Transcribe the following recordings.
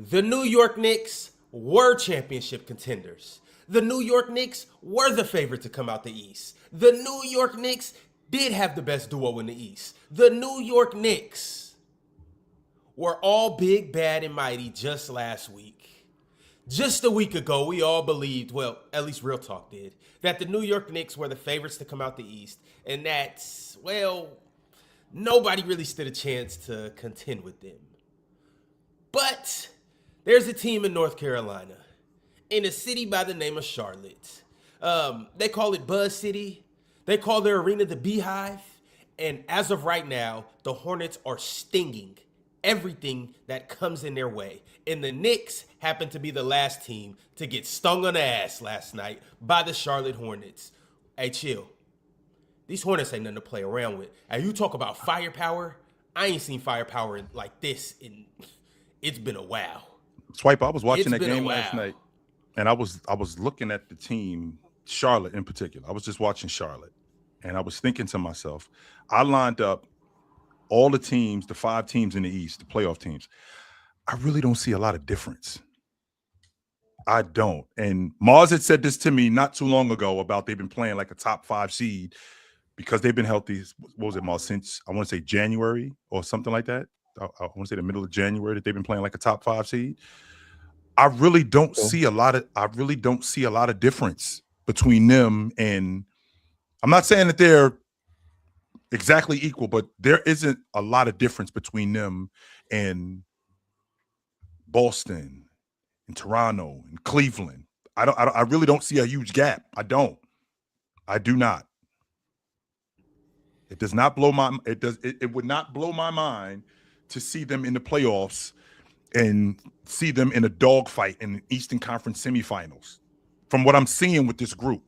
The New York Knicks were championship contenders. The New York Knicks were the favorite to come out the East. The New York Knicks did have the best duo in the East. The New York Knicks were all big, bad, and mighty just last week. Just a week ago, we all believed, well, at least Real Talk did, that the New York Knicks were the favorites to come out the East. And that's, well, nobody really stood a chance to contend with them. But there's a team in North Carolina, in a city by the name of Charlotte. They call it Buzz City. They call their arena the Beehive. And as of right now, the Hornets are stinging everything that comes in their way. And the Knicks happen to be the last team to get stung on the ass last night by the Charlotte Hornets. Hey, chill. These Hornets ain't nothing to play around with. And you talk about firepower. I ain't seen firepower like this in, it's been a while. Swipe, I was watching that game last night, and I was looking at the team, Charlotte in particular. I was just watching Charlotte, and I was thinking to myself, I lined up all the teams, the 5 teams in the East, the playoff teams. I really don't see a lot of difference. I don't. And Mars had said this to me not too long ago about they've been playing like a top 5 seed because they've been healthy. What was it, Mars? Since I want to say January or something like that. I want to say the middle of January that they've been playing like a top 5 seed. I really don't see a lot of difference between them, and I'm not saying that they're exactly equal, but there isn't a lot of difference between them and Boston and Toronto and Cleveland. I really don't see a huge gap. I do not. It does not blow my it would not blow my mind to see them in the playoffs and see them in a dogfight in the Eastern Conference semifinals. From what I'm seeing with this group,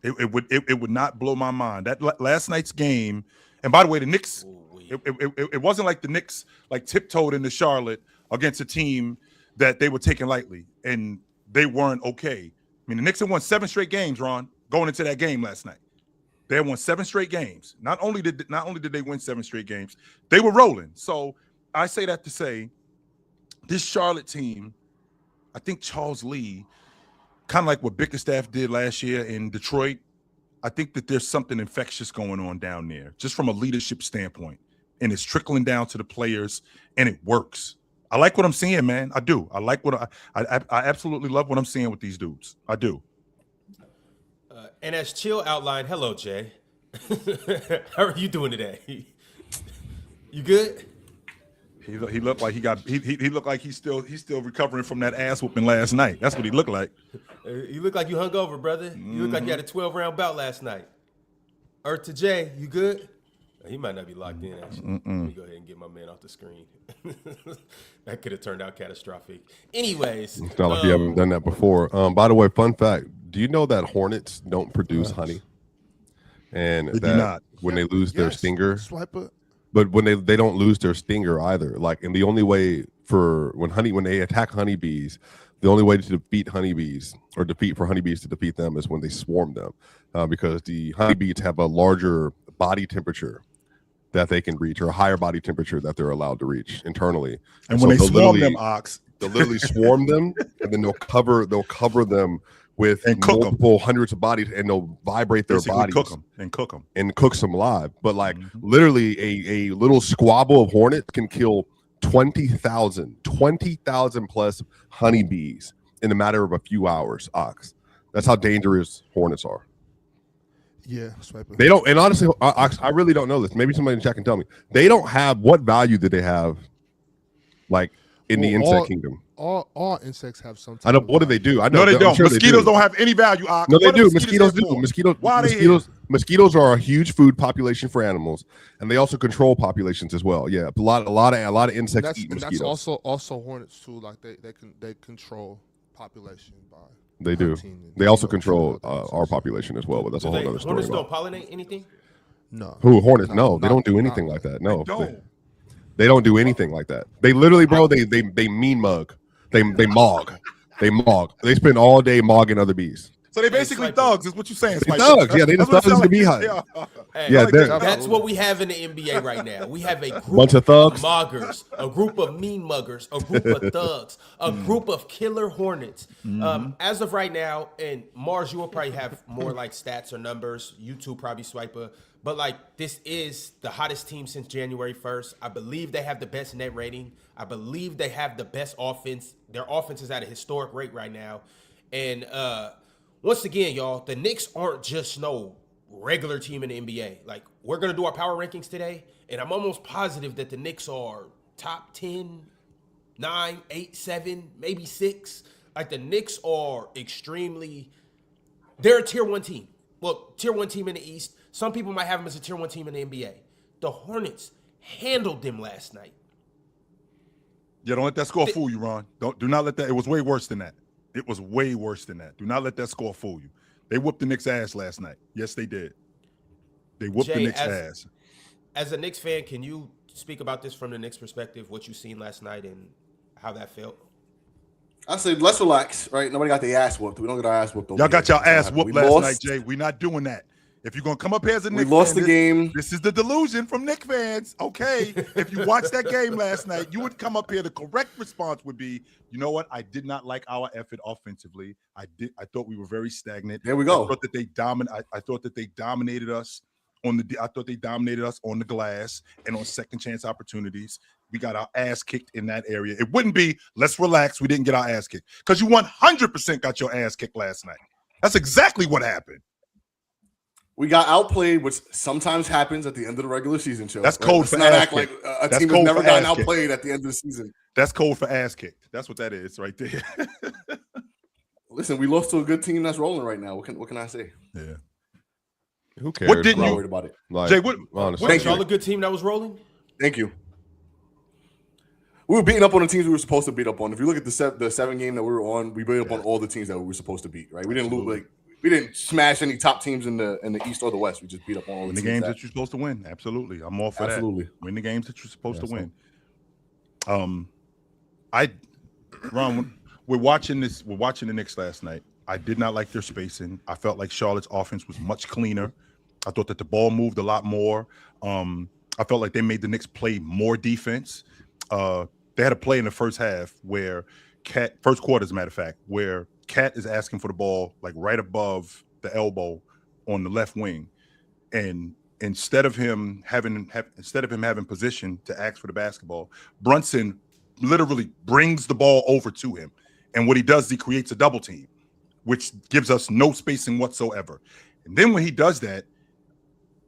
it would not blow my mind. That last night's game, and by the way, the Knicks, it wasn't like the Knicks like tiptoed into Charlotte against a team that they were taking lightly, and they weren't okay. I mean, the Knicks had won 7 straight games, Ron, going into that game last night. They had won 7 straight games. Not only did they win 7 straight games, they were rolling. So I say that to say this Charlotte team, I think Charles Lee, kind of like what Bickerstaff did last year in Detroit, I think that there's something infectious going on down there, just from a leadership standpoint. And it's trickling down to the players, and it works. I like what I'm seeing, man. I do. I like what I absolutely love what I'm seeing with these dudes. I do. And as Chill outlined, hello, Jay. How are you doing today? You good? He looked like he looked like he's still recovering from that ass whooping last night. That's what he looked like. You look like you hung over, brother. You look like you had a 12-round bout last night. Earth to Jay, you good? He might not be locked in, actually. Let me go ahead and get my man off the screen. That could have turned out catastrophic. Anyways. It's not like you haven't done that before. By the way, fun fact, do you know that Hornets don't produce honey? And they do not. When they lose their stinger. Swiper. But when they don't lose their stinger either. Like, and the only way for when they attack honeybees, the only way to defeat honeybees or for honeybees to defeat them is when they swarm them, because the honeybees have a larger body temperature that they can reach, or a higher body temperature that they're allowed to reach internally. And when they swarm them, they'll literally swarm them, and then they'll cover them with multiple hundreds of bodies, and they'll vibrate their bodies, cook them live. But like literally a little squabble of hornets can kill 20,000 plus honeybees in a matter of a few hours. Ox. That's how dangerous hornets are. Yeah, Swiper. They don't, and honestly, I really don't know this. Maybe somebody in chat can tell me. They don't have, what value do they have, like in the insect kingdom? All insects have some. I know. What do they do? I know. No, they don't. Sure Mosquitoes don't have any value. No, they do. Mosquitoes do. Mosquitoes are a huge food population for animals, and they also control populations as well. Yeah, a lot of insects eat mosquitoes. That's also hornets too. Like they control population by. They do. They also control our population as well, but that's a whole other story. Hornets don't pollinate anything? No. Who, Hornets? No, they don't do anything like that. No. They don't do anything like that. They literally, bro, they mean mug. They mog. They mog. They spend all day mogging other bees. So they basically Swiper. thugs, is what you're saying, Swiper. Thugs, yeah, they the That's what it thugs sound to be like. high. Hey, Yeah, I like they're- that. that's what we have in the NBA right now. We have a group Bunch of thugs. muggers, a group of mean muggers, a group of thugs, a group of killer Hornets. As of right now, and Mars, you will probably have more like stats or numbers. You two probably Swiper. But like this is the hottest team since January 1st. I believe they have the best net rating. I believe they have the best offense. Their offense is at a historic rate right now. And once again, y'all, the Knicks aren't just no regular team in the NBA. Like, we're going to do our power rankings today, and I'm almost positive that the Knicks are top 10, 9, 8, 7, maybe 6. Like, the Knicks are they're a tier 1 team. Well, tier 1 team in the East. Some people might have them as a tier 1 team in the NBA. The Hornets handled them last night. Yeah, don't let that score fool you, Ron. Do not let that. It was way worse than that. It was way worse than that. Do not let that score fool you. They whooped the Knicks' ass last night. Yes, they did. They whooped the Knicks' ass. As a Knicks fan, can you speak about this from the Knicks' perspective, what you seen last night and how that felt? I said, let's relax, right? Nobody got their ass whooped. We don't get our ass whooped. Y'all got your ass whooped last lost. night, Jay. We're not doing that. If you're going to come up here as a Knicks lost fan, the game. This is the delusion from Knicks fans, okay? If you watched that game last night, you would come up here. The correct response would be, you know what? I did not like our effort offensively. I thought we were very stagnant. There we go. I thought that they dominated us on the glass and on second chance opportunities. We got our ass kicked in that area. It wouldn't be, let's relax, we didn't get our ass kicked. Because you 100% got your ass kicked last night. That's exactly what happened. We got outplayed, which sometimes happens at the end of the regular season show. That's code for not ass act like kicked. a That's team code has never for gotten ass kicked. outplayed at the end of the season. That's code for ass kicked. That's what that is right there. Listen, we lost to a good team that's rolling right now. What can I say? Yeah. Who cares? What didn't I'm you- not worried about it. Like, Jay, what- honestly, Thank Y'all you. a good team that was rolling? Thank you. We were beating up on the teams we were supposed to beat up on. If you look at the 7 game that we were on, we beat up on all the teams that we were supposed to beat. Right? We didn't lose we didn't smash any top teams in the East or the West. We just beat up on all Win the the teams games that you're supposed to win. Absolutely. I'm all for that. Win the games that you're supposed to win. Ron, we're watching the Knicks last night. I did not like their spacing. I felt like Charlotte's offense was much cleaner. I thought that the ball moved a lot more. I felt like they made the Knicks play more defense. They had a play in the first half where first quarter, as a matter of fact, where Cat is asking for the ball like right above the elbow on the left wing, and instead of him having position to ask for the basketball, Brunson literally brings the ball over to him, and what he does is he creates a double team, which gives us no spacing whatsoever. And then when he does that,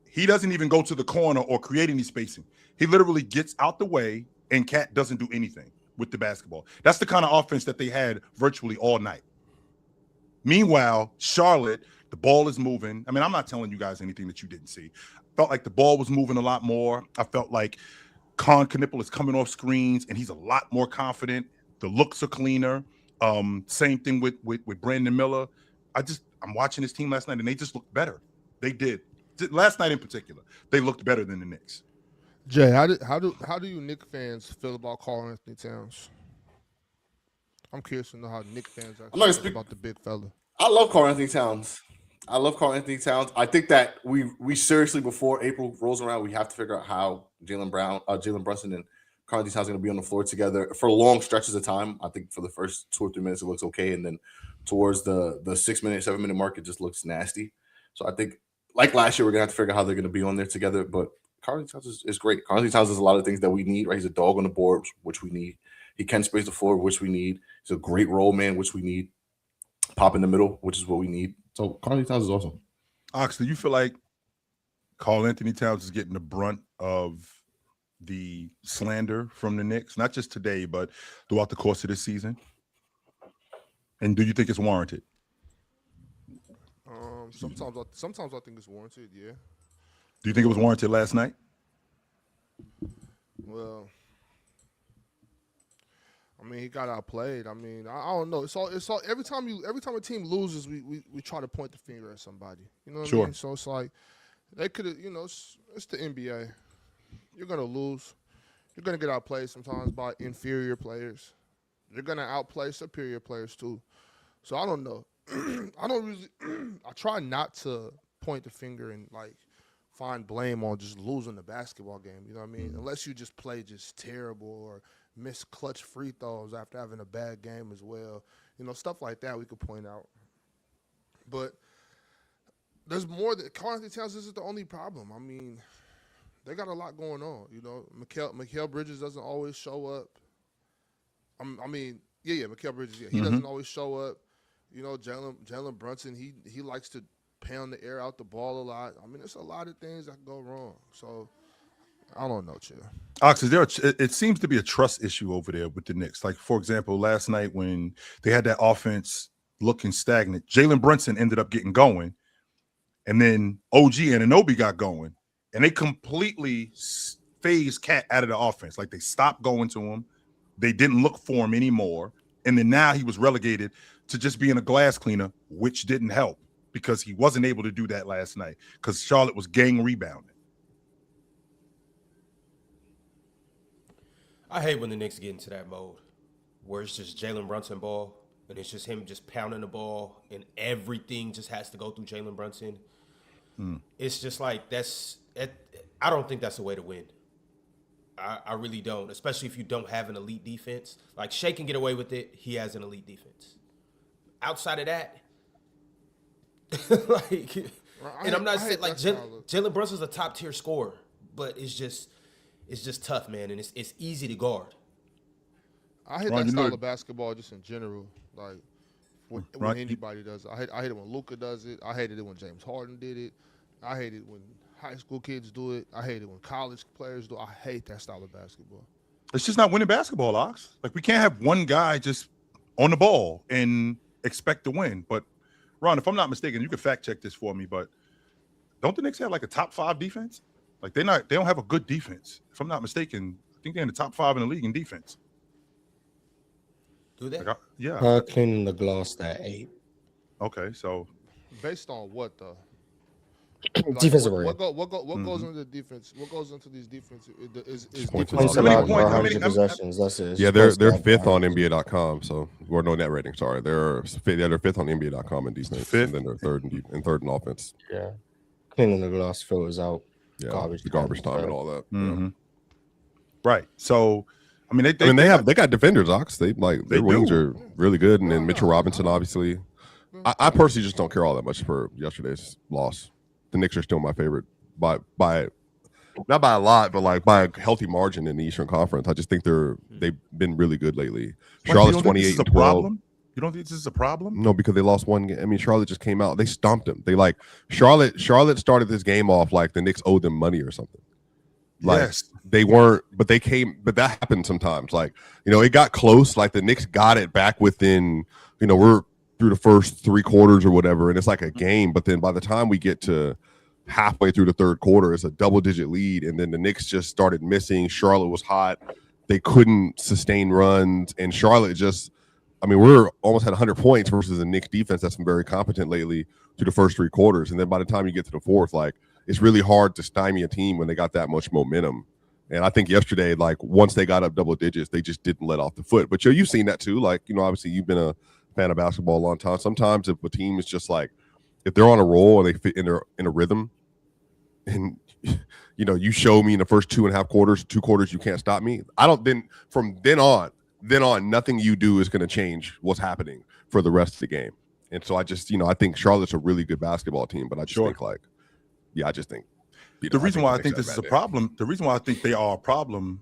he doesn't even go to the corner or create any spacing. He literally gets out the way, and Cat doesn't do anything with the basketball. That's the kind of offense that they had virtually all night. Meanwhile, Charlotte, the ball is moving. I mean, I'm not telling you guys anything that you didn't see. Felt like the ball was moving a lot more. I felt like Con Knipple is coming off screens, and he's a lot more confident. The looks are cleaner. Same thing with Brandon Miller. I'm watching this team last night, and they just looked better. They did. Last night in particular, they looked better than the Knicks. Jay, how do you Knicks fans feel about Karl Anthony Towns? I'm curious to know how Knicks fans actually feel about the big fella. I love Karl Anthony Towns. I think that we seriously, before April rolls around, we have to figure out how Jalen Brunson and Karl Anthony Towns are going to be on the floor together for long stretches of time. I think for the first 2 or 3 minutes, it looks okay. And then towards the 6 minute, 7 minute mark, it just looks nasty. So I think, like last year, we're going to have to figure out how they're going to be on there together. But Karl Anthony Towns is great. Karl Anthony Towns does a lot of things that we need, right? He's a dog on the board, which we need. He can space the floor, which we need. He's a great role man, which we need. Pop in the middle, which is what we need. So Karl Anthony Towns is awesome. Ox, do you feel like Karl Anthony Towns is getting the brunt of the slander from the Knicks, not just today, but throughout the course of this season? And do you think it's warranted? Sometimes I think it's warranted. Yeah. Do you think it was warranted last night? Well, I mean, he got outplayed. I mean, I don't know. It's all every time a team loses, we try to point the finger at somebody. You know what I mean? So it's like they could have, it's the NBA. You're gonna lose. You're gonna get outplayed sometimes by inferior players. You're gonna outplay superior players too. So I don't know. I don't really. I try not to point the finger and like find blame on just losing the basketball game. You know what I mean? Unless you just play just terrible or miss clutch free throws after having a bad game as well. You know, stuff like that we could point out. But there's more that Karl-Anthony Towns isn't the only problem. I mean, they got a lot going on. You know, Mikal Bridges doesn't always show up. Mikal Bridges, he doesn't always show up. You know, Jalen Brunson, he likes to pound the air out the ball a lot. I mean, there's a lot of things that can go wrong. So I don't know, Chill. Ox, it seems to be a trust issue over there with the Knicks. Like, for example, last night when they had that offense looking stagnant, Jalen Brunson ended up getting going, and then OG Anunoby got going, and they completely phased Cat out of the offense. Like, they stopped going to him. They didn't look for him anymore. And then now he was relegated to just being a glass cleaner, which didn't help because he wasn't able to do that last night because Charlotte was gang rebounding. I hate when the Knicks get into that mode where it's just Jalen Brunson ball and it's just him just pounding the ball and everything just has to go through Jalen Brunson. It's just like I don't think that's the way to win. I really don't, especially if you don't have an elite defense. Like, Shea can get away with it. He has an elite defense. Outside of that, and I'm not saying like Jalen Brunson's a top tier scorer, but it's just tough, man, and it's easy to guard. I hate that style of basketball just in general. Like when anybody does it. I hate it when Luka does it. I hated it when James Harden did it. I hate it when high school kids do it. I hate it when college players do it. I hate that style of basketball. It's just not winning basketball, Ox. Like, we can't have one guy just on the ball and expect to win. But Ron, if I'm not mistaken, you can fact check this for me, but don't the Knicks have like a top 5 defense? Like, they don't have a good defense. If I'm not mistaken, I think they're in the top 5 in the league in defense. Do they? Yeah. Cleaning the glass, they're 8. Okay, so based on what though? Defensive what rating. What goes into the defense? What goes into these defense? Is Points defense allowed per how 100 many- possessions. That's it. Yeah, they're 5th on NBA.com. So, or no net rating. Sorry, they're 5th on NBA.com in defense, Fifth? and then they're third in offense. Yeah, cleaning the glass, filters out. Yeah, Garbage the garbage time. time and all that. Mhm. Right. So, I mean, they got defenders, Ox. Their wings do. are really good, and then Mitchell Robinson, obviously. I personally just don't care all that much for yesterday's loss. The Knicks are still my favorite by not by a lot, but like by a healthy margin in the Eastern Conference. I just think they've been really good lately. Charlotte's 28 and 12. You don't think this is a problem? No, because they lost one game. I mean, Charlotte just came out. They stomped them. They Charlotte started this game off like the Knicks owed them money or something. Like, yes. They weren't, but they came. But that happened sometimes. Like, it got close. Like, the Knicks got it back within. We're through the first 3 quarters or whatever, and it's like a game. But then by the time we get to halfway through the third quarter, it's a double-digit lead, and then the Knicks just started missing. Charlotte was hot. They couldn't sustain runs, and Charlotte just. I mean, we're almost had 100 points versus a Knicks defense that's been very competent lately through the first 3 quarters. And then by the time you get to the fourth, like, it's really hard to stymie a team when they got that much momentum. And I think yesterday, like, once they got up double digits, they just didn't let off the foot. But you've seen that too. Like, obviously you've been a fan of basketball a long time. Sometimes if a team is just like, if they're on a roll and they fit in a rhythm, and you show me in the first 2.5 quarters, 2 quarters, you can't stop me. From then on, nothing you do is going to change what's happening for the rest of the game. And so I just, I think Charlotte's a really good basketball team, but I just think the reason why I think this is a problem, the reason why I think they are a problem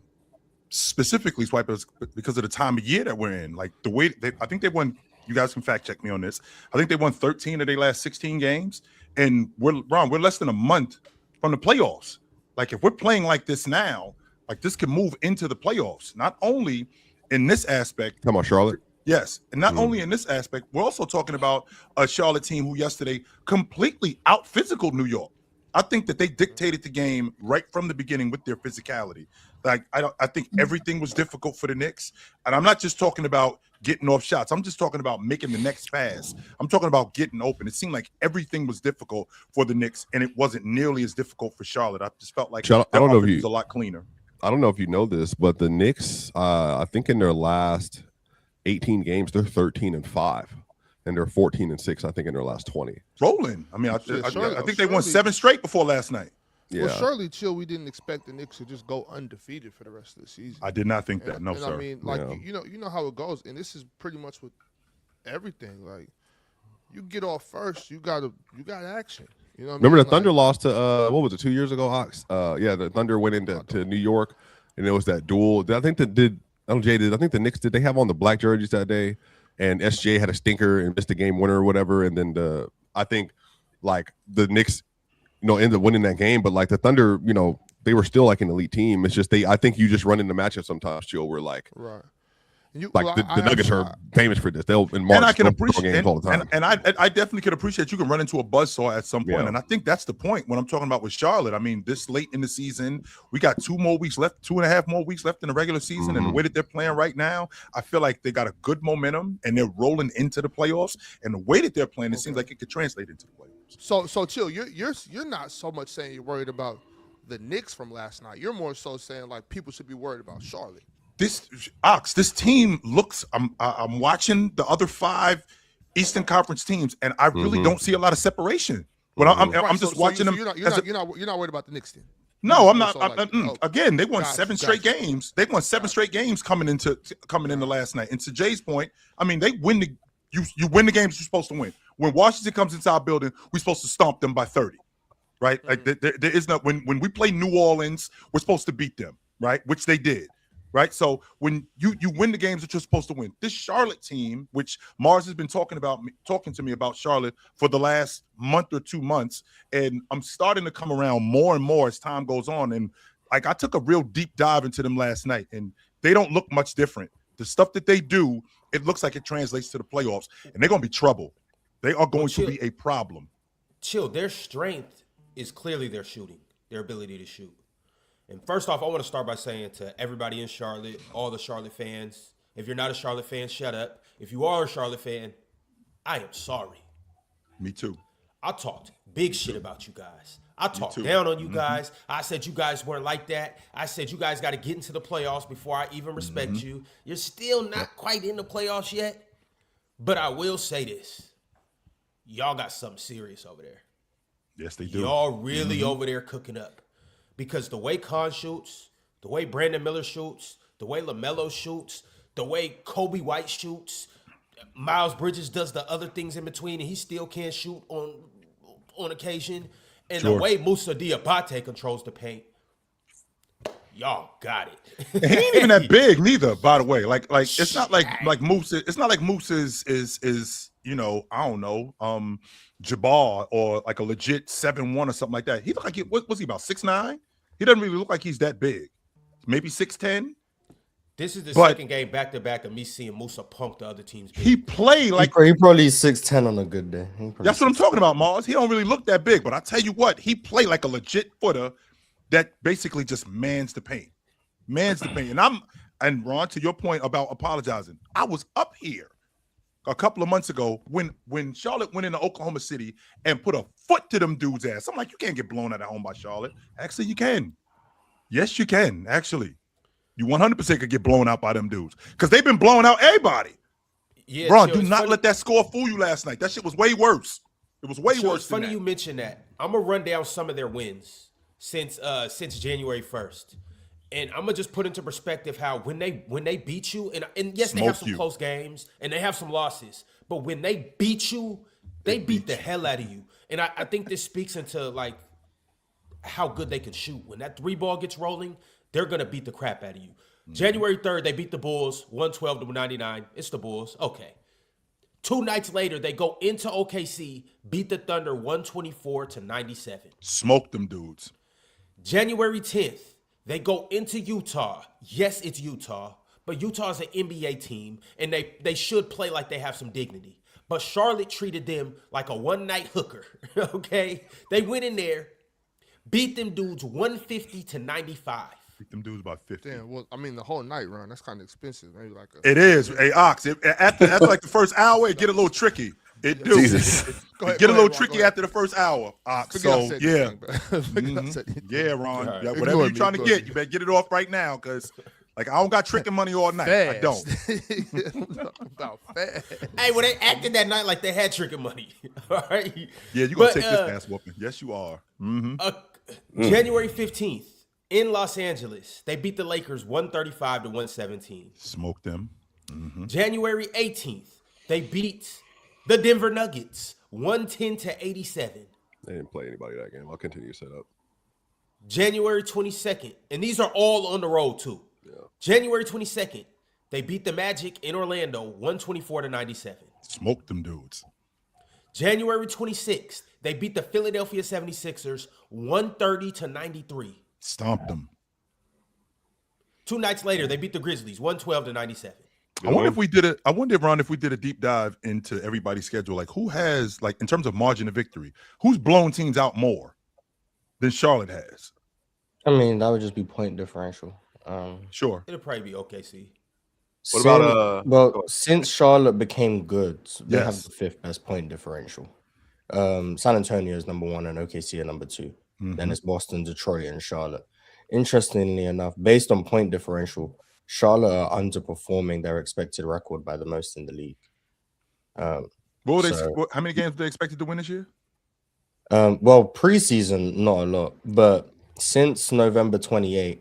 specifically, Swipe, is because of the time of year that we're in. Like, the way I think they won, you guys can fact check me on this. I think they won 13 of their last 16 games. And we're less than a month from the playoffs. Like, if we're playing like this now, like, this could move into the playoffs, not only in this aspect. Come on, Charlotte. Yes. And not only in this aspect, we're also talking about a Charlotte team who yesterday completely out-physicaled New York. I think that they dictated the game right from the beginning with their physicality. Like, I think everything was difficult for the Knicks. And I'm not just talking about getting off shots. I'm just talking about making the next pass. I'm talking about getting open. It seemed like everything was difficult for the Knicks, and it wasn't nearly as difficult for Charlotte. I just felt like I don't know if was a lot cleaner. I don't know if you know this, but the Knicks, I think in their last 18 games, they're 13-5. and they're 14-6, I think, in their last 20. Rolling. I mean, I think they won 7 straight before last night. Yeah. Well, surely, Chill, we didn't expect the Knicks to just go undefeated for the rest of the season. I did not think that. No, and sir. I mean, like you know how it goes, and this is pretty much with everything. Like, you get off first, you got action. You know what Remember I mean? the Thunder lost to what was it, 2 years ago, Ox? Yeah, the Thunder went into New York, and it was that duel. I think I think the Knicks did they have on the black jerseys that day, and SGA had a stinker and missed the game winner or whatever, and then I think like the Knicks, ended up winning that game, but like the Thunder, they were still like an elite team. It's just I think you just run into matchups sometimes, Chill, where like right. The Nuggets are famous for this. They'll in March. And I can appreciate games all the time. And I definitely can appreciate you can run into a buzzsaw at some point. Yeah. And I think that's the point when I'm talking about with Charlotte. I mean, this late in the season, we got 2 more weeks left, 2.5 more weeks left in the regular season. And the way that they're playing right now, I feel like they got a good momentum and they're rolling into the playoffs. And the way that they're playing, it seems like it could translate into the playoffs. So Chill, you're not so much saying you're worried about the Knicks from last night. You're more so saying like people should be worried about Charlotte. This team looks. I'm watching the other 5 Eastern Conference teams, and I really don't see a lot of separation. But I'm just watching them. You're not worried about the Knicks then. No, I'm not. So Again, they won 7 straight games. They won 7 straight games coming into last night. And to Jay's point, I mean, they win you win the games you're supposed to win. When Washington comes into our building, we're supposed to stomp them by 30, right? Like there is not when we play New Orleans, we're supposed to beat them, right? Which they did. Right. So when you win the games that you're supposed to win, this Charlotte team, which Mars has been talking to me about Charlotte for the last month or 2 months, and I'm starting to come around more and more as time goes on. And like I took a real deep dive into them last night, and they don't look much different. The stuff that they do, it looks like it translates to the playoffs, and they're going to be trouble. They are going to be a problem. Chill. Their strength is clearly their shooting, their ability to shoot. And first off, I want to start by saying to everybody in Charlotte, all the Charlotte fans, if you're not a Charlotte fan, shut up. If you are a Charlotte fan, I am sorry. Me too. I talked big shit about you guys. I talked down on you guys. I said you guys weren't like that. I said you guys got to get into the playoffs before I even respect you. You're still not quite in the playoffs yet. But I will say this. Y'all got something serious over there. Yes, they do. Y'all really over there cooking up. Because the way Khan shoots, the way Brandon Miller shoots, the way LaMelo shoots, the way Kobe White shoots, Miles Bridges does the other things in between, and he still can't shoot on occasion. And the way Moussa Diabate controls the paint, y'all got it. He ain't even that big neither, by the way. Like it's not like Moose. It's not like Moose is I don't know, Jabbar or like a legit 7'1" or something like that. He looked like what was he about 6'9"? He doesn't really look like he's that big. Maybe 6'10". This is the second game back to back of me seeing Musa punk the other team's big. He played like he probably 6'10" on a good day. That's what I'm talking about, Mars. He don't really look that big, but I tell you what, he played like a legit footer that basically just mans the paint. And Ron, to your point about apologizing, I was up here a couple of months ago when Charlotte went into Oklahoma City and put a foot to them dudes' ass. I'm like, you can't get blown out at home by Charlotte. Actually, you can. Yes, you can. Actually, you 100% could get blown out by them dudes because they've been blowing out everybody. Yeah, Ron, do not let that score fool you last night. That shit was way worse. It was way worse. It's funny you mentioned that. I'm gonna run down some of their wins since January 1st. And I'm gonna just put into perspective how when they beat you, and yes, they have some close games and they have some losses, but when they beat you, they beat the hell out of you. And I think this speaks into like how good they can shoot. When that 3-ball gets rolling, they're gonna beat the crap out of you. January 3rd, they beat the Bulls 112-99. It's the Bulls. Okay. 2 nights later, they go into OKC, beat the Thunder 124-97. Smoke them dudes. January 10th. They go into Utah. Yes, it's Utah, but Utah's an NBA team, and they should play like they have some dignity. But Charlotte treated them like a one-night hooker, okay? They went in there, beat them dudes 150-95. Beat them dudes by 50. Damn, well, I mean, the whole night run, that's kind of expensive. Maybe like It is. Hey, Ox, after like the first hour, it get a little tricky. It do. Jesus. Get a little tricky after the first hour. So yeah, yeah, yeah, Ron. Right. Yeah, whatever you're trying to get, you better get it off right now, because Like, I don't got tricking money all night. I don't. About fast. Hey, well, they acted that night like they had tricking money. All right. Yeah, you're going to take this ass whooping. Yes, you are. January 15th in Los Angeles, they beat the Lakers 135 to 117. Smoke them. January 18th, they beat the Denver Nuggets 110 to 87. They didn't play anybody that game. I'll continue to set up. January 22nd, and these are all on the road too. Yeah. January 22nd, they beat the Magic in Orlando 124 to 97. Smoke them dudes. January 26th, they beat the Philadelphia 76ers 130 to 93. Stomp them. 2 nights later, they beat the Grizzlies 112 to 97. I wonder if we did it. I wonder, Ron, if we did a deep dive into everybody's schedule, like who has, like in terms of margin of victory, who's blown teams out more than Charlotte has? I mean, that would just be point differential. Sure. It'll probably be OKC. What about since Charlotte became good, they have Yes. the 5th best point differential. San Antonio is number 1 and OKC are number 2. Then it's Boston, Detroit, and Charlotte. Interestingly enough, based on point differential, Charlotte are underperforming their expected record by the most in the league. What were they? How many games were they expected to win this year? Well, preseason, not a lot, but since November 28th,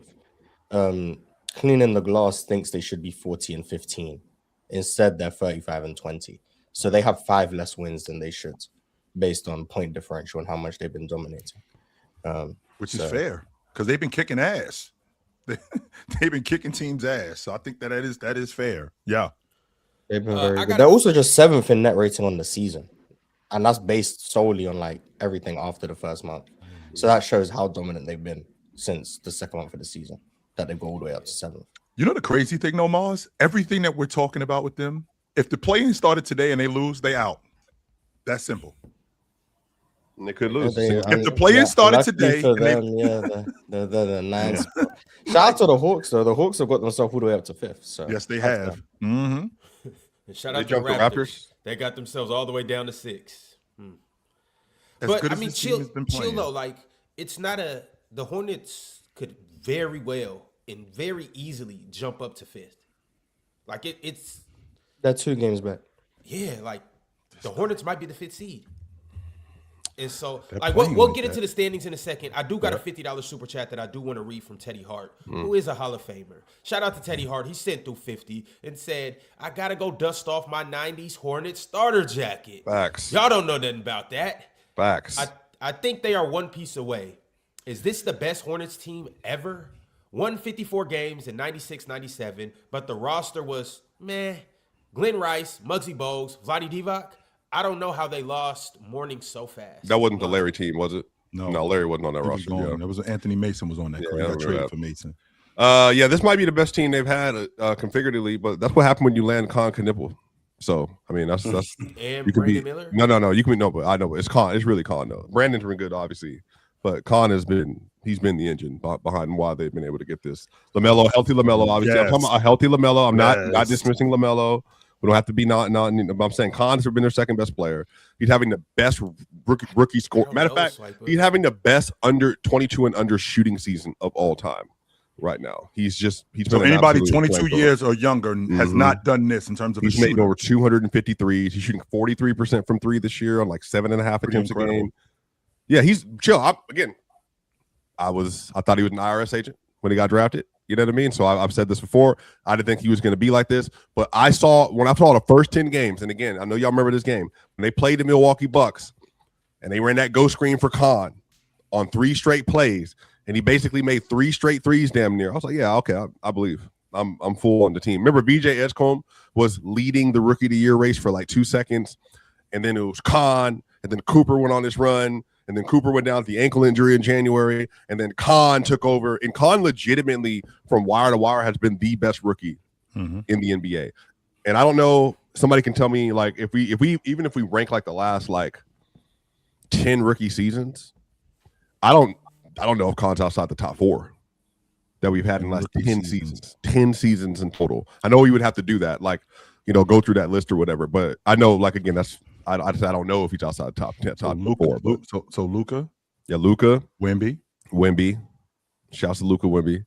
Cleaning the Glass thinks they should be 40 and 15. Instead, they're 35 and 20. So they have 5 less wins than they should, based on point differential and how much they've been dominating. Which is fair, because they've been kicking ass. They've been kicking teams' ass. So I think that is fair. Yeah. They've been very good. They're also just 7th in net rating on the season. And that's based solely on like everything after the first month. So that shows how dominant they've been since the second month of the season, that they go all the way up to 7th. You know the crazy thing, though, Mars? Everything that we're talking about with them, if the play-in started today and they lose, they out. That's simple. And they could lose. If the play-in started today, for them, they're the 9th spot. Shout out to the Hawks, though. The Hawks have got themselves all the way up to 5th. So yes, they have. And shout out to the Raptors. They got themselves all the way down to 6. But I mean, chill though. Like, it's not the Hornets could very well and very easily jump up to 5th. Like it's they're 2 games back. Yeah, like the Hornets might be the 5th seed. And so, like, we'll get into the standings in a second. I do got a $50 super chat that I do want to read from Teddy Hart, who is a Hall of Famer. Shout out to Teddy Hart. He sent through 50 and said, I got to go dust off my 90s Hornets starter jacket. Facts. Y'all don't know nothing about that. Facts. I think they are one piece away. Is this the best Hornets team ever? 154 games in 96-97, but the roster was meh. Glenn Rice, Muggsy Bogues, Vlade Divac. I don't know how they lost Morning so fast. That wasn't the Larry team, was it? No, Larry wasn't on that roster. Yeah. That was Anthony Mason was on that. Yeah, got traded for Mason. This might be the best team they've had configurately, but that's what happened when you land Con Knipple. So I mean, that's and Brandon Miller. No, you can be but I know it's Con. It's really Con though. Brandon's been good, obviously, but Con he's been the engine behind why they've been able to get this. Healthy LaMelo, obviously. Yes. I'm talking about a healthy LaMelo. I'm not dismissing LaMelo. We don't have to be not. I'm saying Con's been their second best player. He's having the best rookie score. Matter of fact, he's having the best under 22 and under shooting season of all time right now. He's been anybody 22 years or younger has not done this in terms of he's made over 253s. He's shooting 43% from 3 this year on like 7.5 attempts a game. Yeah, he's chill. I thought he was an IRS agent when he got drafted. You know what I mean? So I've said this before. I didn't think he was going to be like this, but when I saw the first 10 games, and again, I know y'all remember this game when they played the Milwaukee Bucks, and they ran that go screen for Con on 3 straight plays, and he basically made 3 straight threes damn near. I was like, yeah, okay, I believe I'm full on the team. Remember, BJ Edgecombe was leading the Rookie of the Year race for like 2 seconds, and then it was Con, and then Cooper went on this run. And then Cooper went down with the ankle injury in January. And then Con took over. And Con legitimately, from wire to wire, has been the best rookie in the NBA. And I don't know, somebody can tell me, like, if we rank like the last like 10 rookie seasons, I don't know if Con's outside the top 4 that we've had in the last 10 seasons. 10 seasons in total. I know we would have to do that, like, go through that list or whatever. But I know, like, again, I don't know if he's outside the top 10, top 4. So Luka, yeah, Luka, Wemby. Shouts to Luka Wemby.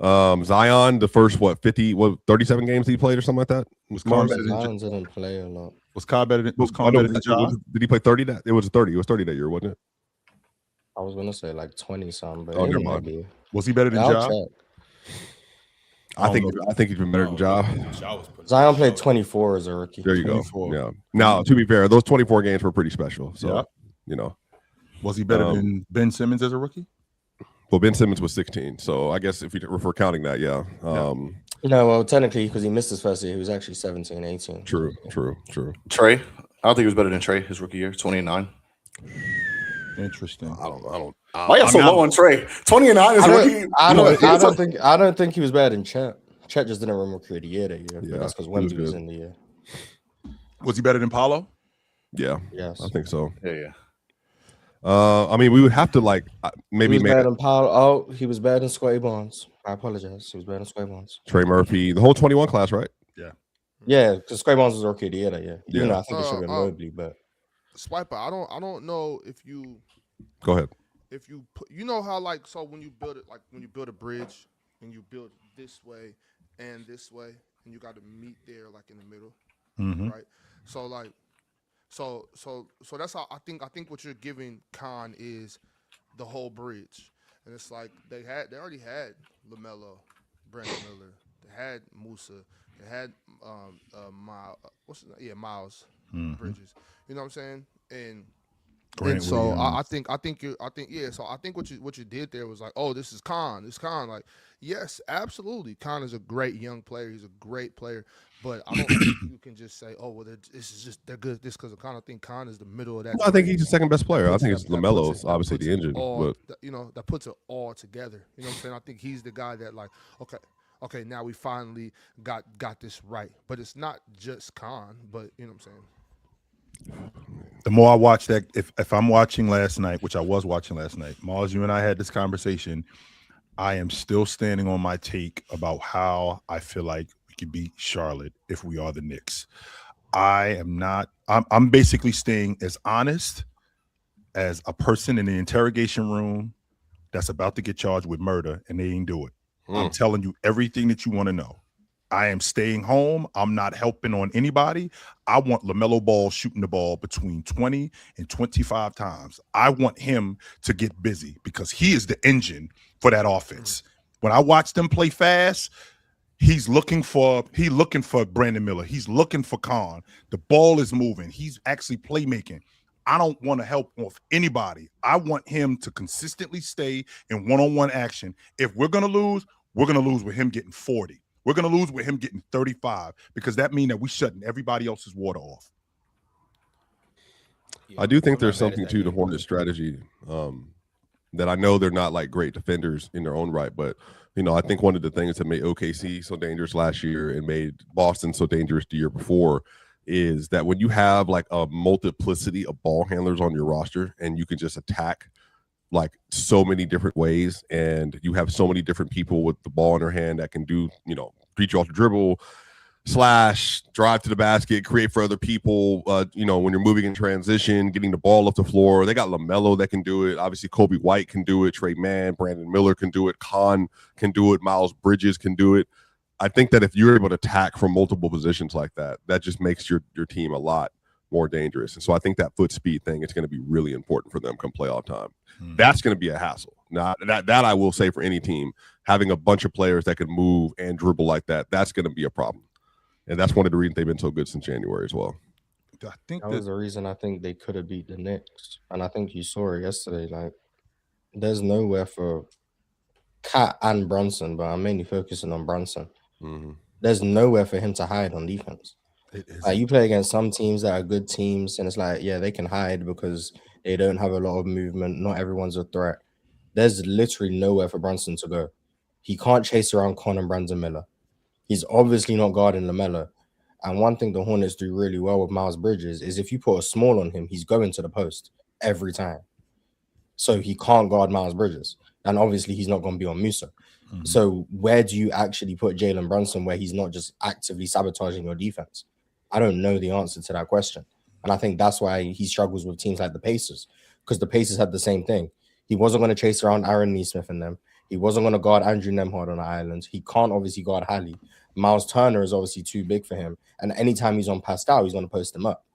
Zion, the first 37 games he played or something like that. Was Carr better Zion didn't play a lot. Was Carr better than Ja? Did he play 30? It was 30. It was 30 that year, wasn't it? I was gonna say like 20 something, but never mind. Was he better than Ja? I think he's been better than Ja. Zion played 24 as a rookie. There you go. Yeah. Now, to be fair, those 24 games were pretty special. So, Was he better than Ben Simmons as a rookie? Well, Ben Simmons was 16. So I guess if we're counting that, yeah. No, well, technically, because he missed his first year, he was actually 17, 18. True. Trey, I don't think he was better than Trey his rookie year, 20-9. Interesting. I don't. Why y'all so low on Trey? 20-9 is rookie. I don't think he was better than Chet. Chet just didn't run rookie of the year that year. Yeah, that's because Wemby was in the year. Was he better than Paolo? Yeah. Yes. I think so. Yeah. I mean, we would have to maybe he was better than Paolo. Oh, he was better than Scotty Barnes. I apologize. He was better than Scotty Barnes. Trey Murphy, the whole 21 class, right? Yeah, because Scotty Barnes was rookie of the year that year. Even though I think it should have been Mobley, but Swiper, I don't know if you go ahead. If you put, how so when you build it, when you build a bridge and you build this way and this way and you got to meet there in the middle, right? So so that's how I think what you're giving Khan is the whole bridge, and it's like they already had LaMelo, Brandon Miller, they had Musa, they had Miles Bridges. You know what I'm saying? And so I think what you did there was like, oh, this is Khan. It's Khan. Like, yes, absolutely. Khan is a great young player. He's a great player. But I don't think you can just say, oh, well, they're good this because of Khan. I think Khan is the middle of that. Well, I think he's the second best player. I think it's LaMelo's obviously the engine. That puts it all together. You know what I'm saying? I think he's the guy that okay, now we finally got this right. But it's not just Khan, but you know what I'm saying? The more I watch that, if I'm watching last night, which I was watching last night, Mars, you and I had this conversation. I am still standing on my take about how I feel like we could beat Charlotte if we are the Knicks. I'm basically staying as honest as a person in the interrogation room that's about to get charged with murder and they ain't do it. I'm telling you everything that you want to know. I am staying home. I'm not helping on anybody. I want LaMelo Ball shooting the ball between 20 and 25 times. I want him to get busy because he is the engine for that offense. When I watch them play fast, he's looking for Brandon Miller. He's looking for Khan. The ball is moving. He's actually playmaking. I don't want to help off anybody. I want him to consistently stay in one-on-one action. If we're going to lose with him getting 40. We're going to lose with him getting 35 because that means that we're shutting everybody else's water off. I do think there's something to the Hornets strategy that I know they're not great defenders in their own right, but I think one of the things that made OKC so dangerous last year and made Boston so dangerous the year before is that when you have a multiplicity of ball handlers on your roster and you can just attack so many different ways, and you have so many different people with the ball in their hand that can do, beat you off the dribble, slash, drive to the basket, create for other people, when you're moving in transition, getting the ball off the floor. They got LaMelo that can do it. Obviously, Kobe White can do it. Trey Mann, Brandon Miller can do it. Khan can do it. Miles Bridges can do it. I think that if you're able to attack from multiple positions like that, that just makes your team a lot more dangerous. And so I think that foot speed thing is going to be really important for them come playoff time. That's going to be a hassle. Now, that I will say for any team, having a bunch of players that can move and dribble like that, that's going to be a problem. And that's one of the reasons they've been so good since January as well. I think that was the reason I think they could have beat the Knicks. And I think you saw it yesterday. There's nowhere for Cat and Brunson, but I'm mainly focusing on Brunson. There's nowhere for him to hide on defense. You play against some teams that are good teams, and it's they can hide because they don't have a lot of movement. Not everyone's a threat. There's literally nowhere for Brunson to go. He can't chase around Con and Brandon Miller. He's obviously not guarding LaMelo. And one thing the Hornets do really well with Miles Bridges is if you put a small on him, he's going to the post every time. So he can't guard Miles Bridges. And obviously he's not going to be on Musa. So where do you actually put Jalen Brunson where he's not just actively sabotaging your defense? I don't know the answer to that question. And I think that's why he struggles with teams like the Pacers, because the Pacers had the same thing. He wasn't going to chase around Aaron Nesmith and them. He wasn't going to guard Andrew Nemhard on the island. He can't obviously guard Halley. Miles Turner is obviously too big for him. And anytime he's on Pascal, he's going to post him up.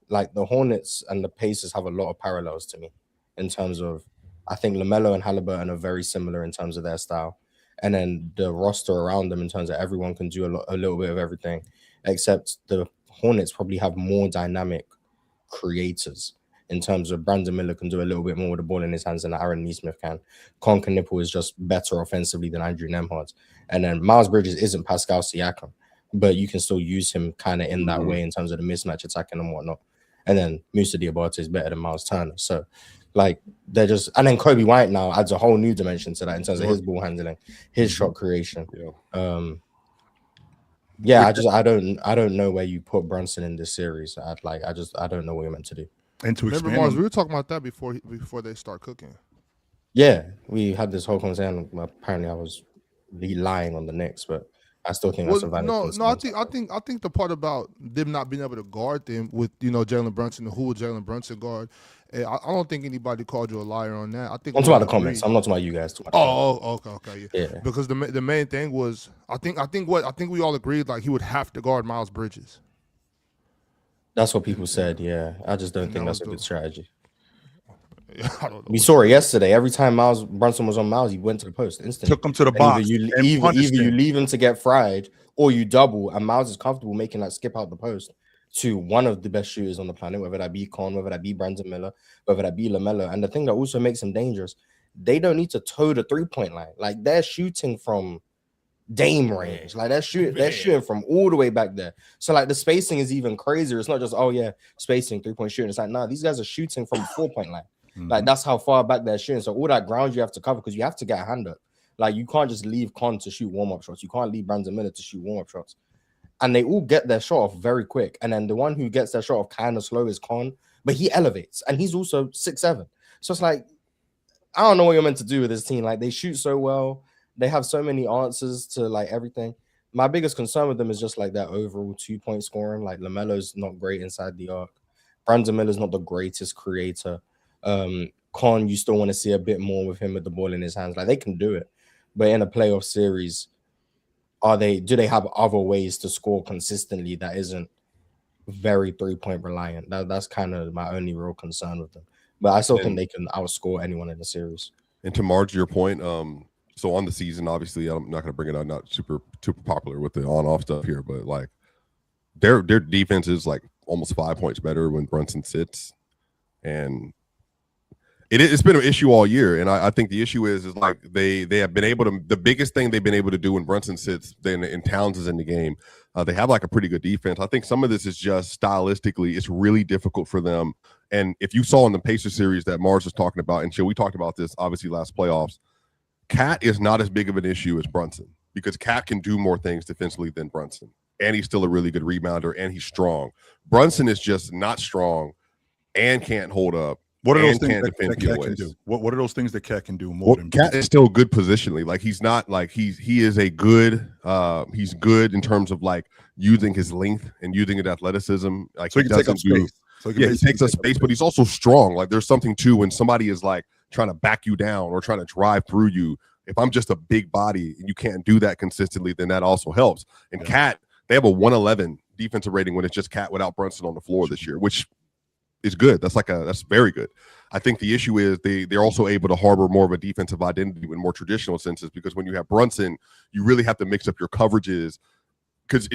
Like the Hornets and the Pacers have a lot of parallels to me in terms of, I think LaMelo and Halliburton are very similar in terms of their style. And then the roster around them in terms of everyone can do a little bit of everything, except the Hornets probably have more dynamic creators in terms of Brandon Miller can do a little bit more with the ball in his hands than Aaron Nesmith can. Con Knipple is just better offensively than Andrew Nemhard. And then Miles Bridges isn't Pascal Siakam, but you can still use him kind of in that way in terms of the mismatch attacking and whatnot. And then Musa Diabate is better than Miles Turner. So, like, they're just... And then Kobe White now adds a whole new dimension to that in terms of his ball handling, his shot creation. I don't know where you put Brunson in this series. I don't know what you're meant to do. And to remember, Mars, we were talking about that before they start cooking. Yeah, we had this whole conversation. Apparently, I was lying on the Knicks, but I still think that's a valid concern. I think the part about them not being able to guard them with Jalen Brunson and who would Jalen Brunson guard. I don't think anybody called you a liar on that. I think I'm talking about the comments. I'm not talking about you guys. Okay. Yeah. Because the main thing was I think we all agreed like he would have to guard Miles Bridges. That's what people said. Yeah, I just don't think that's a good strategy. Yeah, I don't know. We saw it yesterday. Every time Miles Brunson was on Miles, he went to the post instantly. Took him to the box. Either you leave him to get fried, or you double, and Miles is comfortable making that skip out the post to one of the best shooters on the planet, whether that be Con, whether that be Brandon Miller, whether that be LaMelo. And the thing that also makes him dangerous, they don't need to toe the 3-point line. Like they're shooting from Dame range. Like they're shooting from all the way back there. So like the spacing is even crazier. It's not just spacing, 3-point shooting. It's like these guys are shooting from 4-point line. Like that's how far back they're shooting. So all that ground you have to cover because you have to get a hand up. Like you can't just leave Con to shoot warm-up shots. You can't leave Brandon Miller to shoot warm-up shots. And they all get their shot off very quick. And then the one who gets their shot off kind of slow is Con, but he elevates and he's also 6'7". So it's like, I don't know what you're meant to do with this team. Like they shoot so well. They have so many answers to like everything. My biggest concern with them is just like that overall 2-point scoring. Like LaMelo's not great inside the arc. Brandon Miller's not the greatest creator. Con, you still want to see a bit more with him with the ball in his hands. Like they can do it. But in a playoff series, do they have other ways to score consistently that isn't very 3-point reliant? That's kind of my only real concern with them. But I still think they can outscore anyone in the series. And to Marge, your point, so on the season, obviously, I'm not going to bring it out. Not super popular with the on-off stuff here, but like their defense is like almost 5 points better when Brunson sits, and it's been an issue all year. And I think the issue is like they have been able to. The biggest thing they've been able to do when Brunson sits, then in Towns is in the game, they have like a pretty good defense. I think some of this is just stylistically, it's really difficult for them. And if you saw in the Pacers series that Mars was talking about, and we talked about this obviously last playoffs. Cat is not as big of an issue as Brunson because Cat can do more things defensively than Brunson. And he's still a really good rebounder and he's strong. Brunson is just not strong and can't hold up. What are those things that Cat can do? What are those things that Cat can do more than Cat is still good positionally. Like he's not like he is a good he's good in terms of like using his length and using his athleticism. Like so he can take up space. So he takes up space, but he's also strong. Like there's something too when somebody is like trying to back you down or trying to drive through you. If I'm just a big body and you can't do that consistently, then that also helps. And Cat, they have a 111 defensive rating when it's just Cat without Brunson on the floor this year, which is good. That's very good. I think the issue is they're also able to harbor more of a defensive identity in more traditional senses because when you have Brunson, you really have to mix up your coverages because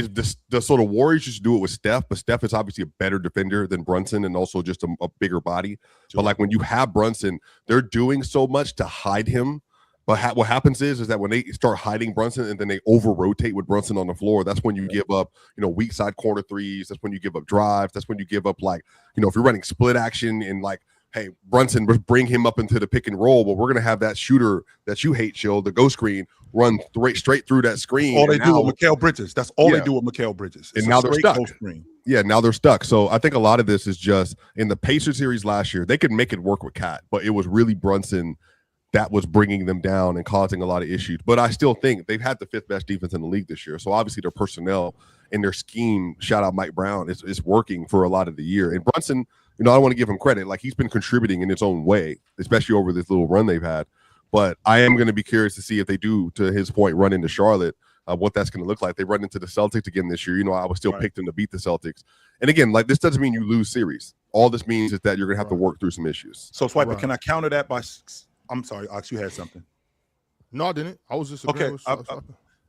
the sort of Warriors just do it with Steph, but Steph is obviously a better defender than Brunson and also just a bigger body. Sure. But like when you have Brunson, they're doing so much to hide him. But what happens is that when they start hiding Brunson and then they over-rotate with Brunson on the floor, that's when you give up, weak side corner threes. That's when you give up drives. That's when you give up, like, if you're running split action and, like, hey, Brunson, bring him up into the pick and roll, but we're going to have that shooter that you hate, Chill, the go screen, run straight through that screen. All they do with Mikal Bridges. That's all they do with Mikal Bridges. And now they're stuck. Yeah, now they're stuck. So I think a lot of this is just in the Pacers series last year, they could make it work with Cat, but it was really Brunson that was bringing them down and causing a lot of issues. But I still think they've had the 5th best defense in the league this year. So obviously their personnel and their scheme, shout out Mike Brown, is working for a lot of the year. And Brunson, I don't want to give him credit. Like he's been contributing in its own way, especially over this little run they've had. But I am going to be curious to see if they do, to his point, run into Charlotte, what that's going to look like. They run into the Celtics again this year. I would still pick them to beat the Celtics. And again, like, this doesn't mean you lose series. All this means is that you're going to have to work through some issues. So, Swiper, can I counter that by? I'm sorry, Ox, you had something. No, I didn't. I was just okay. With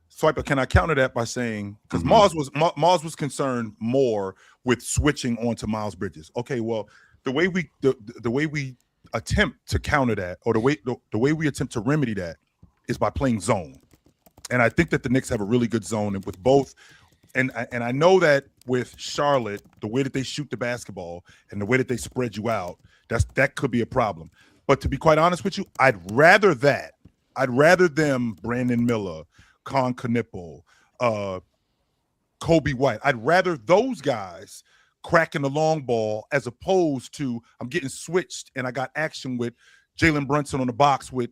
Swiper, can I counter that by saying, because Mars was concerned more with switching onto Miles Bridges. Okay, well, the way we attempt to counter that, or the way we attempt to remedy that, is by playing zone. And I think that the Knicks have a really good zone, and with both. And I know that with Charlotte, the way that they shoot the basketball and the way that they spread you out, that could be a problem. But to be quite honest with you, I'd rather them, Brandon Miller, Con Knipple, Kobe White. I'd rather those guys cracking the long ball as opposed to I'm getting switched and I got action with Jalen Brunson on the box with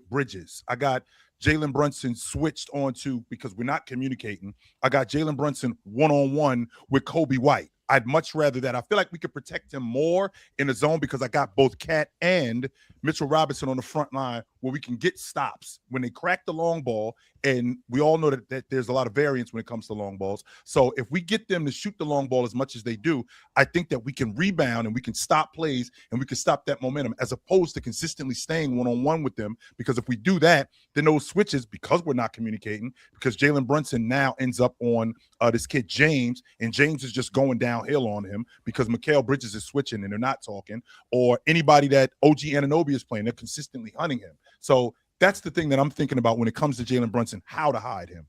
Bridges. I got Jalen Brunson switched onto, because we're not communicating, I got Jalen Brunson one-on-one with Kobe White. I'd much rather that. I feel like we could protect him more in the zone because I got both Cat and Mitchell Robinson on the front line where we can get stops when they crack the long ball. And we all know that there's a lot of variance when it comes to long balls. So if we get them to shoot the long ball as much as they do, I think that we can rebound and we can stop plays and we can stop that momentum as opposed to consistently staying one-on-one with them. Because if we do that, then those switches, because we're not communicating, because Jalen Brunson now ends up on this kid James, and James is just going downhill on him because Mikal Bridges is switching and they're not talking, or anybody that OG Anunoby is playing, they're consistently hunting him. So that's the thing that I'm thinking about when it comes to Jalen Brunson, how to hide him.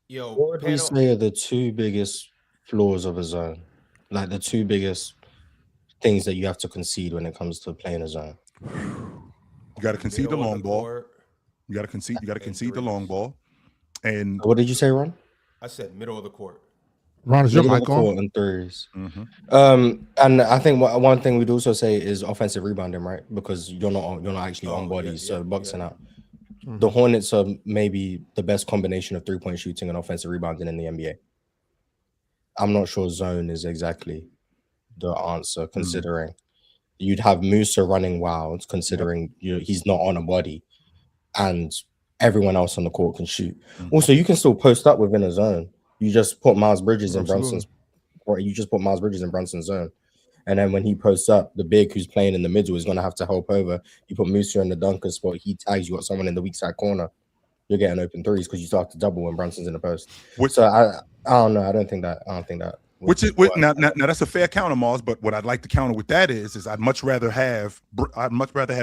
What would we say are the two biggest flaws of a zone? Like the two biggest things that you have to concede when it comes to playing a zone? You got to concede the long ball. You got to concede the long ball. And what did you say, Ron? I said middle of the court. Ron, is your mic on? And threes. And I think one thing we'd also say is offensive rebounding, right? Because you're not actually on bodies, so boxing out. The Hornets are maybe the best combination of 3-point shooting and offensive rebounding in the NBA. I'm not sure zone is exactly the answer, considering you'd have Musa running wild, considering he's not on a body, and everyone else on the court can shoot. Also, you can still post up within a zone. You just put Miles Bridges in Brunson's, or you just put Miles Bridges in Brunson's zone. And then when he posts up, the big who's playing in the middle is going to have to help over. You put Musa in the dunker spot, he tags, you got someone in the weak side corner. You're getting open threes because you start to double when Brunson's in the post. So I don't know. I don't think that. Now that's a fair counter, Mars. But what I'd like to counter with that is I'd much rather have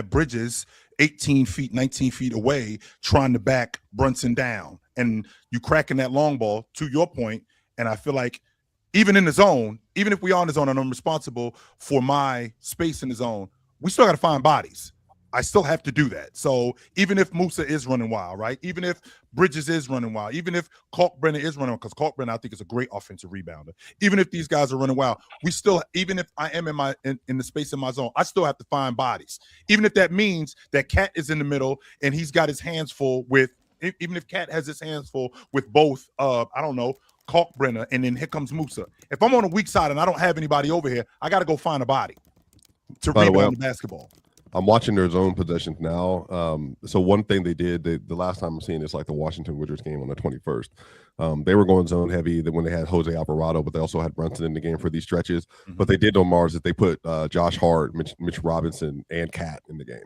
Bridges 18 feet, 19 feet away trying to back Brunson down, and you cracking that long ball, to your point. And I feel like even in the zone, even if we are in the zone and I'm responsible for my space in the zone, we still got to find bodies. I still have to do that. So even if Musa is running wild, right? Even if Bridges is running wild, even if Kalkbrenner is running wild, because Kalkbrenner I think is a great offensive rebounder. Even if these guys are running wild, we still, even if I am in the space in my zone, I still have to find bodies. Even if that means that Cat is in the middle and he's got his hands full with, even if Cat has his hands full with both, Kalkbrenner, and then here comes Musa. If I'm on a weak side and I don't have anybody over here, I got to go find a body to rebound the basketball. I'm watching their zone possessions now. So one thing they did, the last time I'm seeing this, like the Washington Wizards game on the 21st, they were going zone heavy when they had Jose Alvarado, but they also had Brunson in the game for these stretches. But they did on Mars that they put Josh Hart, Mitch Robinson, and Cat in the game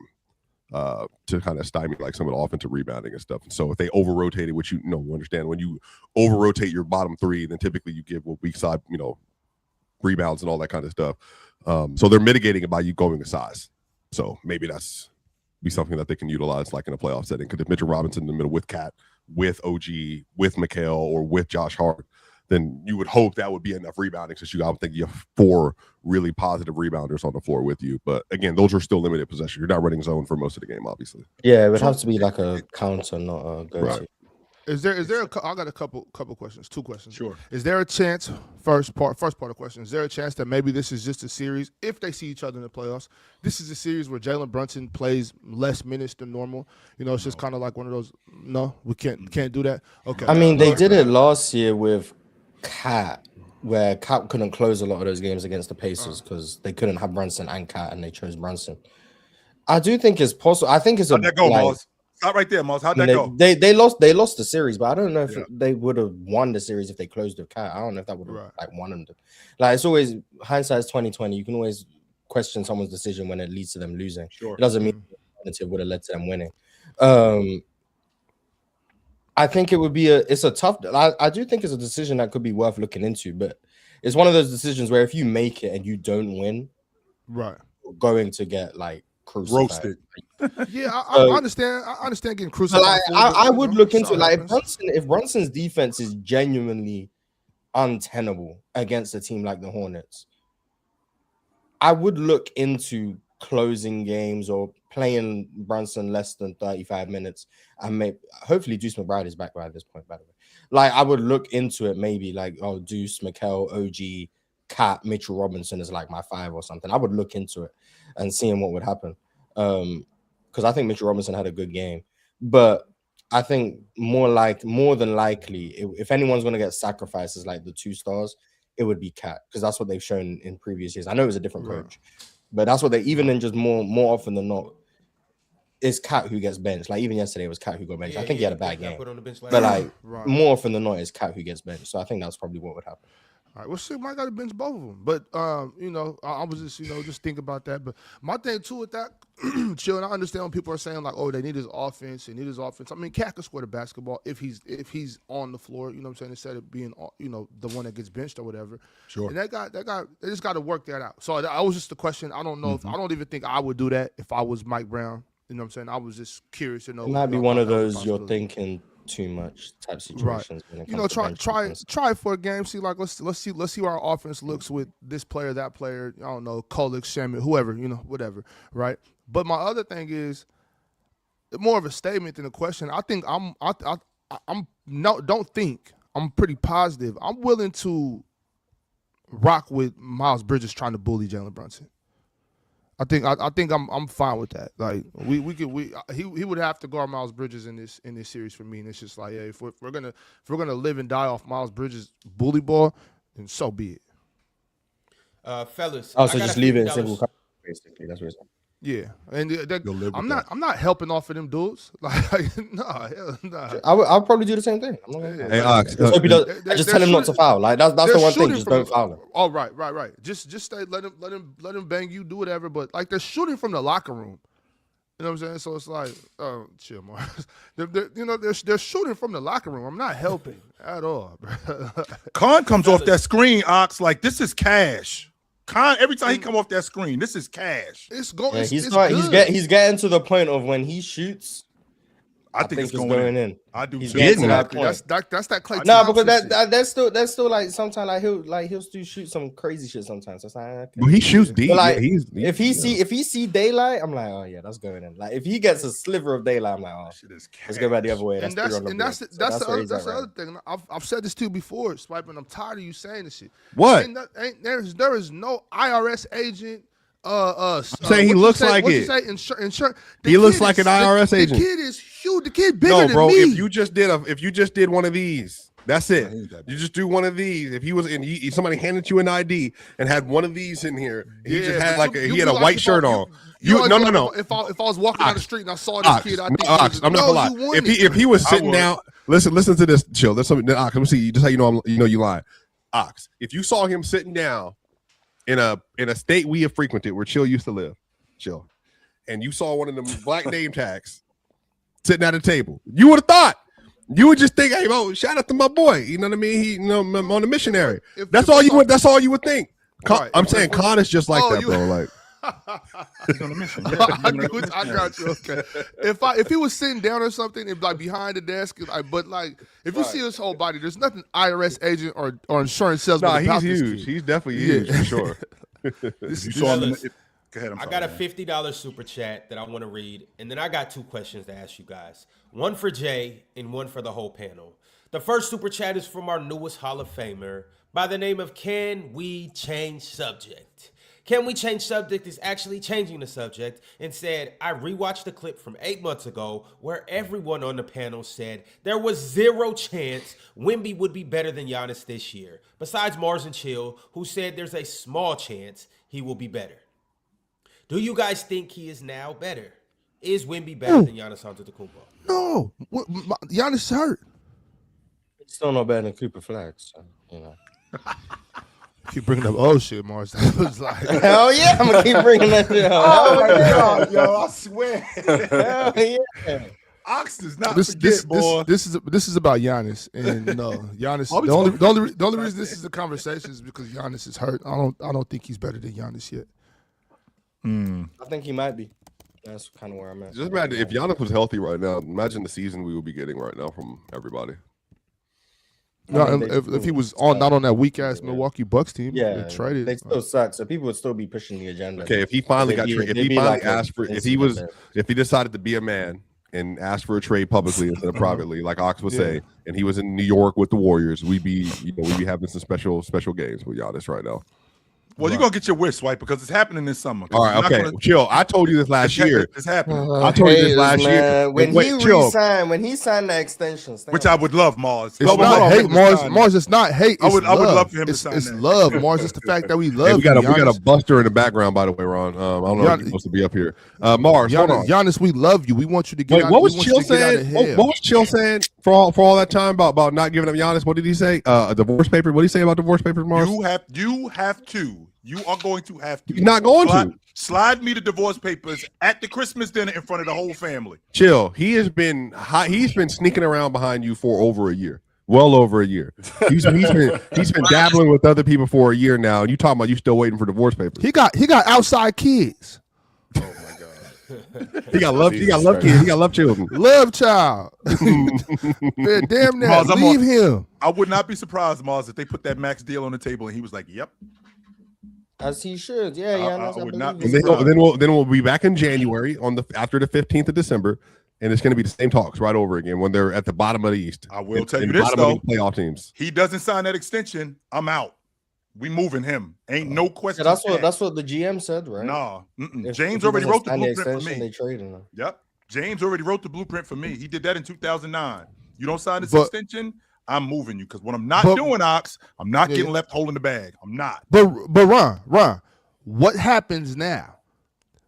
to kind of stymie like some of the offensive rebounding and stuff. And so if they over-rotated, which you understand, when you over-rotate your bottom three, then typically you give weak side, rebounds and all that kind of stuff. So they're mitigating it by you going to size. So maybe that's be something that they can utilize like in a playoff setting. Because if Mitchell Robinson in the middle with Cat, with OG, with Mikal, or with Josh Hart, then you would hope that would be enough rebounding, since I would think you have 4 really positive rebounders on the floor with you. But again, those are still limited possession. You're not running zone for most of the game, obviously. Yeah, it would have to be like a counter, not a go-to. Right. Is there I got a couple questions, 2 questions. Sure. Is there a chance, first part of the question, is there a chance that maybe this is just a series, if they see each other in the playoffs, this is a series where Jalen Brunson plays less minutes than normal? It's just kind of like one of those, no, we can't do that? Okay. I mean, they did it last year with Cat, where Cat couldn't close a lot of those games against the Pacers because they couldn't have Brunson and Cat, and they chose Brunson. I do think it's possible. I think it's How'd that go, Moz? Stop right there, Moz. How'd that go? They lost the series, but I don't know if they would have won the series if they closed with Cat. I don't know if that would have like won them. Like it's always hindsight's 2020. You can always question someone's decision when it leads to them losing. Sure. It doesn't mean the alternative would have led to them winning. I think it would be it's a tough. I do think it's a decision that could be worth looking into, but it's one of those decisions where if you make it and you don't win, right, you're going to get like crucified. Roasted. Yeah, I understand. I understand getting crucified. I would look into it. Like if Brunson's defense is genuinely untenable against a team like the Hornets, I would look into closing games or playing Brunson less than 35 minutes, and hopefully Deuce McBride is back by this point, by the way. Like I would look into it, maybe like Deuce, Mikal, OG, Cat, Mitchell Robinson is like my 5 or something. I would look into it and seeing what would happen. Because I think Mitchell Robinson had a good game. But I think more than likely, if anyone's going to get sacrificed as like the 2 stars, it would be Cat, because that's what they've shown in previous years. I know it was a different coach, but that's what even in just more often than not, it's Cat who gets benched. Like even yesterday, it was Cat who got benched. I think he had a bad game, but like more often than not, it's Cat who gets benched. So I think that's probably what would happen. All right, well, shit, might got to bench both of them. But, I was just, just think about that. But my thing, too, with that, chill, and I understand when people are saying, like, oh, they need his offense. I mean, Cat can score the basketball if he's on the floor, you know what I'm saying, instead of being, the one that gets benched or whatever. Sure. And they just got to work that out. So that was just the question. I don't know if, I don't even think I would do that if I was Mike Brown. You know what I'm saying? I was just curious to know. It might be one of those you're thinking too much type situations. Right. Try it for a game. See, like let's see how our offense looks with this player, that player. I don't know, Kolek, Shamit, whoever, whatever. Right. But my other thing is more of a statement than a question. I think I'm pretty positive. I'm willing to rock with Miles Bridges trying to bully Jalen Brunson. I think I'm fine with that. Like he would have to guard Miles Bridges in this series for me. And it's just like, hey, if we're gonna live and die off Miles Bridges bully ball, then so be it. Fellas. So just leave it in single coverage, basically. That's what it's saying. Yeah, and I'm not helping off of them dudes. Like nah. I'll probably do the same thing. Hey, Ox, just tell him not to foul. Like that's the one thing. Just don't foul him. Oh, right. Just stay. Let him bang you. Do whatever. But like they're shooting from the locker room. You know what I'm saying? So it's like, oh, chill, Mars. They're shooting from the locker room. I'm not helping at all, bro. Khan comes off that screen, Ox, like this is cash. Khan, every time he come off that screen, this is cash. It's going. Yeah, he's getting to the point of when he shoots. I think it's going in. I do. He's too. getting to that point. That's that Clay. No, because that's still like sometimes he'll still shoot some crazy shit sometimes. So it's like, okay. Well, he shoots deep. Like, if he see daylight, I'm like, oh yeah, that's going in. Like if he gets a sliver of daylight, I'm like, oh, let's go back the other way. That's the other thing. I've said this to you before, Swipe, and I'm tired of you saying this shit. What? There is no IRS agent. Saying he looks like it. Insurance. He looks like an IRS agent. The kid is huge. The kid bigger than me. If you just did one of these, that's it. You just do one of these. If he was in, somebody handed you an ID and had one of these in here, he just had he had a white shirt on. No. If I was walking down the street and I saw this kid, I'm not gonna lie. If he was sitting down, listen to this. Chill. There's something. Ox, let me see. Just how you lying. Ox, if you saw him sitting down in a state we have frequented where Chill used to live, Chill, and you saw one of them black name tags sitting at a table, you would have thought, you would just think, hey, shout out to my boy, you know what I mean? He, on the missionary. That's all you would think. I'm saying Khan is just like that, bro. Like he's on a mission. Yeah, I got you. Okay. If he was sitting down or something, it'd be like behind the desk. But like if you see his whole body, there's nothing IRS agent or insurance salesman. Nah, he's huge. He's definitely huge for sure. You saw him. Go ahead. I got a $50 super chat that I want to read, and then I got 2 questions to ask you guys. One for Jay and one for the whole panel. The first super chat is from our newest Hall of Famer by the name of Can We Change Subject? Can We Change Subject is actually changing the subject and said, I rewatched the clip from 8 months ago where everyone on the panel said there was 0 chance Wemby would be better than Giannis this year, besides Mars and Chill, who said there's a small chance he will be better. Do you guys think he is now better? Is Wemby better than Giannis Antetokounmpo? No, Giannis hurt. Still no better than Cooper Flags. So, you know. Keep bringing up shit, Mars. That was like, Hell yeah, I'm gonna keep bringing that shit up. Oh my God, yo, I swear. Hell yeah. Ox does not this forget, boy. this is about Giannis, and no, Giannis. The only reason this is a conversation is because Giannis is hurt. I don't think he's better than Giannis yet. I think he might be. That's kind of where I'm at. Just imagine if Giannis was healthy right now. Imagine the season we would be getting right now from everybody. No, if he was not on that weak ass Milwaukee Bucks team, yeah, they traded. They still suck, so people would still be pushing the agenda. Okay, if he finally got traded, if he finally asked for, if he decided to be a man and asked for a trade publicly instead of privately, like Ox would say, and he was in New York with the Warriors, we'd be having some special games with Giannis right now. Well, you're gonna get your wish, Swipe, because it's happening this summer. All right, okay, chill. I told you this last year. It's happening. I told you this last year. When he signed that extension, which I would love, Mars. It's not hate, Mars. It's not hate. I would love for him to sign It's that. love, Mars. It's the fact that we love. Hey, we got a buster in the background, by the way, Ron. I don't know if you're supposed to be up here. Mars, hold on. Giannis, we love you. We want you to get out. What was Chill saying? What was Chill saying for all that time about not giving up Giannis? What did he say? A divorce paper? What did he say about divorce papers, Mars? You have to. You are going to have to. He's not going to. Slide me the divorce papers at the Christmas dinner in front of the whole family. Chill. He's been sneaking around behind you for over a year. Well over a year. He's been dabbling with other people for a year now, and you talking about you still waiting for divorce papers. He got outside kids. Oh my God. He got love kids. He got love children. Love child. Man, damn that. Mars, Leave him. I would not be surprised, Mars, if they put that max deal on the table and he was like, "Yep." As he should, yeah. I would not be. And then we'll be back in January after the 15th of December, and it's going to be the same talks right over again when they're at the bottom of the East. I will tell you this though, playoff teams. He doesn't sign that extension, I'm out. We moving him. Ain't no question. Yeah, that's what the GM said, right? No, James already wrote the blueprint for me. They traded him. Yep, James already wrote the blueprint for me. He did that in 2009. You don't sign this extension, I'm moving you, because what I'm not doing, Ox, I'm not getting left holding the bag. I'm not. But Ron, what happens now?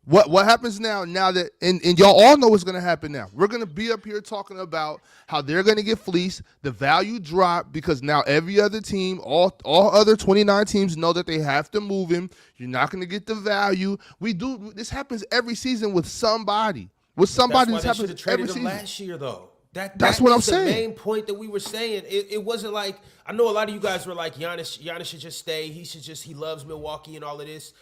What happens now that and y'all all know what's gonna happen now. We're gonna be up here talking about how they're gonna get fleeced, the value drop because now every other team, all other 29 teams know that they have to move him. You're not gonna get the value. This happens every season with somebody. This happens every season. Last year though. That's what I'm saying. The main point that we were saying. It wasn't like, I know a lot of you guys were like, Giannis should just stay. He loves Milwaukee and all of this.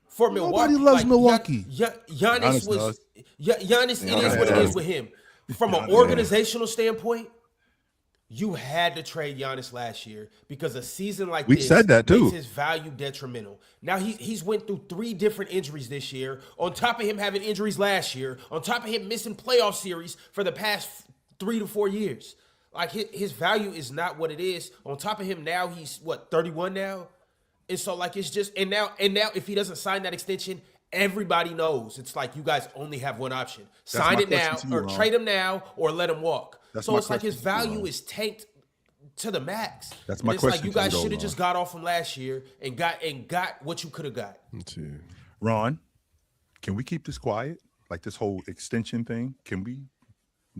For Milwaukee, nobody loves Milwaukee. Giannis was Giannis. It is what it is with him. From an organizational standpoint, you had to trade Giannis last year because a season like this said that too. Makes his value detrimental. Now he's went through 3 different injuries this year. On top of him having injuries last year, on top of him missing playoff series for the past 3 to 4 years. Like his value is not what it is. On top of him now, he's 31 now? And so like it's just and now if he doesn't sign that extension, everybody knows. It's like you guys only have one option. Sign it now or trade him now or let him walk. So it's like his value is tanked to the max. That's my question. question. Like you guys should have just got off from last year and got what you could have got. Ron, can we keep this quiet? Like this whole extension thing? Can we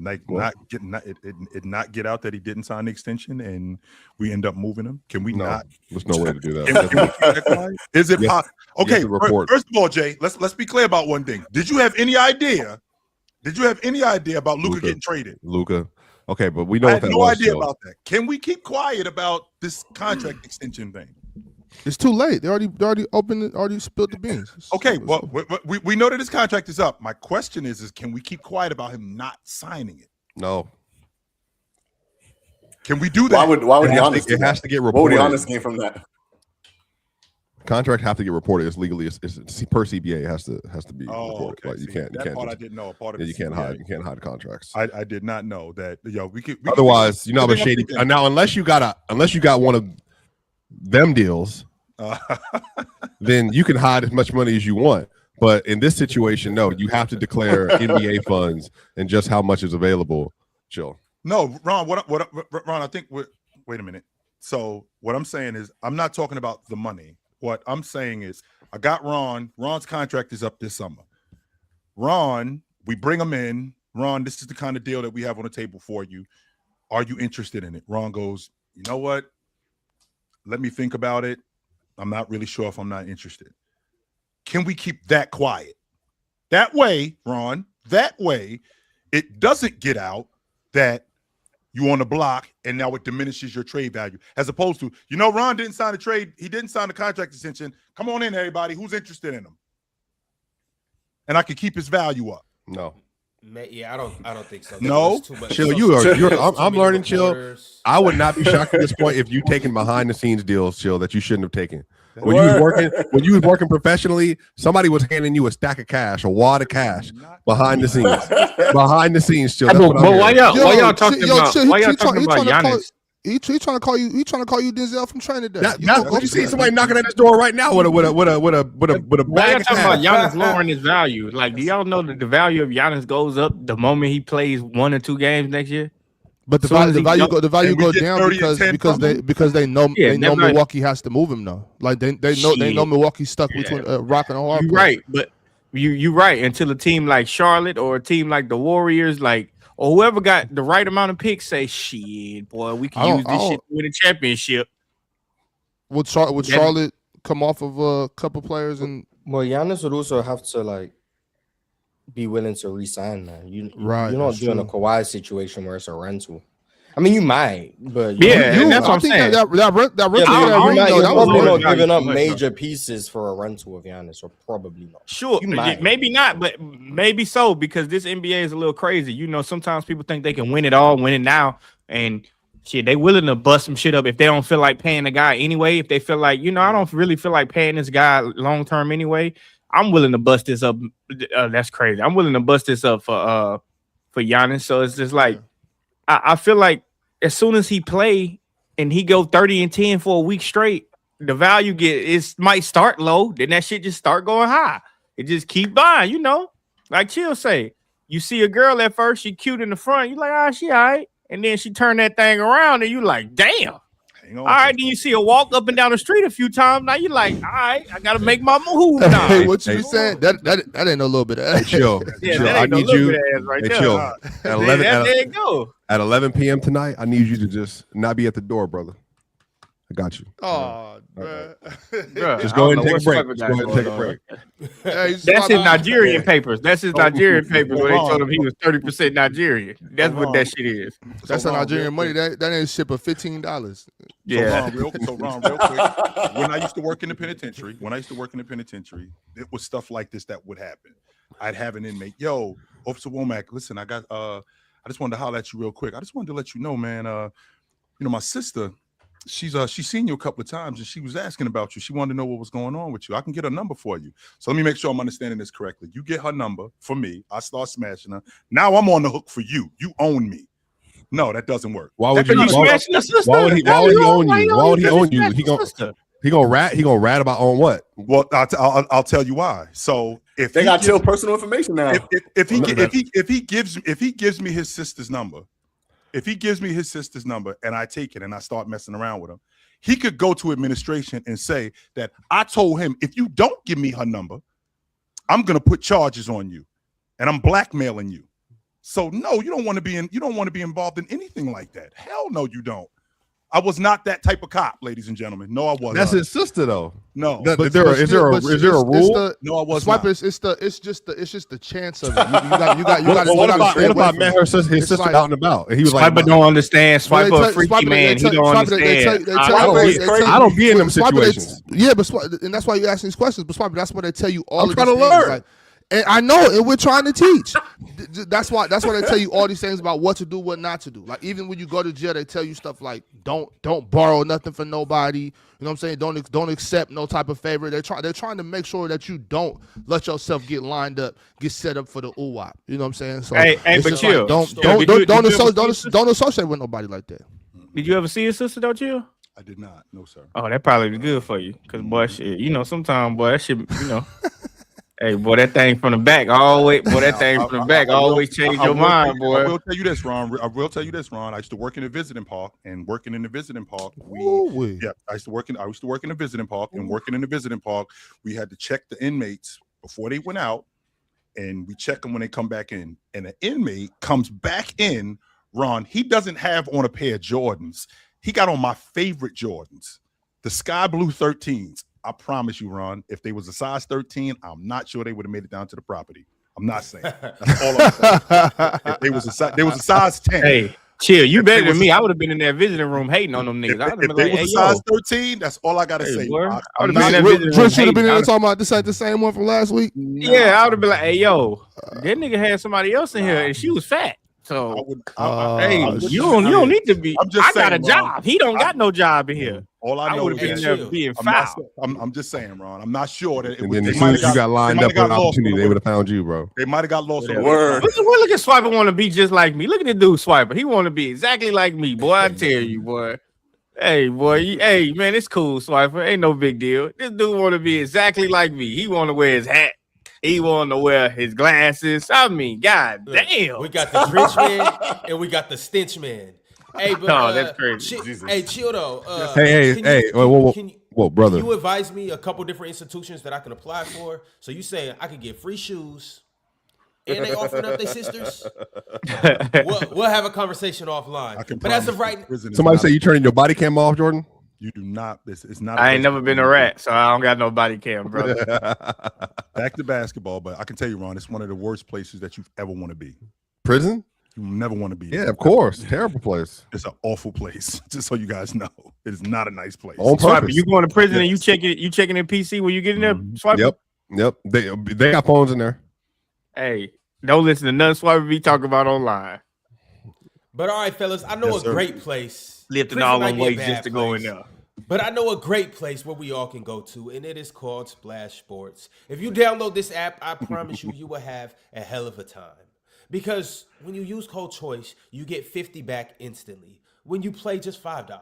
not get out that he didn't sign the extension and we end up moving him? Can we not? There's no way to do that. Can we keep that quiet? Is it possible? Okay, first of all, Jay, let's be clear about one thing. Did you have any idea about Luka getting traded? Luka. Okay, but we know I what had that no was. idea about that. Can we keep quiet about this contract extension thing? It's too late. They already opened it, already spilled the beans. Okay, well, we know that his contract is up. My question is can we keep quiet about him not signing it? No. Can we do that? Why would Giannis? It has to get reported. What would Giannis gain from that? Contract have to get reported. It's legally, it's per CBA. It has to be reported. Okay. Like you can't. I didn't know. A part of you can't hide. You can't hide contracts. I did not know that. We could. Otherwise, you know, I'm a shady. Now, unless you got one of them deals, then you can hide as much money as you want. But in this situation, no, you have to declare NBA funds and just how much is available. Chill. No, Ron. Ron? I think. Wait a minute. So what I'm saying is, I'm not talking about the money. What I'm saying is, I got Ron. Ron's contract is up this summer. Ron, we bring him in. Ron, this is the kind of deal that we have on the table for you. Are you interested in it? Ron goes, you know what? Let me think about it. I'm not really sure if I'm not interested. Can we keep that quiet? That way, Ron, that way, it doesn't get out that you on the block and now it diminishes your trade value. As opposed to, Ron didn't sign a trade. He didn't sign a contract extension. Come on in, everybody. Who's interested in him? And I could keep his value up. No. Yeah, I don't think so. No, Chill. I'm learning. Chill. I would not be shocked at this point if you taken behind the scenes deals, Chill, that you shouldn't have taken. When you was working professionally, somebody was handing you a stack of cash, a wad of cash behind the scenes. Behind the scenes, Chill. But why y'all talking about Giannis? He trying to call you. He trying to call you Denzel from Training Day. You see somebody knocking at his door right now with a Why bag y'all of talking about cash. Giannis lowering his value? Like, do y'all know that the value of Giannis goes up the moment he plays 1 or 2 games next year? But the value go down because they know Milwaukee has to move him now. Like they know Milwaukee's stuck between rock and a hard place. Right, but you right until a team like Charlotte or a team like the Warriors, like, or whoever got the right amount of picks, say, shit, boy, we can use this shit to win a championship. Would Charlotte come off of a couple players and? Well, Giannis would also have to be willing to resign now. You're not doing a Kawhi situation where it's a rental. I mean, you might, but that's what I'm saying. You're probably not giving up major pieces for a rental of Giannis, or probably not. Sure, maybe not, but maybe so, because this NBA is a little crazy. Sometimes people think they can win it now, and shit, they willing to bust some shit up if they don't feel like paying the guy anyway. If they feel like, I don't really feel like paying this guy long term anyway, I'm willing to bust this up. That's crazy. I'm willing to bust this up for Giannis. So it's just like I feel like as soon as he play and he go 30 and 10 for a week straight, the value might start low, then that shit just start going high. It just keep buying, Like Chill say, you see a girl at first, she cute in the front, you like, she all right. And then she turned that thing around and you like, damn. All right, then you see her walk up and down the street a few times. Now you like, all right, I gotta make my move now. Hey, what you saying? That ain't no little bit of ass. Chill. I need you. Chill. At 11 p.m. tonight, I need you to just not be at the door, brother. I got you. Oh, man. Just go ahead and take a break. That's his Nigerian papers. That's his Nigerian papers where they told him he was 30% Nigerian. That's what that shit is. That's a Nigerian money. That ain't shit but $15. Yeah. So Ron, real quick. When I used to work in the penitentiary, it was stuff like this that would happen. I'd have an inmate, yo, Officer Womack, listen, I just wanted to holler at you real quick. I just wanted to let you know, man, my sister, she's seen you a couple of times and she was asking about you. She wanted to know what was going on with you. I can get her number for you. So let me make sure I'm understanding this correctly. You get her number for me. I start smashing her. Now I'm on the hook for you. You own me. No, that doesn't work. Why would he own you? He gonna rat about on what? Well, I'll tell you why. So if they got Chill personal information now, if he gives me his sister's number. If he gives me his sister's number and I take it and I start messing around with him, he could go to administration and say that I told him, if you don't give me her number, I'm going to put charges on you and I'm blackmailing you. So no, you don't want to be involved in anything like that. Hell no, you don't. I was not that type of cop, ladies and gentlemen. No, I wasn't. That's his sister, though. No, is there a rule? No, I wasn't. Swiper, it's just the chance of it. You got. What if I met his sister out and about? And he was Swiper like, don't understand. Swiper a freaky man. He don't understand. I don't be in them situations. Yeah, and that's why you ask these questions. But Swiper, that's why they tell you all. I'm trying to learn. And I know, and we're trying to teach. That's why they tell you all these things about what to do, what not to do. Like even when you go to jail, they tell you stuff like don't borrow nothing from nobody. You know what I'm saying? Don't accept no type of favor. They're trying to make sure that you don't let yourself get lined up, get set up for the UWAP. You know what I'm saying? So hey, but chill. Don't associate with nobody like that. Did you ever see your sister? Don't you? I did not. No, sir. Oh, that probably was good for you, cause boy, shit. Sometimes boy, that shit. Hey, boy, that thing from the back always. Boy, that thing from the back always change your mind, boy. I will tell you this, Ron. I used to work in a visiting park, and working in the visiting park, I used to work in the visiting park, and working in the visiting park, we had to check the inmates before they went out, and we check them when they come back in. And an inmate comes back in, Ron. He doesn't have on a pair of Jordans. He got on my favorite Jordans, the sky blue 13s. I promise you, Ron, if they was a size 13, I'm not sure they would have made it down to the property. I'm not saying. That's all I'm saying. If they was a size 10. Hey, chill. You better than me. I would have been in that visiting room hating on them niggas. If they was a size 13, that's all I gotta say. Boy, I would have have been in that visiting room should have been in there hating. talking about this ain't the same one from last week. Yeah, I would have been like, hey, yo, that nigga had somebody else in here, and she was fat. So, hey, you don't need to be. I got a job. He don't got no job in here. All I know would have been is there being foul. I'm just saying, Ron. I'm not sure that. And then as soon as you got lined up with an opportunity, they would have found you, bro. They might have got lost. Word. Look at Swiper want to be just like me. Look at the dude Swiper. He want to be exactly like me, boy. I tell you, boy. Hey, boy. Hey, man, it's cool, Swiper. Ain't no big deal. This dude want to be exactly like me. He want to wear his hat. He want to wear his glasses. I mean, god damn. We got the Grinch man and we got the Stench man. Hey, but that's crazy. Hey, chill though. Whoa, brother. Can you advise me a couple different institutions that I can apply for? So you saying I could get free shoes and they offering up their sisters? We'll have a conversation offline. But as of right now, Somebody say you turning your body cam off, Jordan? You do not. It's not. I ain't never been a rat, so I don't got no body cam, brother. Back to basketball, but I can tell you, Ron, it's one of the worst places that you ever want to be. Prison? You never want to be. Yeah, of course. Terrible place. It's an awful place. Just so you guys know, it is not a nice place. On purpose. You going to prison and you checking in PC when you get in there? Swiper? Yep. They got phones in there. Hey, don't listen to nothing Swiper be talking about online. But all right, fellas, I know a great place. Lifting all them weights just to go in there. But I know a great place where we all can go to, and it is called Splash Sports. If you download this app, I promise you will have a hell of a time. Because when you use code CHOICE, you get 50 back instantly. When you play just $5,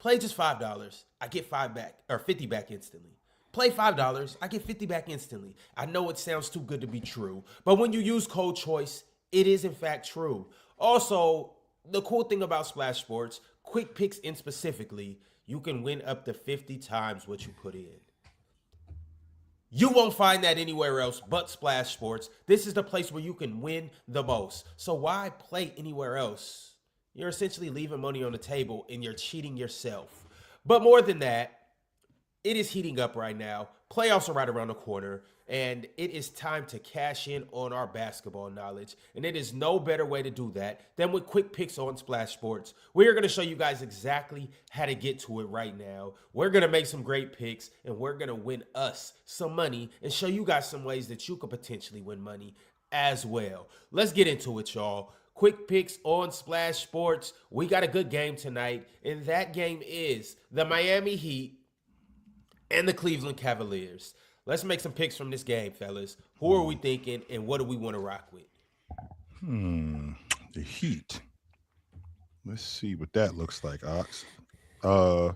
I get 50 back instantly. Play $5, I get 50 back instantly. I know it sounds too good to be true, but when you use code CHOICE, it is in fact true. Also, the cool thing about Splash Sports, quick picks in specifically, you can win up to 50 times what you put in. You won't find that anywhere else but Splash Sports. This is the place where you can win the most. So why play anywhere else? You're essentially leaving money on the table and you're cheating yourself. But more than that, it is heating up right now. Playoffs are right around the corner, and it is time to cash in on our basketball knowledge. And it is no better way to do that than with quick picks on Splash Sports. We are going to show you guys exactly how to get to it right now. We're going to make some great picks, and we're going to win us some money and show you guys some ways that you could potentially win money as well. Let's get into it, y'all. Quick picks on Splash Sports. We got a good game tonight, and that game is the Miami Heat and the Cleveland Cavaliers. Let's make some picks from this game, fellas. Who are we thinking, and what do we want to rock with? The Heat. Let's see what that looks like, Ox. Sure,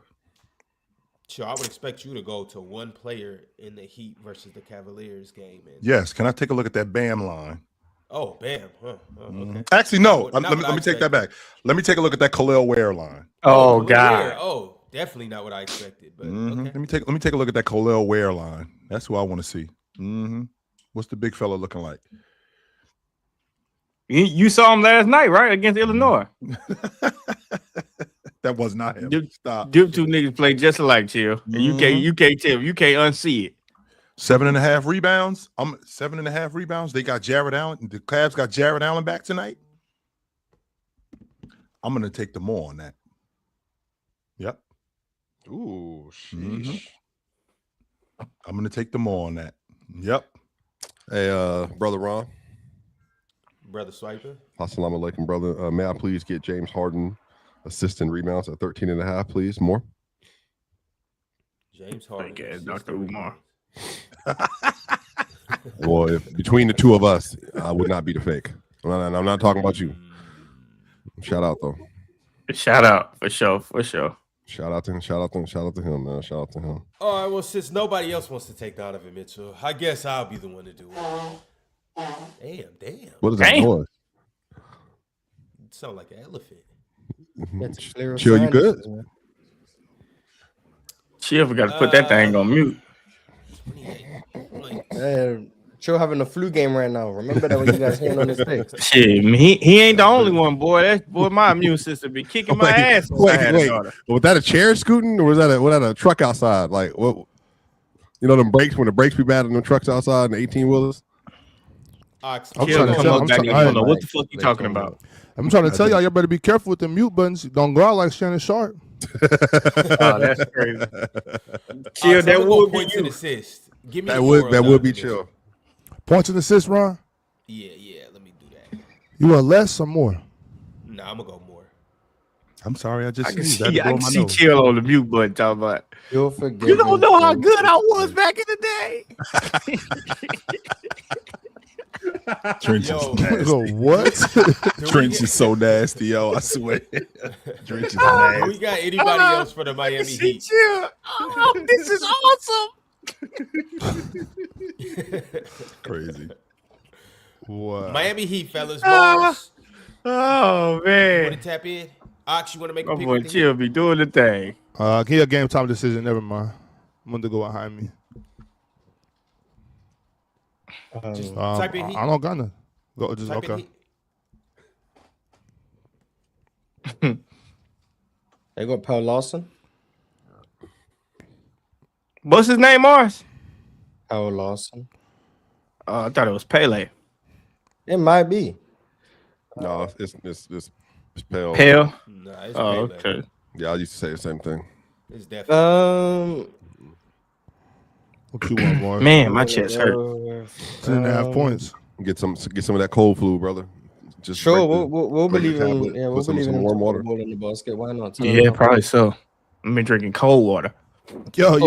I would expect you to go to one player in the Heat versus the Cavaliers game. Yes. Can I take a look at that Bam line? Oh, Bam. Okay. Actually, no. Let me take that back. Let me take a look at that Khalil Ware line. Oh, God. Oh, definitely not what I expected. But okay. Let me take a look at that Khalil Ware line. That's who I want to see. What's the big fella looking like? You saw him last night, right? Against Illinois. That was not him. Stop. Duke two niggas play just alike, chill. And you can't tell. You can't unsee it. 7.5 rebounds. 7.5 rebounds. They got Jared Allen. The Cavs got Jared Allen back tonight. I'm gonna take the more on that. Yep. Ooh, sheesh. I'm gonna take the more on that. Yep. Hey, brother Ron. Brother Swiper. Assalamu alaikum, brother. May I please get James Harden assist and rebounds at 13.5, please? More. James Harden. Thank you, Dr. Umar. Well, if between the two of us, I would not be the fake. I'm not talking about you. Shout out though. Shout out for sure. Shout out to him. Shout out to him. Shout out to him, man. Shout out to him. All right, well, since nobody else wants to take Donovan Mitchell, I guess I'll be the one to do it. Damn. What is that noise? It sounds like an elephant. Chill, you good? Chill, we got to put that thing on mute. Chill having a flu game right now. Remember that when you guys hand on his face. Shit, he ain't the only one, boy. That boy, my immune system be kicking my ass. Wait. Was that a chair scooting or was that a truck outside? Like what? You know them brakes when the brakes be bad in them trucks outside in the 18 wheelers. I'm trying to tell. I don't know what the fuck you talking about. I'm trying to tell y'all better be careful with the mute buttons. Don't go out like Shannon Sharp. Oh, that's crazy. Chill, that would be an assist. Give me that would be chill. Points and assists, Ron? Yeah. Let me do that. You want less or more? Nah, I'm gonna go more. I'm sorry, I can see chill on the mute button. Talking about. You'll forget. You don't know how good I was back in the day. Trench is nasty. What? Trench is so nasty, yo. I swear. Trench is nasty. We got anybody else for the Miami Heat? Oh, this is awesome. Crazy. Wow. Miami Heat, fellas. Mars. Oh Want man. to tap in? Ox, you want to make a My pick? boy with the Chill be doing the thing. Give you a game time decision. Never mind. I'm going to go behind me. Just type in Heat. I don't got none. Go, just, Type in okay. Heat. They got Paul Lawson. What's his name, Mars? Paul Lawson. I thought it was Pele. It might be. No, it's pale. Pale. Nah, it's Oh, Pele. okay. Yeah, I used to say the same thing. It's definitely. What you want, Mark? Man, my chest hurt. 10.5 points. Get some of that cold flu, brother. Just Sure, break we'll break the believe in. tablet, Yeah, we'll put some believe in warm water. ball in the basket. Why not? Yeah, probably so. I've been drinking cold water. Yo,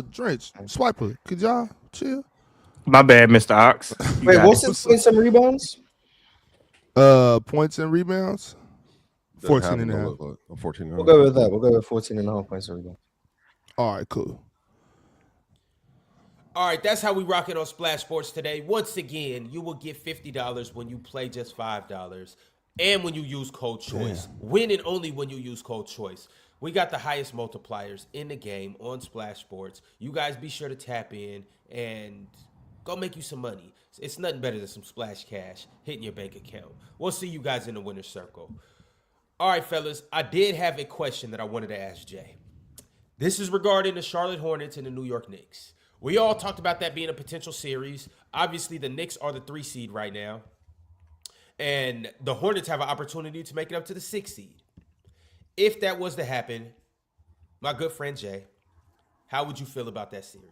Drench, Swiper, could y'all chill? My bad, Mr. Ox. You Wait, got what's it. his points and rebounds? Points and rebounds. 14 and a half. 14 and a We'll half. go with that. We'll go with 14.5 points and rebounds. All right, cool. All right, that's how we rock it on Splash Sports today. Once again, you will get $50 when you play just $5 and when you use code CHOICE. Win and only when you use code CHOICE. We got the highest multipliers in the game on Splash Sports. You guys be sure to tap in and go make you some money. It's nothing better than some splash cash hitting your bank account. We'll see you guys in the winner's circle. All right, fellas, I did have a question that I wanted to ask Jay. This is regarding the Charlotte Hornets and the New York Knicks. We all talked about that being a potential series. Obviously, the Knicks are the 3 seed right now. And the Hornets have an opportunity to make it up to the 6 seed. If that was to happen, my good friend Jay, how would you feel about that series?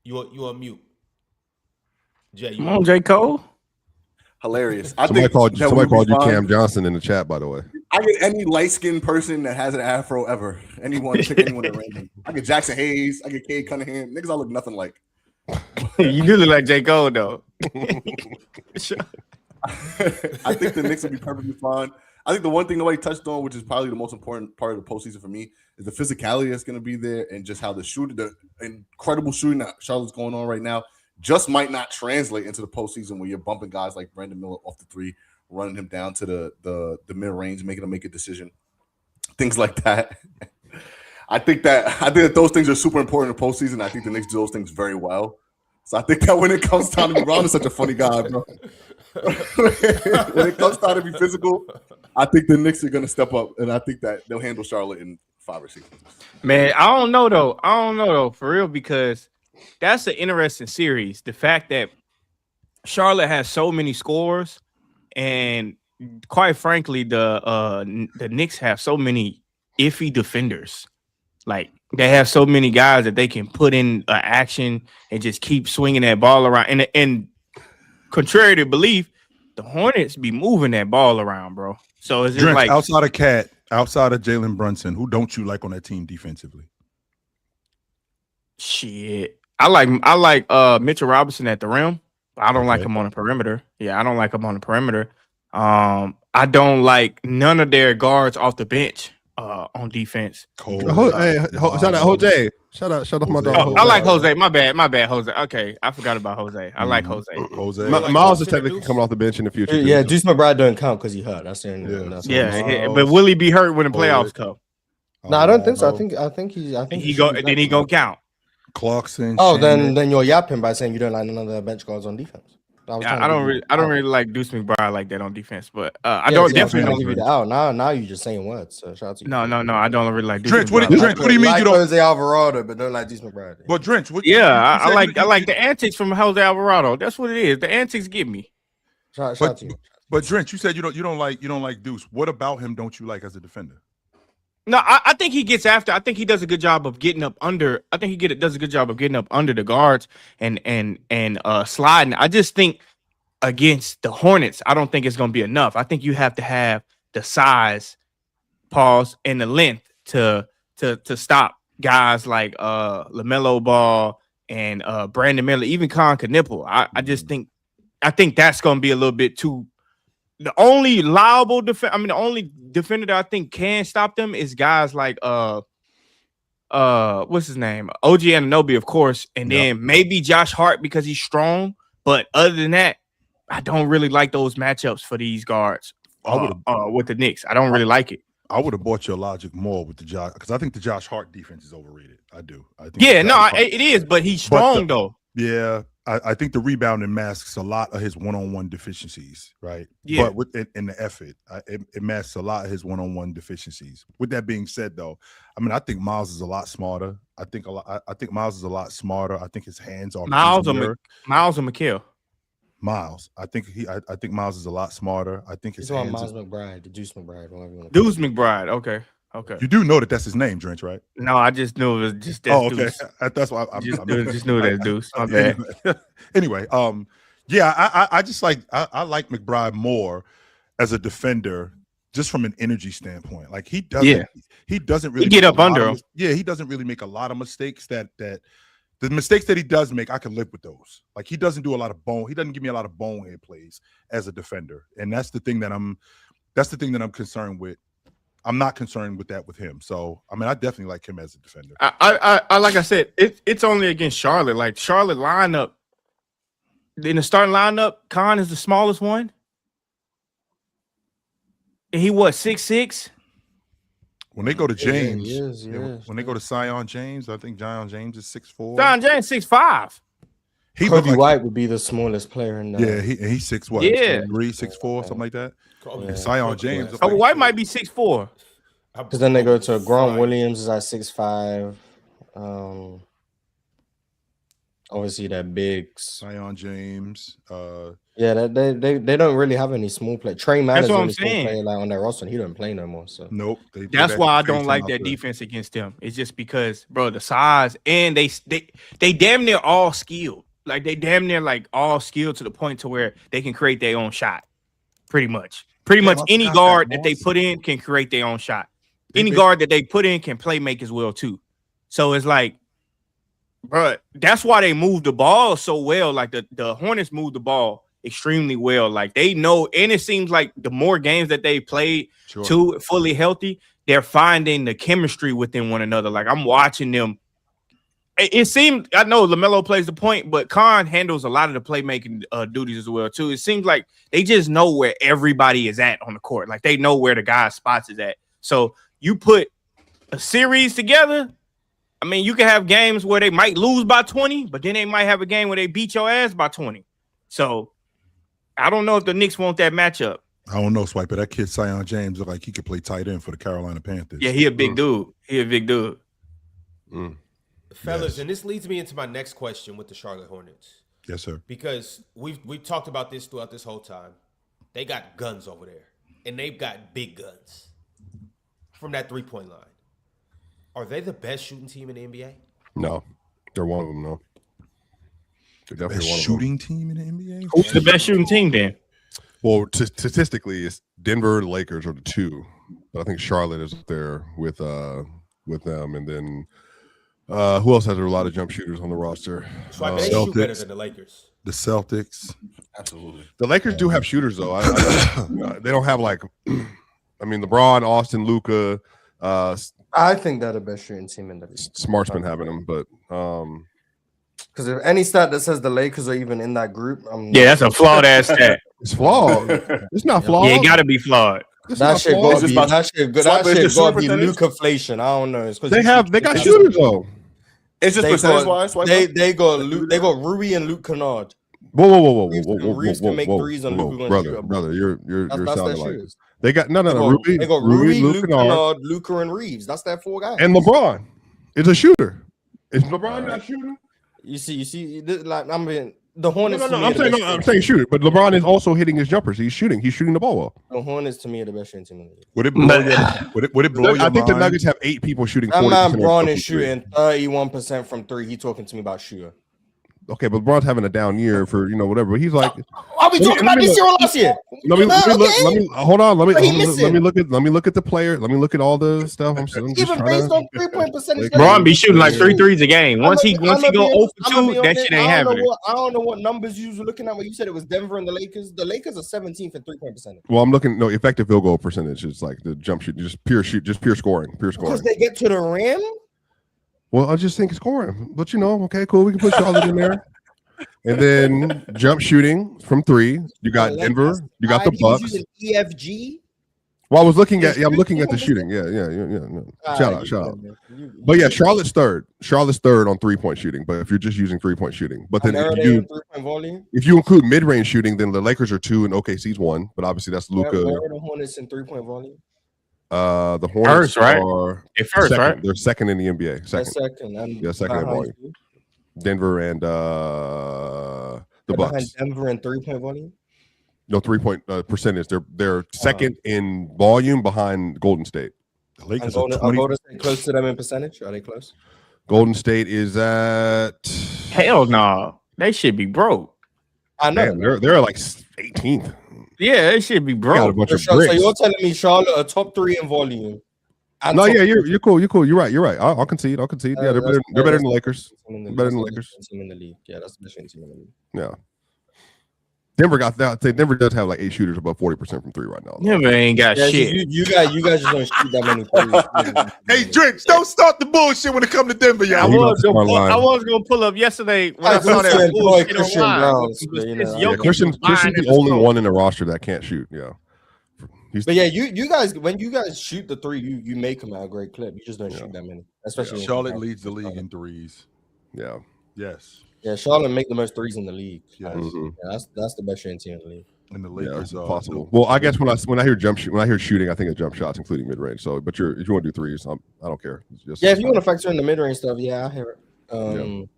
You on mute. Jay, you Come on, J. Cole. Hilarious. Somebody called that you would be fun. Cam Johnson in the chat, by the way. I get any light-skinned person that has an afro ever. Anyone, pick anyone at random. I get Jackson Hayes. I get Cade Cunningham. Niggas all look nothing like. You do look like J. Cole, though. I think the Knicks will be perfectly fine. I think the one thing nobody touched on, which is probably the most important part of the postseason for me, is the physicality that's going to be there and just how the incredible shooting that Charlotte's going on right now just might not translate into the postseason where you're bumping guys like Brandon Miller off the three, running him down to the mid-range, making him make a decision, things like that. I think that those things are super important in the postseason. I think the Knicks do those things very well. So I think that when it comes time to be, Ron is such a funny guy, bro. When it comes time to be physical, I think the Knicks are going to step up, and I think that they'll handle Charlotte in 5 or 6. Man, I don't know though, for real, because that's an interesting series. The fact that Charlotte has so many scores, and quite frankly, the Knicks have so many iffy defenders. Like, they have so many guys that they can put in action and just keep swinging that ball around. And contrary to belief, the Hornets be moving that ball around, bro. So it's just Drench, like outside of Cat, outside of Jalen Brunson, who don't you like on that team defensively? shit. I like Mitchell Robinson at the rim. I don't like him on the perimeter. Yeah, I don't like him on the perimeter. I don't like none of their guards off the bench on defense. Cold. Shout out Jose. Shout out my dog. Oh, I like Jose. My bad, Jose. Okay, I forgot about Jose. I like Jose. Jose. Miles is technically coming off the bench in the future. Yeah, Deuce McBride don't count because he hurt. That's the only. Yeah, but will he be hurt when the playoffs come? No, I don't think so. I think he gonna count. Clarkson. Oh, then you're yapping by saying you don't like none of the bench guards on defense. I don't really like Deuce McBride like that on defense, but I don't definitely give you the out. Now you're just saying words. So shout out to you. No, I don't really like Deuce. Drench, what do you mean like you don't? Jose Alvarado, but don't like Deuce McBride. But Drench, I like the antics from Jose Alvarado. That's what it is. The antics get me. Shout out to you. But Drench, you said you don't like Deuce. What about him don't you like as a defender? No, I think he gets after. I think he does a good job of getting up under. I think he does a good job of getting up under the guards and sliding. I just think against the Hornets, I don't think it's going to be enough. I think you have to have the size, and the length to stop guys like LaMelo Ball and Brandon Miller, even Con Knipple. I think that's going to be a little bit too. The only liable the only defender that I think can stop them is guys like what's his name? OG Anunoby, of course, and then maybe Josh Hart because he's strong. But other than that, I don't really like those matchups for these guards with the Knicks. I don't really like it. I would have bought your logic more with the Josh because I think the Josh Hart defense is overrated. I do. It is, but he's strong though. Yeah, I think the rebounding masks a lot of his one-on-one deficiencies, right? Yeah. But in the effort, it masks a lot of his one-on-one deficiencies. With that being said, though, I think Miles is a lot smarter. I think Miles is a lot smarter. I think his hands are Miles or McHale. Miles. I think Miles is a lot smarter. I think his hands. Miles McBride, the Deuce McBride, whatever you want. Deuce McBride. Okay. You do know that's his name, Drench, right? No, I just knew it was just that. Oh, okay. Deuce. That's why I just knew that Deuce. My bad. Anyway, I just like I like McBride more as a defender, just from an energy standpoint. Like he doesn't really get up under him. He doesn't really make a lot of mistakes that the mistakes that he does make, I can live with those. Like he doesn't do a lot of he doesn't give me a lot of bonehead plays as a defender. And that's the thing that I'm concerned with. I'm not concerned with that with him. So I definitely like him as a defender. I like I said, it's only against Charlotte. Like Charlotte lineup, in the starting lineup, Khan is the smallest one. And he 6'6"? When they go to James, yes. When they go to Zion James, I think Zion James is 6'4". Zion James 6'5". Kobe White would be the smallest player in there. Yeah, he's 6', what? Yeah. 3, 6'4", something like that. Yeah. Zion James. Kobe White might be 6'4". Because then they go to Grant Williams is at 6'5". Obviously, they're bigs. Zion James. Yeah, they don't really have any small play. Trey Mann is what the I'm only small saying. player like on their roster, and he don't play no more. So nope. That's why I don't like that defense against them. It's just because, bro, the size and they damn near all skilled. Like they damn near like all skilled to the point to where they can create their own shot. Pretty much any guard that they put in can create their own shot. Any guard that they put in can play make as well too. So it's like, bro, that's why they move the ball so well. Like the Hornets move the ball extremely well. Like they know, and it seems like the more games that they played too fully healthy, they're finding the chemistry within one another. Like I'm watching them. It seemed, I know LaMelo plays the point, but Khan handles a lot of the playmaking duties as well too. It seems like they just know where everybody is at on the court. Like they know where the guy's spots is at. So you put a series together. You can have games where they might lose by 20, but then they might have a game where they beat your ass by 20. So I don't know if the Knicks want that matchup. I don't know, Swipe, but that kid Zion James look like he could play tight end for the Carolina Panthers. Yeah, he a big dude. Fellas, and this leads me into my next question with the Charlotte Hornets. Yes, sir. Because we've talked about this throughout this whole time. They got guns over there, and they've got big guns from that three-point line. Are they the best shooting team in the NBA? No, they're one of them. No, they're definitely best one of shooting team in the NBA. Who's the best shooting team then? Well, statistically, it's Denver, the Lakers are the two, but I think Charlotte is up there with them, and then Who else has a lot of jump shooters on the roster? Swipe, they shoot better Celtics. than the Lakers. The Celtics. Absolutely. The Lakers do have shooters though. They don't have like, I mean, LeBron, Austin, Luka. I think they're the best shooting team in the league. Smart's been having them, but because if any stat that says the Lakers are even in that group, Yeah, that's a flawed ass stat. it's flawed. It's not flawed. Yeah, it got to be flawed. It's that not shit flawed. gotta be that shit Swipe, it's just gotta be shooting Luca-flation. I don't know. It's 'cause They got It's shooters though. It's just percentage wise. They got Rui and Luke Kennard. Whoa, Reeves can make threes and Luka gonna shoot up. brother, you're That's sounding their like shooters. they got no. They got Rui, Luke Luke Kennard, Kennard, Luka, and Reeves. That's their 4 guys. and LeBron is a shooter. Is LeBron not shooting? You see, like I mean, the Hornets. No. I'm saying shooter, but LeBron is also hitting his jumpers. He's shooting the ball well. The Hornets to me are the best shooting team in the league. Would it blow your I think the mind? Nuggets have 8 people shooting. That 40% man Braun from is three. shooting 31% from 3. He talking to me about shooter. Okay, but LeBron's having a down year for whatever. But he's like, Are we talking about this year or last year? let me hold on. Let What he me missing? look at the player. Let me look at all the stuff. I'm just Even trying based to, on 3-point percentage. Braun be shooting like 3 threes a game. Once he go 0 for 2, that shit ain't happening. I don't know what numbers you were looking at when you said it was Denver and the Lakers. The Lakers are 17th in 3-point percentage. Well, I'm looking. No, effective field goal percentage is like the jump shoot, just pure scoring. Because they get to the rim. Well, I just think scoring, but okay, cool. We can put Charlotte in there, and then jump shooting from 3. You got Denver. You got the Bucks. EFG. Well, I was looking at. I'm looking at the shooting. Yeah. No. Shout out. But yeah, Charlotte's third. Charlotte's third on 3-point shooting. But if you're just using 3-point shooting, but then if you include mid-range shooting, then the Lakers are 2 and OKC's 1. But obviously that's Luka. Where are the Hornets in 3-point volume? The Hornets First, right? are First, second. right? They're second in the NBA. Second. Second in behind volume. Denver and the Bucks. Denver in 3-point volume. No 3-point percentage. They're second in volume behind Golden State. The Lakers Are are 20. Golden State close to them in percentage? Are they close? Golden State is at Hell no. They should be broke. I know. man, they're like 18th. Yeah, they should be Got a broke. bunch of So bricks. you're telling me Charlotte are top 3 in volume? No, yeah, you're cool. You're right. I'll concede. Yeah, they're better than the Lakers. Better than the Lakers. Team in the league. Yeah, that's the best team in the league. Yeah. Denver got that. Denver does have like 8 shooters above 40% from 3 right now. Never ain't got Yeah, shit. you guys just don't shoot that many threes. Hey, Drinks, don't start the bullshit when it comes to Denver, I y'all. was gonna pull up yesterday when I saw that bullshit Christian online. Brown. It's Yeah, Jokic Christian's lying the at only store. one in the roster that can't shoot. Yeah. But yeah, you guys, when you guys shoot the 3, you make them at a great clip. You just don't shoot that many, especially Charlotte leads the league in threes. Yeah. Yes. Yeah, Charlotte make the most threes in the league. Yes. Mhm. Yeah, that's the best shooting team in the league. And the Yeah, Lakers are possible. Well, I guess when I hear shooting, I think of jump shots, including mid range. So, but if you want to do threes, I don't care. It's just, Yeah, if you want to factor in the mid range stuff, yeah, I hear it.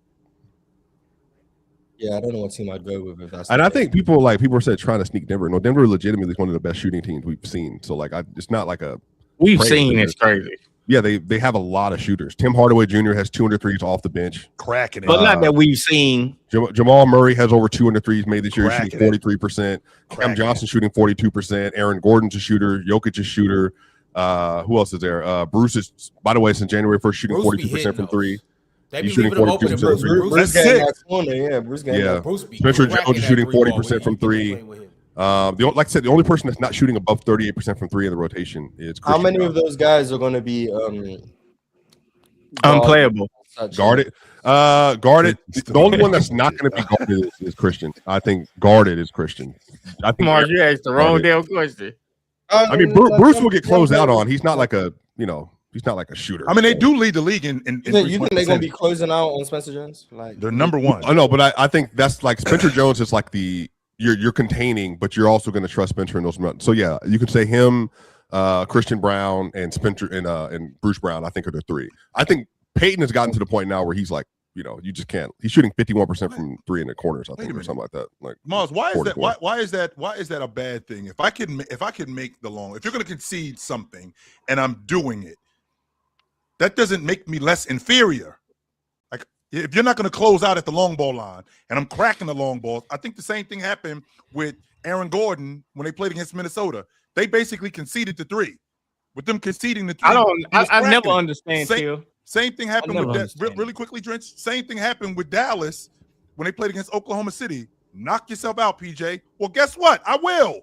Yeah, I don't know what team I'd go with if that's. And I think people said trying to sneak Denver. No, Denver legitimately is one of the best shooting teams we've seen. So like, it's not like a We've Crazy. seen it's crazy. yeah. They have a lot of shooters. Tim Hardaway Jr. has 200 threes off the bench. cracking it. But not that we've seen. Jamal Murray has over 200 threes made this year, Cracking shooting it. 43%. Cracking Cam Johnson shooting 42%. Aaron Gordon's a shooter. Jokic a shooter. Who else is there? Bruce is, by the way, since January 1st, shooting Bruce be 42% hitting from those. 3. They be He's shooting leaving them open. And 42% Bruce That's getting sick. that corner, yeah, Bruce getting Yeah. that. Bruce be Spencer cracking Jones is that shooting 3 ball 40% from when he 3. playing with him. Like I said, the only person that's not shooting above 38% from 3 in the rotation is How Christian many Brown. of those guys are going to be Unplayable. Guarded. The only one that's not going to be guarded is Christian. I think guarded is Christian. I think. Mark, you asked the wrong damn question. I mean, Bruce will get closed out on. He's not like a he's not like a shooter. I mean, they do lead the league in You think they're going to be percentage. closing out on Spencer Jones? Like, They're number one. I know, but I think that's like Spencer Jones is like you're containing, but you're also going to trust Spencer in those moments. So yeah, you could say him, Christian Brown, and Spencer and Bruce Brown. I think are the 3. I think Peyton has gotten to the point now where he's like, you just can't. He's shooting 51% from 3 in the corners, I think, or something like that. Like Mars, why is 44. that? Why is that a bad thing? If I can make the long, if you're going to concede something and I'm doing it, that doesn't make me less inferior. Like if you're not going to close out at the long ball line and I'm cracking the long balls, I think the same thing happened with Aaron Gordon when they played against Minnesota. They basically conceded the 3. With them conceding the 3, I never understand, Till. Same thing happened never with that. understand Really quickly, Drench. Same thing happened with Dallas when they played against Oklahoma City. Knock yourself out, PJ. Well, guess what? I will.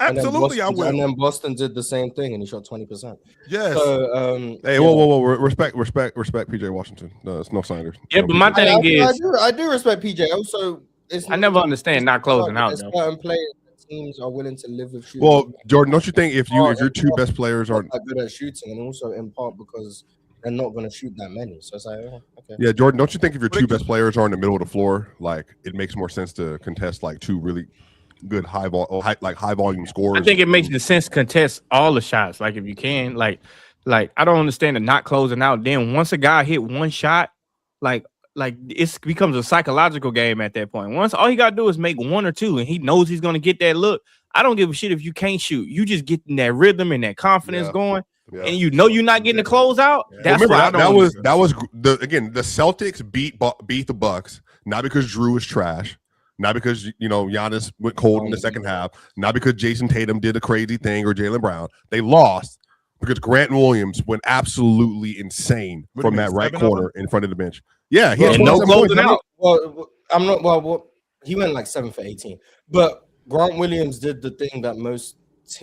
Absolutely, I will. And then Boston did the same thing, and he shot 20%. Yes. So, Hey, whoa, respect PJ Washington. No, it's no Sanders. Yeah, but my thing is, I do respect PJ. Also, I never understand not closing out. There's certain players that teams are willing to live with shooting. Well, Jordan, don't you think if your two best players aren't that good at shooting, and also in part because they're not going to shoot that many, so it's like, okay. Yeah, Jordan, don't you think if your two best players are in the middle of the floor, like it makes more sense to contest like two really good high volume scorers? I think it makes the sense to contest all the shots. Like if you can, like I don't understand the not closing out. Then once a guy hit one shot, like it becomes a psychological game at that point. Once all you gotta do is make one or two, and he knows he's gonna get that look. I don't give a shit if you can't shoot. You just get in that rhythm and that confidence going, and you know you're not getting the close out. That's remember why that was the Celtics beat the Bucks not because Drew is trash. Not because, Giannis went cold in the second half. Not because Jason Tatum did a crazy thing or Jaylen Brown. They lost because Grant Williams went absolutely insane from that right corner in front of the bench. Yeah, he had no closing out. Well, I'm not. Well, he went like 7 for 18. But Grant Williams did the thing that most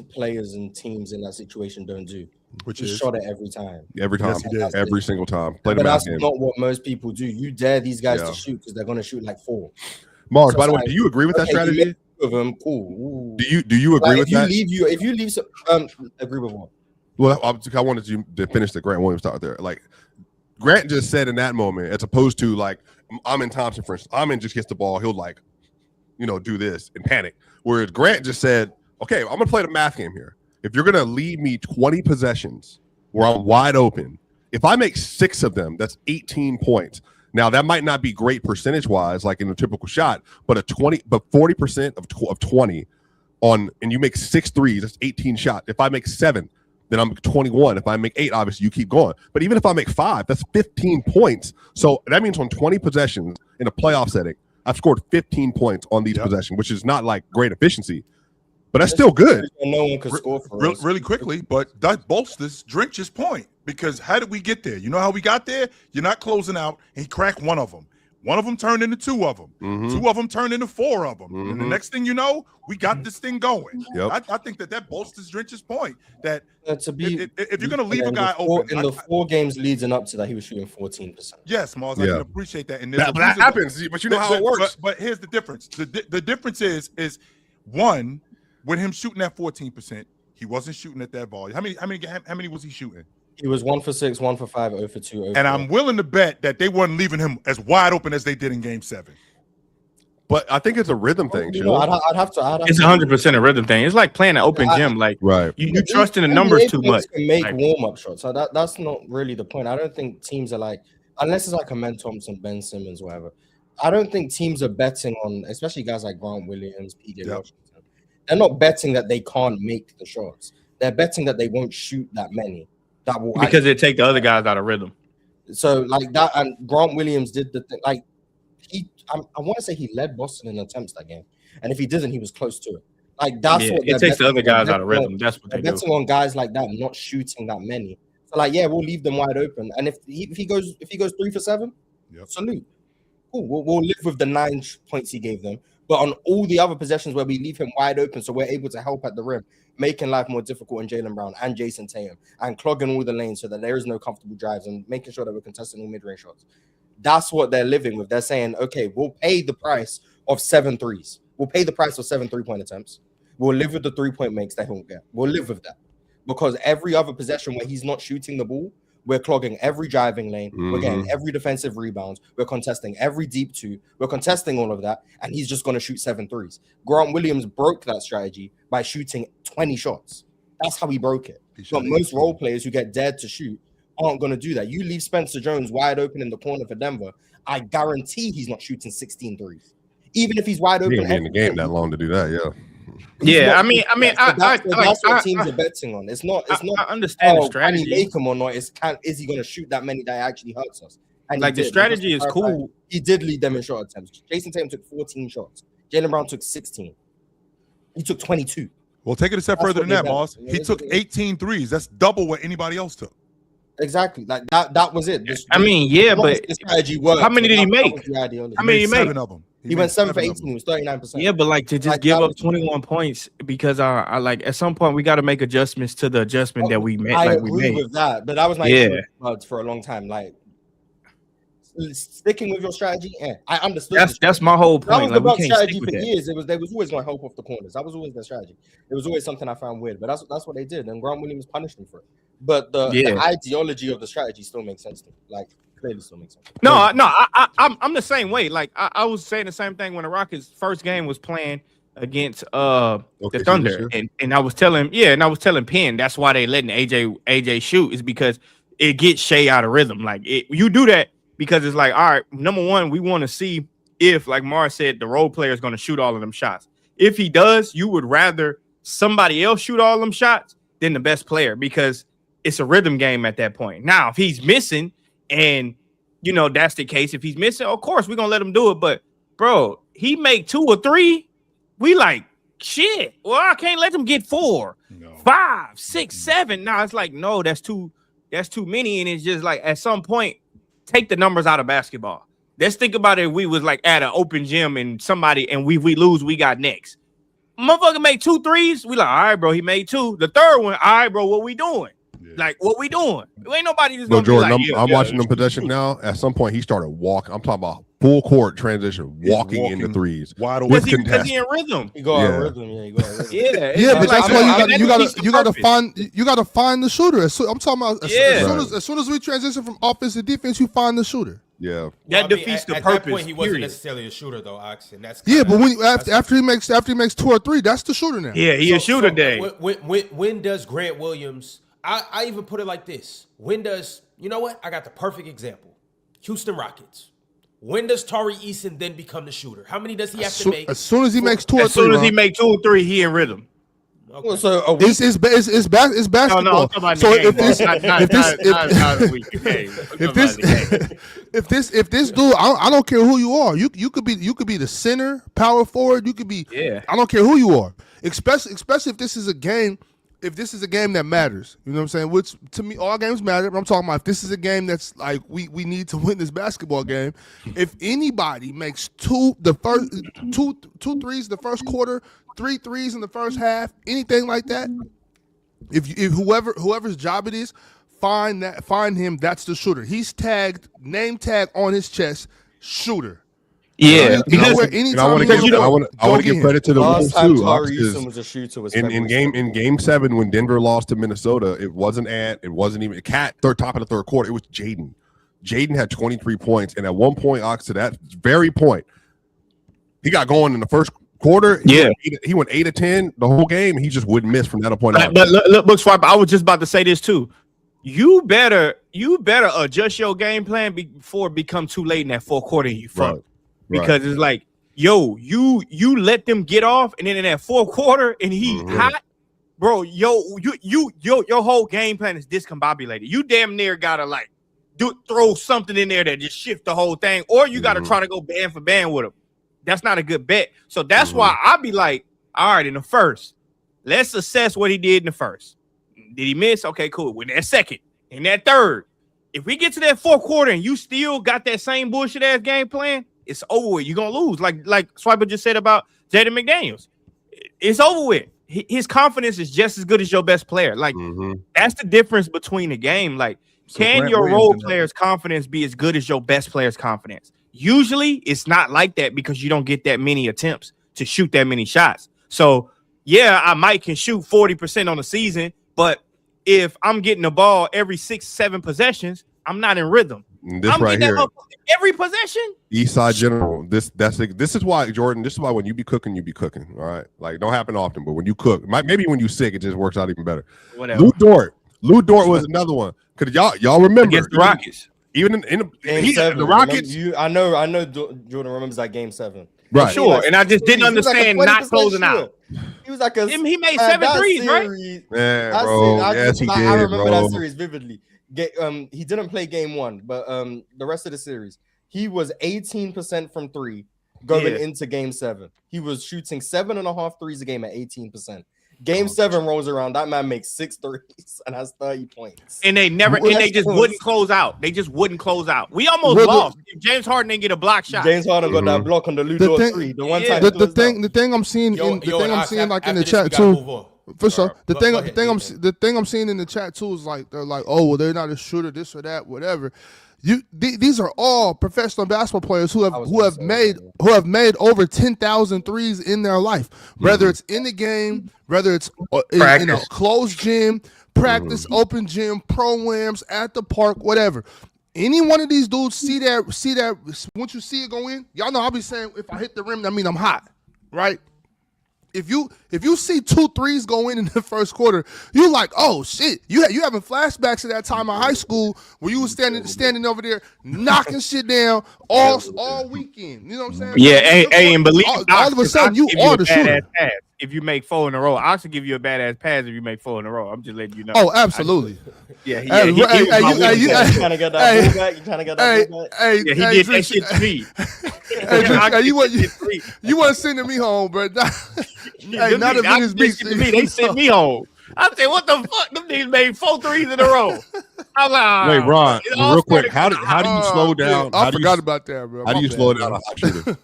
players and teams in that situation don't do. Which he is shot it every time. Every time. Yes, every single time. But that's not what most people do. You dare these guys to shoot because they're going to shoot like 4. Mars, so by the way, do you agree with that strategy? Of them, cool. Do you agree with that? If you leave some, agree with what? Well, I wanted you to finish the Grant Williams thought there. Like Grant just said in that moment, as opposed to like Amin Thompson, for instance, Amin just gets the ball, he'll like, do this and panic. Whereas Grant just said, okay, I'm gonna play the math game here. If you're gonna leave me 20 possessions where I'm wide open, if I make 6 of them, that's 18 points. Now that might not be great percentage-wise, like in a typical shot, but 40% of 20 and you make 6 threes, that's 18 shots. If I make 7, then I'm 21. If I make 8, obviously you keep going. But even if I make 5, that's 15 points. So that means on 20 possessions in a playoff setting, I've scored 15 points on these possessions, which is not like great efficiency, but that's still good. No one could score for us. Really quickly, but that bolsters Drench's point. Because how did we get there? You know how we got there? You're not closing out, and he cracked one of them. One of them turned into 2 of them. Mm-hmm. 2 of them turned into 4 of them. Mm-hmm. And the next thing you know, we got this thing going. Yep. I think that bolsters Drench's point that if you're going to leave a guy open. In the 4 games leading up to that, he was shooting 14%. Yes, Mars, I can appreciate that. And that happens, but you know how it works. But here's the difference. The difference is one, with him shooting at 14%, he wasn't shooting at that volume. How many was he shooting? He was 1 for 6, 1 for 5, 0 for 2. 0 and I'm willing to bet that they weren't leaving him as wide open as they did in Game 7. But I think it's a rhythm thing. I'd have to. It's 100% a rhythm thing. It's like playing an open gym. Like you trust in the numbers too much. Can make warm-up shots. So that's not really the point. I don't think teams are like, unless it's like a Ben Thompson, Ben Simmons, whatever. I don't think teams are betting on, especially guys like Grant Williams, PJ Washington. They're not betting that they can't make the shots. They're betting that they won't shoot that many. That will because it take the other guys out of rhythm. So like that, and Grant Williams did the thing. Like I want to say he led Boston in attempts that game, and if he didn't, he was close to it. Like that's what it takes the other guys out of rhythm. That's what they're betting on guys like that, not shooting that many. So like, we'll leave them wide open, and if he goes 3 for 7, salute. Cool. We'll live with the 9 points he gave them. But on all the other possessions where we leave him wide open, so we're able to help at the rim, making life more difficult on Jaylen Brown and Jason Tatum, and clogging all the lanes so that there is no comfortable drives and making sure that we're contesting all mid-range shots. That's what they're living with. They're saying, okay, we'll pay the price of 7 threes. We'll pay the price of 7 3-point attempts. We'll live with the 3-point makes that he won't get. We'll live with that. Because every other possession where he's not shooting the ball, we're clogging every driving lane. Mm-hmm. We're getting every defensive rebound. We're contesting every deep 2. We're contesting all of that, and he's just going to shoot 7 threes. Grant Williams broke that strategy by shooting 20 shots. That's how he broke it. But most role players who get dared to shoot aren't going to do that. You leave Spencer Jones wide open in the corner for Denver, I guarantee he's not shooting 16 threes. Even if he's wide open. He ain't been in the game that long to do that, that's what teams are betting on. It's not. I understand the strategy. Can he make them or not? Is he going to shoot that many that actually hurts us? And like the strategy is cool. He did lead them in shot attempts. Jason Tatum took 14 shots. Jaylen Brown took 16. He took 22. Well, take it a step further than that, Moss. He took 18 threes. That's double what anybody else took. Exactly. Like that was it. I mean, yeah, but the strategy worked. how many did he That make? was the ideology. How many did he make? 7 of them. He went 7 for 7 of 18. them. He was 39%. Yeah, but like to just Like, give that up was- 21 points because I like at some point we got to make adjustments to the adjustment that we made. I Like agree we made. with that, but that was my Yeah. issue with Buds for a long time. Like sticking with your strategy, I understood. That's my whole that point. was Like the we Bucks can't strategy stick for with that. years. They was always going to help off the corners. That was always their strategy. It was always something I found weird, but that's what they did, and Grant Williams punished them for it. But the ideology of the strategy still makes sense to me. Like clearly still makes sense. I'm the same way. Like I was saying the same thing when the Rockets' first game was playing against the Thunder, and I was telling Penn that's why they letting AJ shoot is because it gets Shea out of rhythm. Like you do that because it's like, all right, number one, we want to see if, like Mars said, the role player is going to shoot all of them shots. If he does, you would rather somebody else shoot all them shots than the best player because it's a rhythm game at that point. Now, if he's missing and that's the case, if he's missing, of course we're gonna let him do it. But bro, he make 2 or 3, we like shit. Well, I can't let them get 4, 5, 6, 7. Now it's like, no, that's too many. And it's just like at some point, take the numbers out of basketball. Let's think about it. If we was like at an open gym and we lose, we got next. Motherfucker make 2 threes. We like, all right, bro, he made 2. The third one, all right, bro, what we doing? Yeah. Like, what we doing? Ain't nobody just gonna Jordan, be like, I'm watching them possession now. At some point, he started walking. I'm talking about full court transition, walking into threes. Wide open. Because he in rhythm. He go out of rhythm. Yeah, he go out of rhythm. Yeah, but like, that's why you got to purpose. find the shooter. I'm talking about Yeah. as soon as we transition from offense to defense, you find the shooter. Yeah, that defeats the at purpose. That point, he wasn't period. necessarily a shooter though, Ox, and that's Yeah, but when after he makes 2 or 3, that's the shooter now. Yeah, he a shooter day. When does Grant Williams? I even put it like this. When does, you know what? I got the perfect example. Houston Rockets. When does Tari Eason then become the shooter? How many does he have to make? As soon as he makes 2 or 3. As soon as he make 2 or 3, he in rhythm. Okay. Well, so it's basketball. No, So if this dude, I don't care who you are. You could be the center, power forward. You could be. Yeah. I don't care who you are. Especially if this is a game. If this is a game that matters, you know what I'm saying? Which to me, all games matter. But I'm talking about if this is a game that's like we need to win this basketball game. If anybody makes 2 threes the first quarter, 3 threes in the first half, anything like that, if whoever's job it is, find him. That's the shooter. He's tagged, name tag on his chest, shooter. Yeah, I want to give credit to the Wolves too. Was a shooter. Was in game 7 when Denver lost to Minnesota, it wasn't even Cat top of the third quarter. It was Jaden. Jaden had 23 points, and at one point, Ox, to that very point, he got going in the first quarter. He went 8 of 10 the whole game. He just wouldn't miss from that point on. But look, Swipe. I was just about to say this too. You better adjust your game plan before it becomes too late in that fourth quarter. And you fuck. Because it's like, yo, you let them get off, and then in that fourth quarter, and he hot, bro. Your whole game plan is discombobulated. You damn near gotta like throw something in there that just shift the whole thing, or you gotta try to go band for band with him. That's not a good bet. So that's why I be like, all right, in the first, let's assess what he did in the first. Did he miss? Okay, cool. In that second, in that third, if we get to that fourth quarter and you still got that same bullshit ass game plan, it's over with. You're gonna lose. Like Swiper just said about Jaden McDaniels. It's over with. His confidence is just as good as your best player. Like that's the difference between the game. Like, can your role player's confidence be as good as your best player's confidence? Usually it's not like that because you don't get that many attempts to shoot that many shots. So yeah, I might can shoot 40% on the season, but if I'm getting the ball every 6-7 possessions, I'm not in rhythm. This right here, every possession. Eastside General. This is why, Jordan. This is why when you be cooking, you be cooking. All right, like don't happen often, but when you cook, maybe when you sick, it just works out even better. Whatever. Lou Dort was another one. Cause y'all remember against the Rockets, even in game 7, the Rockets. I know. Jordan remembers that game 7. Right, sure. And I just didn't understand not closing out. He was like he made 7 threes, right? Yeah, bro. Yes, he did. I remember bro. that series vividly. He didn't play game 1, but the rest of the series, he was 18% from 3 going into game 7. He was shooting 7.5 threes a game at 18%. Game 7 rolls around. That man makes 6 threes and has 30 points. And they just wouldn't close out. They just wouldn't close out. We almost lost. If James Harden didn't get a block shot. James Harden got that block on the Ludo 3. The thing I'm seeing in the chat too. For sure. The thing I'm seeing in the chat too is like they're like, oh well, they're not a shooter, this or that, whatever. These are all professional basketball players who have made over 10,000 threes in their life, whether it's in the game, whether it's in a closed gym, practice, open gym, pro-ams, at the park, whatever. Any one of these dudes see that once you see it go in, y'all know I'll be saying if I hit the rim, that mean I'm hot, right? If you see 2 threes go in the first quarter, you're like, oh shit! You having flashbacks to that time in high school where you was standing over there knocking shit down all weekend. You know what I'm saying? Yeah, and believe all of a sudden you are the shooter. If you make 4 in a row, I'll give you a badass pass if you make 4 in a row. I'm just letting you know. Oh, absolutely. You trying to get that ball back? You trying to get that ball back? He did that shit to me. You wasn't sending me home, bro. Not if it is me. They sent me home. I said, what the fuck? Them niggas made 4 threes in a row. I'm like, wait, Ron, real quick, how do you slow down? I forgot about that, bro. How do you slow down a hot shooter?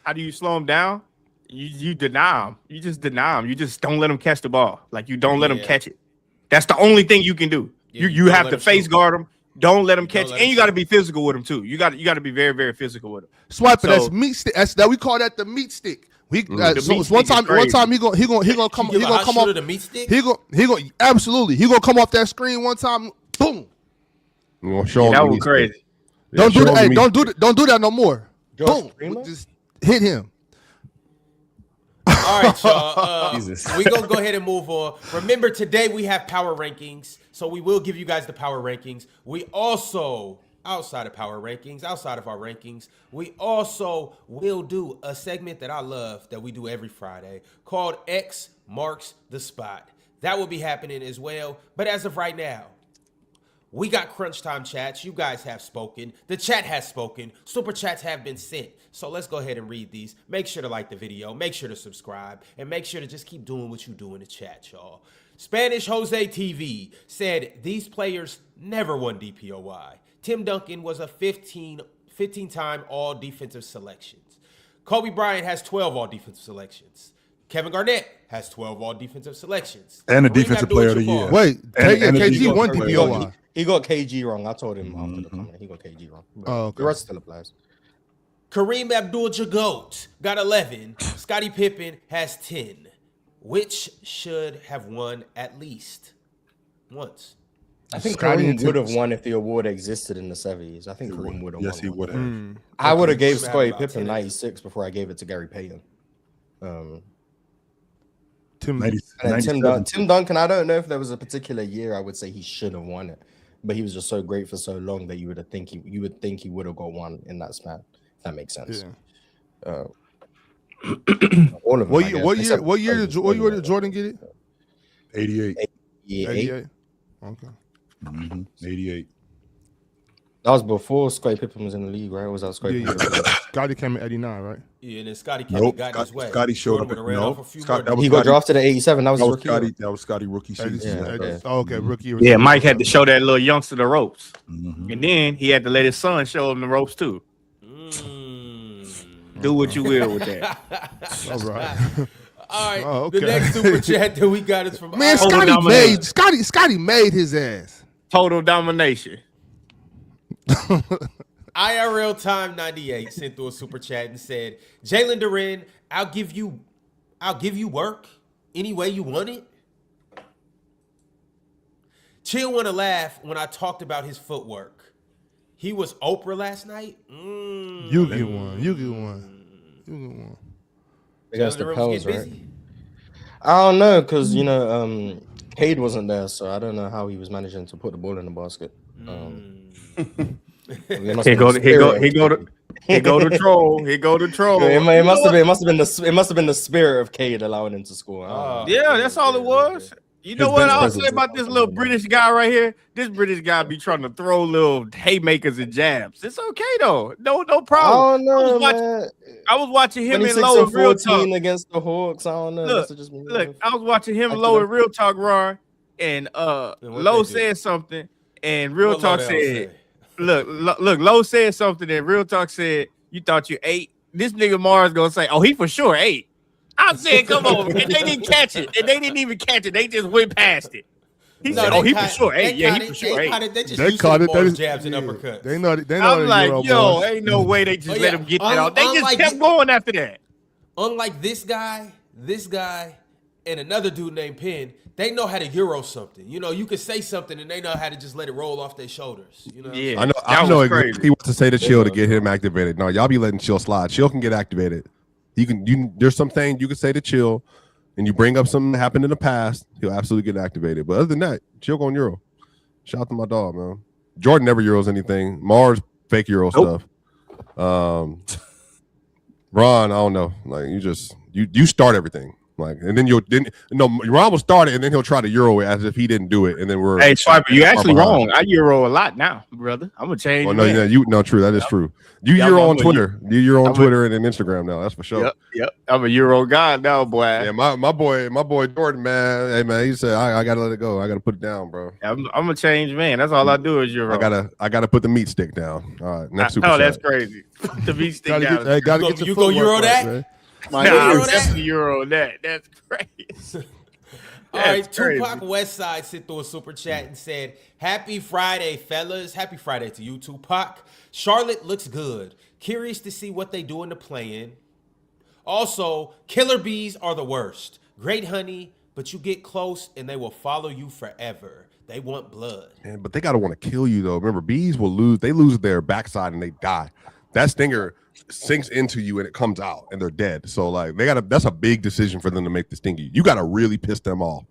How do you slow him down? You deny him. You just deny him. You just don't let him catch the ball. Like you don't let him catch it. That's the only thing you can do. You have to face guard him. Don't let him catch it. And you got to be physical with him too. You got to be very, very physical with him. Swiper, that's meat stick. That we call that the meat stick. One time he gonna come off the meat stick. He gonna come off that screen one time. Boom. That was crazy. Don't do that. Hey, don't do that no more. Boom. Just hit him. All right, y'all. We're going to go ahead and move on. Remember, today we have power rankings, so we will give you guys the power rankings. We also, outside of our rankings, we also will do a segment that I love that we do every Friday called X Marks the Spot. That will be happening as well. But as of right now, we got crunch time chats. You guys have spoken. The chat has spoken. Super chats have been sent. So let's go ahead and read these. Make sure to like the video. Make sure to subscribe. And make sure to just keep doing what you do in the chat, y'all. Spanish Jose TV said these players never won DPOY. Tim Duncan was a 15-time all defensive selections. Kobe Bryant has 12 all defensive selections. Kevin Garnett has 12 all defensive selections. And a defensive player of the year. Wait, KG won DPOY. He got KG wrong. I told him after the comment. He got KG wrong. Okay. The rest still applies. Kareem Abdul-Jabbar got 11. Scottie Pippen has 10. Which should have won at least once? I think Kareem would have won if the award existed in the 70s. I think Kareem would have won. Yes, he would have. I would have gave Scottie Pippen 96 before I gave it to Gary Payton. Tim Duncan, I don't know if there was a particular year I would say he should have won it, but he was just so great for so long that you would think he would have got one in that span. If that makes sense. Yeah. All of them. What year did Jordan get it? 88. 88. Okay. 88. That was before Scottie Pippen was in the league, right? Or was that Scottie Pippen? Scottie came in 89, right? Yeah, and then Scottie came and got his way. Scottie showed up. He got drafted at 87. That was rookie. That was Scottie rookie season. Okay, rookie. Yeah, Mike had to show that little youngster the ropes. And then he had to let his son show him the ropes too. Do what you will with that. All right. All right. Oh, okay. The next super chat that we got is from Scottie made his ass. Total domination. IRL Time 98 sent through a super chat and said, Jalen Duren, I'll give you work any way you want it. Chill want to laugh when I talked about his footwork. He was Oprah last night. You get one. Against the Pels, right? I don't know, because Cade wasn't there, so I don't know how he was managing to put the ball in the basket. He go to troll. It must have been the spirit of Cade allowing him to score. Yeah, that's all it was. You know His what bench I'll presence say is about this something little like that. British guy right here? This British guy be trying to throw little haymakers and jabs. It's okay though. No I problem. don't know, man. man. I was watching him in 26 Low and in Real Talk. 14 against the Hawks. I don't know. Look, Must have just been Look, I was watching him I Low can- in Real Talk, Ron, and what Low they do? said something, and Real What Talk Lodell said, say? look, Low said something, and Real Talk said, you thought you ate. This nigga Mars gonna say, oh, he for sure ate. I said, come on, and they didn't catch it, and they didn't even catch it. They just went past it. He No, said, they oh, he caught- for sure they ate. Yeah, caught he for it. sure They ate. caught it. They just They used to caught the it. They bars, just- jabs, and yeah. uppercuts. They know I'm the like, Euro yo, boys. ain't no way they just Oh, let yeah. him get that out. They just Unlike kept thi- going after that. Unlike this guy, and another dude named Penn, they know how to Euro something. You know, you can say something and they know how to just let it roll off their shoulders. You know, Yeah, I know. that I know was crazy. exactly what to say to Chill to get him activated. No, y'all be letting Chill slide. Chill can get activated. There's some things you can say to Chill, and you bring up something that happened in the past. He'll absolutely get activated. But other than that, Chill going Euro. Shout out to my dog, man. Jordan never Euros anything. Mars fake Euro stuff. Ron, I don't know. Like you start everything. Like, and then Ron will start it, and then he'll try to Euro it as if he didn't do it, and then we're Hey, Swiper, you actually behind. wrong. I Euro a lot now, brother. I'm gonna change. Oh no, man. true. That is true. You Yeah, Euro I'm on a- Twitter. You Euro on I'm a- Twitter and then Instagram now. That's for sure. Yep. I'm a Euro guy now, boy. Yeah, my boy Jordan, man. Hey man, he said I gotta let it go. I gotta put it down, bro. I'm a change man. That's all I do is Euro. I gotta put the meat stick down. All right, next super Oh, chat. that's crazy. The beat stick Gotta down. get, gotta You get go- your you go footwork Euro right, that? man. My Nah, Euro I'm that? definitely Euro that. That's crazy. All right, That's crazy. Tupac Westside sent through a super chat and said, "Happy Friday, fellas. Happy Friday to you, Tupac. Charlotte looks good. Curious to see what they do in the play-in. Also, killer bees are the worst. Great honey, but you get close and they will follow you forever. They want blood." Man, but they gotta want to kill you though. Remember, bees will lose. They lose their backside and they die. That stinger sinks into you and it comes out and they're dead. So like that's a big decision for them to make the stingy. You gotta really piss them off.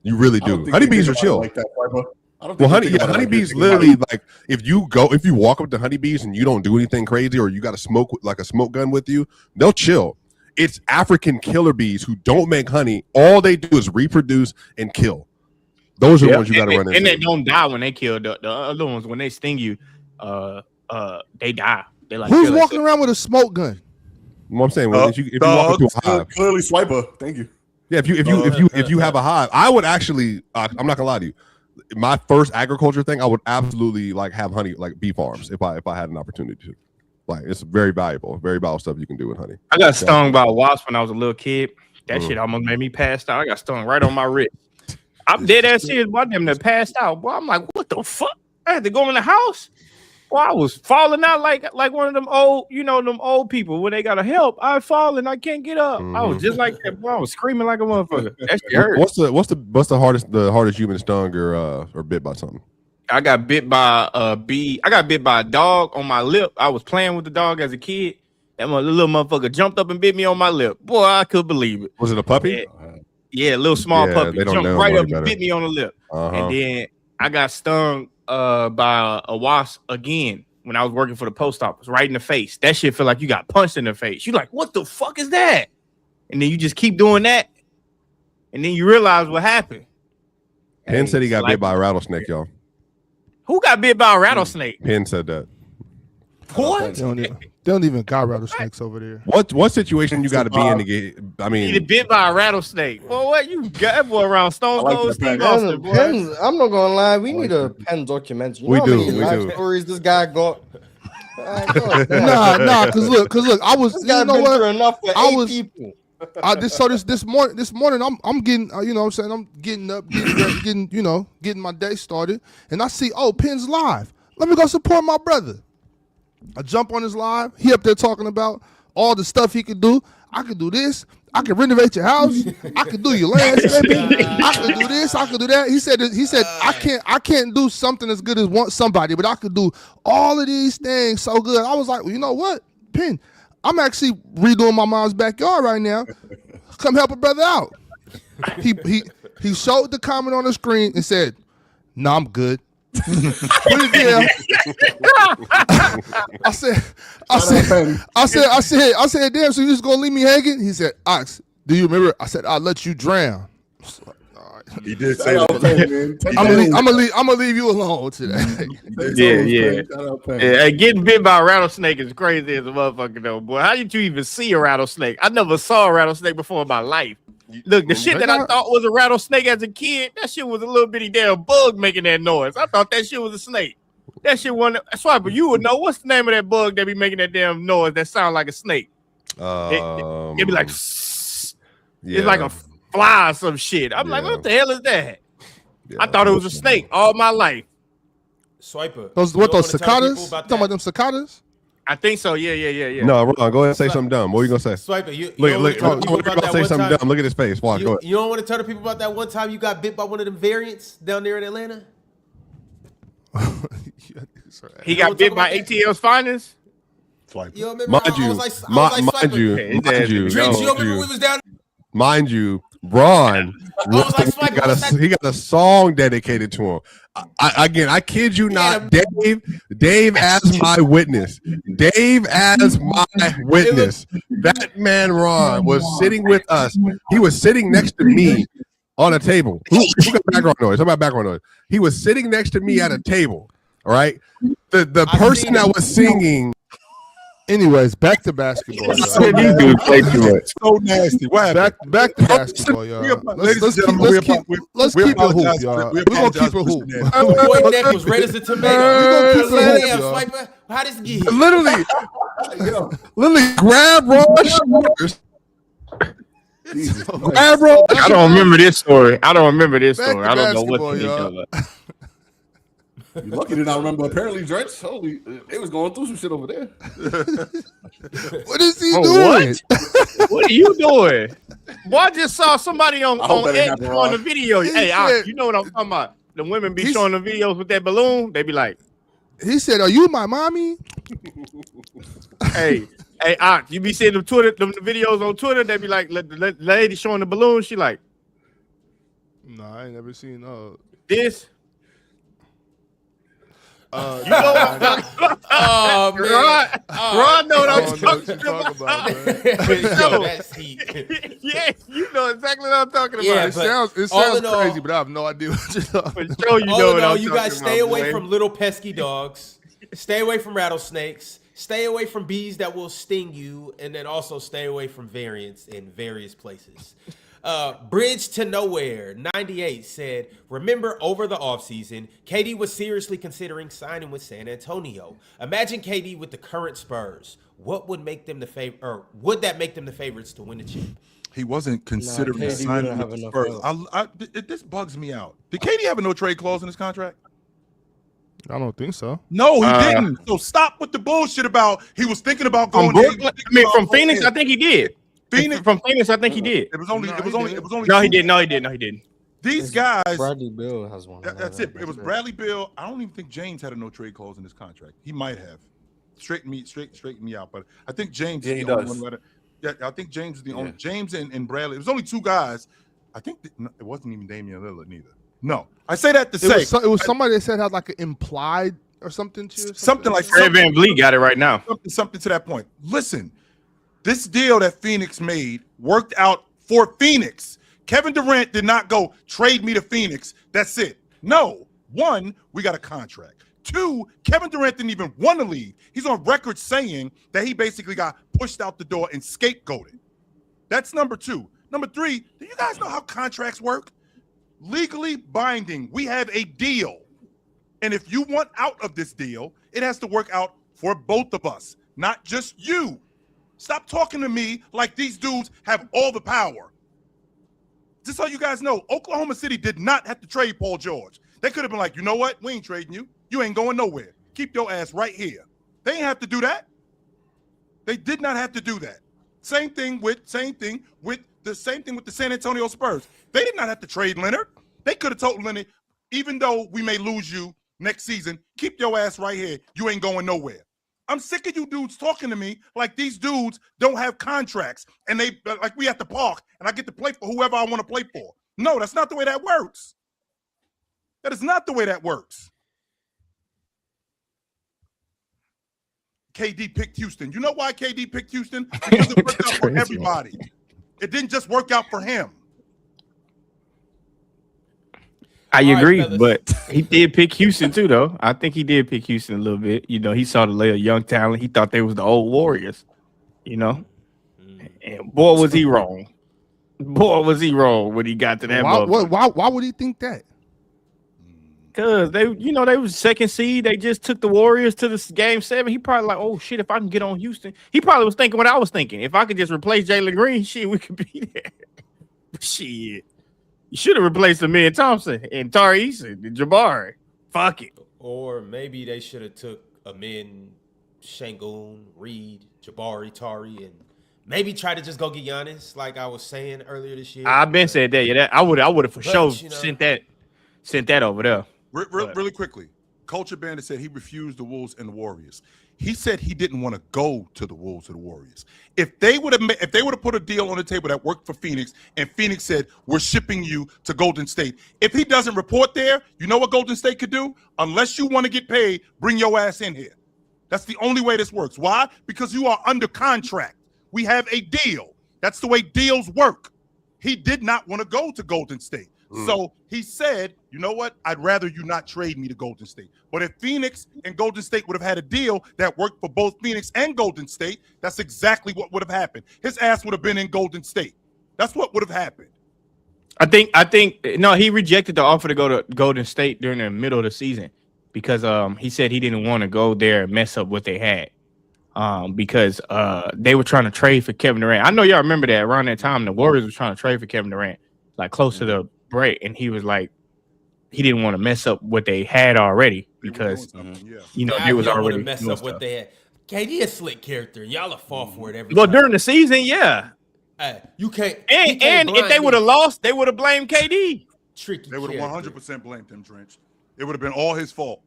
You really I don't do. think Honeybees they are think about it chill. like that, Fiber. I don't think Well, they think about it like honeybees you're thinking about literally like if you walk up to honeybees and you don't do anything crazy or you got a smoke gun with you, they'll chill. It's African killer bees who don't make honey. All they do is reproduce and kill. Those are the ones you got to run into. And they don't die when they kill the other ones. When they sting you, they die. They like Who's kill walking themselves. around with a smoke gun? What I'm saying, if you walk into a hive, clearly Swiper. Thank you. yeah, if you have a hive, I would actually. I'm not gonna lie to you. My first agriculture thing, I would absolutely like have honey, like bee farms, if I had an opportunity to. Like it's very valuable stuff you can do with honey. I got stung by a wasp when I was a little kid. That Mm. shit almost made me pass out. I got stung right on my wrist. I'm dead ass serious. Boy, them that passed out. Boy, I'm like, what the fuck? I had to go in the house. Boy, I was falling out like one of them old, them old people when they gotta help. I fall and I can't get up. I was just like that. Boy, I was screaming like a motherfucker. That shit hurt. What's the hardest you've been stung or bit by something? I got bit by a bee. I got bit by a dog on my lip. I was playing with the dog as a kid. That little motherfucker jumped up and bit me on my lip. Boy, I couldn't believe it. Was it a puppy? Yeah, a little small Yeah, puppy they don't jumped know right any up and better. bit me on the lip. Uh-huh. And then I got stung by a wasp again when I was working for the post office, right in the face. That shit feel like you got punched in the face. You like, what the fuck is that? And then you just keep doing that, and then you realize what happened. Penn said he got like- bit by a rattlesnake, y'all. Who got bit by a rattlesnake? Penn said that. What? They don't even got rattlesnakes over there. What situation you got to be in to get? I He mean, get bit by a rattlesnake. Boy, what you got that boy around Stone I like Cold that Steve fact. Austin, boy. Penn, I'm not gonna lie, we need a Penn documentary. You We know do, how many we life do. stories this guy got? God damn. Nah, cause look, I was, This you guy know been what? through enough for I 8 was- people. This morning I'm getting, you know what I'm saying, I'm getting up, getting my day started, and I see, Penn's live. Let me go support my brother. I jump on his live. He up there talking about all the stuff he could do. I could do this. I could renovate your house. I could do your landscaping. I could do this. I could do that. He said I can't do something as good as somebody, but I could do all of these things so good. I was like, well, you know what, Penn? I'm actually redoing my mom's backyard right now. Come help a brother out. He showed the comment on the screen and said, "No, I'm good." Put it there. I said, damn, so you just gonna leave me hanging? He said, Ox, do you remember? I said, I'll let you drown. All right. He did say Shout out that. Penn, man. I'm gonna leave you alone today. Yeah. Shout out Penn. Yeah, hey, getting bit by a rattlesnake is crazy as a motherfucker, though, boy. How did you even see a rattlesnake? I never saw a rattlesnake before in my life. Look, the shit that I thought was a rattlesnake as a kid, that shit was a little bitty damn bug making that noise. I thought that shit was a snake. That shit wasn't. Swiper, you would know what's the name of that bug that be making that damn noise that sound like a snake. It'd be like, it's like a fly or some shit. I'm like, what the hell is that? I thought it was a snake all my life. Swiper. Those cicadas? Talking about them cicadas? I think so. Yeah. No, Ron, go ahead and say something dumb. What are you gonna say? Swiper, you Look, don't want to say something dumb. Look at his face. Watch. Go ahead. You don't want to tell the people about that one time you got bit by one of them variants down there in Atlanta? He got bit by ATL's finest. You remember? Mind you, Ron, he got a song dedicated to him. I kid you not, Dave as my witness. Dave as my witness. That man Ron was sitting with us. He was sitting next to me on a table. Who got background noise? How about background noise? He was sitting next to me at a table. All right. The person that was singing. Anyways, back to basketball. These dudes play too much. So nasty. Back to basketball, y'all. Let's keep it hoop, y'all. We're gonna keep it hoop. Boy neck was red as a tomato. How does it get here? Literally grab Ron's shoulders. Grab Ron. I don't remember this story. I don't know what to y'all. tell. You're lucky to not remember. Apparently, Drench, they was going through some shit over there. What is he doing? What are you doing? Boy, I just saw somebody on X on the video. Hey, you know what I'm talking about? The women be showing the videos with that balloon. They be like, he said, "Are you my mommy?" Hey, you be seeing the videos on Twitter. They be like, the lady showing the balloon. She like, no, I ain't never seen this. You know what? Oh man, Ron know what I'm talking about. That's heat. Yes, you know exactly what I'm talking about. Yeah, it sounds crazy, but I have no idea what you're talking about. All in all, you guys stay away from little pesky dogs. Stay away from rattlesnakes. Stay away from bees that will sting you, and then also stay away from variants in various places. Bridge to Nowhere 98 said, remember over the offseason, KD was seriously considering signing with San Antonio. Imagine KD with the current Spurs. What would make them would that make them the favorites to win the chip? He wasn't considering signing with the Spurs. This bugs me out. Did KD have a no trade clause in his contract? I don't think so. No, he didn't. So stop with the bullshit about he was thinking about going from Phoenix. I think he did. From Phoenix, I think he did. It was only. No, he didn't. No, he didn't. These guys. Bradley Beal has one. That's it. It was Bradley Beal. I don't even think James had a no trade clause in his contract. He might have. Straighten me out. But I think James. Yeah, he does. I think James is the only. James and Bradley. It was only two guys. I think it wasn't even Damian Lillard neither. No, I say that to say it was somebody that said had like an implied or something to you. Something like Fred VanVleet got it right now. Something to that point. Listen. This deal that Phoenix made worked out for Phoenix. Kevin Durant did not go trade me to Phoenix. That's it. No. One, we got a contract. Two, Kevin Durant didn't even want to leave. He's on record saying that he basically got pushed out the door and scapegoated. That's number two. Number three, do you guys know how contracts work? Legally binding. We have a deal. And if you want out of this deal, it has to work out for both of us, not just you. Stop talking to me like these dudes have all the power. Just so you guys know, Oklahoma City did not have to trade Paul George. They could have been like, you know what? We ain't trading you. You ain't going nowhere. Keep your ass right here. They ain't have to do that. They did not have to do that. Same thing with the San Antonio Spurs. They did not have to trade Leonard. They could have told Leonard, even though we may lose you next season, keep your ass right here. You ain't going nowhere. I'm sick of you dudes talking to me like these dudes don't have contracts and they like we at the park and I get to play for whoever I want to play for. No, that's not the way that works. That is not the way that works. KD picked Houston. You know why KD picked Houston? Because it worked out for everybody. It didn't just work out for him. I All right, agree, fellas. but he did pick Houston too, though. I think he did pick Houston a little bit. You know, he saw the layer of young talent. He thought they was the old Warriors. You know, and boy was he wrong. Boy was he wrong when he got to that. Why would he think that? Because they was second seed. They just took the Warriors to this game 7. He probably like, oh shit, if I can get on Houston. He probably was thinking what I was thinking. If I could just replace Jalen Green, shit, we could be there. Shit. You should have replaced Amir Thompson and Tari Eason and Jabari. Fuck it. Or maybe they should have took Amin, Şengün, Reed, Jabari, Tari, and maybe try to just go get Giannis, like I was saying earlier this year. I've been said that. Yeah, that I would have for But, sure you know, sent that over there. Really quickly, Culture Bandit said he refused the Wolves and the Warriors. He said he didn't want to go to the Wolves or the Warriors. If they would have put a deal on the table that worked for Phoenix, and Phoenix said we're shipping you to Golden State, if he doesn't report there, you know what Golden State could do? Unless you want to get paid, bring your ass in here. That's the only way this works. Why? Because you are under contract. We have a deal. That's the way deals work. He did not want to go to Golden State. So he said, you know what? I'd rather you not trade me to Golden State. But if Phoenix and Golden State would have had a deal that worked for both Phoenix and Golden State, that's exactly what would have happened. His ass would have been in Golden State. That's what would have happened. I think no, he rejected the offer to go to Golden State during the middle of the season because he said he didn't want to go there and mess up what they had. Because they were trying to trade for Kevin Durant. I know y'all remember that around that time the Warriors were trying to trade for Kevin Durant, like close to the break, and he was like, he didn't want to mess up what they had already because they was already mess up what they had. KD a slick character. Y'all will fall for it every well time. during the season, yeah. You can't. And if they would have lost, they would have blamed KD. Tricky. They would have 100% blamed him, Drench. It would have been all his fault.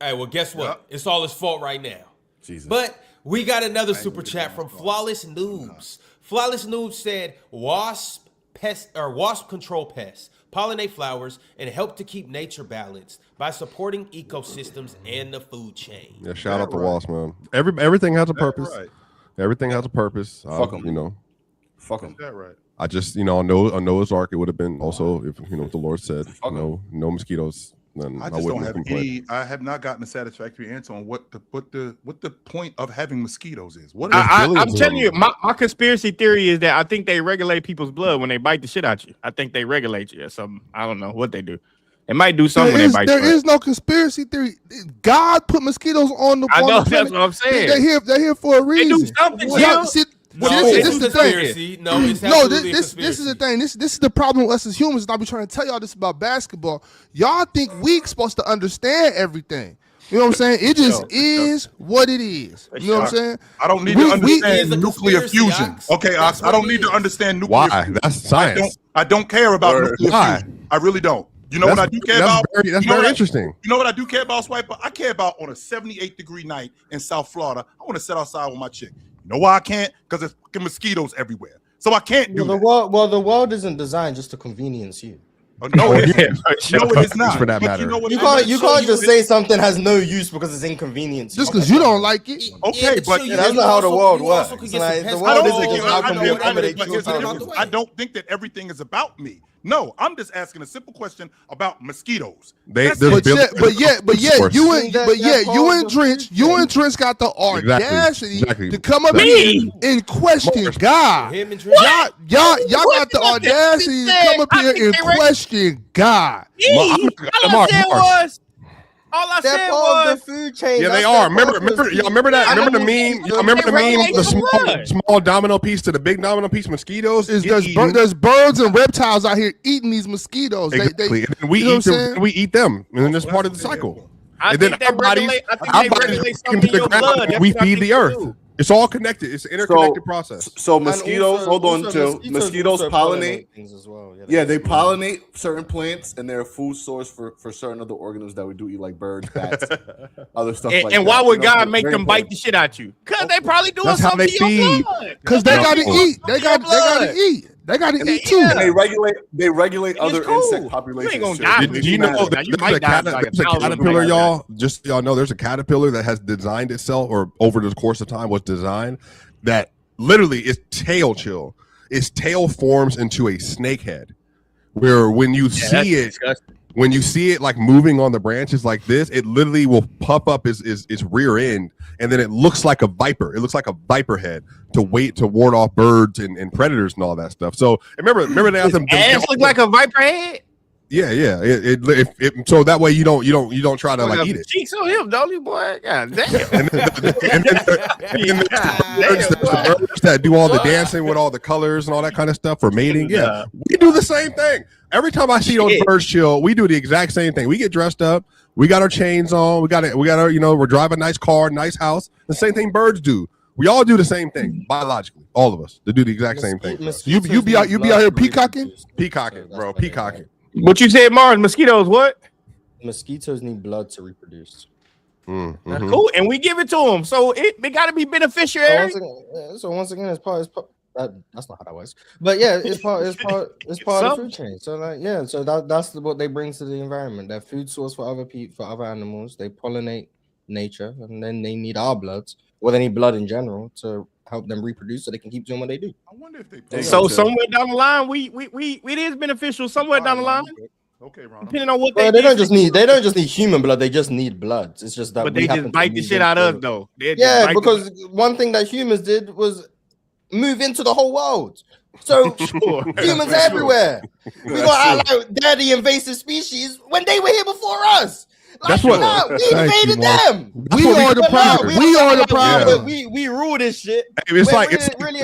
Hey, well, guess what? Yep. it's all his fault right now. Jesus. But we got another super chat from Flawless Noobs. Flawless Noobs said, Wasp control pests, pollinate flowers, and help to keep nature balanced by supporting ecosystems and the food chain. Yeah, shout out to Wasp, man. Everything has a purpose. Right. Everything has a purpose. Fuck 'em. You know, Fuck him. That right. I just, on Noah's Ark, it would have been also, if what the Lord said, no mosquitoes. Then I I just wouldn't don't have complain. I have not gotten a satisfactory answer on what the point of having mosquitoes is. What is I'm telling you, my conspiracy theory is that I think they regulate people's blood when they bite the shit out you. I think they regulate you or something. I don't know what they do. They might do something when they bite There you. is no conspiracy theory. God put mosquitoes on the I know, planet. that's what I'm saying. They're here for a They reason. do something, Yeah, Jill. see, No, this it's is a the thing. conspiracy. No, it's No, absolutely a this is the conspiracy. thing. This is the problem with us as humans. And I be trying to tell y'all this about basketball. Y'all think we supposed to understand everything. You know what I'm saying? It just is what it is. You know what I'm saying? I don't need We- to we- understand It is a nuclear conspiracy, fusion. Ox. Okay, That's Ox, I what don't it need to is. understand nuclear Why? fusion. That's science. I don't care about Word. nuclear Why? fusion. I really don't. You know what I do care about? That's You know very what I- interesting. You know what I do care about, Swiper? I care about on a 78-degree night in South Florida. I want to sit outside with my chick. You know why I can't? Because there's fucking mosquitoes everywhere. So I can't do that. The world isn't designed just to convenience you. No, it Yeah, isn't. No, it is not. For that But matter. You know what? You I'm gonna can't show just you- say something has no use because it's inconvenient. Just because you don't like it. Okay, but you- that's you not how the also- world you also works. could get Like, some the pest world I don't isn't think just you- how I can know we what- accommodate but your here's the time. difference. I don't think that everything is about me. No, I'm just asking a simple question about mosquitoes. There's But billions yet, of source. you and That Drench, got the audacity Exactly. to come up Me. here and question God. Him and Trent. Y'all got the audacity to come up here and question God. All I They're said part was of the food chain. Yeah, That's they their are. Remember purpose. y'all remember that? Remember the meme? Y'all remember the meme? regulate The the blood. small domino piece to the big domino piece. Mosquitoes. There's birds and reptiles out here eating these mosquitoes. Exactly. And then we you know eat what I'm them. saying? We eat them, and then that's part of the cycle. I And then think they our bodies, regulate. I think our they bodies regulate come something to in the your ground. blood. And That's we what I feed think the they earth. do. It's all connected. It's an interconnected process. So And mosquitoes, hold on also to mosquitoes also pollinate. things as well. Yeah, they pollinate certain plants, and they're a food source for certain other organisms that we do eat, like birds, bats, other stuff like that. And why would You know, God it's make very them bite the important. shit out you? Because they probably doing That's how something they to your feed. blood. Because they gotta Yeah. eat. They gotta eat. They gotta eat too. And they regulate It's other cool. insect You populations. ain't gonna too. die. Do you know Now, that you there's might a, die like there's a 1,000 caterpillar, might y'all? Just so y'all know, there's a caterpillar that has designed itself, or over the course of time was designed, that literally its tail forms into a snake head. where when you see it, disgusting. when you see it like moving on the branches like this, it literally will puff up its rear end, and then it looks like a viper. It looks like a viper head to ward off birds and predators and all that stuff. So remember they have them Ass look like a viper head. Yeah. So that way you don't try to like eat it. Cheeks on him, don't you, boy? God damn. And then there's the birds that do all the dancing with all the colors and all that kind of stuff for mating. Yeah, we do the same thing. Every time I see those birds chill, we do the exact same thing. We get dressed up. We got our chains on. We got our, we're driving a nice car, nice house. The same thing birds do. We all do the same thing biologically. All of us to do the exact same thing. You be out here peacocking, bro, peacocking. What you said, Mars? Mosquitoes? What? Mosquitoes need blood to reproduce. That's cool, and we give it to them, so it got to be beneficial. So once again, it's part. That's not how that works. But yeah, it's part of the food chain. So so that's what they bring to the environment. They're food source for other animals. They pollinate nature, and then they need our blood, or they need blood in general to help them reproduce, so they can keep doing what they do. I wonder if they. So somewhere down the line, it is beneficial. Somewhere down the line, okay, Ron. depending on what they don't just need human blood. They just need blood. It's just that. But they just bite the shit out of us, though. Because one thing that humans did was move into the whole world. So humans everywhere. We gonna act like they're the invasive species when they were here before us. That's what we invaded them. We are the problem. We are the problem. We rule this shit. It's like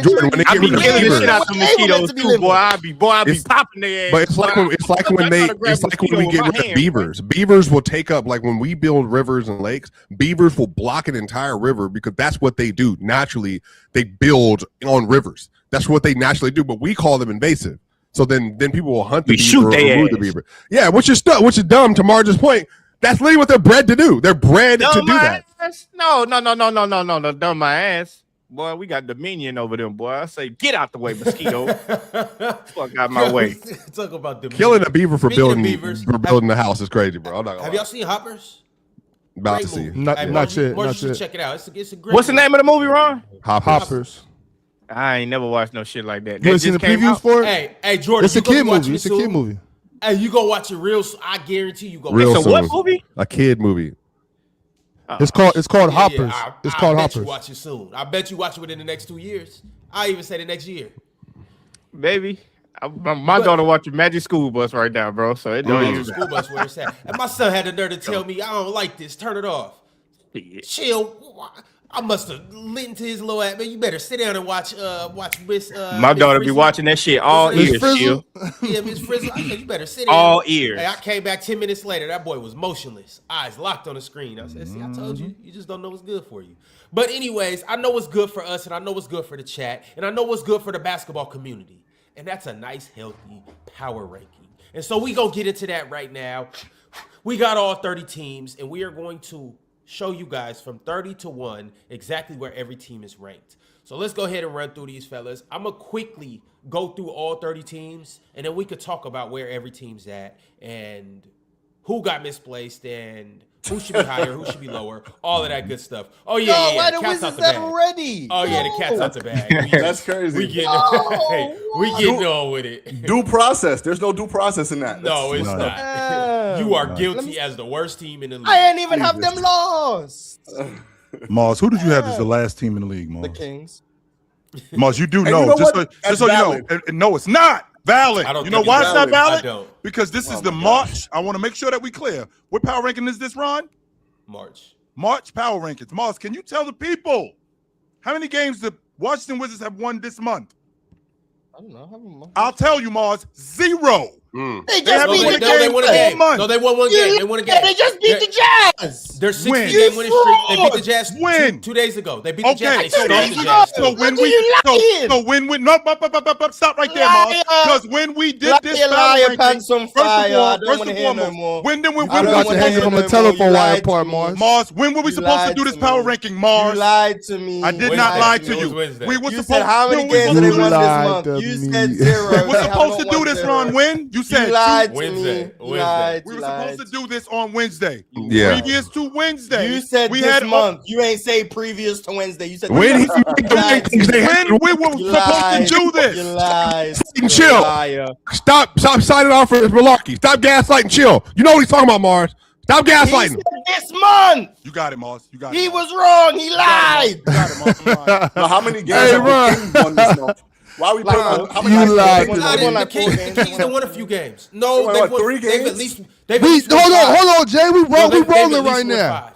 Jordan, when they I get be rid of killing the beavers. shit out the mosquitoes too, boy. I be popping their ass. But it's like when we get rid of beavers. Beavers will take up, like when we build rivers and lakes, beavers will block an entire river because that's what they do naturally. They build on rivers. That's what they naturally do. But we call them invasive. So then people will hunt the beaver or remove the beaver. Yeah, which is dumb. To Marge's point, that's literally what they're bred to do. They're bred to do that. No, dumb my ass. Boy, we got dominion over them, boy. I say, get out the way, mosquito. Fuck out my way. Talk about dominion. Killing a beaver for building the house is crazy, bro. Have y'all seen Hoppers? About to see. Not yet. Check it out. It's a great What's the name of the movie, Ron? Hoppers. I ain't never watched no shit like that. You ever seen the previews for it? Hey, Jordan, it's a kid movie. Hey, you go watch it real soon. I guarantee you go. Real soon. What movie? A kid movie. It's called Hoppers. It's called Hoppers. You watch it soon. I bet you watch it within the next 2 years. I even say the next year. Baby, my daughter watching Magic School Bus right now, bro. So it don't use School Bus where it's at. And my son had the nerve to tell me, I don't like this. Turn it off. Chill. I must have lit into his little ass. Man, you better sit down and watch Miss. My daughter be watching that shit all ears. Yeah, Miss Frizzle. I said, you better sit down. All ears. Hey, I came back 10 minutes later. That boy was motionless, eyes locked on the screen. I said, see, I told you. You just don't know what's good for you. But anyways, I know what's good for us, and I know what's good for the chat, and I know what's good for the basketball community. And that's a nice, healthy power ranking. And so we gonna get into that right now. We got all 30 teams, and we are going to show you guys from 30 to 1 exactly where every team is ranked. So let's go ahead and run through these, fellas. I'm going to quickly go through all 30 teams, and then we could talk about where every team's at and who got misplaced and who should be higher, who should be lower, all of that good stuff. Oh, yeah, Why the the cat's out Wizards the bag. already? Oh, yeah, the cat's out the bag. That's crazy. We getting on with it. Due process. There's no due process in that. No, it's not. You are guilty as the worst team in the league. I ain't even have them lost. Mars, who did you have as the last team in the league, Mars? The Kings. Mars, you do And know. you know just what? so That's you know. No, it's not valid. You know why it's not valid? I don't. Because this is the March. I want to make sure that we clear. What power ranking is this, Ron? March power rankings. Mars, can you tell the people how many games the Washington Wizards have won this month? I don't know. I'll tell you, Mars. 0. They just beat the they won a game. No, they won one game. They won a game. They just beat the Jazz. Their 60-game winning streak. They beat the Jazz When? 2 days ago. They beat the Jazz. They stole the So Jazz. when we stop right there, Mars. Because when we did this power ranking, pants on fire. I don't first want to and hear no foremost, more. when You got your hands from a telephone wire apart, Mars. Mars, when were we supposed to do this power ranking, Mars? You lied to me. I did not lie to you. We were You supposed said how many games to they do won this. this month? You said 0. We were supposed to do this, Ron. When? You said You lied to Wednesday. me. You Wednesday. lied. we You were supposed to lied. do this on Wednesday. Yeah. Previous to Wednesday, You said we this had month. You ain't say previous to Wednesday. You said When he this made month. the You lied to rankings, me. they had when we were You supposed lied. to do You this. lied. You're a Chill. liar. Stop signing off for this malarkey. Stop gaslighting. Chill. You know what he's talking about, Mars. Stop He gaslighting. said this month. You got it, Moss. You got it. He Moss. was wrong. He lied. You got it, Moss. You got it. Now, how many games Hey, have bro. the Kings won this month? Why are we putting on? How many You games have lied. they won? Nah, They won the like four Kings, games. the Kings done won a few games. They No, won, they've what, won 3 They've games? at least Hold on, Jay. We No, they've rolling at least right won now.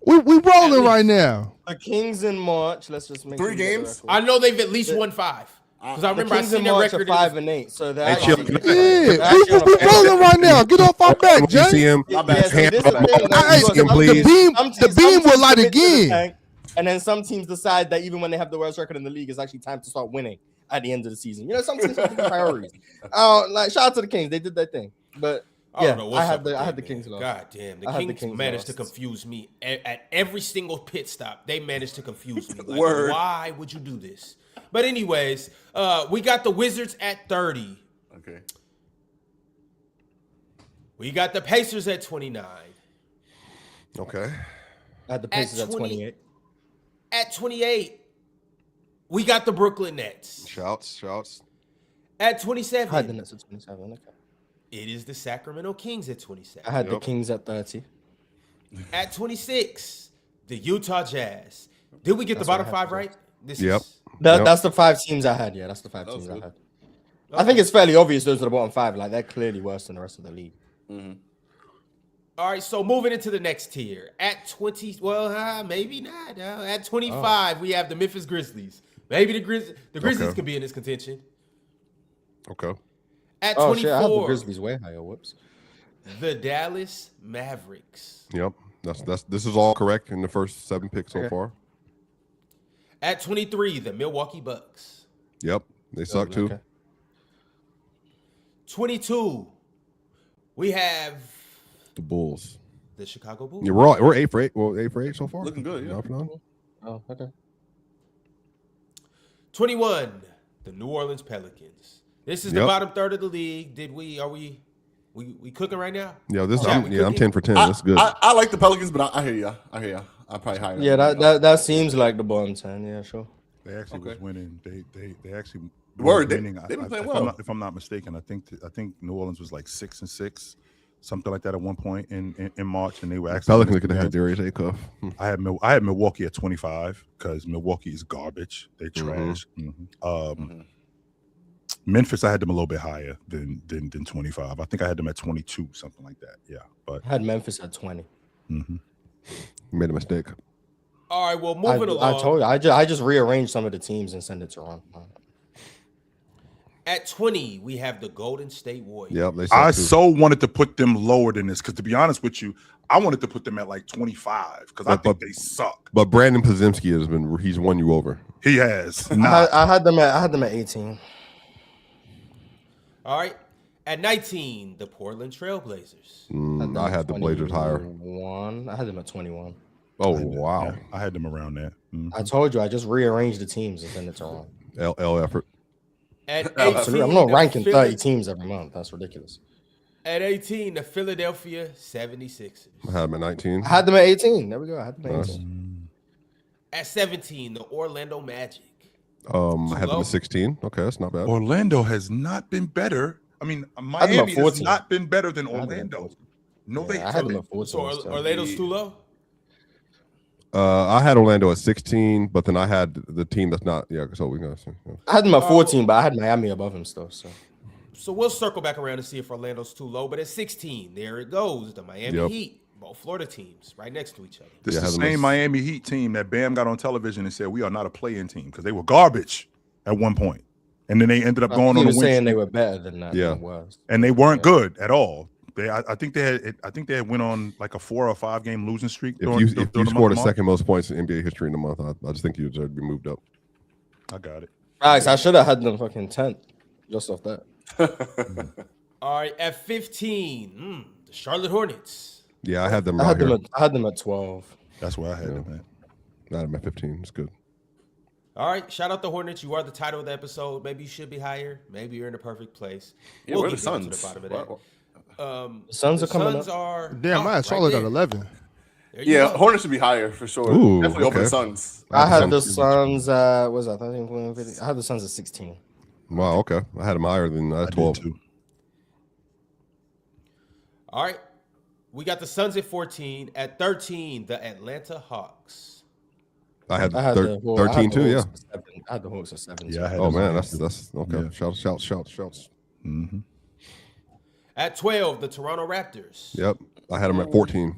5. We rolling least. right now. The Kings in March. Let's just make 3 sure we get the games? record. I know they've at least won 5. Because I The remember I Kings seen in their March record. are 5-8. So they're Hey, chill. actually- Yeah, actually on a we fair- rolling right now. Get off our back, You see Jay. him? Yeah, bad. so this is the thing. Hey, Like, the some- beam- some the teams beam will light commit to the again. tank, and then some teams decide that even when they have the worst record in the league, it's actually time to start winning at the end of the season. You know, some teams have different priorities. Like shout out to the Kings, they did their thing. But I yeah, don't know what's I had up with the that, Kings man. lost. God damn, the I had the Kings Kings managed to lost. confuse me at every single pit stop. They managed to confuse me. Like, Word. why would you do this? But anyways, we got the Wizards at 30. Okay. We got the Pacers at 29. Okay. I had the Pacers at 20 28. At 28, we got the Brooklyn Nets. Shouts. At I had the 27, Nets at 27. Okay. it is the Sacramento Kings at I 27. had the Yep. Kings at 30. At 26, the Utah Jazz. Did we get That's the bottom what I had 5 to right? This Yep. is Yep. That's the 5 teams I had. Yeah, that's the 5 That was teams I good. had. I think it's fairly obvious those are the bottom 5. Like they're clearly worse than the rest of the league. all right. So moving into the next tier at 20. Well, maybe not. At 25, we have the Memphis Grizzlies. Maybe the Grizzlies Okay. could be in this contention. Okay. At Oh 24, shit, I had the Grizzlies way higher. Whoops. the Dallas Mavericks. Yep. This is all correct in the first 7 picks so Okay. far. At 23, the Milwaukee Bucks. Yep. They suck too. Okay. 22, we have The Bulls. the Chicago Bulls. Yeah, we're 8 for 8. Well, 8 for 8 so far. Looking good, yeah. Up and on. Oh, okay. 21, the New Orleans Pelicans. This is the Yep. bottom third of the league. Are we cooking right now? Yeah, this Chat, I'm we cooking? 10 for 10. I, That's good. I like the Pelicans, but I hear you. I'm probably higher. Yeah, that seems like the bottom 10. Yeah, sure. They actually was winning. They actually Word, were they- winning. they've been playing if well. if I'm not mistaken, I think New Orleans was like 6-6, something like that at one point in March, and they were actually Pelicans could have had Darius Acuff. I had Milwaukee at 25 because Milwaukee is garbage. They trash. Memphis, I had them a little bit higher than 25. I think I had them at 22, something like that. Yeah, but I had Memphis at 20. Made a mistake. All right, well, moving along. I told you. I just rearranged some of the teams and sent it to Ron. At 20, we have the Golden State Warriors. Yep, they suck I too. so wanted to put them lower than this because, to be honest with you, I wanted to put them at like 25 because I think they suck. But Brandon Podziemski he's won you over. He has. I had them at 18. All right. At 19, the Portland Trailblazers. I had the Blazers higher. 21. I had them at 21. Oh wow. Yeah, I had them around there. I told you. I just rearranged the teams and sent it to Ron. L effort. At Absolutely. 18, I'm not the ranking Philly- 30 teams every month. That's ridiculous. At 18, the Philadelphia 76ers. I had him at 19. I had them at 18. There we go. I had them at 18. At 17, the Orlando Magic. I had them low? at 16. Okay, that's not bad. Orlando has not been better. I mean, had them Miami at has 14. not been better than had them at Orlando. 14. No, they I had them haven't. at 14. So still. Orlando's too low? I had Orlando at 16, but then I had the team that's not. Yeah, so we got. Yeah. I had them at 14, but I had Miami above him still. So we'll circle back around to see if Orlando's too low. But at 16, there it goes. The Miami Yep. Heat. Both Florida teams right next to each other. This Yeah, is has the them same as- Miami Heat team that Bam got on television and said we are not a play-in team because they were garbage at one point, and then they ended up going on He a was win saying streak, they were better than that. Yeah. Than was. and they weren't good at all. I think they had went on like a 4 or 5 game losing streak. If during you the month scored of the March. second most points in NBA history in the month, I just think you deserve to be moved up. I got it. Alex, I should have had them fucking 10th just off that. All right, at 15, the Charlotte Hornets. Yeah, I had them I right had here. them at 12. That's where I had them at. I had them at 15. It's good. All right, shout out the Hornets. You are the title of the episode. Maybe you should be higher. Maybe you're in the perfect place. Yeah, We'll we're the get down to Suns. the bottom of that. The Suns The are coming Suns up. are Damn, I right had Charlotte at there. 11. There you Yeah, go. Hornets should be higher for sure. Ooh, Definitely over the okay. Suns. I had the Suns. What was that? 13, 14, 15? I had the Suns at 16. Wow, okay. I had them higher than I did 12. too. All right. We got the Suns at 14. At 13, the Atlanta Hawks. I had, I had 13 too, yeah. I had the Hawks at 7. Yeah, I had Oh, them man, higher. that's okay. Yeah. Shouts. Mm-hmm. At 12, the Toronto Raptors. Yep. I had them at 14.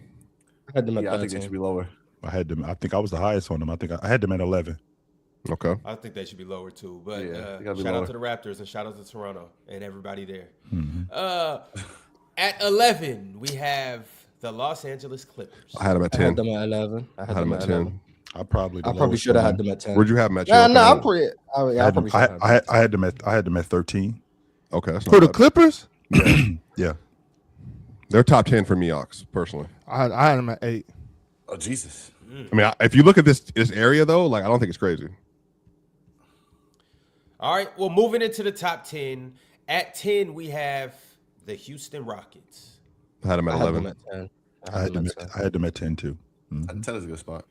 I had them at Yeah, I think they 13. should be lower. I had them. I think I was the highest on them. I think I had them at 11. Okay. I think they should be lower too. But Yeah, they gotta be shout lower. out to the Raptors and shout out to Toronto and everybody there. Mm-hmm. At 11, we have the Los Angeles Clippers. I had them at I 10. had them at 11. I had them at 10. I probably should have had them at 10. Where'd you have them at? Nah, Joe? nah, I'm pretty. I I probably should have. had them at 13. Okay. That's For not the bad. Clippers, Yeah. They're top 10 for me, Ox, personally. I had them at 8. Oh Jesus. I mean, if you look at this area, though, like, I don't think it's crazy. All right, well, moving into the top 10. At 10, we have the Houston Rockets. I had them I at had 11. them at 10. I had them at 10 too. 10 is a good spot.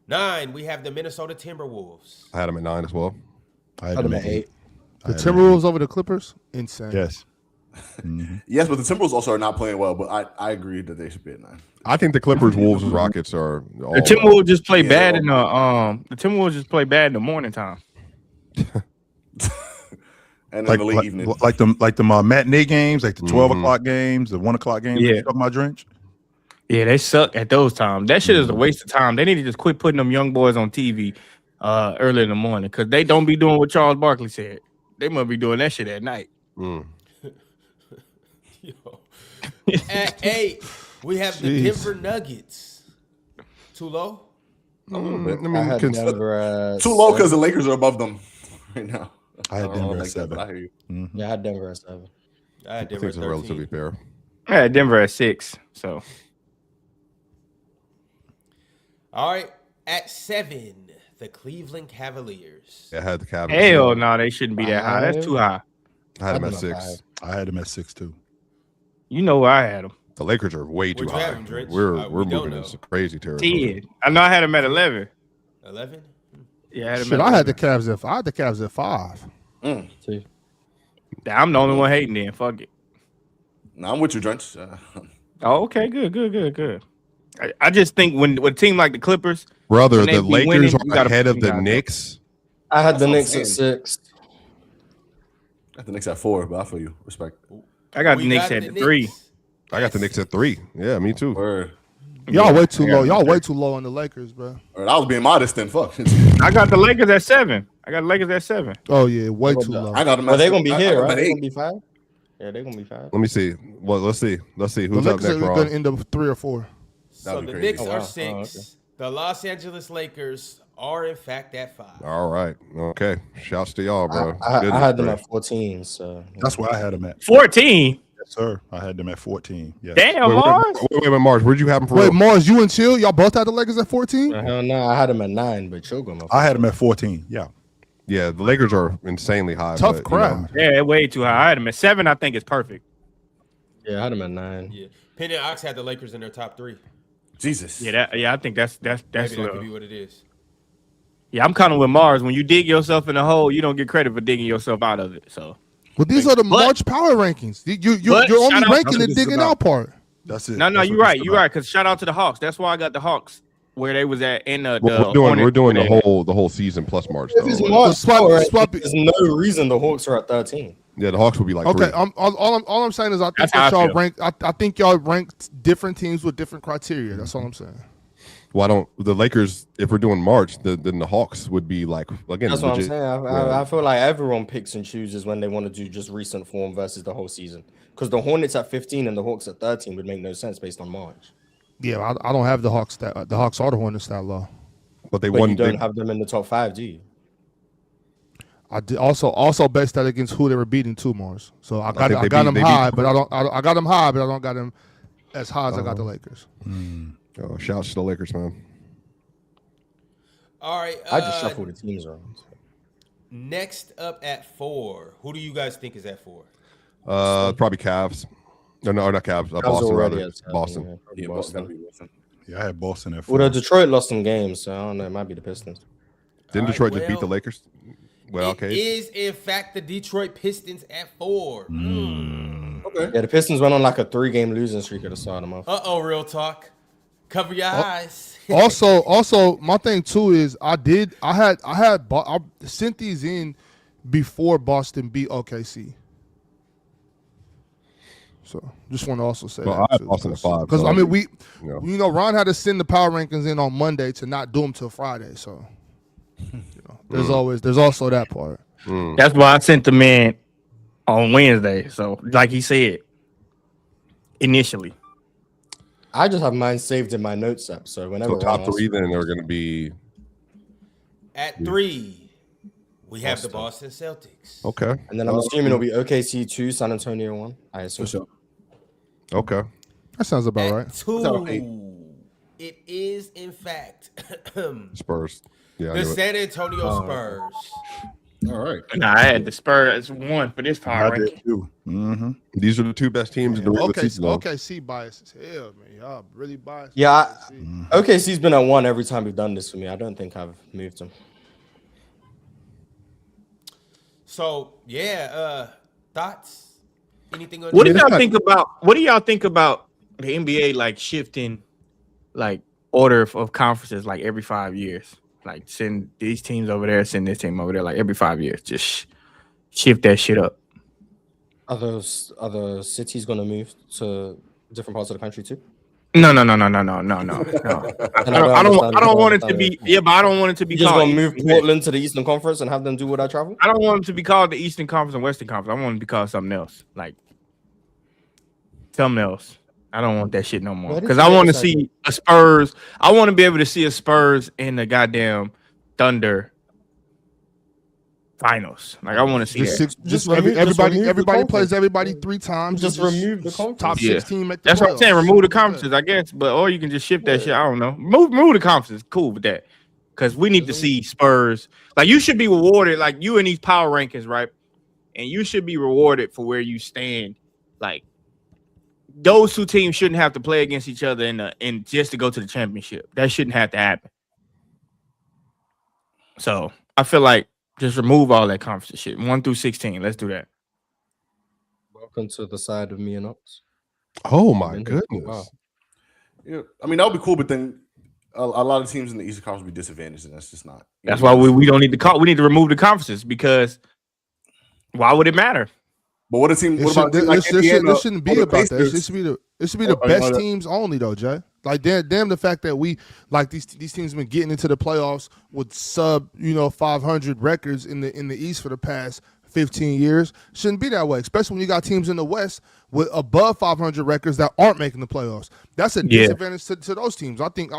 9, we have the Minnesota Timberwolves. I had them at 9 as well. I I had them at 8. The Timberwolves over the Clippers, insane. Yes. Yes, but the Timberwolves also are not playing well. But I agree that they should be at 9. I think the Clippers, Wolves, and Rockets are all The Timberwolves just play Yeah, bad they're in the Timberwolves just play bad in the morning time. And in Like the late evening. like the matinee games, like the 12 o'clock games, the 1 o'clock games. Yeah. Up my drench. Yeah, they suck at those times. That shit is a waste of time. They need to just quit putting them young boys on TV early in the morning because they don't be doing what Charles Barkley said. They must be doing that shit at night. Mm. Yo. At 8, we have the Jeez. Denver Nuggets. Too low? I I mean, had Denver at Too low because 7. the Lakers are above them right now. I had don't know Denver at like that, 7. but I hear you. Yeah, I had Denver at 7. I had I Denver think at it's 13. relatively fair. I had Denver at 6. So All right, at 7, the Cleveland Cavaliers. Yeah, I had the Cavs. hell no, they shouldn't be that high. That's too high. I had them at I had them at 6. I had them at 6 too. You know where I had them. The Lakers are way too Where'd you high. have them, Drench? We're We don't moving know. in some crazy territory. 10. I know I had them at 11. 11? Yeah, I had them Shit, at I had the 11. Cavs at 5. I had the Cavs at 5. See? I'm the only one hating then. Fuck it. No, I'm with you, Drench. Oh, okay, good. I just think when a team like the Clippers, Brother, when they the be Lakers winning, you are gotta ahead put of them the guys up. Knicks. I had That's the what I'm Knicks at saying. 6. Got the Knicks at 4, but I feel you. Respect. I got We the Knicks got at the the 3. Knicks. I got the Knicks at 3. Yeah, me too. Word. Y'all way too I got low. them Y'all at way too low on the Lakers, bro. Or I was being modest then. Fuck. I got the Lakers at 7. I got the Lakers at 7. Oh yeah, way too low. I got them. Well, at they're six. going to be I here, got them right? at They're 8. going to be 5? Yeah, they're going to be 5. Let me see. Well, let's see. Let's see The who's up Lakers next. are Ron. going to end up 3 or 4. So That'd be the crazy. Knicks Oh, are wow. 6. Oh, okay. The Los Angeles Lakers are, in fact, at 5. All right. Okay. Shouts to y'all, bro. I Goodness, had them bro. at 14, so. That's where I had them at. 14. Yes, sir. I had them at 14. Yeah. Damn, Wait, Mars. wait, Mars. Where'd you have them for? Wait, real? Mars, you and Chill, y'all both had the Lakers at 14? Hell no, I had them at 9, but you're going to. I had them at 14. Yeah. Yeah, the Lakers are insanely high. Tough but, you know, crowd. Yeah, way too high. I had them at 7. I think it's perfect. Yeah, I had them at 9. Yeah. Penny and Ox had the Lakers in their top 3. Jesus. Yeah, I think that's Maybe that little. could be what it is. Yeah, I'm kind of with Mars. When you dig yourself in a hole, you don't get credit for digging yourself out of it. So Well, these are the But- March power rankings. You're But only shout out- ranking That's the what this is digging about. out part. That's it. no, That's you're what right. this You're about. right. Because shout out to the Hawks. That's why I got the Hawks where they was at in the. we're doing the whole season plus March. If it's Though. March, swap- power swap rankings, it. there's no reason the Hawks are at 13. Yeah, the Hawks will be like Okay, 3. all I'm saying is I think That's that how I y'all feel. ranked. I think y'all ranked different teams with different criteria. That's all I'm saying. Why don't the Lakers? If we're doing March, then the Hawks would be like again. That's what I'm legit. saying. I feel like everyone picks and chooses when they want to do just recent form versus the whole season. Because the Hornets at 15 and the Hawks at 13 would make no sense based on March. Yeah, I don't have the Hawks or the Hornets that low. But they But won. you don't They, have them in the top 5, do you? I did also based that against who they were beating too, Mars. So I got think they them beat- high, but I got them high, but I don't got them as high as I got the Lakers. shouts to the Lakers, man. All right. I just shuffle the teams around. Next up at 4. Who do you guys think is at 4? Probably Cavs. No, not Cavs. Boston, already rather. at 7, Boston. yeah. Yeah, Boston. Gotta be Boston. Yeah, I had Boston at 4. Well, Detroit lost some games, so I don't know. It might be the Pistons. Didn't All Detroit right, just beat the well, Lakers? Well, It okay. is, in fact, the Detroit Pistons at 4. Okay. Yeah, the Pistons went on like a 3-game losing streak at the start of the month. Uh-oh, real talk. Cover your eyes. Also, my thing too is I sent these in before Boston beat OKC. So just want to also say Well, that I had Boston at 5. because so I mean you know. Ron had to send the power rankings in on Monday to not do them till Friday. So there's also that part. That's why I sent them in on Wednesday. So, like he said, initially. I just have mine saved in my notes app, so whenever So top Ron 3 asks- then are going to be At 3, we have the Boston Celtics. okay. and then I'm assuming it'll be OKC 2, San Antonio 1. I assume. For sure. Okay. That sounds about right. At 2, about 8. it is, in fact, the Spurs. Yeah. I knew it. San Antonio Spurs. All right. Nah, I had the Spurs 1 for this power I ranking. did too. Mm-hmm. These are the 2 best teams in the regular season. though. OKC bias as hell, man. Y'all really biased. Yeah, OKC. OKC's been at 1 every time we've done this for me. I don't think I've moved them. So, yeah, thoughts? Anything on What do this? y'all think about? What do y'all think about the NBA like shifting, like order of conferences like every 5 years? Like send these teams over there, send this team over there, like every 5 years. Just shift that shit up. Are those other cities going to move to different parts of the country too? No. I And don't want it to be. Yeah, but I don't want it to be You just called. going to move Portland to the Eastern Conference and have them do what I travel? I don't want it to be called the Eastern Conference and Western Conference. I want it to be called something else, like something else. I don't want that shit no more Where did because you I get want to this see a Spurs. I want to be able to see a Spurs in the goddamn Thunder finals. Like I want to see that. Everybody plays everybody 3 times. Just remove the conference. Top Yeah. 16 make the That's what I'm saying. playoffs. Remove the conferences, I guess, but or you can just shift that shit. I don't know. Remove the conferences. Cool with that, because we need to see Spurs. Like you should be rewarded. Like you in these power rankings, right? And you should be rewarded for where you stand. Like those 2 teams shouldn't have to play against each other in just to go to the championship. That shouldn't have to happen. So I feel like just remove all that conference shit. 1 through 16. Let's do that. Welcome to the side of me and Ox. Oh my Wow. goodness. Yeah, I mean that would be cool, but then a lot of teams in the Eastern Conference would be disadvantaged, and that's just not. That's why we don't need to call. We need to remove the conferences because why would it matter? But what a team? What about This shouldn't be about that. It should be the Oh, best no. teams only, though, Jay. Like damn the fact that we like these teams been getting into the playoffs with sub 500 records in the East for the past 15 years shouldn't be that way, especially when you got teams in the West with above 500 records that aren't making the playoffs. That's a disadvantage to those teams. I think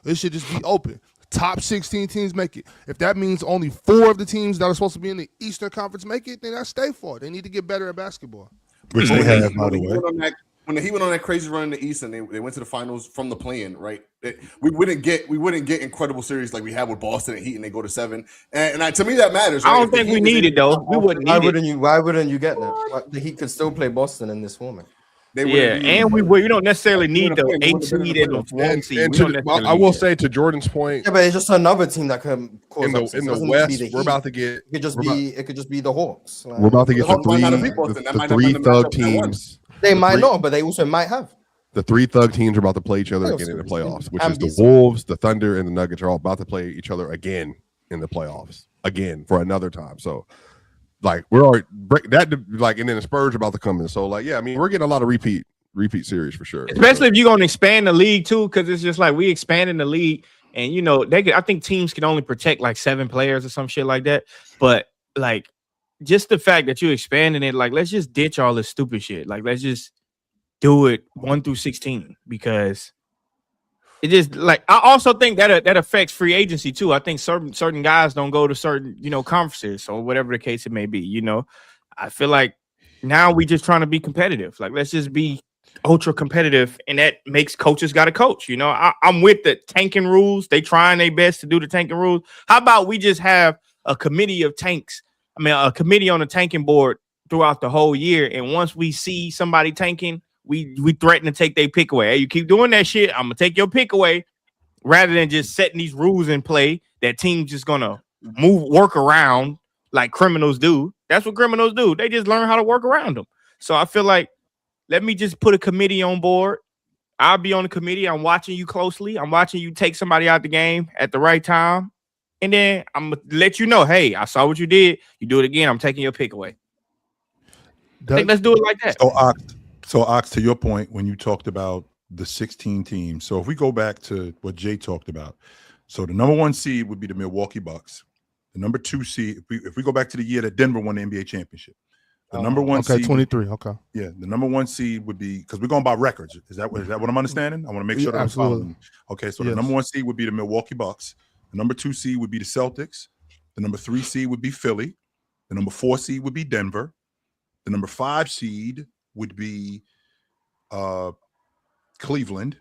it should just be open. Top 16 teams make it. If that means only 4 of the teams that are supposed to be in the Eastern Conference make it, then that's stay for it. They need to get better at basketball. Which they have, by the way. When he went on that crazy run in the East and they went to the finals from the play-in, right? We wouldn't get incredible series like we had with Boston and Heat, and they go to 7. And to me that matters. I right? don't If the think Heat we is need in- it though. We wouldn't need it. Why wouldn't you get that? The Heat could still play Boston in this format. They Yeah, wouldn't be- and we don't necessarily need the wouldn't 8 have been in seed the and the playoffs. 1 seed. And We don't to, necessarily I will need that. say to Jordan's point, Yeah, but it's just another team that can cause in the upsets. It in the doesn't need to West, be the we're Heat. about to get It could just be the Hawks. Like, we're about to get The Hawks might not have beat Boston. That might not the have 3 been the matchup thug that won. teams. they the might three- not, but they also might have. The 3 thug teams are about to play each other Playoff again in the series. playoffs, which And is be the so- Wolves, the Thunder, and the Nuggets are all about to play each other again in the playoffs again for another time. So, like, we're already like, and then the Spurs are about to come in. So, like, yeah, I mean, we're getting a lot of repeat series for sure. Especially if you're gonna expand the league too, because it's just like we expanding the league, and I think teams can only protect like 7 players or some shit like that. But like, just the fact that you're expanding it, like, let's just ditch all this stupid shit. Like, let's just do it 1 through 16 because it just like I also think that affects free agency too. I think certain guys don't go to certain conferences or whatever the case it may be. I feel like now we just trying to be competitive. Like, let's just be ultra competitive, and that makes coaches got to coach. You know, I'm with the tanking rules. They trying their best to do the tanking rules. How about we just have a committee of tanks? I mean, a committee on the tanking board throughout the whole year. And once we see somebody tanking, we threaten to take their pick away. Hey, you keep doing that shit, I'm gonna take your pick away. Rather than just setting these rules in play that teams just gonna work around like criminals do. That's what criminals do. They just learn how to work around them. So I feel like, let me just put a committee on board. I'll be on the committee. I'm watching you closely. I'm watching you take somebody out the game at the right time. And then I'm going to let you know, hey, I saw what you did. You do it again, I'm taking your pick away. I think let's do it like that. So Ox, to your point, when you talked about the 16 teams. So if we go back to what Jay talked about. So the number 1 seed would be the Milwaukee Bucks. The number 2 seed, if we go back to the year that Denver won the NBA championship. The number 1 seed. 23. Okay. Yeah, the number 1 seed would be, because we're going by records. Is that what I'm understanding? I want to make sure that I'm following. Okay, so the number 1 seed would be the Milwaukee Bucks. The number 2 seed would be the Celtics. The number 3 seed would be Philly. The number 4 seed would be Denver. The number 5 seed would be Cleveland.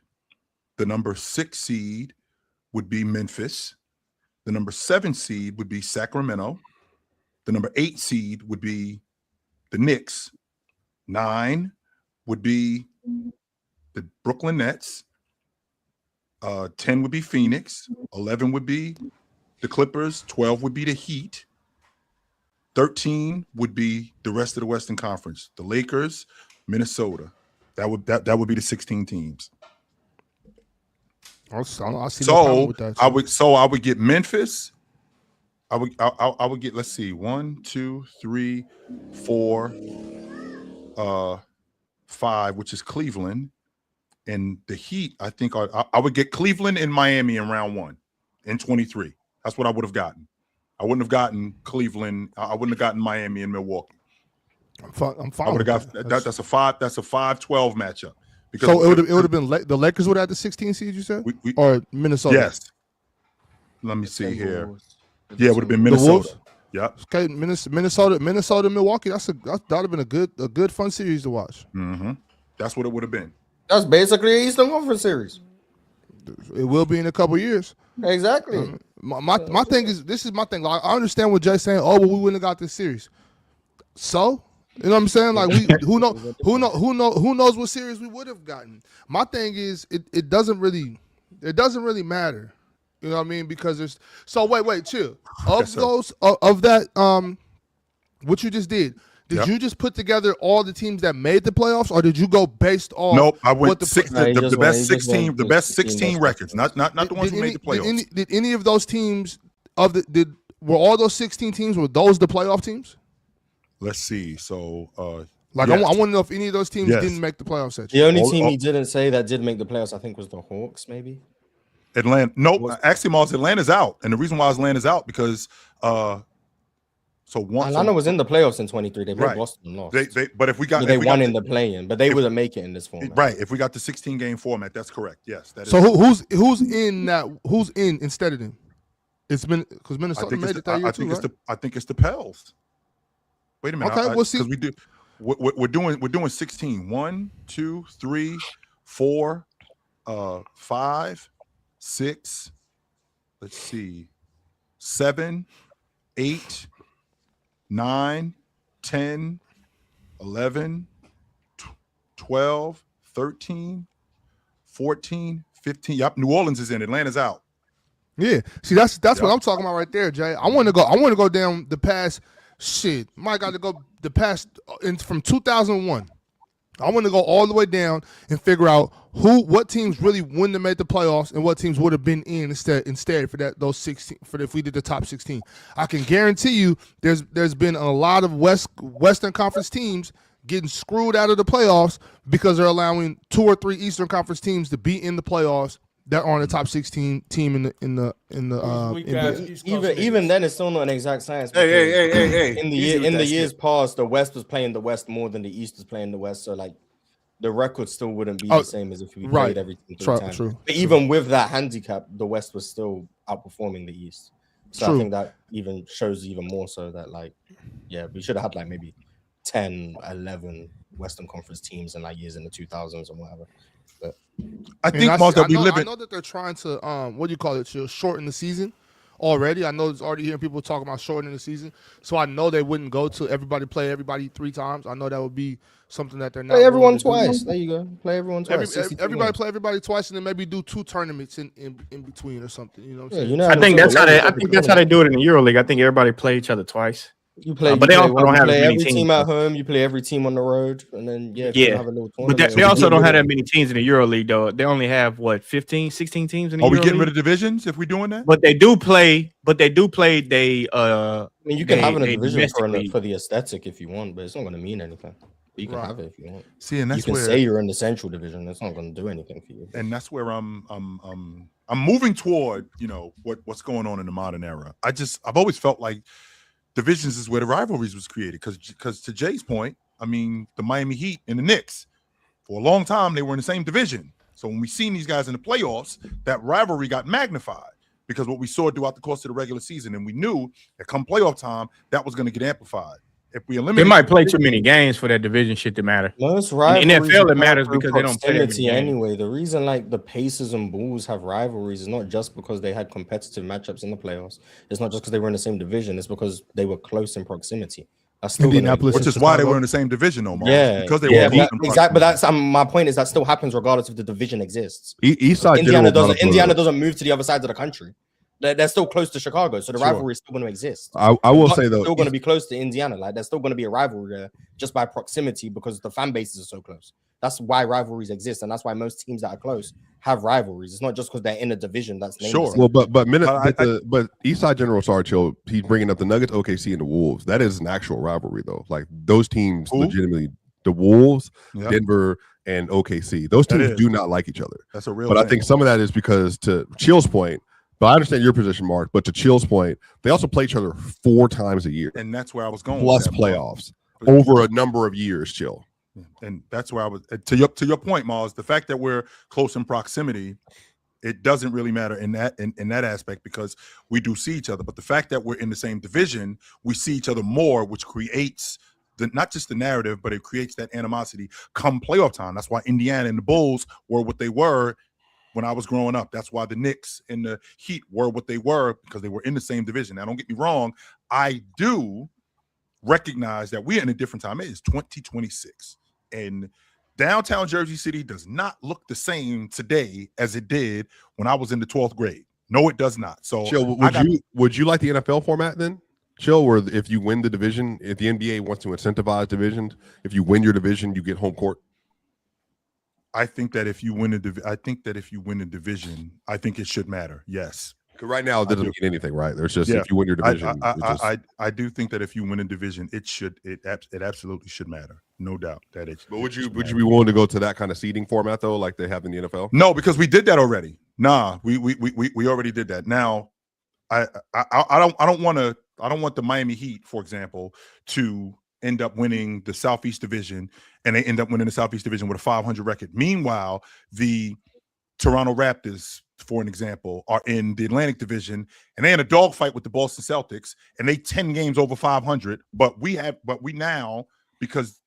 The number 6 seed would be Memphis. The number 7 seed would be Sacramento. The number 8 seed would be the Knicks. 9 would be the Brooklyn Nets. 10 would be Phoenix. 11 would be the Clippers. 12 would be the Heat. 13 would be the rest of the Western Conference. The Lakers, Minnesota. That would be the 16 teams. I see So no problem with that. I would get Memphis. I would get, let's see, 1, 2, 3, 4, 5, which is Cleveland, and the Heat. I think I would get Cleveland and Miami in round 1 in 23. That's what I would have gotten. I wouldn't have gotten Cleveland. I wouldn't have gotten Miami and Milwaukee. I'm fine. I would have got that. That's a 5-12 matchup. Because so it would have been the Lakers would have the 16 seed. You said, or Minnesota? Yes. Let me see here. Yeah, it would have been Minnesota. Yep. Okay, Minnesota, Milwaukee. That would have been a good fun series to watch. Mm-hmm. That's what it would have been. That's basically an Eastern Conference series. It will be in a couple years. Exactly. My thing is, this is my thing. Like, I understand what Jay's saying. Oh, well, we wouldn't have got this series. So, you know what I'm saying? Like, who knows what series we would have gotten. My thing is, it doesn't really matter. You know what I mean? Because there's wait, chill. Of that, what you just did. Did you just put together all the teams that made the playoffs, or did you go based on? Nope, I went the best 16 records, not the ones who made the playoffs. Did any of those teams were all those 16 teams, were those the playoff teams? Let's see. So yes. I want to know if any of those teams didn't make the playoffs. The only team he didn't say that did make the playoffs, I think, was the Hawks, maybe. Atlanta. Nope. Actually, Mars, Atlanta's out. And the reason why Atlanta's out because Atlanta was in the playoffs in 23. They played Boston and lost. But if we got they won in the play-in, but they wouldn't make it in this format. Right. If we got the 16-game format, that's correct. Yes. That is. So who's in that? Who's in instead of them? It's been because Minnesota made it that year too, right? I think it's the Pels. Wait a minute. Okay, we'll see. Because we're doing 16. 1, 2, 3, 4, 5, 6. Let's see. 7, 8, 9, 10, 11, 12, 13, 14, 15. Yep, New Orleans is in. Atlanta's out. Yeah. See, that's what I'm talking about right there, Jay. I want to go down the past shit. Might got to go the past from 2001. I want to go all the way down and figure out what teams really wouldn't have made the playoffs and what teams would have been in instead for those 16 if we did the top 16. I can guarantee you there's been a lot of Western Conference teams getting screwed out of the playoffs because they're allowing 2 or 3 Eastern Conference teams to be in the playoffs that are on the top 16 team in the even then it's still not an exact science. Hey. In the years past, the West was playing the West more than the East was playing the West. So like the record still wouldn't be the same as if we played everything 3 times. True. But even with that handicap, the West was still outperforming the East. So I think that even shows even more so that we should have had maybe 10, 11 Western Conference teams in like years in the 2000s and whatever. But I think most that we live I in. know that they're trying to what do you call it? To shorten the season already. I know it's already hearing people talking about shortening the season. So I know they wouldn't go to everybody play everybody 3 times. I know that would be something that they're not play everyone willing to do. twice. There you go. Play everyone twice. Everybody play everybody twice, and then maybe do 2 tournaments in between or something. You know what I'm saying? You know, I think that's how they do it in the EuroLeague. I think everybody play each other twice. You play, but they also don't have as many every teams. team at home. You play every team on the road, and then you have a little tournament. But they also don't have that many teams in the EuroLeague, though. They only have 15, 16 teams in the EuroLeague. Are we getting rid of divisions if we're doing that? But they do play. They. I mean, you can have a division for the aesthetic if you want, but it's not going to mean anything. But you can have it if you want. See, and that's you can where, say you're in the Central Division. That's not going to do anything for you. And that's where I'm moving toward, what's going on in the modern era. I've always felt like divisions is where the rivalries was created, because to Jay's point, I mean, the Miami Heat and the Knicks, for a long time they were in the same division. So when we seen these guys in the playoffs, that rivalry got magnified because what we saw throughout the course of the regular season, and we knew that come playoff time that was going to get amplified. If we eliminate, they might play too many games for that division shit to matter. Most rivalries in NFL it matters because they don't play proximity anyway. The reason like the Pacers and Bulls have rivalries is not just because they had competitive matchups in the playoffs. It's not just because they were in the same division. It's because they were close in proximity. That's still which is why they were in the same division, no more. Yeah, because they were exactly. But that's my point is that still happens regardless if the division exists. Eastside Indiana doesn't move to the other side of the country. They're still close to Chicago, so the rivalry is still going to exist. I will say though, still going to be close to Indiana. Like there's still going to be a rivalry there just by proximity because the fan bases are so close. That's why rivalries exist, and that's why most teams that are close have rivalries. It's not just because they're in a division that's named sure. Well, but Eastside General Chill, he's bringing up the Nuggets, OKC, and the Wolves. That is an actual rivalry though. Like those teams, legitimately, the Wolves, Denver, and OKC. Those teams do not like each other. That's a real. But I think some of that is because, to Chill's point. But I understand your position, Mark. But to Chill's point, they also play each other 4 times a year, and that's where I was going. Plus playoffs over a number of years. Chill, and that's where I was. To your point, Mars. The fact that we're close in proximity, it doesn't really matter in that aspect because we do see each other. But the fact that we're in the same division, we see each other more, which creates not just the narrative, but it creates that animosity come playoff time. That's why Indiana and the Bulls were what they were. When I was growing up, that's why the Knicks and the Heat were what they were, because they were in the same division. Now, don't get me wrong. I do recognize that we're in a different time. It is 2026. And downtown Jersey City does not look the same today as it did when I was in the 12th grade. No, it does not. So Chill, would you like the NFL format then? Chill, where if you win the division, if the NBA wants to incentivize divisions, if you win your division, you get home court? I think that if you win a division, I think it should matter. Yes. Because right now it doesn't mean anything, right? There's just if you win your division. I do think that if you win a division, it absolutely should matter. No doubt that it. But would you be willing to go to that kind of seeding format though, like they have in the NFL? No, because we did that already. Nah, we already did that. Now, I don't want the Miami Heat, for example, to end up winning the Southeast Division, and they end up winning the Southeast Division with a 500 record. Meanwhile, the Toronto Raptors, for an example, are in the Atlantic Division, and they're in a dogfight with the Boston Celtics, and they 10 games over 500. But we now, because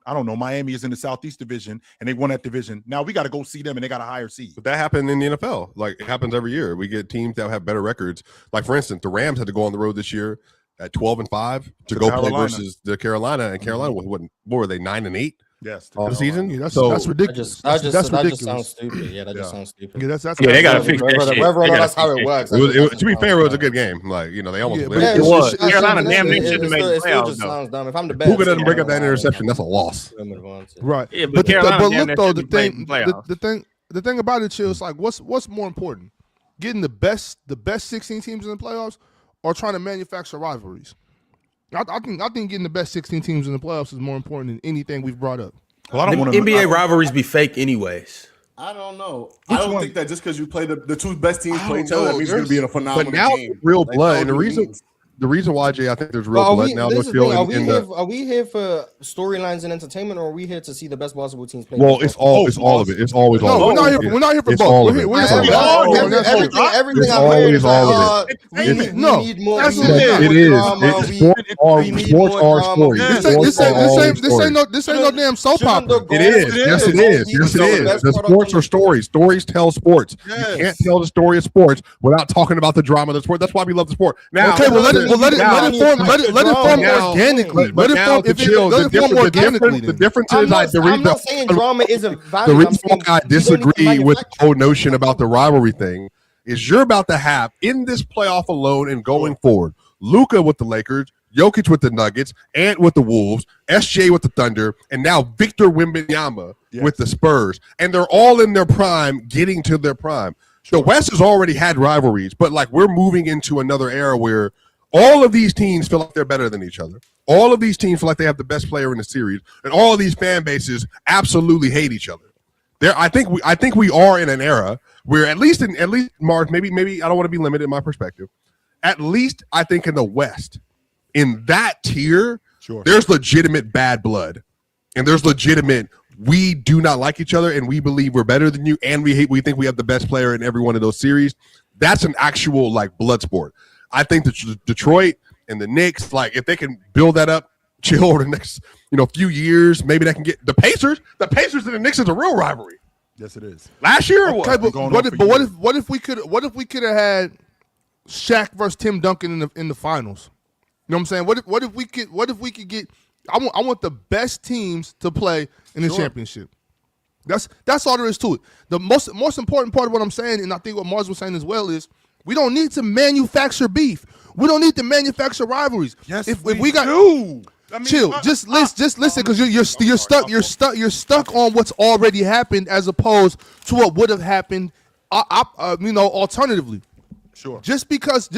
I don't know, Miami is in the Southeast Division, and they won that division. Now we got to go see them, and they got a higher seed. But that happened in the NFL. Like it happens every year. We get teams that have better records. Like for instance, the Rams had to go on the road this year at 12-5 to go play versus the Carolina, and Carolina was what were they 9-8? Yes, all the season. Yeah, that's ridiculous. That just ridiculous. Sounds stupid. Yeah, that just sounds stupid. Yeah, they gotta fix that shit. That's how it works. To be fair, it was a good game. Like they almost it was. Carolina damn near shouldn't have made the playoffs. Just sounds dumb. If I'm the best, Puka doesn't break up that interception. That's a loss. Right. Yeah, but look though, the thing about it, Chill, is like what's more important, getting the best 16 teams in the playoffs, or trying to manufacture rivalries? I think getting the best 16 teams in the playoffs is more important than anything we've brought up. Well, I don't want NBA rivalries be fake anyways. I don't know. I don't think that just because you play the two best teams play each other, that means you're going to be in a phenomenal game. Real blood, and the the reason why, Jay, I think there's real blood now. Are we here for storylines and entertainment, or are we here to see the best basketball teams play? Well, it's all of it. It's always all. No, of it. we're not here for It's both. all of We're it. here It's for all of it. Everything I'm always hearing is all like, of we need more. It is. Sports are stories. This ain't no damn soap opera. It is. Yes, it is. Yes, it is. The sports are stories. Stories tell sports. You can't tell the story of sports without talking about the drama of the sport. That's why we love the sport. Now, okay, well, let it form organically. Let it form organically. The difference is, I'm not saying drama isn't valid. The reason why I disagree with the whole notion about the rivalry thing is you're about to have in this playoff alone and going forward, Luka with the Lakers, Jokic with the Nuggets, Ant with the Wolves, SJ with the Thunder, and now Victor Wembanyama with the Spurs. And they're all in their prime, getting to their prime. The West has already had rivalries, but like we're moving into another era where all of these teams feel like they're better than each other. All of these teams feel like they have the best player in the series, and all of these fan bases absolutely hate each other. I think we are in an era where at least Mark, maybe I don't want to be limited in my perspective. At least I think in the West, in that tier, there's legitimate bad blood, and there's legitimate we do not like each other, and we believe we're better than you, and we think we have the best player in every one of those series. That's an actual like blood sport. I think that Detroit and the Knicks, like if they can build that up, chill over the next few years, maybe they can get the Pacers. The Pacers and the Knicks is a real rivalry. Yes, it is. Last year, okay, but what if we could have had Shaq versus Tim Duncan in the finals? You know what I'm saying? What if we could get? I want the best teams to play in the championship. That's all there is to it. The most important part of what I'm saying, and I think what Mars was saying as well, is we don't need to manufacture beef. We don't need to manufacture rivalries. Yes, if we got do. I mean, chill, just listen, because you're stuck on what's already happened as opposed to what would have happened, alternatively. Sure. Just because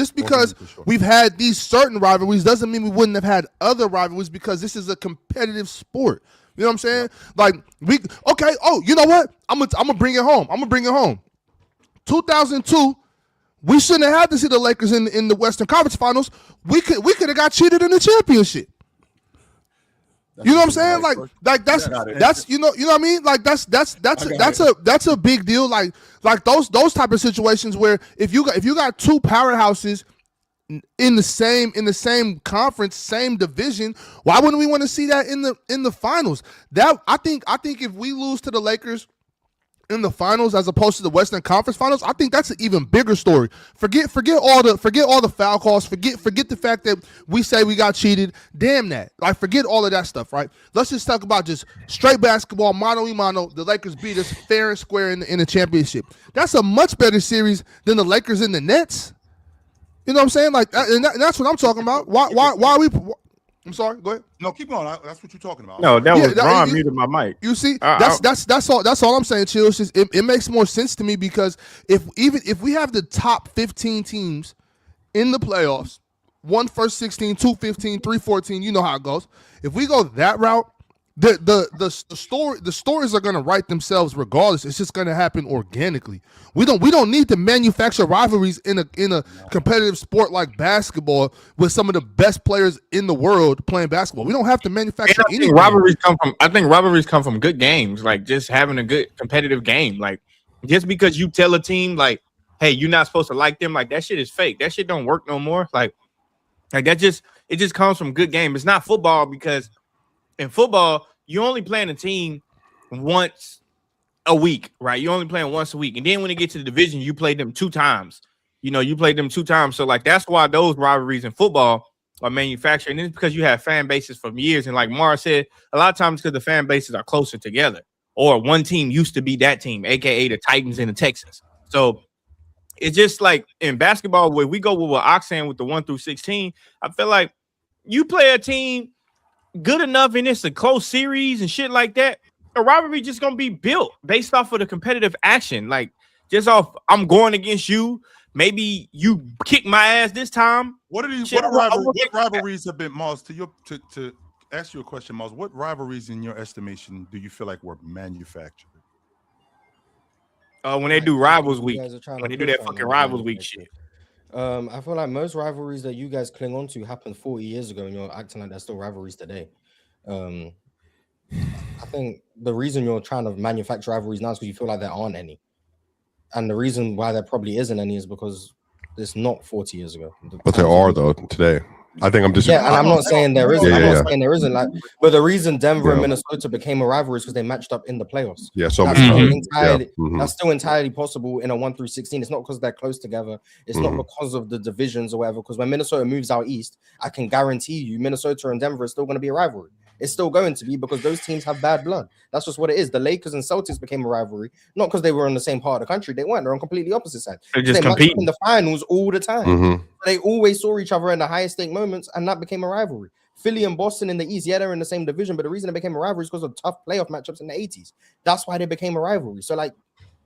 we've had these certain rivalries doesn't mean we wouldn't have had other rivalries, because this is a competitive sport. You know what I'm saying? Like you know what? I'm gonna bring it home. 2002. We shouldn't have had to see the Lakers in the Western Conference Finals. We could have got cheated in the championship. You know what I'm saying? Like that's you know what I mean? Like that's a big deal. Like those type of situations where if you got two powerhouses in the same conference, same division, why wouldn't we want to see that in the finals? That I think if we lose to the Lakers in the finals as opposed to the Western Conference Finals, I think that's an even bigger story. Forget all the foul calls. Forget the fact that we say we got cheated. Damn that. Like forget all of that stuff, right? Let's just talk about just straight basketball, mano a mano. The Lakers beat us fair and square in the championship. That's a much better series than the Lakers and the Nets. You know what I'm saying? Like, and that's what I'm talking about. Why are we? I'm sorry. Go ahead. No, keep going. That's what you're talking about. No, that was Ron muted my mic. You see, that's all I'm saying, Chill. It's just it makes more sense to me, because if we have the top 15 teams in the playoffs, 1 first 16, 2 15, 3 14, you know how it goes. If we go that route, the stories are gonna write themselves regardless. It's just gonna happen organically. We don't need to manufacture rivalries in a competitive sport like basketball with some of the best players in the world playing basketball. We don't have to manufacture anything. I think rivalries come from good games, like just having a good competitive game. Like just because you tell a team like, hey, you're not supposed to like them, like that shit is fake. That shit don't work no more. Like it just comes from good game. It's not football, because in football, you're only playing a team once a week, right? You're only playing once a week. And then when they get to the division, you play them 2 times. You played them 2 times. So, like, that's why those rivalries in football are manufactured. And it's because you have fan bases from years. And like Mara said, a lot of times because the fan bases are closer together. Or one team used to be that team, a.k.a. the Titans and the Texans. So, it's just like in basketball, where we go with what Oxan with the 1 through 16, I feel like you play a team good enough and it's a close series and shit like that, a rivalry just gonna be built based off of the competitive action. Like just off, I'm going against you. Maybe you kick my ass this time. What rivalries have been, Miles? To ask you a question, Miles. What rivalries, in your estimation, do you feel like were manufactured? When they do Rivals Week, when they do that fucking Rivals Week shit. I feel like most rivalries that you guys cling on to happened 40 years ago, and you're acting like they're still rivalries today. I think the reason you're trying to manufacture rivalries now is because you feel like there aren't any, and the reason why there probably isn't any is because it's not 40 years ago. But there are though today. I think I'm just and I'm not saying there isn't. I'm not saying there isn't. Like, but the reason Denver and Yeah. Minnesota became a rivalry is because they matched up in the playoffs. Yeah, so That's many still times. entirely, Yeah. Mhm. that's still entirely possible in a 1-16. It's not because they're close together. It's not Mhm. because of the divisions or whatever. Because when Minnesota moves out east, I can guarantee you, Minnesota and Denver is still going to be a rivalry. It's still going to be because those teams have bad blood. That's just what it is. The Lakers and Celtics became a rivalry, not because they were on the same part of the country. They weren't. They're on completely opposite sides. They just matched up compete in the finals all the time. Mhm. They always saw each other in the highest stake moments, and that became a rivalry. Philly and Boston in the East, yeah, they're in the same division, but the reason it became a rivalry is because of tough playoff matchups in the 80s. That's why they became a rivalry. So, like,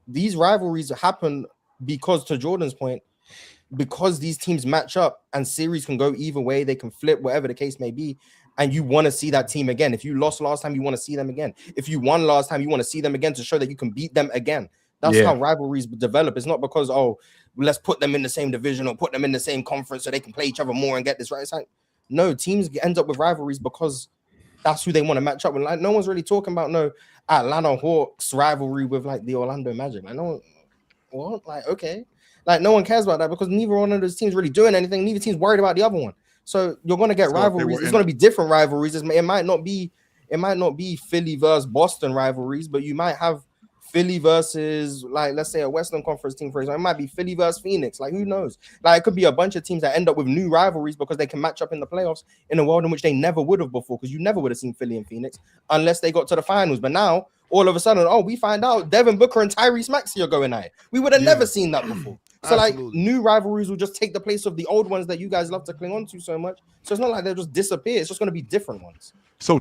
these rivalries happen because, to Jordan's point, because these teams match up and series can go either way, they can flip, whatever the case may be, and you want to see that team again. If you lost last time, you want to see them again. If you won last time, you want to see them again to show that you can beat them again. That's how rivalries develop. It's not because, oh, let's put them in the same division or put them in the same conference so they can play each other more and get this right. It's like, no, teams end up with rivalries because that's who they want to match up with. Like, no one's really talking about no Atlanta Hawks rivalry with like the Orlando Magic. Like, no one, what? Like, okay. Like, no one cares about that because neither one of those teams really doing anything. Neither team's worried about the other one. So you're gonna get rivalries. It's gonna be different rivalries. It might not be Philly versus Boston rivalries, but you might have Philly versus, like, let's say a Western Conference team, for example. It might be Philly versus Phoenix. Like, who knows? Like, it could be a bunch of teams that end up with new rivalries because they can match up in the playoffs in a world in which they never would have before, because you never would have seen Philly and Phoenix unless they got to the finals. But now, all of a sudden, we find out Devin Booker and Tyrese Maxey are going at it. We would have never seen that before. So, like, new rivalries will just take the place of the old ones that you guys love to cling on to so much. So it's not like they'll just disappear. It's just going to be different ones. So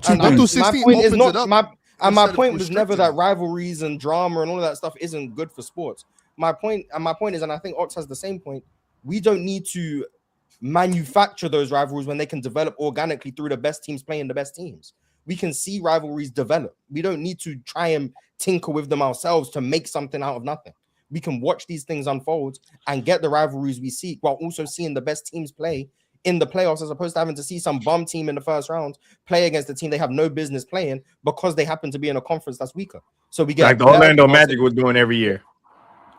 my point was never that rivalries and drama and all of that stuff isn't good for sports. My point is, and I think Ox has the same point, we don't need to manufacture those rivalries when they can develop organically through the best teams playing the best teams. We can see rivalries develop. We don't need to try and tinker with them ourselves to make something out of nothing. We can watch these things unfold and get the rivalries we seek while also seeing the best teams play in the playoffs, as opposed to having to see some bum team in the first round play against a team they have no business playing because they happen to be in a conference that's weaker. So we get like the Orlando Magic was doing every year.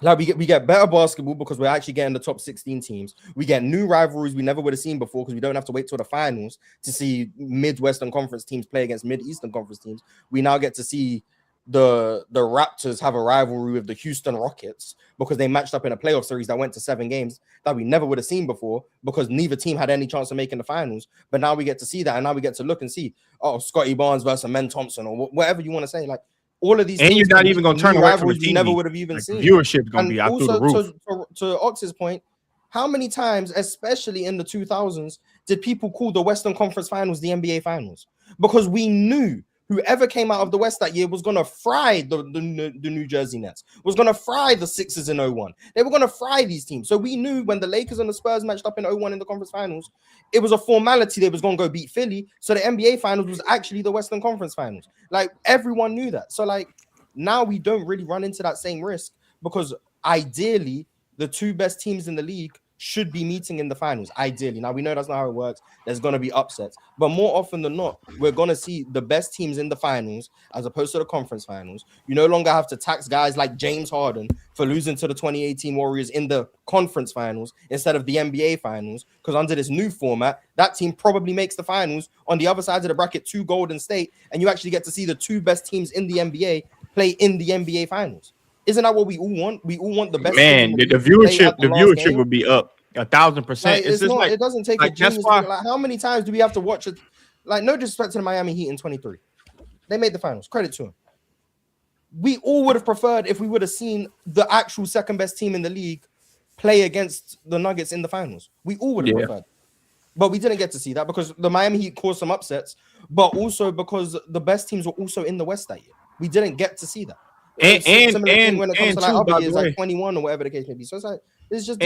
Like, we get better basketball because we're actually getting the top 16 teams. We get new rivalries we never would have seen before because we don't have to wait till the finals to see Midwestern Conference teams play against Mid-Eastern Conference teams. We now get to see the Raptors have a rivalry with the Houston Rockets because they matched up in a playoff series that went to 7 games that we never would have seen before because neither team had any chance of making the finals. But now we get to see that, and now we get to look and see, Scotty Barnes versus Men Thompson or whatever you want to say. Like, all of these, and you're not even going to turn away from the you never would have even seen. Viewership is going to be out through the roof. To Ox's point, how many times, especially in the 2000s, did people call the Western Conference Finals the NBA Finals? Because we knew whoever came out of the West that year was going to fry the New Jersey Nets, was going to fry the Sixers in 01. They were going to fry these teams. So we knew when the Lakers and the Spurs matched up in 01 in the conference finals, it was a formality they was going to go beat Philly. So the NBA Finals was actually the Western Conference Finals. Like, everyone knew that. So, like, now we don't really run into that same risk because ideally the two best teams in the league should be meeting in the finals, ideally. Now, we know that's not how it works. There's going to be upsets. But more often than not, we're going to see the best teams in the finals as opposed to the conference finals. You no longer have to tax guys like James Harden for losing to the 2018 Warriors in the conference finals instead of the NBA finals, because under this new format, that team probably makes the finals on the other side of the bracket to Golden State, and you actually get to see the two best teams in the NBA play in the NBA finals. Isn't that what we all want? We all want the best. Man, the viewership would be up 1,000%. Like, it's not, it doesn't take a genius. Like, how many times do we have to watch it? Like, no disrespect to the Miami Heat in 23. They made the finals. Credit to them. We all would have preferred if we would have seen the actual second best team in the league play against the Nuggets in the finals. We all would have preferred. But we didn't get to see that because the Miami Heat caused some upsets, but also because the best teams were also in the West that year. We didn't get to see that. And when it comes to like other years, like 21 or whatever the case may be. So it's like, it's just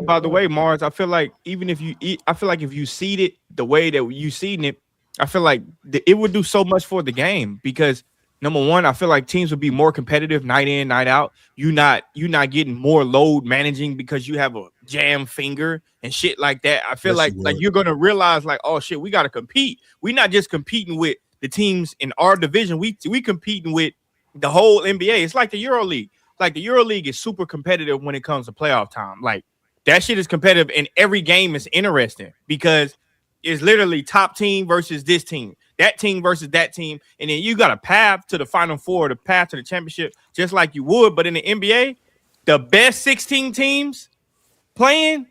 by the way, Mars, I feel like even if you seed it the way that you seeding it, I feel like it would do so much for the game because Number one, I feel like teams would be more competitive night in, night out. You're not getting more load managing because you have a jam finger and shit like that. I feel like you're gonna realize like, oh shit, we gotta compete. We're not just competing with the teams in our division. We competing with the whole NBA. It's like the EuroLeague. Like the EuroLeague is super competitive when it comes to playoff time. Like that shit is competitive, and every game is interesting because it's literally top team versus this team. That team versus that team, and then you got a path to the Final Four, the path to the championship, just like you would. But in the NBA, the best 16 teams playing,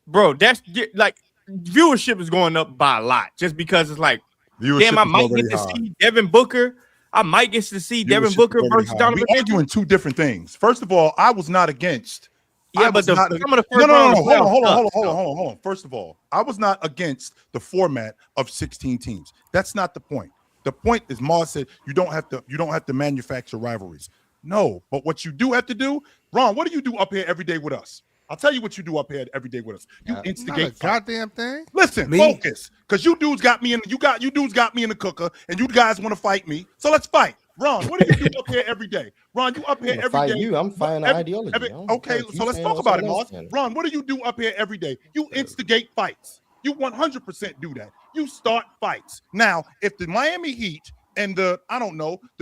bro, that's like viewership is going up by a lot just because it's like, damn, I might get to see Devin Booker. I might get to see Devin Booker versus Donovan We're arguing two different things. First of all, I was not against. Yeah, but some of the first hold on. First of all, I was not against the format of 16 teams. That's not the point. The point is, Mars said you don't have to manufacture rivalries. No, but what you do have to do, Ron, what do you do up here every day with us? I'll tell you what you do up here every day with us. You instigate a goddamn thing. Listen, focus, because you dudes got me in the cooker, and you guys want to fight me. So let's fight. Ron, what do you do up here every day? Ron, you up here every day. I'm fighting the ideology. Okay, so let's talk about it, Mars. Ron, what do you do up here every day? You instigate fights. You 100% do that. You start fights. Now, if the Miami Heat and the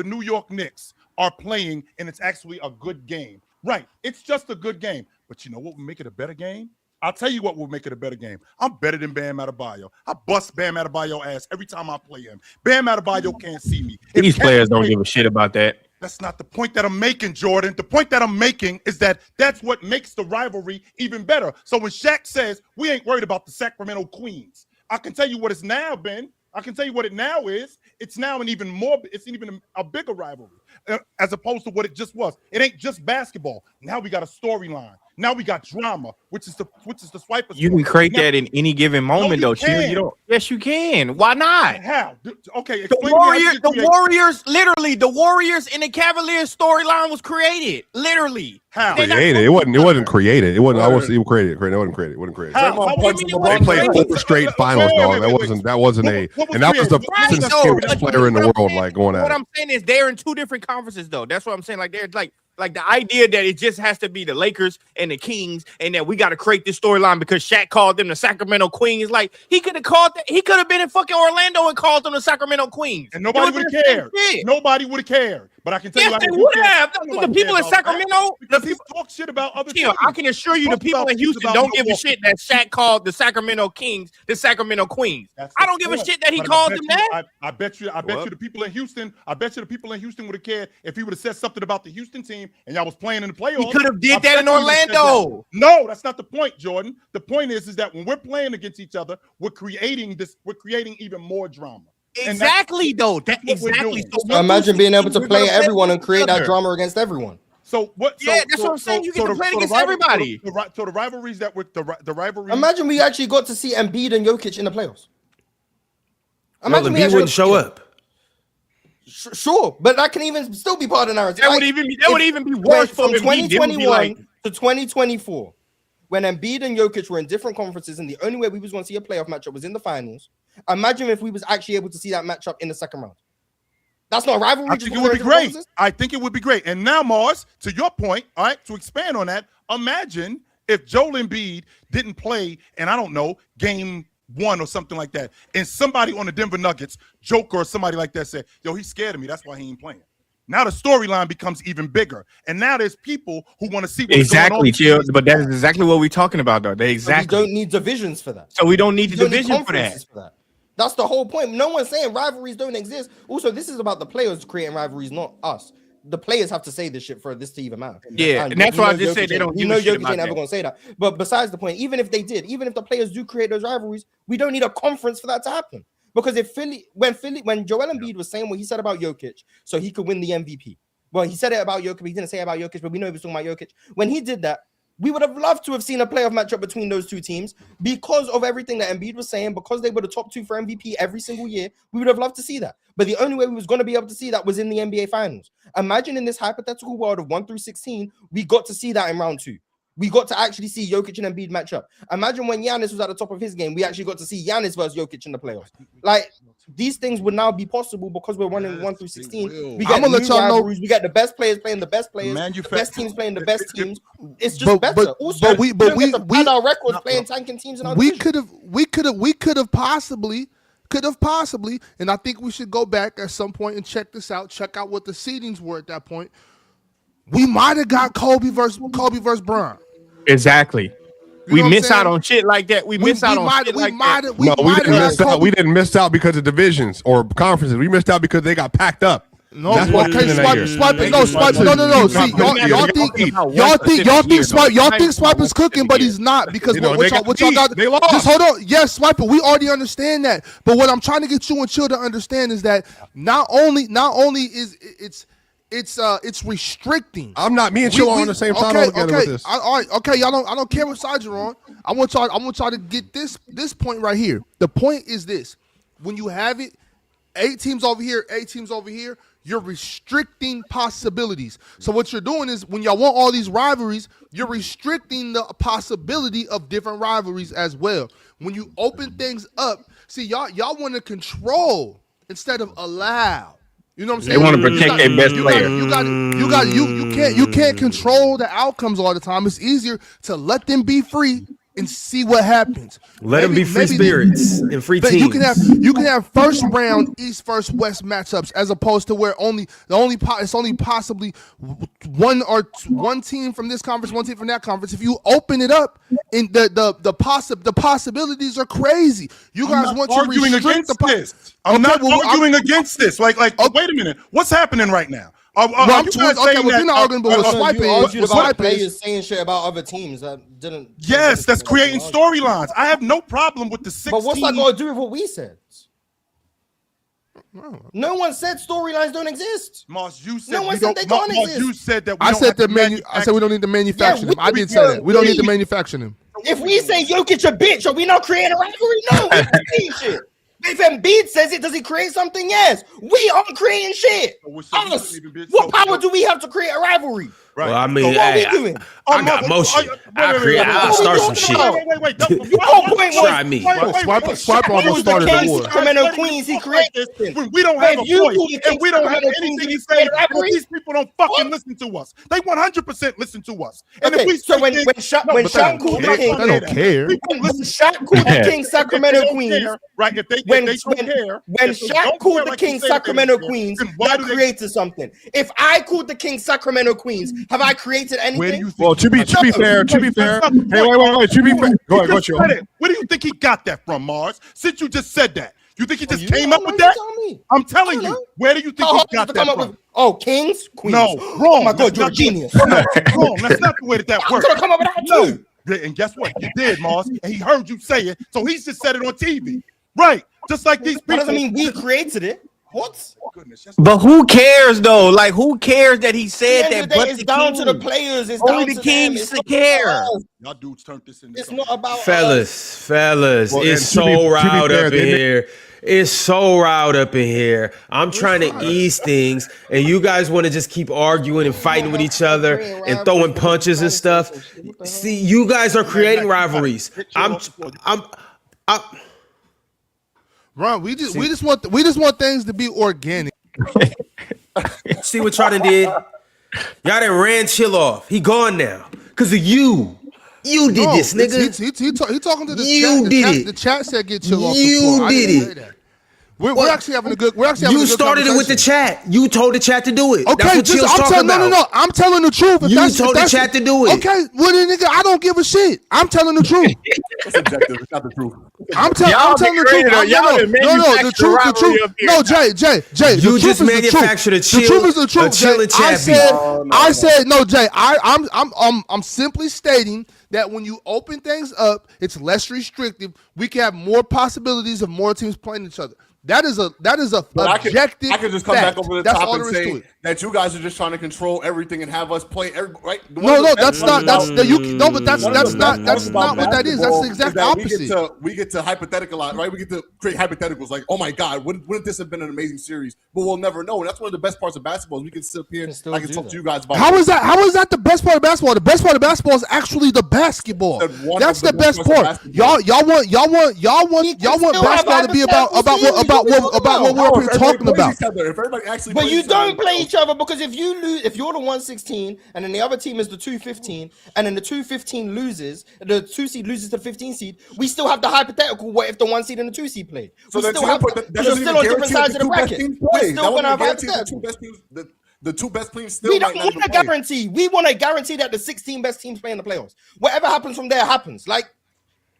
New York Knicks are playing and it's actually a good game, right? It's just a good game. But you know what will make it a better game? I'll tell you what will make it a better game. I'm better than Bam Adebayo. I bust Bam Adebayo ass every time I play him. Bam Adebayo can't see me. These players don't give a shit about that. That's not the point that I'm making, Jordan. The point that I'm making is that that's what makes the rivalry even better. So when Shaq says we ain't worried about the Sacramento Queens, I can tell you what it's now been. I can tell you what it now is. It's now it's even a bigger rivalry as opposed to what it just was. It ain't just basketball. Now we got a storyline. Now we got drama, which is the swiper. You can create that in any given moment, though. You don't. Yes, you can. Why not? How? Okay, the Warriors and the Cavaliers storyline was created. Literally. How? Created. It wasn't created. It wasn't. I wasn't even created. It wasn't created. It wasn't created. They played 4 straight finals, dog. That wasn't a. And that was the best player in the world. Like going at. What I'm saying is they're in 2 different conferences, though. That's what I'm saying. Like they're like the idea that it just has to be the Lakers and the Kings, and that we got to create this storyline because Shaq called them the Sacramento Queens. Like he could have called that. He could have been in fucking Orlando and called them the Sacramento Queens, and nobody would have cared. Nobody would have cared. But I can tell you, they would have. The people in Sacramento, the people talk shit about other teams. I can assure you, the people in Houston don't give a shit that Shaq called the Sacramento Kings the Sacramento Queens. I don't give a shit that he called them that. I bet you the people in Houston. I bet you the people in Houston would have cared if he would have said something about the Houston team and y'all was playing in the playoffs. He could have did that in Orlando. No, that's not the point, Jordan. The point is that when we're playing against each other, we're creating even more drama. Exactly, though. Exactly. So imagine being able to play everyone and create that drama against everyone. So what? Yeah, that's what I'm saying. You get to play against everybody. So the rivalries that were the rivalries. Imagine we actually got to see Embiid and Jokic in the playoffs. Imagine Embiid wouldn't show up. Sure, but that can even still be part of the narrative. That would even be worse from 2021 to 2024, when Embiid and Jokic were in different conferences, and the only way we was going to see a playoff matchup was in the finals. Imagine if we was actually able to see that matchup in the second round. That's not a rivalry. I think it would be great. I think it would be great. And now, Mars, to your point, all right, to expand on that, imagine if Joel Embiid didn't play, and I don't know, game 1 or something like that, and somebody on the Denver Nuggets, Joker or somebody like that, said, yo, he's scared of me. That's why he ain't playing. Now the storyline becomes even bigger, and now there's people who want to see what's going on. Chill. But that is exactly what we're talking about, though. We don't need divisions for that. So we don't need the division for that. That's the whole point. No one's saying rivalries don't exist. Also, this is about the players creating rivalries, not us. The players have to say this shit for this to even matter. Yeah, and that's why I just said they don't give a shit about that. Jokic ain't ever gonna say that. But besides the point, even if they did, even if the players do create those rivalries, we don't need a conference for that to happen. Because when Joel Embiid was saying what he said about Jokic, so he could win the MVP. Well, he said it about Jokic. He didn't say it about Jokic, but we know he was talking about Jokic. When he did that, we would have loved to have seen a playoff matchup between those two teams because of everything that Embiid was saying, because they were the top 2 for MVP every single year. We would have loved to see that. But the only way we was going to be able to see that was in the NBA Finals. Imagine in this hypothetical world of 1 through 16, we got to see that in round 2. We got to actually see Jokic and Embiid match up. Imagine when Giannis was at the top of his game, we actually got to see Giannis versus Jokic in the playoffs. Like, these things would now be possible because we're running 1 through 16. We I'm get gonna let new y'all know- rivalries. We got the best players playing the best players, the best teams playing the best teams. It's just better. Also, we our records playing tanking teams in our we division. could have possibly, and I think we should go back at some point and check this out. Check out what the seedings were at that point. We might have got Kobe versus Bron. Exactly. You know We what I'm miss out saying? on shit like that. We miss out on shit like that. No, we didn't miss out. We didn't miss out because of divisions or conferences. We missed out because they got packed up. No, That's what okay, happened in swipe that it. year. No. See, y'all think Swipe is cooking, but he's not because You know, what y'all got. They lost. Just hold on. Yes, Swipe it. We already understand that, but what I'm trying to get you and Chill to understand is that not only is it's restricting. I'm not. Me and Chill are on the same side together with this. All right, okay. I don't care what side you're on. I want y'all to get this point right here. The point is this: when you have it, 8 teams over here, 8 teams over here, you're restricting possibilities. So what you're doing is when y'all want all these rivalries, you're restricting the possibility of different rivalries as well. When you open things up, see y'all want to control instead of allow. You know what I'm saying? They want to protect their best player. You can't control the outcomes all the time. It's easier to let them be free and see what happens. Let them be free spirits and free But teams. you can have first round East versus West matchups as opposed to where it's only possibly one team from this conference, one team from that conference. If you open it up, and the possibilities are crazy. You guys want to arguing restrict against this. I'm not arguing against this. Like, wait a minute. What's happening right now? You're not arguing, but with Swipe Swipe players saying shit about other teams that didn't. Yes, that's creating storylines. I have no problem with the 16. But what's that got to do with what we said? No one said storylines don't exist. Moss, you said no one said they don't exist. You said that I said we don't need to manufacture them. I did say that. We don't need to manufacture them. If we say Jokic a bitch, are we not creating a rivalry? No, we don't create shit. If Embiid says it, does he create something? Yes. We are creating shit. Us. What power do we have to create a rivalry? Right. Well, I mean, So what are we doing? I got motion. I'll start some shit. Wait. Your whole point was Try me. Swipe almost started the war. Sacramento Queens, he created this. We don't have a If you point, do the and we don't have Sacramento anything to Kings say. rivalry- These people don't fucking listen to us. They 100% listen to us. And if Okay, we so say when things- Shaq called the Kings, They don't care. when Shaq called the Kings Sacramento Queens, right? If they when don't care, when if they Shaq don't called care the like you Kings say that they Sacramento care, Queens, then why that do they- created something. If I called the Kings Sacramento Queens, have I created Where do anything? you think? Well, to be fair. Hey, wait. To be fair. Go ahead, Chill. Where do you think he got that from, Mars? Since you just said that, you think he just You came don't up with know, that? you tell me. I'm telling I don't you. know. Where do you think How he hard is got it to that come up from? with? Kings, Queens. No, Oh wrong. my God, That's you're a not- genius. Wrong. That's not the way that I works. could have come up with that No. too. Yeah, and guess what? You did, Moss, and he heard you say it, so he's just said it on TV. Right. Just like these people. That doesn't mean we created it. What? Goodness, that's- But who cares though? Like, who cares that he said At the end that? of the day, But it's the down to the Kings. players. It's Only down the to them. Kings It's to not care. about us. Y'all dudes turned this into It's something. not about us. Fellas, Well, it's and so to be riled fair, up in here. It's so riled up in here. I'm trying to ease things, and you guys want to just keep arguing and fighting with each other and throwing punches and stuff. See, you guys are creating rivalries. I'm Ron, we just want things to be organic. see what Charlotte did. Y'all done ran Chill off. He gone now because of you. You did this, nigga. He talking to the You chat. did it. The chat said get Chill off the You floor. I did didn't it. say that. We're actually having a good. You started it with the chat. You told the chat to do it. That's Okay, what Chill's I'm talking telling about. no. I'm telling the truth. If You that's, told if the that's, chat to do it. Okay, well then, nigga, I don't give a shit. I'm telling the truth. That's objective. It's not the truth. I'm telling the truth. The truth. No, Jay. You the just truth is manufactured a the truth. The truth is the truth. chill and Jay. I chat said, beat. I said, no, Jay. I'm simply stating that when you open things up, it's less restrictive. We can have more possibilities of more teams playing each other. That is a But objective. I could just come fact. back over the That's top all and there is to say it. that you guys are just trying to control everything and have us play right. No, that's not what that is. That's the exact opposite. We get to hypothetical, right? We get to create hypotheticals like, oh my God, wouldn't this have been an amazing series? But we'll never know. And that's one of the best parts of basketball. Is we can sit up here and I can talk to you guys about. How is that the best part of basketball? The best part of basketball is actually the basketball. That's the best part. Y'all want basketball to be about about what we're up here talking about. If everybody actually, But you don't play each other because if you lose, if you're the 116 and then the other team is the 215, and then the 215 loses, the 2 seed loses to the 15 seed, we still have the hypothetical. What if the 1 seed and the 2 seed play? So we still have, you're still on different sides of the bracket. We're still gonna have hypothetical. The two best teams still. We don't want a guarantee. We want a guarantee that the 16 best teams play in the playoffs. Whatever happens from there happens. Like,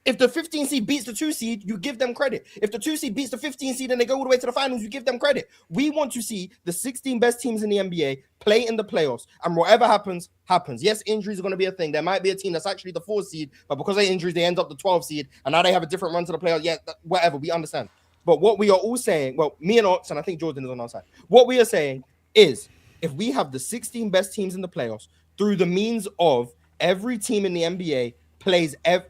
if the 15 seed beats the 2 seed, you give them credit. If the 2 seed beats the 15 seed and they go all the way to the finals, you give them credit. We want to see the 16 best teams in the NBA play in the playoffs, and whatever happens, happens. Yes, injuries are going to be a thing. There might be a team that's actually the 4 seed, but because of injuries, they end up the 12 seed, and now they have a different run to the playoffs. Yeah, whatever, we understand. But what we are all saying, well, me and Ox, and I think Jordan is on our side, what we are saying is, if we have the 16 best teams in the playoffs through the means of every team in the NBA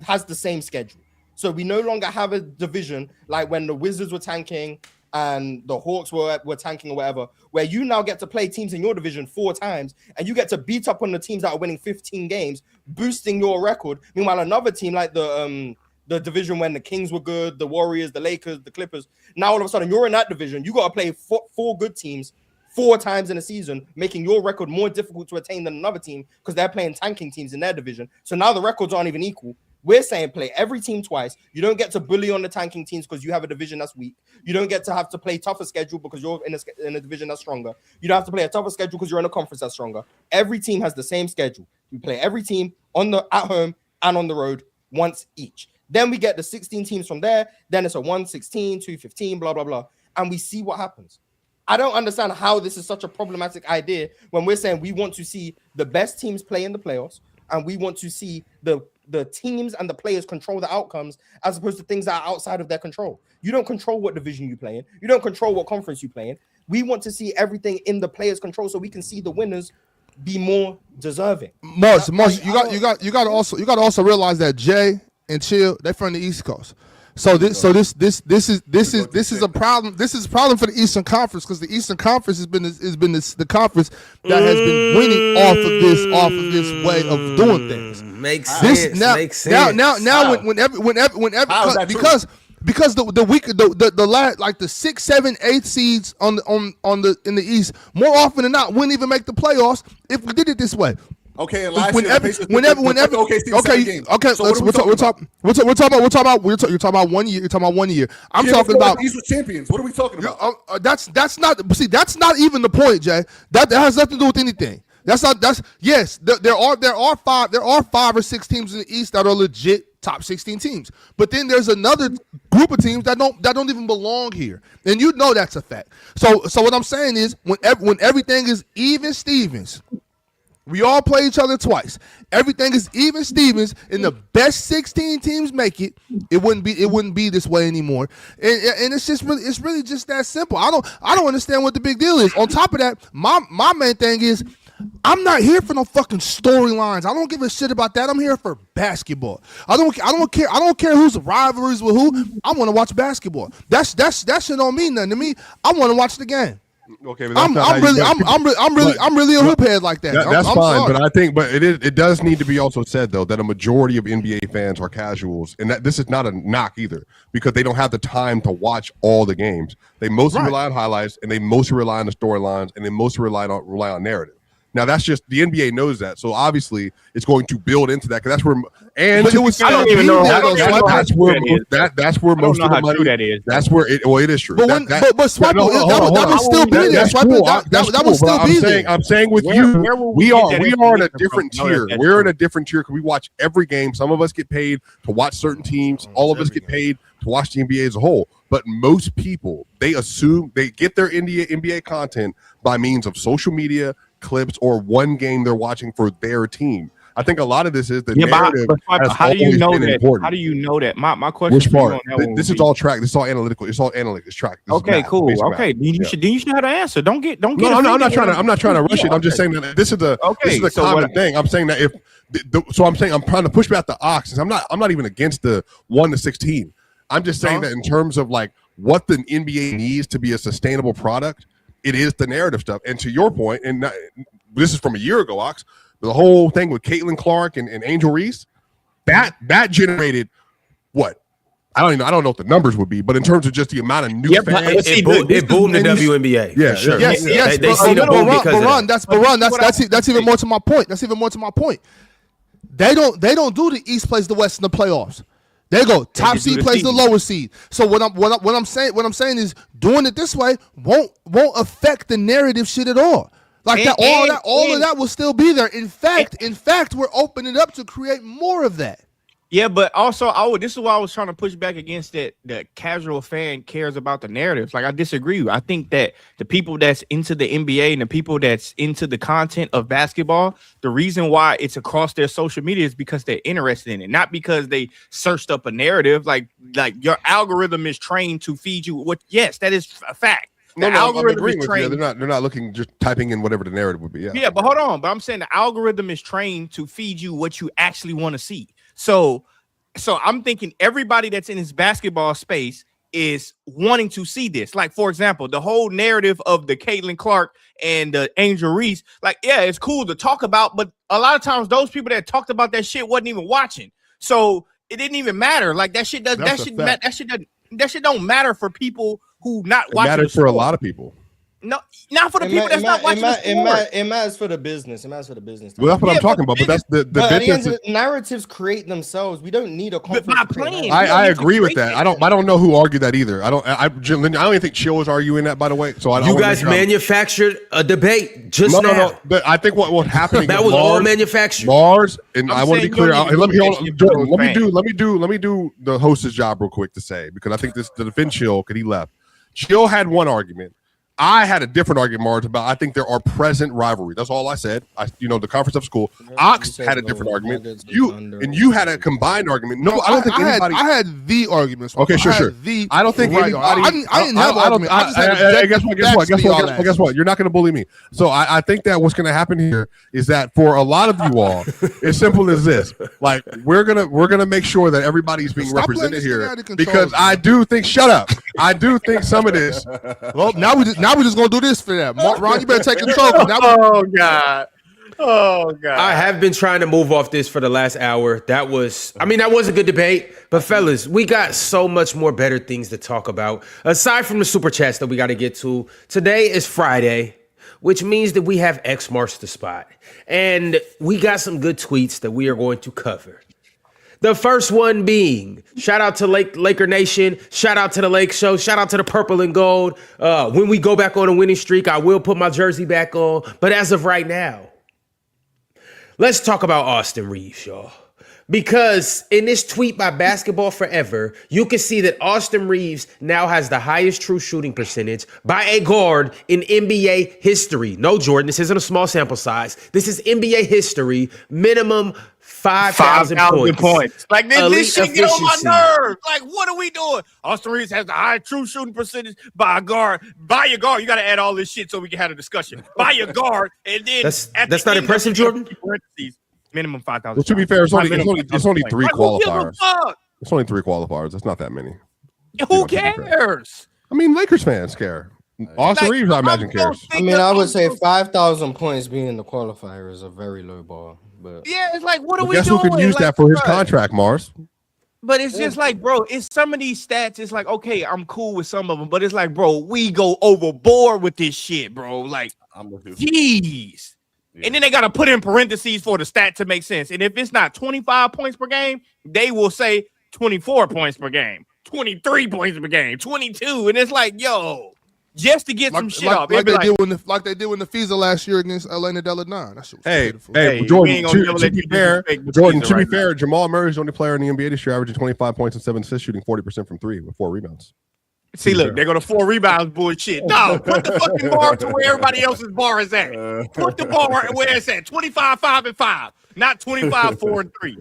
has the same schedule. So we no longer have a division like when the Wizards were tanking and the Hawks were tanking or whatever, where you now get to play teams in your division 4 times and you get to beat up on the teams that are winning 15 games, boosting your record. Meanwhile, another team like the division when the Kings were good, the Warriors, the Lakers, the Clippers, now all of a sudden you're in that division. You got to play four good teams 4 times in a season, making your record more difficult to attain than another team because they're playing tanking teams in their division. So now the records aren't even equal. We're saying play every team twice. You don't get to bully on the tanking teams because you have a division that's weak. You don't get to have to play tougher schedule because you're in a division that's stronger. You don't have to play a tougher schedule because you're in a conference that's stronger. Every team has the same schedule. We play every team at home and on the road once each. Then we get the 16 teams from there. Then it's a 116, 215, blah, blah, blah. And we see what happens. I don't understand how this is such a problematic idea when we're saying we want to see the best teams play in the playoffs and we want to see the teams and the players control the outcomes as opposed to things that are outside of their control. You don't control what division you play in. You don't control what conference you play in. We want to see everything in the players' control so we can see the winners be more deserving. Mars, you got to also realize that Jay and Chill, they're from the East Coast. So this is a problem. This is a problem for the Eastern Conference because the Eastern Conference has been the conference that has been winning off of this way of doing things. Makes sense. Now whenever because the last like the 6, 7, 8 seeds in the East more often than not wouldn't even make the playoffs if we did it this way. Okay, and whenever. We're talking about 1 year. You're talking about 1 year. I'm talking about East champions. What are we talking about? That's not even the point, Jay. That has nothing to do with anything. Yes. There are 5 or 6 teams in the East that are legit top 16 teams, but then there's another group of teams that don't even belong here, and you know that's a fact. So what I'm saying is when everything is even Stevens. We all play each other twice. Everything is even Stevens, and the best 16 teams make it. It wouldn't be this way anymore. And it's really just that simple. I don't understand what the big deal is. On top of that, my main thing is I'm not here for no fucking storylines. I don't give a shit about that. I'm here for basketball. I don't care who's the rivalries with who. I want to watch basketball. That shit don't mean nothing to me. I want to watch the game. Okay, but I'm really a hoop head like that. That's I'm fine, sorry. but it does need to be also said though that a majority of NBA fans are casuals, and that this is not a knock either because they don't have the time to watch all the games. They mostly rely on highlights, and they mostly rely on the storylines, and they mostly rely on narrative. Now that's just the NBA knows that, so obviously it's going to build into that because that's where. And I don't even know. That's where most of the money. That is. That's where it. Well, it is true. But Swipe, that would still be there. That would still be there. I'm saying with you, we are in a different tier. We're in a different tier because we watch every game. Some of us get paid to watch certain teams. All of us get paid to watch the NBA as a whole. But most people, they assume they get their NBA content by means of social media, clips, or one game they're watching for their team. I think a lot of this is the narrative. How do you know that? Important. How do you know that? My question. Which part? This is all tracked. This is all analytical. It's all analytics. It's tracked. Okay, cool. Okay, you should have the answer. Don't get. No, I'm not trying to rush it. I'm just saying that this is the common thing. I'm saying that I'm trying to push back the ox. I'm not even against the 1 to 16. I'm just saying that in terms of like what the NBA needs to be a sustainable product, it is the narrative stuff. And to your point, and this is from a year ago, Ox, the whole thing with Caitlin Clark and Angel Reese, that generated what? I don't know what the numbers would be, but in terms of just the amount of new fans, It boomed the WNBA. Yeah, for sure. Yes, yes. They see the boom because of that. That's even more to my point. That's even more to my point. They don't do the East plays the West in the playoffs. They go top seed plays the lower seed. So what I'm saying is doing it this way won't affect the narrative shit at all. Like all of that will still be there. In fact, we're opening up to create more of that. Yeah, but also this is why I was trying to push back against that the casual fan cares about the narratives. Like I disagree. I think that the people that's into the NBA and the people that's into the content of basketball, the reason why it's across their social media is because they're interested in it, not because they searched up a narrative. Like your algorithm is trained to feed you what. Yes, that is a fact. No, I'm agreeing with you. They're not looking, just typing in whatever the narrative would be. Yeah, but hold on. But I'm saying the algorithm is trained to feed you what you actually want to see. So I'm thinking everybody that's in this basketball space is wanting to see this. Like, for example, the whole narrative of the Caitlin Clark and the Angel Reese, like, yeah, it's cool to talk about, but a lot of times those people that talked about that shit wasn't even watching. So it didn't even matter. Like that shit don't matter for people who not watching. It matters for a lot of people. No, not for the people that's not watching. It matters for the business. It matters for the business. Well, that's what I'm talking about. But that's the narratives create themselves. We don't need a conflict. I agree with that. I don't know who argued that either. I don't even think Chill was arguing that, by the way. So you guys manufactured a debate just now. No. But I think what happened that was all manufactured. Mars, and I want to be clear. Let me do the host's job real quick to say, because I think this to defend Chill because he left. Chill had one argument. I had a different argument, Mars, about I think there are present rivalries. That's all I said. The conference of school. Ox had a different argument. You had a combined argument. No, I don't think anybody. I had the arguments. Okay, sure. I don't think anybody. I didn't have argument. Guess what? You're not going to bully me. So I think that what's going to happen here is that for a lot of you all, it's simple as this. Like we're gonna make sure that everybody's being represented here because I do think. Shut up. I do think some of this. Well, now we're just gonna do this for them. Ron, you better take control. Oh God. I have been trying to move off this for the last hour. That was a good debate. But fellas, we got so much more better things to talk about. Aside from the super chats that we got to get to, today is Friday, which means that we have X marks the spot. And we got some good tweets that we are going to cover. The first one being, shout out to Laker Nation, shout out to the Lake Show, shout out to the Purple and Gold. When we go back on a winning streak, I will put my jersey back on. But as of right now, let's talk about Austin Reeves, y'all. Because in this tweet by Basketball Forever, you can see that Austin Reeves now has the highest true shooting percentage by a guard in NBA history. No, Jordan, this isn't a small sample size. This is NBA history, minimum 5,000 points. Like this shit get on my nerves. Like, what are we doing? Austin Reeves has the high true shooting percentage by a guard. By your guard, you got to add all this shit so we can have a discussion. By your guard, and then that's not impressive, Jordan. Minimum 5,000. Well, to be fair, it's only 3 qualifiers. It's only 3 qualifiers. That's not that many. Who cares? I mean, Lakers fans care. Austin Reeves, I imagine, cares. I mean, I would say 5,000 points being the qualifier is a very low bar. But yeah, it's like, what are we doing? Guess who could use that for his contract, Mars? But it's just like, bro, it's some of these stats. It's like, okay, I'm cool with some of them, but it's like, bro, we go overboard with this shit, bro. Like, I'm with you. Jeez. Yeah. And then they got to put in parentheses for the stat to make sense. And if it's not 25 points per game, they will say 24 points per game, 23 points per game, 22. And it's like, yo, just to get some shit up. Like they did when the FISA last year against Elena Deladon. That shit was beautiful. Hey, Jordan, to be fair, Jamal Murray is the only player in the NBA this year averaging 25 points and 7 assists, shooting 40% from 3 with 4 rebounds. See, look, they're going to 4 rebounds bullshit. No, put the fucking bar to where everybody else's bar is at. Put the bar where it's at. 25, 5, and 5, not 25, 4, and 3.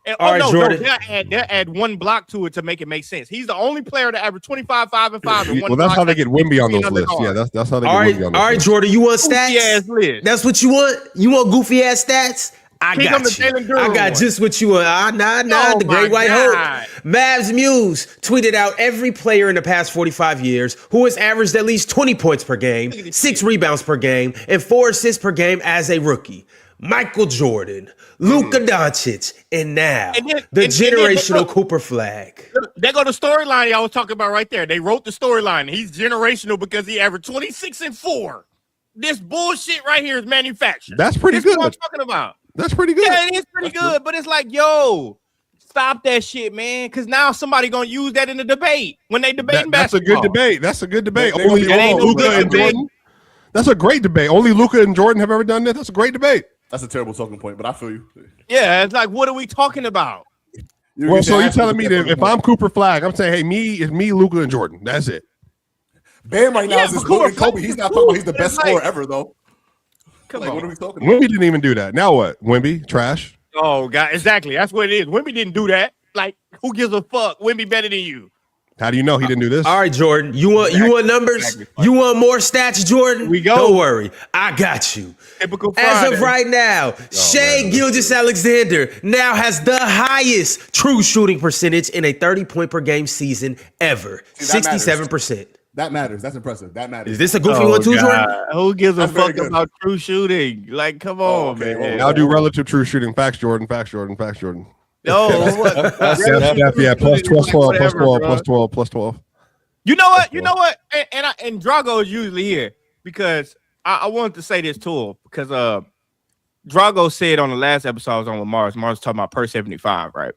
And, Jordan. They'll add 1 block to it to make it make sense. He's the only player to average 25, 5, and 5. And 1 well, that's how they get Wimby on those lists. Yeah, that's how they get Wimby on those lists. All right, Jordan, you want stats? That's what you want? You want goofy ass stats? I got you. I got just what you want. The Great White Hope. Mavs Muse tweeted out every player in the past 45 years who has averaged at least 20 points per game, 6 rebounds per game, and 4 assists per game as a rookie. Michael Jordan, Luka Doncic, and now the and generational Cooper Flag. They go to storyline I was talking about right there. They wrote the storyline. He's generational because he averaged 26 and 4. This bullshit right here is manufactured. That's pretty good. What I'm talking about. That's pretty good. Yeah, it is pretty good, but it's like, yo, stop that shit, man. Because now somebody gonna use that in the debate when they debate basketball. That's a good debate. That's a good debate. They Only ain't no Luka good and debate. Jordan. That's a great debate. Only Luka and Jordan have ever done that. That's a great debate. That's a terrible talking point, but I feel you. Yeah, it's like, what are we talking about? Well, so you're telling me that if I'm Cooper Flag, I'm saying, hey, it's me, Luka, and Jordan. That's it. Bam right now Yeah, is just but Cooper and Kobe. Flag He's is not cool. talking about he's the best It's like- scorer ever, though. Come Like, on. what are we talking about? Wemby didn't even do that. Now what? Wemby, trash. Oh, God, exactly. That's what it is. Wemby didn't do that. Like, who gives a fuck? Wemby better than you. How do you know he didn't do this? All right, Jordan. You want numbers? Exactly. You want more stats, Jordan? We go. Don't worry, I got you. Typical As Friday. of right now, Shai Gilgeous-Alexander now has the highest true shooting percentage in a 30-point per game season ever, See, that 67%. That matters. That's impressive. That matters. Is this a goofy one too, Jordan? Who gives a That's very fuck good. about true shooting? Like, come on, okay, man. well, Now do relative true shooting. Facts, Jordan. Facts, Jordan. Facts, Jordan. No, what? Yeah, plus 12, plus 12, Whatever, bro. plus 12, plus 12. You know what? You know what? And Drago is usually here because I wanted to say this to him because Drago said on the last episode I was on with Mars. Mars was talking about per 75, right?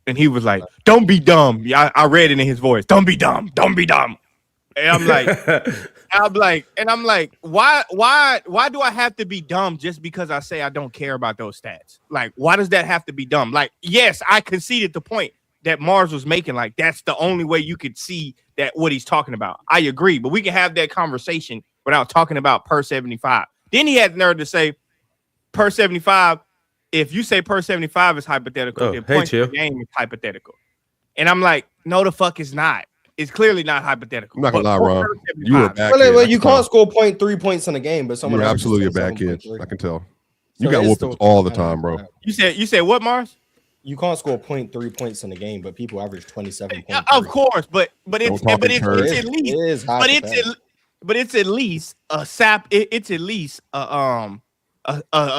And he was like, "Don't be dumb." Yeah, I read it in his voice. Don't be dumb. Don't be dumb. And I'm like, why do I have to be dumb just because I say I don't care about those stats? Like, why does that have to be dumb? Like, yes, I conceded the point that Mars was making. Like, that's the only way you could see that what he's talking about. I agree, but we can have that conversation without talking about per 75. Then he had the nerve to say per 75. If you say per 75 is hypothetical, then points per game is hypothetical. And I'm like, no, the fuck is not. It's clearly not hypothetical. I'm not gonna lie, But Ron. per You were a 75 bad Well, kid. well, I you can can't tell. score 0.3 points in a game, but someone You're averages absolutely a bad kid. 27.3. I can tell. You So got it is whoopings still- all the time, bro. You said what, Mars? You can't score 0.3 points in a game, but people average 27.3. Of course, but it's talk in it's terms. at least It is but it's hypothetical. but it's at least a sap. It's at least a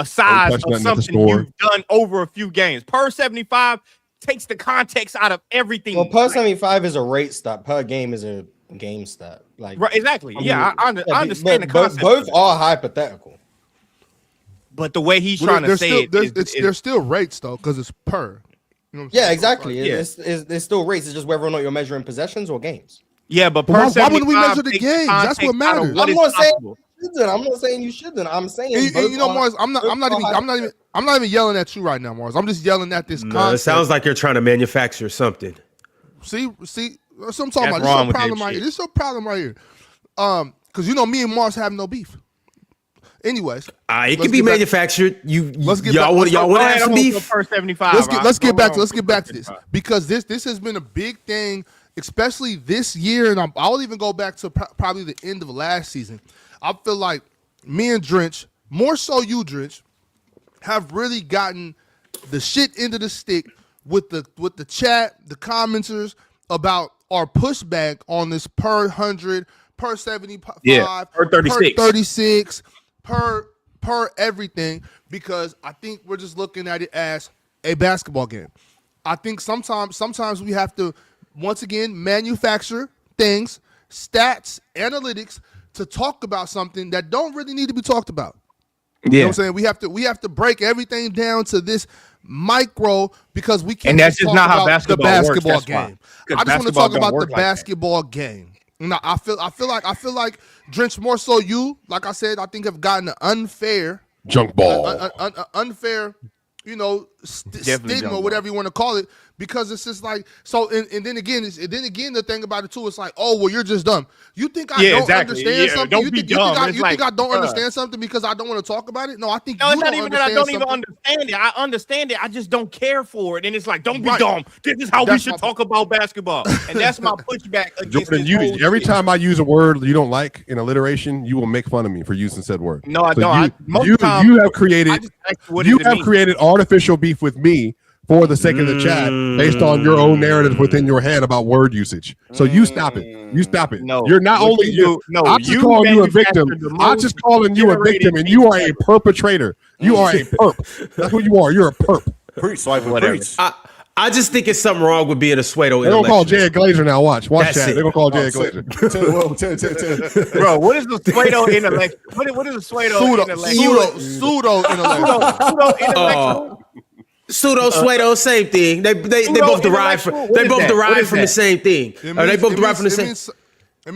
size touch of nothing at the something score. you've done over a few games. Per 75 takes the context out of everything. Well, per 75 is a rate stat. Per game is a game stat. Like, Right, exactly. I mean, I understand the but concept. both are hypothetical. But the way he's Well, trying to there's say still, it is there's still rates though, because it's per. You know what I'm Yeah, saying? exactly. Yeah. It's still rates. It's just whether or not you're measuring possessions or games. yeah, but per Why wouldn't we 75 measure the takes games? That's what context out of matters. what I'm is not saying possible. I'm not saying you shouldn't. I'm saying You know, both Mars. are- I'm not even yelling at you right now, Mars. I'm just yelling at this No, it concept. sounds like you're trying to manufacture something. See, that's what I'm talking That's about. wrong This is with a that problem right shit. here. This is a problem right here. Because you know, me and Mars have no beef. Anyways, It let's can be get back- manufactured. Let's get Y'all back- want let's to Go have ahead, some I'm gonna go beef? per 75. let's get back to Go let's get back to wrong. this because this has been a big thing, especially this year, and I'll even go back to probably the end of last season. I feel like me and Drench, more so you, Drench, have really gotten the shit into the stick with the chat, the commenters about our pushback on this per 100, per 75, per 36. per 36, per everything, because I think we're just looking at it as a basketball game. I think sometimes we have to once again manufacture things, stats, analytics to talk about something that don't really need to be talked about. You know what I'm saying? We have to break everything down to this micro because we can't And that's just talk not how about the basketball works, basketball that's why. game. 'Cause I just want to basketball talk don't about the work like that. basketball game. No, I feel like Drench, more so you, like I said, I think have gotten an unfair Junk ball. unfair, Definitely stigma, jump whatever you want to call it, because it's just like so. And then again, the thing about it too, it's like, oh well, you're just dumb. You think I Yeah, don't exactly. understand Yeah, something? don't You be think dumb. I It's like, don't bruh. understand something because I don't want to talk about it? No, I think No, you it's not don't even that I understand don't even something. understand it. I understand it. I just don't care for it. And it's like, don't be Right. dumb. This is how we That's should my- talk about basketball. And that's my pushback against Jordan, this whole every shit. time I use a word you don't like in alliteration, you will make fun of me for using said word. No, I So don't. Most You times, have I created just ask what you does it have mean. created artificial beef with me for the sake of the chat based on your own narrative within your head about word usage. So you stop it. You stop it. No, you're not only you. I'm just calling you a victim. I'm just calling you a victim, and you are a perpetrator. You are a perp. That's what you are. You're a perp. Preach, Swiper, preach. I just think it's something wrong with being a pseudo. They're gonna call Jay Glazer now. Watch That's chat. it. They're gonna call Jay Glazer. Bro, what is the pseudo intellect? What is a pseudo intellect? Pseudo Intellectual. Pseudo pseudo, same thing. They both derive from the same thing. They both derive from the same.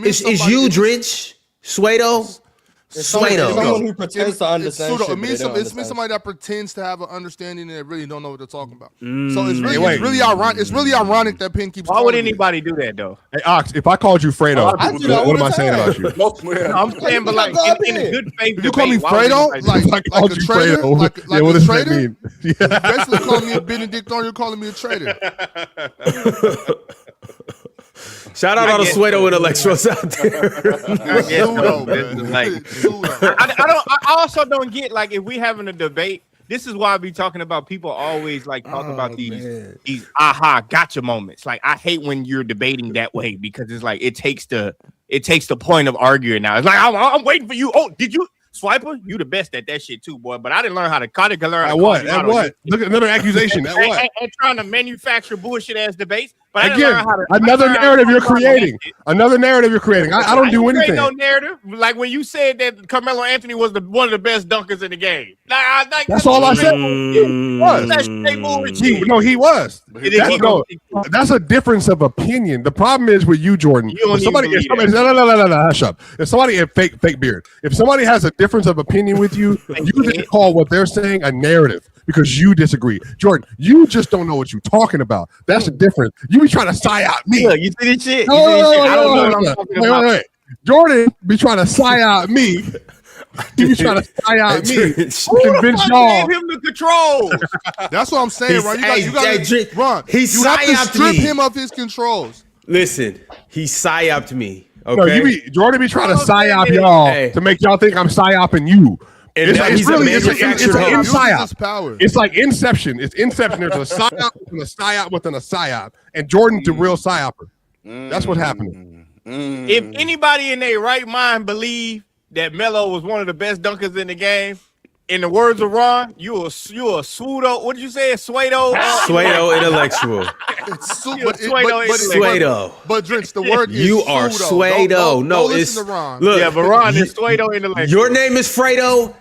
It's you, Drench, pseudo. Someone who pretends to understand. It means somebody that pretends to have an understanding and they really don't know what they're talking about. So it's really ironic. It's really ironic that Penn keeps. Why would anybody do that though? Hey Ox, if I called you Fredo, what am I saying about you? I'm saying, but like in a good faith. You call me Fredo, like a traitor, like what a does that traitor. mean? You basically calling me a Benedictine. You're calling me a traitor. Shout out all the pseudo intellectuals out there. I also don't get, like, if we having a debate, this is why I be talking about people always like talk about these aha gotcha moments. Like, I hate when you're debating that way because it's like it takes the point of arguing now. It's like I'm waiting for you. Oh, did you Swiper? You the best at that shit too, boy. But I didn't learn how to cut it. At what? At what? Look at another accusation. At what? And trying to manufacture bullshit ass debates. But again, another narrative you're creating. Another narrative you're creating. I don't do anything. No narrative. Like when you said that Carmelo Anthony was one of the best dunkers in the game. That's all I said. He was. That's a difference of opinion. The problem is with you, Jordan. If somebody fake beard. If somebody has a difference of opinion with you, you just call what they're saying a narrative because you disagree. Jordan, you just don't know what you're talking about. That's the difference. You be trying to sigh out me. Look, you see this shit? Wait. Jordan be trying to sigh out me. He be trying to sigh out me. Convince y'all. Gave him the controls. That's what I'm saying, right? You got Ron. He you have to strip him of his controls. Listen, he psyoped me. Okay, no, Jordan be trying to psyop y'all to make y'all think I'm psyoping you. It's an psyop. It's like Inception. It's Inception. There's a psyop and a psyop within a psyop, and Jordan's the real psyoper. That's what happened. If anybody in their right mind believe that Melo was one of the best dunkers in the game, in the words of Ron, you a pseudo. What did you say? Pseudo intellectual. Pseudo. But Drench, the word is you are pseudo. No, it's Ron. Look, yeah, but Ron is pseudo intellectual. Your name is Fredo.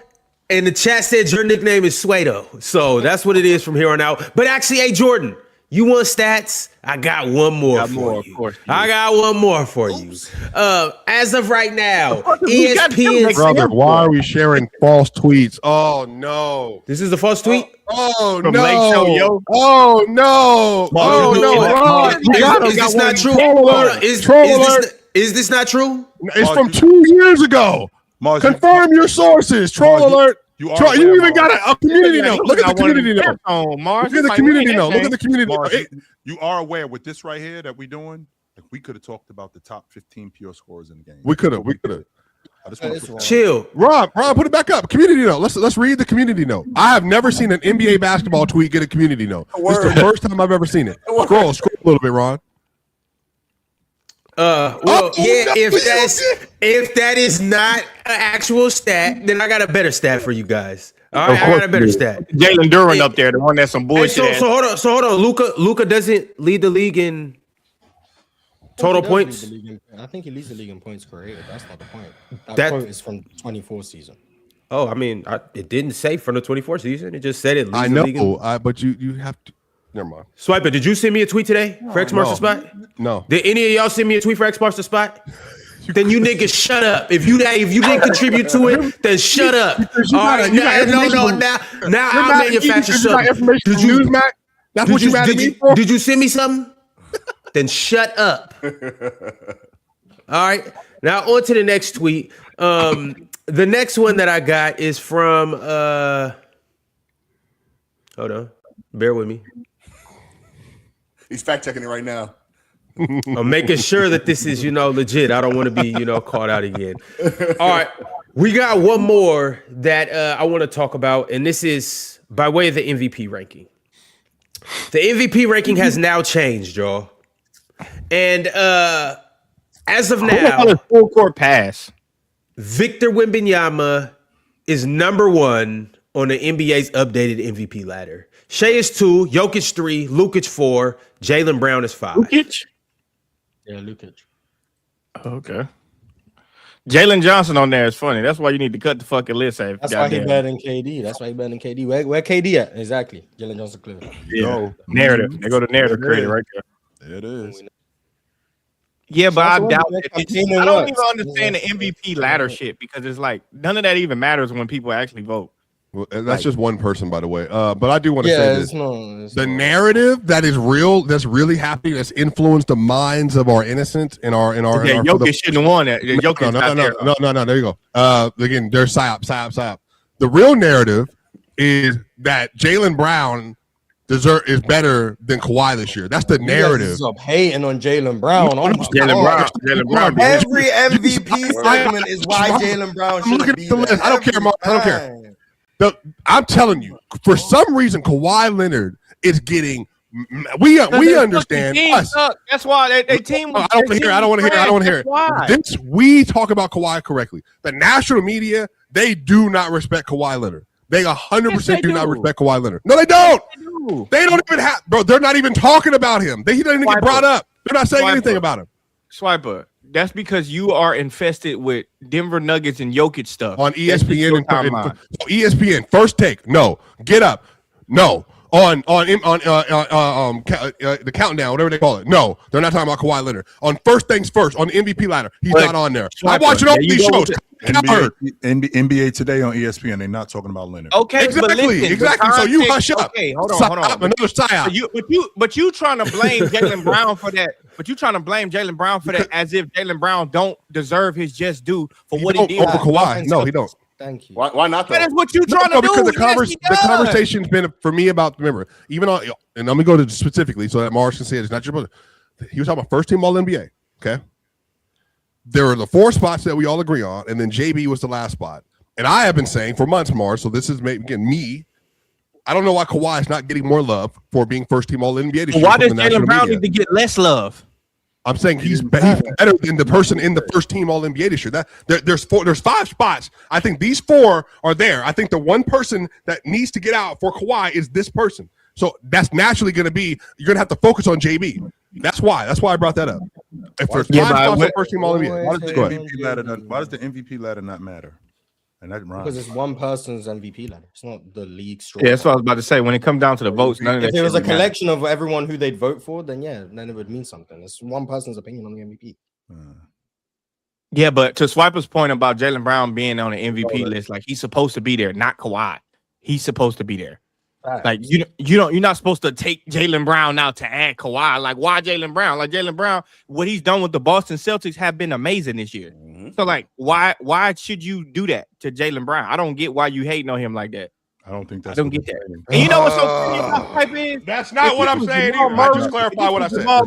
And the chat said your nickname is Suedo. So that's what it is from here on out. But actually, hey, Jordan, you want stats? I got one more for you. I got one more for you. As of right now, ESPN. Brother, why are we sharing false tweets? Oh, no. This is the false tweet? Oh, from no. Lake Show, yo. Oh, no. Oh, no. Is this not true? Is this not true? It's from 2 years ago. Mars, confirm your sources. Troll alert. You even got a community note. Look at the community note. Look at the community note. Look at the community note. You are aware with this right here that we're doing? Like we could have talked about the top 15 pure scorers in the game. We could have. Chill. Rob, put it back up. Community note. Let's read the community note. I have never seen an NBA basketball tweet get a community note. This is the first time I've ever seen it. Scroll a little bit, Ron. If that is not an actual stat, then I got a better stat for you guys. All right, I got a better stat. Jalen Duran up there, the one that's some bullshit. So hold on. Luka doesn't lead the league in total points. I think he leads the league in points created. That's not the point. That quote is from 24 season. Oh, I mean, it didn't say from the 24 season. It just said it. I know, but you have to. Never mind. Swiper, did you send me a tweet today for X Marks the Spot? No. Did any of y'all send me a tweet for X Marks the Spot? Then you niggas shut up. If you didn't contribute to it, then shut up. All right, now I'll manufacture something. Did you, Mac? That's what you mad at me for? Did you send me something? Then shut up. All right. Now on to the next tweet. The next one that I got is from hold on. Bear with me. He's fact checking it right now. I'm making sure that this is, legit. I don't want to be, caught out again. All right. We got one more that I want to talk about, and this is by way of the MVP ranking. The MVP ranking has now changed, y'all. And as of now, full court pass. Victor Wembanyama is number 1 on the NBA's updated MVP ladder. Shea is 2, Jokic 3, Lukic 4, Jaylen Brown is 5. Lukic? Yeah, Lukic. Okay. Jalen Johnson on there is funny. That's why you need to cut the fucking list. That's why he better than KD. That's why he better than KD. Where KD at? Exactly. Jalen Johnson clear. Yeah. Narrative. They go to narrative credit right there. There it is. Yeah, but I That's doubt what it. I don't even understand the MVP ladder shit because it's like none of that even matters when people actually vote. Well, that's just one person, by the way. But I do want to say this: the no. narrative that is real, that's really happening, that's influenced the minds of our innocents and our. Yeah, Jokic shouldn't have won that. Jokic No. There you go. Again, there's psyop. The real narrative is that Jaylen Brown is better than Kawhi this year. That's the narrative. Stop hating on Jaylen Brown. Jaylen Brown. Every MVP segment is why Jaylen Brown should Look at be the list. I don't care, Mark. I don't care. I'm telling you, for some reason, Kawhi Leonard is getting. We understand. Us. That's why they team. I don't want to hear it. This, we talk about Kawhi correctly. The national media, they do not respect Kawhi Leonard. They 100% do not respect Kawhi Leonard. No, they don't. They don't even have, bro. They're not even talking about him. He doesn't even get brought up. They're not saying anything about him. Swiper. That's because you are infested with Denver Nuggets and Jokic stuff on ESPN and ESPN. First take, no. Get up, no. On the countdown, whatever they call it. No, they're not talking about Kawhi Leonard. On first things first, on the MVP ladder, he's not on there. I'm watching all these shows. NBA Today on ESPN, they're not talking about Leonard. Okay, exactly. So you hush up. Okay, hold on. Another psyop. But you trying to blame Jaylen Brown for that? But you trying to blame Jaylen Brown for that as if Jaylen Brown don't deserve his just due for what he did over Kawhi? No, he don't. Thank you. Why not? Though? That is what you trying to do. Because the conversation's been for me about, remember, even on, and let me go to specifically so that Mars can say it's not your brother. He was talking about first team All NBA. Okay. There are the 4 spots that we all agree on, and then JB was the last spot. And I have been saying for months, Mars, so this is again me. I don't know why Kawhi is not getting more love for being first team All NBA this year. Why does Jaylen Brown need to get less love? I'm saying he's better than the person in the first team All NBA this year. There's 5 spots. I think these 4 are there. I think the one person that needs to get out for Kawhi is this person. So that's naturally going to be, you're going to have to focus on JB. That's why I brought that up. If there's 5 spots on first team All NBA, why does the MVP ladder not matter? And that because it's one person's MVP ladder. It's not the league straw. Yeah, that's what I was about to say. When it comes down to the votes, none of that. If it was a collection of everyone who they'd vote for, then it would mean something. It's one person's opinion on the MVP. Yeah, but to Swiper's point about Jaylen Brown being on the MVP list, like he's supposed to be there, not Kawhi. He's supposed to be there. Right. Like you're not supposed to take Jaylen Brown out to add Kawhi. Like why Jaylen Brown? Like Jaylen Brown, what he's done with the Boston Celtics have been amazing this year. So like why should you do that to Jaylen Brown? I don't get why you hating on him like that. I don't think that's. I don't get that. And you know what's so funny about Pipe is? That's not what I'm saying. I just clarified what I said. I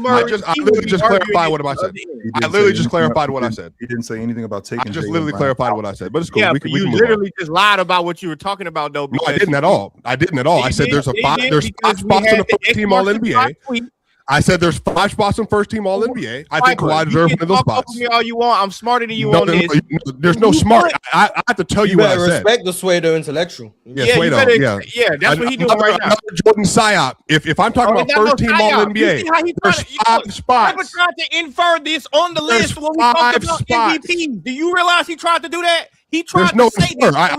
literally just clarified what I said. I literally just clarified what I said. He didn't say anything about taking. I just literally clarified what I said. But it's cool. Yeah, you literally just lied about what you were talking about, though. No, I didn't at all. I said there's 5 spots on the first team All NBA. I said there's 5 spots on first team All NBA. I think Kawhi deserves one of those spots. Me all you want. I'm smarter than you on this. There's no smart. I have to tell you what I said. Respect the Suedo intellectual. Yeah, Suedo. Yeah, that's what he's doing right now. Jordan Psyop. If I'm talking about first team All NBA, there's 5 spots. I tried to infer this on the list when we talked about MVP. Do you realize he tried to do that? He tried to say that. I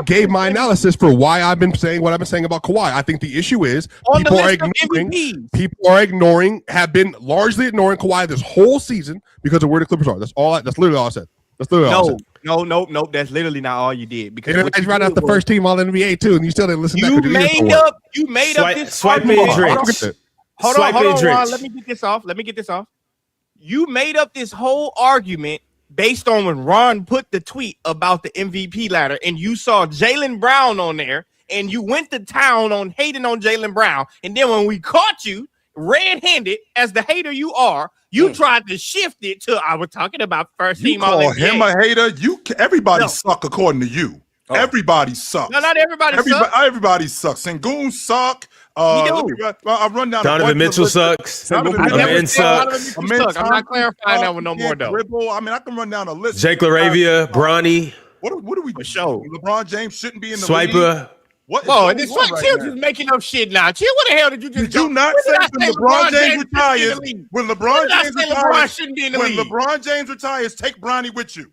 gave my analysis for why I've been saying what I've been saying about Kawhi. I think the issue is have been largely ignoring Kawhi this whole season because of where the Clippers are. That's literally all I said. No. That's literally not all you did. Because it's right out the first team All NBA too, and you still didn't listen. You made up this swipe and drinks. Hold on, Ron. Let me get this off. You made up this whole argument based on when Ron put the tweet about the MVP ladder and you saw Jaylen Brown on there and you went to town on hating on Jaylen Brown. And then when we caught you red-handed as the hater you are, you tried to shift it to I was talking about first team All NBA. You call him a hater? Everybody suck according to you. Everybody sucks. No, not everybody sucks. Everybody sucks. Sengun suck. I'll run down. Donovan Mitchell sucks. Donovan Amen sucks. I'm not clarifying that one no more, though. Dribble. I mean, I can run down a list. Jake LaRavia, Bronny, What do we show? LeBron James shouldn't be in the league. Swiper. What? Whoa, and this Chill just making up shit now. Chill, what the hell did you just Did you not say when LeBron James retires? When LeBron James retires, shouldn't be in the league? when LeBron James retires, take Bronny with you.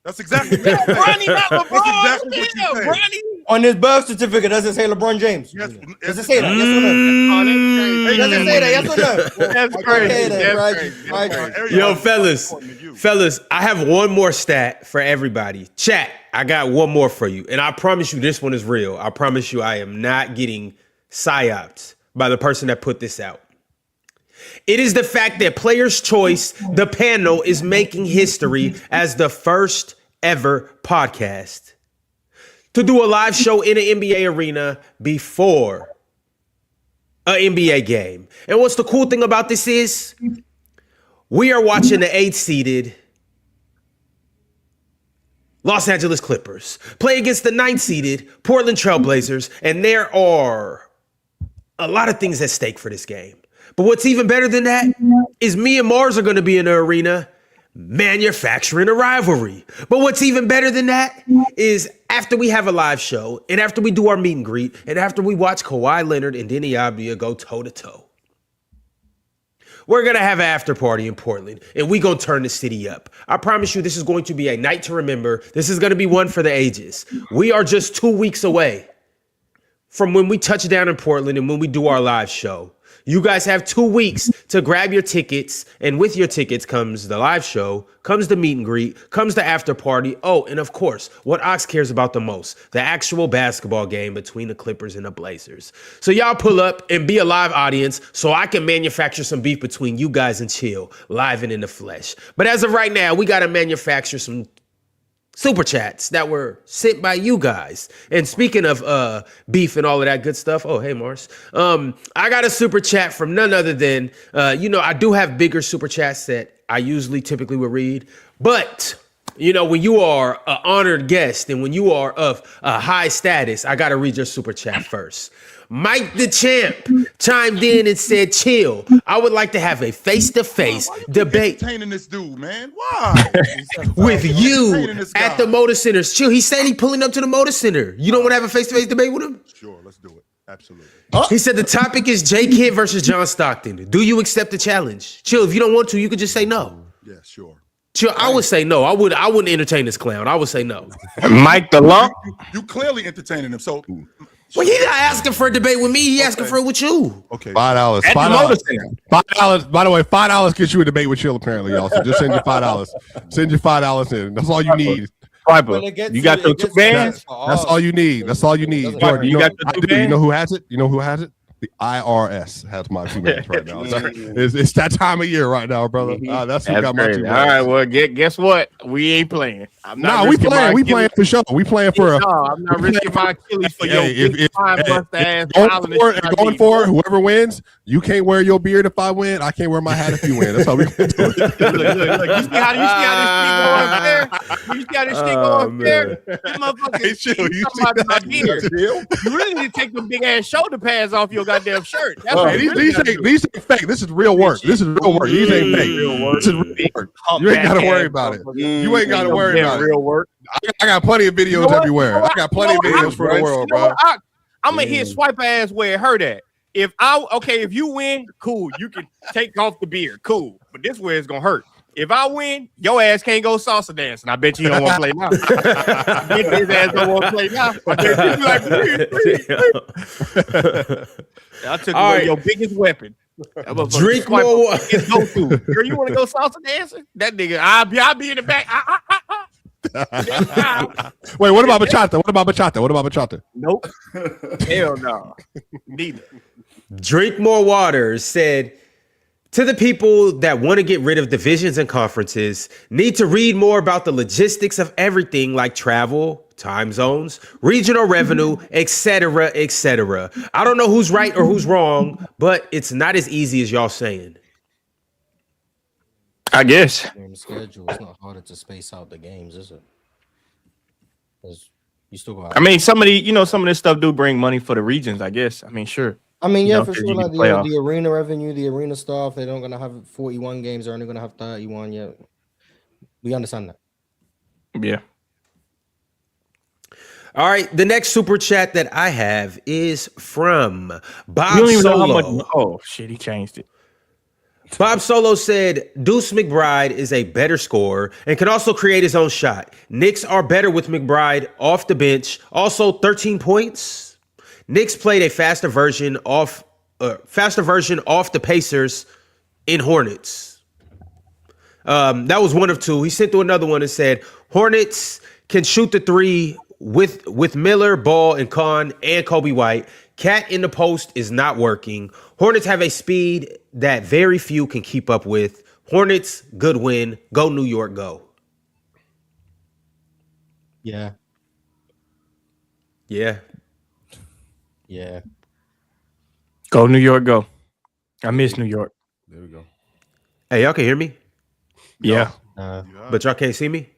That's exactly what you Bronny, not LeBron. That's exactly what you said. Bronny. On his birth certificate, does it say LeBron James? Yes, Does it say that? Yes or no? Does it say that? Yes or no? That's crazy. That's crazy. Yo, fellas, I have one more stat for everybody. Chat, I got one more for you. And I promise you this one is real. I promise you I am not getting psyoped by the person that put this out. It is the fact that Players' Choice, the panel, is making history as the first ever podcast to do a live show in an NBA arena before an NBA game. And what's the cool thing about this is we are watching the 8th-seeded Los Angeles Clippers play against the 9th-seeded Portland Trailblazers, and there are a lot of things at stake for this game. But what's even better than that is me and Mars are going to be in the arena manufacturing a rivalry. But what's even better than that is after we have a live show and after we do our meet and greet and after we watch Kawhi Leonard and Denny Abdia go toe-to-toe, we're going to have an after party in Portland and we're going to turn the city up. I promise you this is going to be a night to remember. This is going to be one for the ages. We are just 2 weeks away from when we touch down in Portland and when we do our live show. You guys have 2 weeks to grab your tickets, and with your tickets comes the live show, comes the meet and greet, comes the after party. Oh, and of course, what Ox cares about the most, the actual basketball game between the Clippers and the Blazers. So y'all pull up and be a live audience so I can manufacture some beef between you guys and Chill, live and in the flesh. But as of right now, we got to manufacture some super chats that were sent by you guys. And speaking of beef and all of that good stuff, oh, hey, Mars. I got a super chat from none other than, I do have bigger super chats that I typically would read. But, when you are an honored guest and when you are of a high status, I got to read your super chat first. Mike the Champ chimed in and said, Chill, I would like to have a face-to-face debate entertaining this dude, man. Why? with you at the MODA Center. Chill, he said he pulling up to the MODA Center. You don't want to have a face-to-face debate with him? Sure, let's do it. Absolutely. He said the topic is J. Kidd versus John Stockton. Do you accept the challenge? Chill, if you don't want to, you could just say no. Yeah, sure. Chill, I would say no. I wouldn't entertain this clown. I would say no. Mike the Lump. You clearly entertaining him, so... Well, he not asking for a debate with me. He asking for it with you. Okay. $5. $5. By the way, $5 gets you a debate with Chill. Apparently, y'all. So just send your $5. Send your $5 in. That's all you need. You got those 2 bands. That's all you need. That's all you need. Jordan, you got the 2 bands. You know who has it? You know who has it? The IRS has my 2 bands right now. It's that time of year right now, brother. That's who got my 2 bands. All right, well, guess what? We ain't playing. We playing. We playing for sure. We playing for I'm not risking my Achilles for your ass. Going for it. Whoever wins, you can't wear your beard if I win. I can't wear my hat if you win. That's how we can do it. Look, you see how this shit going there? This motherfucker. You really need to take them big ass shoulder pads off your goddamn shirt. These ain't fake. This is real work. These is real work. These ain't fake. This is real work. You ain't got to worry about it. You ain't got to worry about it. Real work. I got plenty of videos everywhere. I got plenty of videos for the world, bro. I'm gonna hit swipe ass where it hurt at. If you win, cool. You can take off the beard, cool. But this where it's gonna hurt. If I win, your ass can't go salsa dancing. I bet you don't want to play now. I bet his ass don't want to play now. I bet you like, I took away your biggest weapon. Drink more water. Girl, you want to go salsa dancing? That nigga, I'll be in the back. Wait, what about bachata? Nope. Hell no. Neither. Drink More Water said, to the people that want to get rid of divisions and conferences, need to read more about the logistics of everything like travel, time zones, regional revenue, etc., etc. I don't know who's right or who's wrong, but it's not as easy as y'all saying. I guess. Game schedule. It's not harder to space out the games, is it? Because you still got. I mean, some of this stuff do bring money for the regions. I guess. I mean, sure. I mean, You yeah, know, for 'cause sure. you Like get playoff. the arena revenue, the arena stuff, they're not gonna have 41 games. They're only gonna have 31. Yeah, we understand that. Yeah. All right, the next super chat that I have is from You Bob don't even know how Solo. much. Oh shit, he changed it. Bob Solo said Deuce McBride is a better scorer and can also create his own shot. Knicks are better with McBride off the bench. Also 13 points. Knicks played a faster version off the Pacers in Hornets. That was one of two. He sent through another one and said Hornets can shoot the three with Miller, Ball, and Kahn and Kobe White. Cat in the post is not working. Hornets have a speed that very few can keep up with. Hornets, good win. Go New York, go. Yeah, Yeah. yeah. Go New York, go. I miss New York. There we go. Hey, y'all can hear me, Yeah. but y'all can't see me?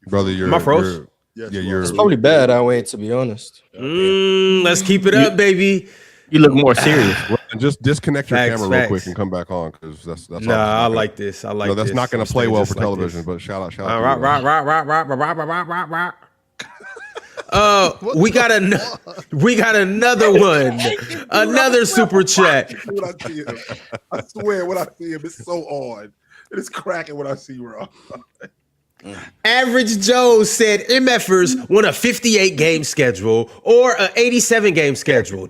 Brother, you're Am I froze? you're- Yes, yeah, you you're are. It's probably better that way, to be honest. Let's keep it up, baby. You look more serious. and just disconnect your Facts, camera real facts. quick and come back on because that's Nah, obviously I not gonna- like this. I like no, that's this. not going I'm to play staying well just for like television. this. But shout out, Rock, rock, rock, rock, rock, rock, rock, rock, rock, rock. We got another one, another super chat. When I see him, I swear, when I see him, it's so odd. It is cracking when I see Rob. Average Joe said MFers want a 58 game schedule or a 87 game schedule. ...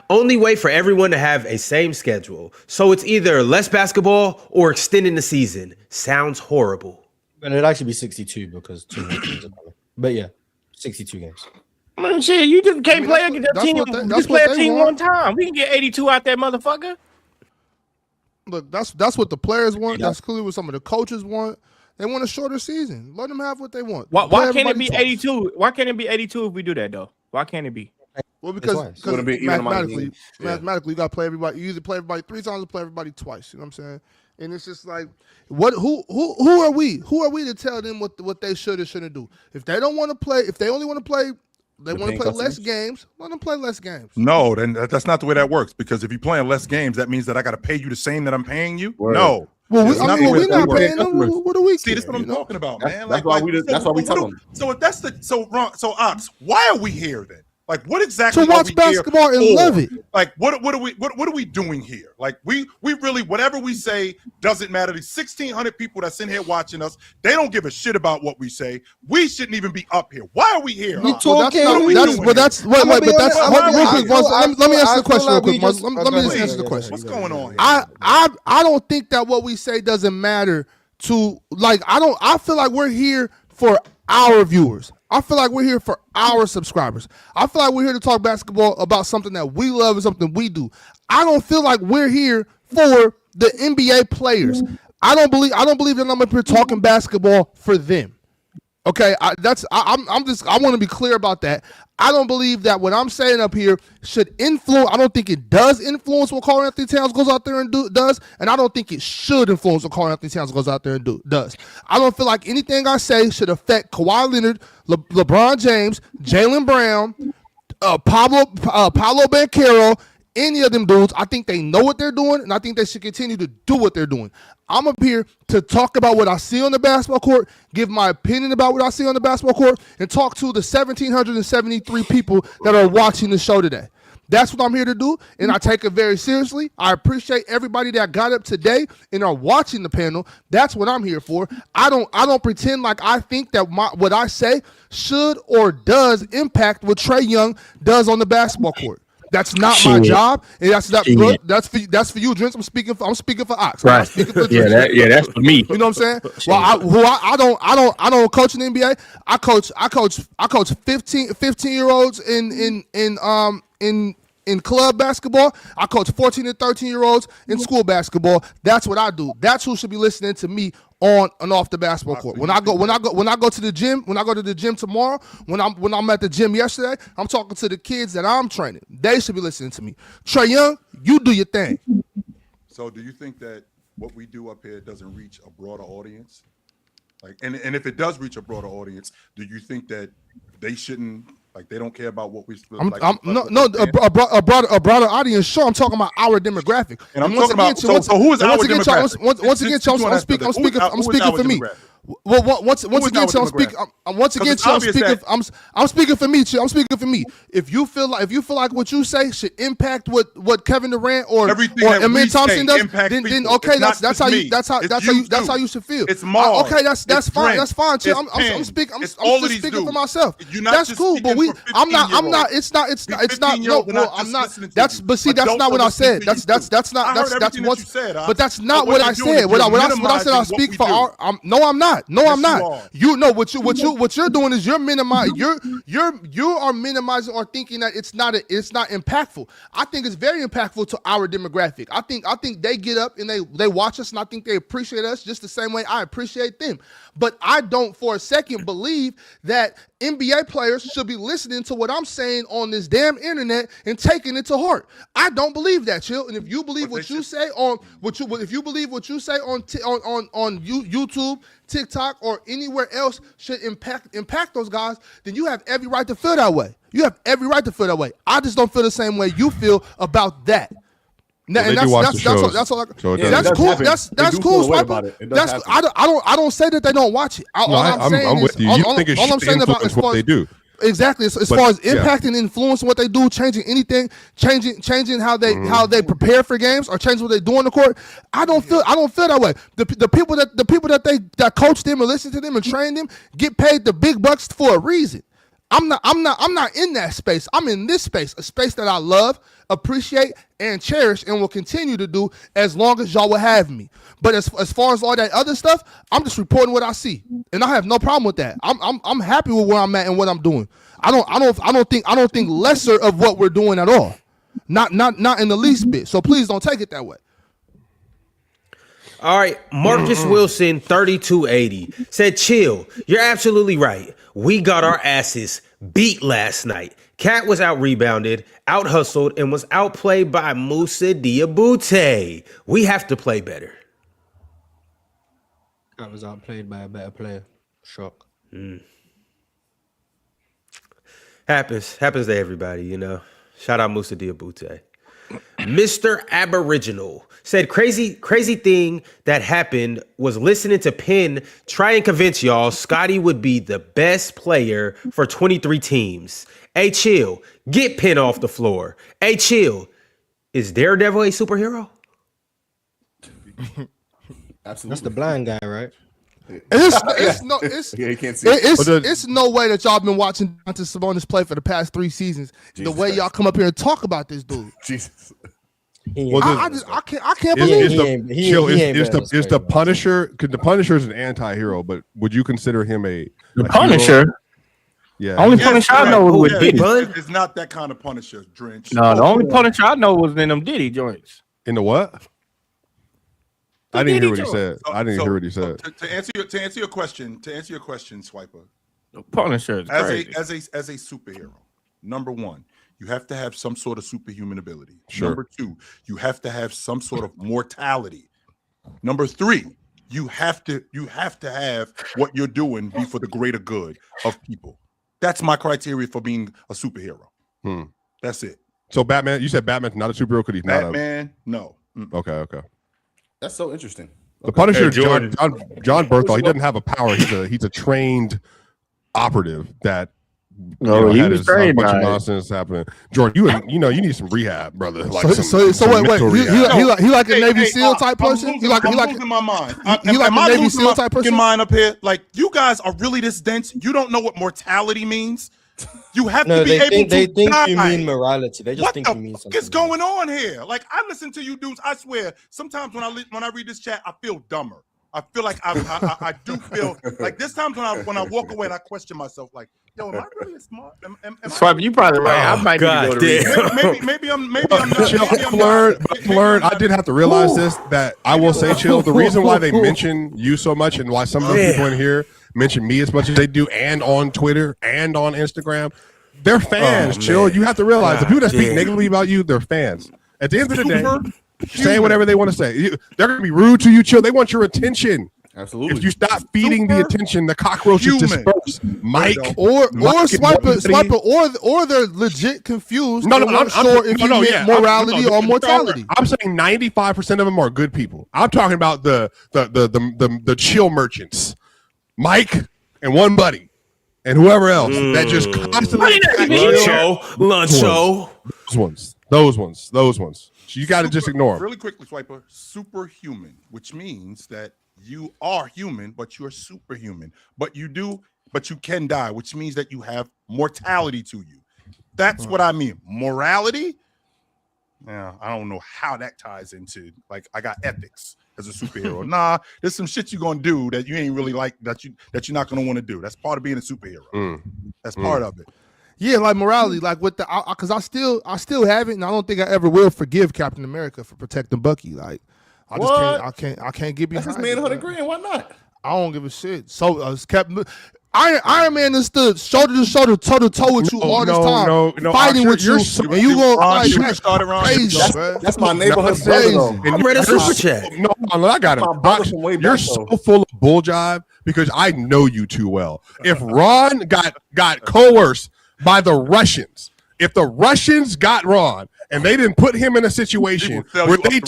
Only way for everyone to have a same schedule. So it's either less basketball or extending the season. Sounds horrible. But it'd actually be 62 because 2 more teams are coming. But yeah, 62 games. Man, shit, you just can't play that's a what- team. that's what Just play a they team want. one time. We can get 82 out that motherfucker. Look, that's what the players want. That's clearly what some of the coaches want. They want a shorter season. Let them have what they want. Why Play can't it everybody be twice. 82? Why can't it be 82 if we do that though? Why can't it be? Well, Twice. because Wouldn't be even amount of games. mathematically, you got to play everybody. You either play everybody 3 times or play everybody twice. You know what I'm saying? And it's just like, what? Who are we? Who are we to tell them what they should or shouldn't do? If they don't want to play, if they only want to play, they want to paying play less customers? games. Let them play less games. No, then that's not the way that works. Because if you're playing less games, that means that I got to pay you the same that I'm paying you. Word. No. Well, That's not the way we're that not works. paying them. What do we See, this is care, what I'm you know? talking about, man. That's why we tell them. So if that's the so Ox, why are we here then? Like, what exactly To are watch we basketball here and for? love it. Like, what are we doing here? Like, we really, whatever we say doesn't matter. These 1,600 people that's in here watching us, they don't give a shit about what we say. We shouldn't even be up here. Why are we here? You Ox? Well, that's talking? not, What are we that's, doing but that's here? wait, I'ma wait, be but that's honest, I'ma be real quick. honest. Mars, let me answer the question real like we quick. Mars. just- Let me just okay, answer the yeah, question. What's going on here? I don't think that what we say doesn't matter to I feel like we're here for our viewers. I feel like we're here for our subscribers. I feel like we're here to talk basketball about something that we love and something we do. I don't feel like we're here for the NBA players. I don't believe that I'm up here talking basketball for them. Okay, I want to be clear about that. I don't believe that what I'm saying up here should influence. I don't think it does influence what Karl Anthony Towns goes out there and does, and I don't think it should influence what Karl Anthony Towns goes out there and does. I don't feel like anything I say should affect Kawhi Leonard, LeBron James, Jaylen Brown, Pablo Banchero, any of them dudes. I think they know what they're doing, and I think they should continue to do what they're doing. I'm up here to talk about what I see on the basketball court, give my opinion about what I see on the basketball court, and talk to the 1,773 people that are watching the show today. That's what I'm here to do, and I take it very seriously. I appreciate everybody that got up today and are watching the panel. That's what I'm here for. I don't pretend like I think that what I say should or does impact what Trae Young does on the basketball court. That's not my job, and that's for you, Drench. I'm speaking for Ox. Right. I'm speaking for That's for me. You know what I'm saying? Well, I don't coach in the NBA. I coach 15-year-olds in club basketball. I coach 14 and 13-year-olds in school basketball. That's what I do. That's who should be listening to me on and off the basketball court. When I go to the gym, when I go to the gym tomorrow, when I'm at the gym yesterday, I'm talking to the kids that I'm training. They should be listening to me. Trae Young, you do your thing. So do you think that what we do up here doesn't reach a broader audience? Like, and if it does reach a broader audience, do you think that they shouldn't Like they don't care about what we. A broader audience. Sure, I'm talking about our demographic. And I'm talking about. So who is our demographic? Once again, I'm speaking for me. Well, once again, I'm speaking for me. I'm speaking for me. If you feel like what you say should impact what Kevin Durant or Emmitt Thompson does, then okay, that's how you should feel. It's Mars. Okay, that's fine. That's fine. Chill. I'm speaking for myself. That's cool, but I'm not. It's not. No, I'm not. That's not what I said. That's what. But that's not what I said. What I said. I speak for our. No, I'm not. No, I'm not. You know what you're doing is you're minimizing. You are minimizing or thinking that it's not impactful. I think it's very impactful to our demographic. I think they get up and they watch us, and I think they appreciate us just the same way I appreciate them. But I don't for a second believe that NBA players should be listening to what I'm saying on this damn internet and taking it to heart. I don't believe that, Chill. And if you believe what you say on YouTube, TikTok, or anywhere else should impact those guys, then you have every right to feel that way. You have every right to feel that way. I just don't feel the same way you feel about that. Well, and that's all. That's cool. That's cool. Swiper. I don't say that they don't watch it. I'm with you. You think it should influence what they do? Exactly. As far as impacting and influencing what they do, changing anything, changing how they prepare for games or changing what they do on the court, I don't feel that way. The people that coach them and listen to them and train them get paid the big bucks for a reason. I'm not in that space. I'm in this space, a space that I love, appreciate, and cherish, and will continue to do as long as y'all will have me. But as far as all that other stuff, I'm just reporting what I see, and I have no problem with that. I'm happy with where I'm at and what I'm doing. I don't think lesser of what we're doing at all. Not in the least bit. So please don't take it that way. All right, Marcus Wilson, 3280, said, Chill, you're absolutely right. We got our asses beat last night. Cat was out-rebounded, out-hustled, and was outplayed by Musa Diabute. We have to play better. I was outplayed by a better player. Shock. Happens to everybody, you know. Shout out Musa Diabute. Mr. Aboriginal said, crazy thing that happened was listening to Penn try and convince y'all Scotty would be the best player for 23 teams. Hey, Chill, get Penn off the floor. Hey, Chill, is Daredevil a superhero? Absolutely. That's the blind guy, right? It's no way that y'all been watching Domantas Sabonis play for the past 3 seasons. Jesus the way y'all come up here and talk about this dude. Jesus. I can't believe Is the Punisher? Because the Punisher is an anti-hero, but would you consider him the Punisher? Hero? Yeah. Only Punisher I know was Diddy. It's not that kind of Punisher, Drench. No, the only Punisher I know was in them Diddy joints. In the what? I didn't hear what he said. I didn't hear what he said. To answer your question, Swiper. The Punisher is crazy. As a superhero, number one, you have to have some sort of superhuman ability. Sure. Number two, you have to have some sort of mortality. Number three, you have to have what you're doing be for the greater good of people. That's my criteria for being a superhero. That's it. So Batman, you said Batman's not a superhero because he's not Batman. No. Okay. That's so interesting. The Punisher, John Bernthal, he doesn't have a power. He's a trained operative that. No, he was trained. A bunch of nonsense happening. Jordan, you need some rehab, brother. Like so wait. He like a Navy SEAL type person. He like losing my mind. He like a Navy SEAL type person. Mind up here. Like you guys are really this dense. You don't know what mortality means. You have to be able to. They think you mean morality. They just think you mean something. What's going on here? Like I listen to you dudes. I swear. Sometimes when I read this chat, I feel dumber. I feel like I do feel like there's times when I walk away and I question myself. Like, yo, am I really smart? Swipe, you probably right. I might need to go to read. Maybe I'm not. Learn. I did have to realize this. That I will say, Chill. The reason why they mention you so much and why some of the people in here mention me as much as they do, and on Twitter and on Instagram, they're fans. Chill. You have to realize the people that speak negatively about you, they're fans. At the end of the day, say whatever they want to say. They're gonna be rude to you, Chill. They want your attention. Absolutely. If you stop feeding the attention, the cockroaches disperse. Mike, or Mike swiper, or they're legit confused. No, and not sure if you meant morality or mortality. I'm saying 95% of them are good people. I'm talking about the chill merchants, Mike and one buddy, and whoever else that just constantly Luncho. Those ones. You got to just ignore them. Really quickly, Swiper. Superhuman, which means that you are human, but you're superhuman. But you can die, which means that you have mortality to you. That's what I mean. Morality. Yeah, I don't know how that ties into, like, I got ethics as a superhero. Nah, there's some shit you're gonna do that you ain't really like, that you're not gonna want to do. That's part of being a superhero. That's part of it. Yeah, like morality, like with the, because I still haven't, and I don't think I ever will forgive Captain America for protecting Bucky. Like, I can't get behind. That's his man $100,000. Why not? I don't give a shit. So Captain Iron Man has stood shoulder to shoulder, toe to toe with you all this time, fighting with you, and you gonna crazy, that's my neighborhood brother. I'm ready to super chat. No, I got it. You're so full of bull jive because I know you too well. If Ron got coerced by the Russians, if the Russians got Ron and they didn't put him in a situation where they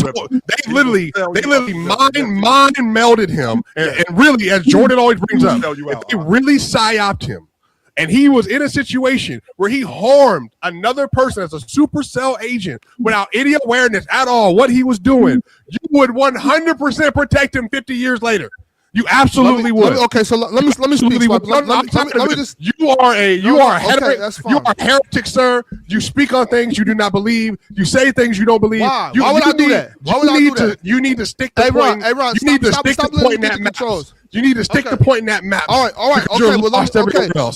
literally mind melded him, and really, as Jordan always brings up, if they really psyoped him, and he was in a situation where he harmed another person as a supercell agent without any awareness at all what he was doing, you would 100% protect him 50 years later. You absolutely would. Okay, so let me speak. Let me just. You are a heretic, sir. You speak on things you do not believe. You say things you don't believe. Why? Why would I do that? Why would I do that? You need to stick the point. Ron, you need to stick the point in that map. You need to stick the point in that map. All right. Okay.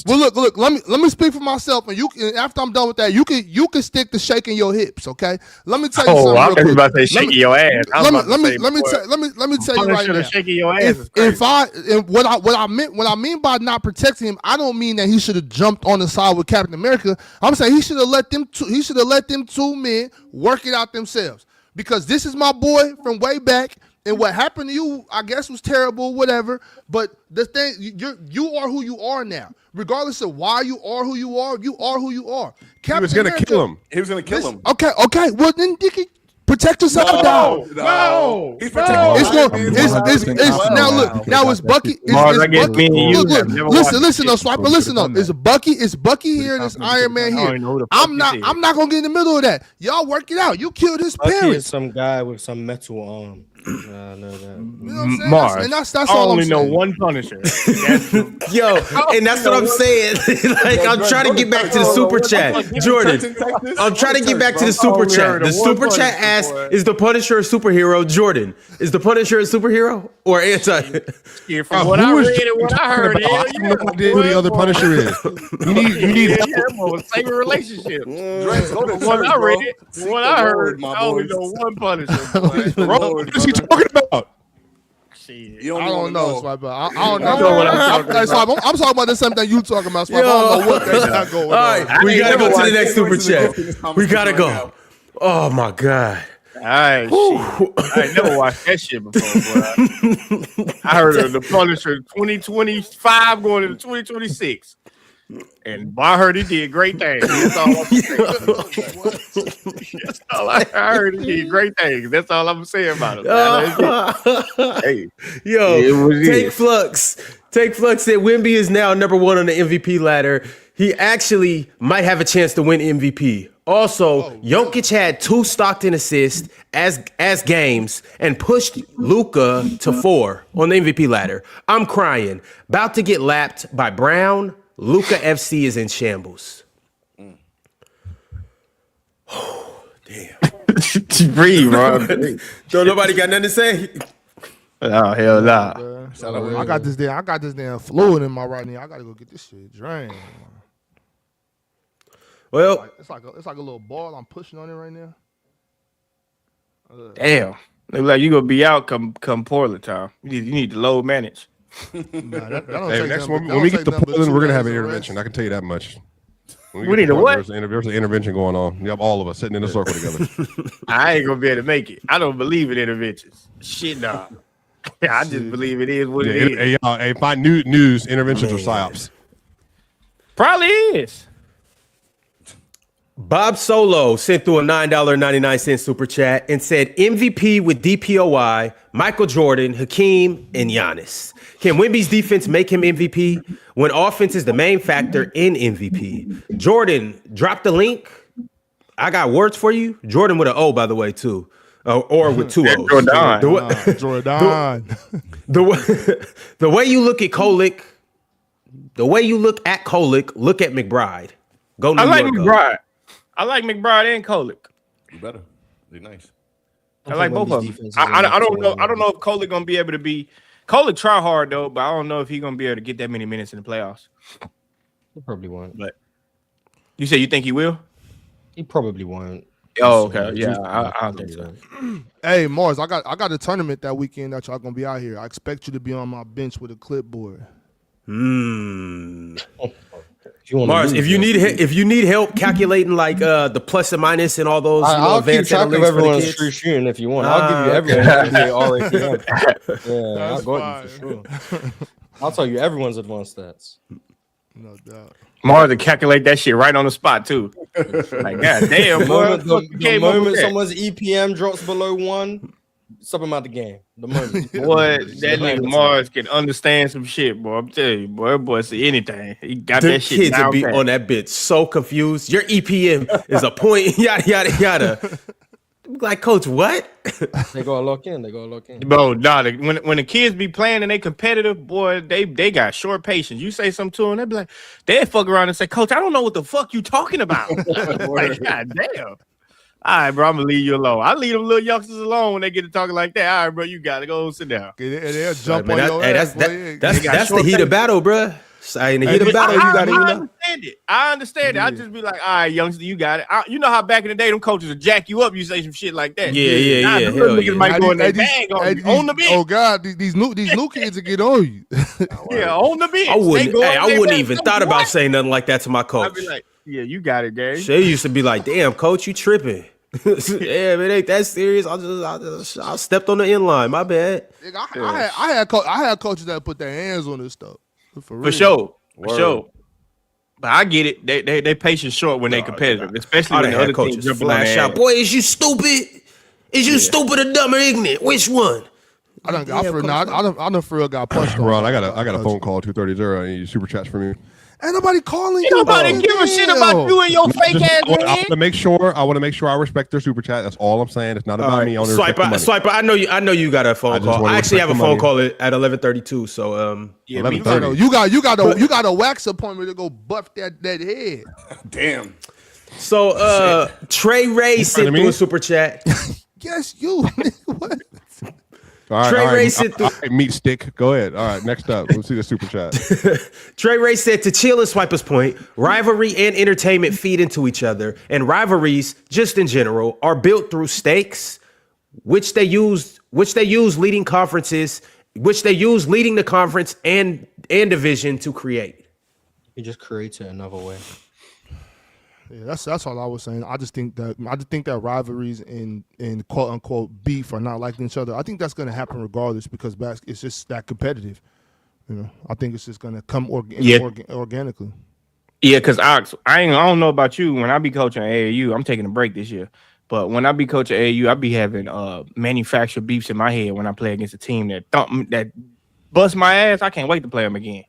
Well, look. Let me speak for myself, and you can. After I'm done with that, you can stick to shaking your hips. Okay. Let me tell you something. I was about to say shaking your ass. Let me tell you right now. Shaking your ass. What I mean by not protecting him, I don't mean that he should have jumped on the side with Captain America. I'm saying he should have let them two men work it out themselves, because this is my boy from way back. And what happened to you, I guess, was terrible, whatever. But the thing, you are who you are now. Regardless of why you are who you are who you are. Captain he was going to kill him. He was going to kill him. Okay. Well, then, Dickie, protect yourself down. No. He's protecting. Now it's Bucky. Listen, though, Swiper. Listen, though. Is Bucky here? And it's Iron Man here. I'm not gonna get in the middle of that. Y'all work it out. You killed his Bucky parents. is some guy with some metal arm. I know that. You know what I'm saying? Mars. That's I all only I'm know saying. one Punisher. Yo, and that's what I'm saying. Like, I'm trying to get back to the super chat. Jordan, I'm trying to get back to the super chat. The super chat asks, is the Punisher a superhero? Jordan, is the Punisher a superhero or anti? Yeah, from what I read and what I heard, I have no idea who the other Punisher is. You need help. Same relationship. What I read, what I heard, I only know one Punisher. What is he talking about? I don't know, Swiper. I don't know what I'm talking about. I'm talking about the same thing you talking about, Swiper. I don't know what they got going on. All right, we gotta go to the next super chat. We gotta go. Oh my god. I ain't never watched that shit before, boy. I heard of the Punisher 2025 going into 2026. And I heard he did great things. That's all I heard. He did great things. That's all I'm saying about him. Hey, Take Flux said Wemby is now number 1 on the MVP ladder. He actually might have a chance to win MVP. Also, Jokic had 2 Stockton assists as games and pushed Luka to 4 on the MVP ladder. I'm crying. About to get lapped by Brown. Luka FC is in shambles. Oh, damn. Breathe, bro. Don't nobody got nothing to say? Oh, hell nah. I got this damn fluid in my right knee. I gotta go get this shit drained. Well, it's like a little ball. I'm pushing on it right now. Damn. Look like you gonna be out come Portland time. You need to load manage. When we get to Portland, we're gonna have an intervention. I can tell you that much. We need a what? There's an intervention going on. You have all of us sitting in a circle together. I ain't gonna be able to make it. I don't believe in interventions. Shit, nah. Yeah, I just believe it is what Yeah, it is. hey, find news interventions or psyops. Probably is. Bob Solo sent through a $9.99 super chat and said MVP with DPOY, Michael Jordan, Hakeem, and Giannis. Can Wemby's defense make him MVP when offense is the main factor in MVP? Jordan, drop the link. I got words for you. Jordan with an O, by the way, too. Or with two O's. Jordan. The way you look at Kolick, look at McBride. Go New I like York, go. McBride. I like McBride and Kolick. You better. They're nice. I like both of them. I don't know. I don't know if Kolick gonna be able to be. Kolick try hard though, but I don't know if he's gonna be able to get that many minutes in the playoffs. He probably won't. But you say you think he will? He probably won't. Oh, okay. Yeah, I don't think so. Hey, Mars, I got a tournament that weekend that y'all gonna be out here. I expect you to be on my bench with a clipboard. Mars, if you need help calculating like the plus and minus and all those, I'll keep advanced track of analytics for the everyone's kids. true shooting if you want. I'll give you everyone's NBA RATM. Yeah, I'll go fine. with you for sure. I'll tell you everyone's advanced stats. No doubt. Mars to calculate that shit right on the spot too. Like, god damn, boy. The moment someone's EPM drops below 1, stop him out the game. The moment. Boy, that nigga Mars can understand some shit, boy. I'm telling you, boy see anything. He got The that shit kids would down be pat. on that bit so confused. Your EPM is a point, yada yada yada. Like, coach, what? They gotta lock in. Bro, nah, when the kids be playing and they competitive, boy, they got short patience. You say something to them, they be like, they fuck around and say, Coach, I don't know what the fuck you talking about. Like, god damn. All right, bro, I'm gonna leave you alone. I leave them little youngsters alone when they get to talking like that. All right, bro, you gotta go sit down. They'll jump Man, on your ass. that's the heat of battle, bruh. In the heat of battle, you gotta, I understand it. I understand it. I just be like, all right, youngster, you got it. You know how back in the day, them coaches would jack you up. You say some shit like that. Yeah. Nah, them Hell niggas yeah. might go in their bag on the bench. Oh God, these new kids will get on you. Yeah, on the bench. I wouldn't. They go Hey, on I their wouldn't bag. even So thought about what? saying nothing like that to my coach. I'd be like, yeah, you got it, gang. Shay used to be like, "Damn, coach, you tripping." Yeah, it ain't that serious. I stepped on the end line. My bad. Nigga, I had coaches that put their hands on this stuff. For real. For sure. But I get it. They patience short when they competitive, especially I when done the had other team coaches jumping on flash their out. ass. Boy, is you stupid? Is you stupid or dumb or ignorant? Which one? I done for real got punched on. Ron, I got a phone call 230. Any super chats for me? Ain't nobody calling Ain't you. nobody give a shit about you and your fake ass I want man. to make sure. I want to make sure I respect their super chat. That's all I'm saying. It's not about me. I want to respect the money. Swiper. I know you got a phone just call. wanna I actually have a respect phone the call at 11:32. So Yeah, 11:30. You got a wax appointment to go buff that head. Damn. So Trey Ray sent me? through a super chat. Yes, you. What? All right, Trey all right, Ray sent through. all right, meat stick. Go ahead. All right, next up. Let's see the super chat. Trey Ray said, to Chill and Swiper's point, rivalry and entertainment feed into each other, and rivalries, just in general, are built through stakes, which they use leading the conference and division to create. He just creates it another way. Yeah, that's all I was saying. I just think that rivalries and quote unquote beef are not liking each other. I think that's going to happen regardless because it's just that competitive. You know, I think it's just going to come organically. Yeah, because I don't know about you. When I be coaching AAU, I'm taking a break this year. But when I be coaching AAU, I be having manufactured beefs in my head when I play against a team that bust my ass. I can't wait to play them again.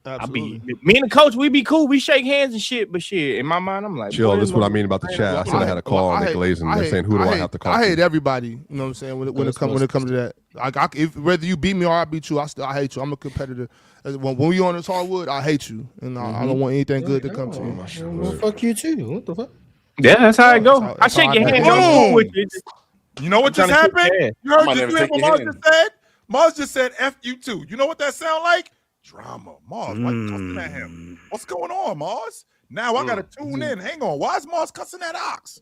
Absolutely. Me and the coach, we be cool. We shake hands and shit. But shit, in my mind, I'm like, Chill. boy, This is what I mean about the chat. I said I had a call on Nick Lazen. They're saying, who do I have to call? I hate everybody. You know what I'm saying? When it comes to that, like whether you beat me or I beat you, I hate you. I'm a competitor. When we on this hardwood, I hate you, and I don't want anything good to come to you. Well, fuck you too. What the fuck? Yeah, that's how it go. That's I shake how your I hand. go. I'm cool with you. You know what just trying to kick happened? your ass. You heard, Might you never heard take what your Mars hand. just said? Mars just said F you too. You know what that sound like? Drama. Mars, why you cussing at him? What's going on, Mars? Now I gotta tune in. Hang on. Why is Mars cussing at Ox?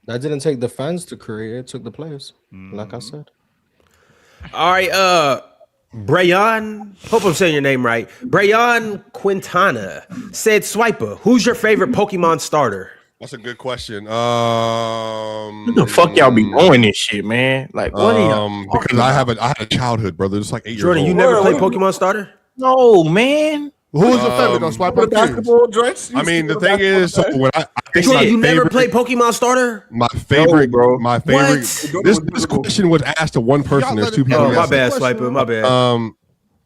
That didn't take the fans to create it. It took the players. Like I said. All right, Brayon, hope I'm saying your name right. Brayon Quintana said, Swiper, who's your favorite Pokemon starter? That's a good question. What the fuck y'all be doing this shit, man? Like, what are y'all? Because I had a childhood, brother. It's like 8 Jordan, years you old. never played Pokemon Starter? No, man. Who was your favorite? Don't swipe up basketball drench. I mean, the thing is, so when I think Jordan, my you never favorite- played Pokemon Starter? My favorite, bro. My favorite. What? This question was asked to one person. There's two people. Oh, my answered. bad, Swiper. My bad.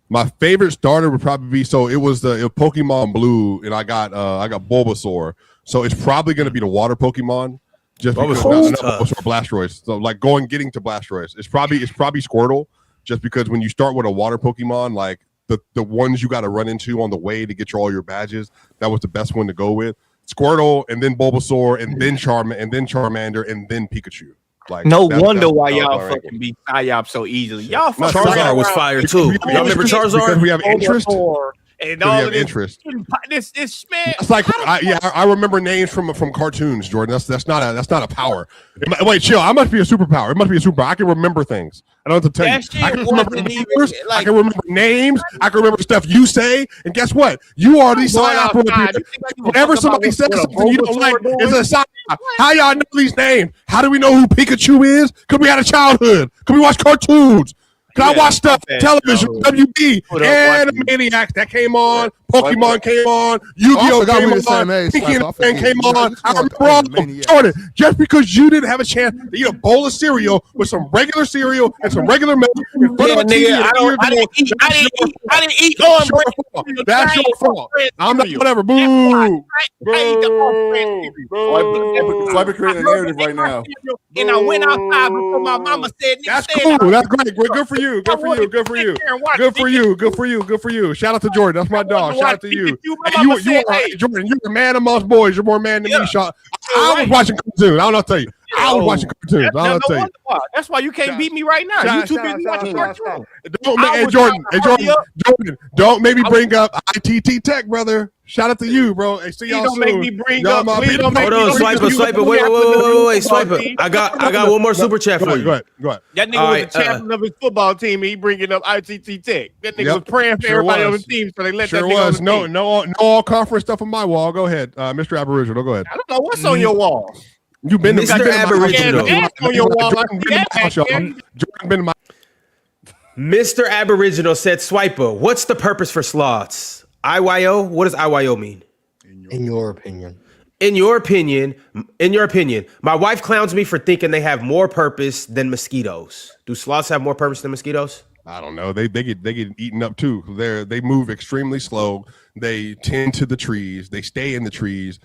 My favorite starter would probably be it was Pokemon Blue, and I got Bulbasaur. So it's probably going to be the water Pokemon. Just because Bulbasaur's not Bulbasaur, Blastoise. So like getting to Blastoise, it's probably Squirtle. Just because when you start with a water Pokemon, like the ones you got to run into on the way to get all your badges, that was the best one to go with. Squirtle, and then Bulbasaur, and then Charmander, and then Pikachu. Like No that's wonder why how y'all I rank fucking beat Psyop so easily. Y'all No, fucking Charizard was fire too. Y'all remember Because Charizard? we have interest. and We all have of this. interest. This man. It's like I remember names from cartoons, Jordan. That's not a power. Wait, chill. I must be a superpower. It must be a superpower. I can remember things. I don't have to tell That you. shit I can remember wasn't even, numbers. I like- can remember names. I can remember stuff you say. And guess what? You are the Going psyop. outside. You think I give a Whenever fuck somebody about says what a something you don't like, Bulbasaur it's doing? a psyop. How y'all know these names? How do we know who Pikachu is? Because we had a childhood. Because we watched cartoons. Because I watched stuff, okay. television, WB, Put up Animaniacs that came on, Pokemon came on, Yu-Gi-Oh forgot came we the same on, age, Pinky and Swipe. the Brain came I on. forget. I You remember know, all of them. Animaniacs. Jordan, just because you didn't have a chance to eat a bowl of cereal with some regular cereal and some regular milk in front of a TV, I didn't eat cornbread. that's your fault. I'm not whatever. Boo. Swiper creating a narrative right now. And I went outside before my mama said, That's cool. That's great. Good for you. Good for you. Good for you. Good for you. Good for you. Good for you. Shout out to Jordan. That's my dog. Shout out to you. Hey, you are Jordan. You're a man amongst boys. You're more man than me. Sean. I was watching cartoons. I don't know what to tell you. I was watching cartoons. I don't know what to tell you. That's why you can't beat me right now. You too busy watching cartoons. Hey, Jordan, don't make me bring up ITT Tech, brother. Shout out to you, bro. Hey, see y'all Don't soon. make me bring Y'all up. my Please people. don't make Hold me on, bring Swiper. up- Wait, Swiper. I got one more super chat for you. Go ahead. That nigga All was right, the champion of his football team. And he bringing up ITT Tech. That nigga Yep, was praying for sure everybody on the was. team, so they let Sure that nigga was. on the team. No all conference stuff on my wall. Go ahead, Mr. Aboriginal. Go ahead. I don't know what's on your wall. You've been Mr. you've been in my house. Aboriginal. Yeah, on your wall. Jordan been in my house, y'all. Jordan been in my. Mr. Aboriginal said, Swiper, what's the purpose for sloths? IYO? What does IYO mean? In your opinion. In your opinion, my wife clowns me for thinking they have more purpose than mosquitoes. Do sloths have more purpose than mosquitoes? I don't know. They get eaten up too. They move extremely slow. They tend to the trees. They stay in the trees.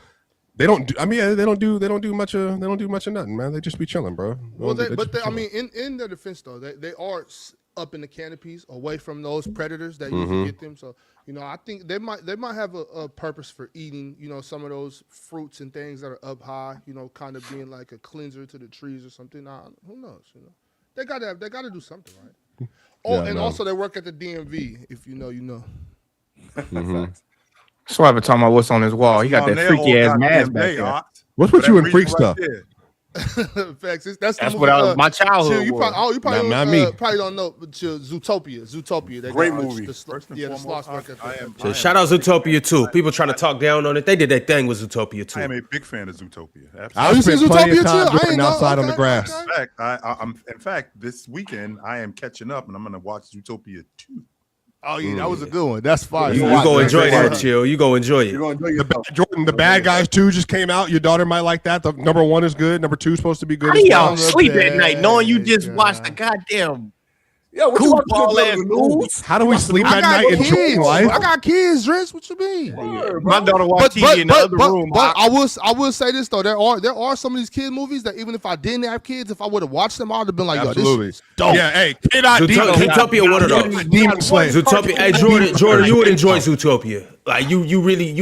They don't do. I mean, they don't do much of nothing, man. They just be chilling, bro. I mean, in their defense though, they are up in the canopies, away from those predators that usually get them. So I think they might have a purpose for eating, some of those fruits and things that are up high. Kind of being like a cleanser to the trees or something. Who knows? They gotta do something, right? Oh, Yeah, and no. also they work at the DMV. If you know, you know. Swiper talking about what's on his wall. He got that freaky ass mask back there. What's with you and freak stuff? Facts. That's the what movie, my childhood You was. probably Not me. probably don't know, but Zootopia. They Great got, movie. The sloths work at the- So shout out Zootopia too. People trying to talk down on it. They did that thing with Zootopia I am too. a big fan of Zootopia. I Absolutely. you spent seen plenty of Zootopia time too? I Jordan ain't know. outside on the Okay, grass. okay. In fact, this weekend I am catching up and I'm going to watch Zootopia 2. Oh yeah, that was a good one. That's fire. You Watch go that. enjoy that, Watch chill. You go enjoy You're it. going to enjoy yourself. Jordan, the Bad Guys 2 just came out. Your daughter might like that. The number 1 is good. Number 2 is supposed to be good. How as do well. y'all sleep at night knowing you just God. watched the goddamn Yeah, what you watching goofball on ass the movie? news? How do we sleep I at got night enjoying kids. life? I got kids, Driz. What you mean? My daughter watched TV in the other room. But I will say this though, there are some of these kid movies that even if I didn't have kids, if I would have watched them, I would have been like, Absolutely. yo, this is dope. Yeah, hey, K.Dot Zootopia, one of those. Demon Slayer. Zootopia. Hey, Jordan, you would enjoy Zootopia. Like you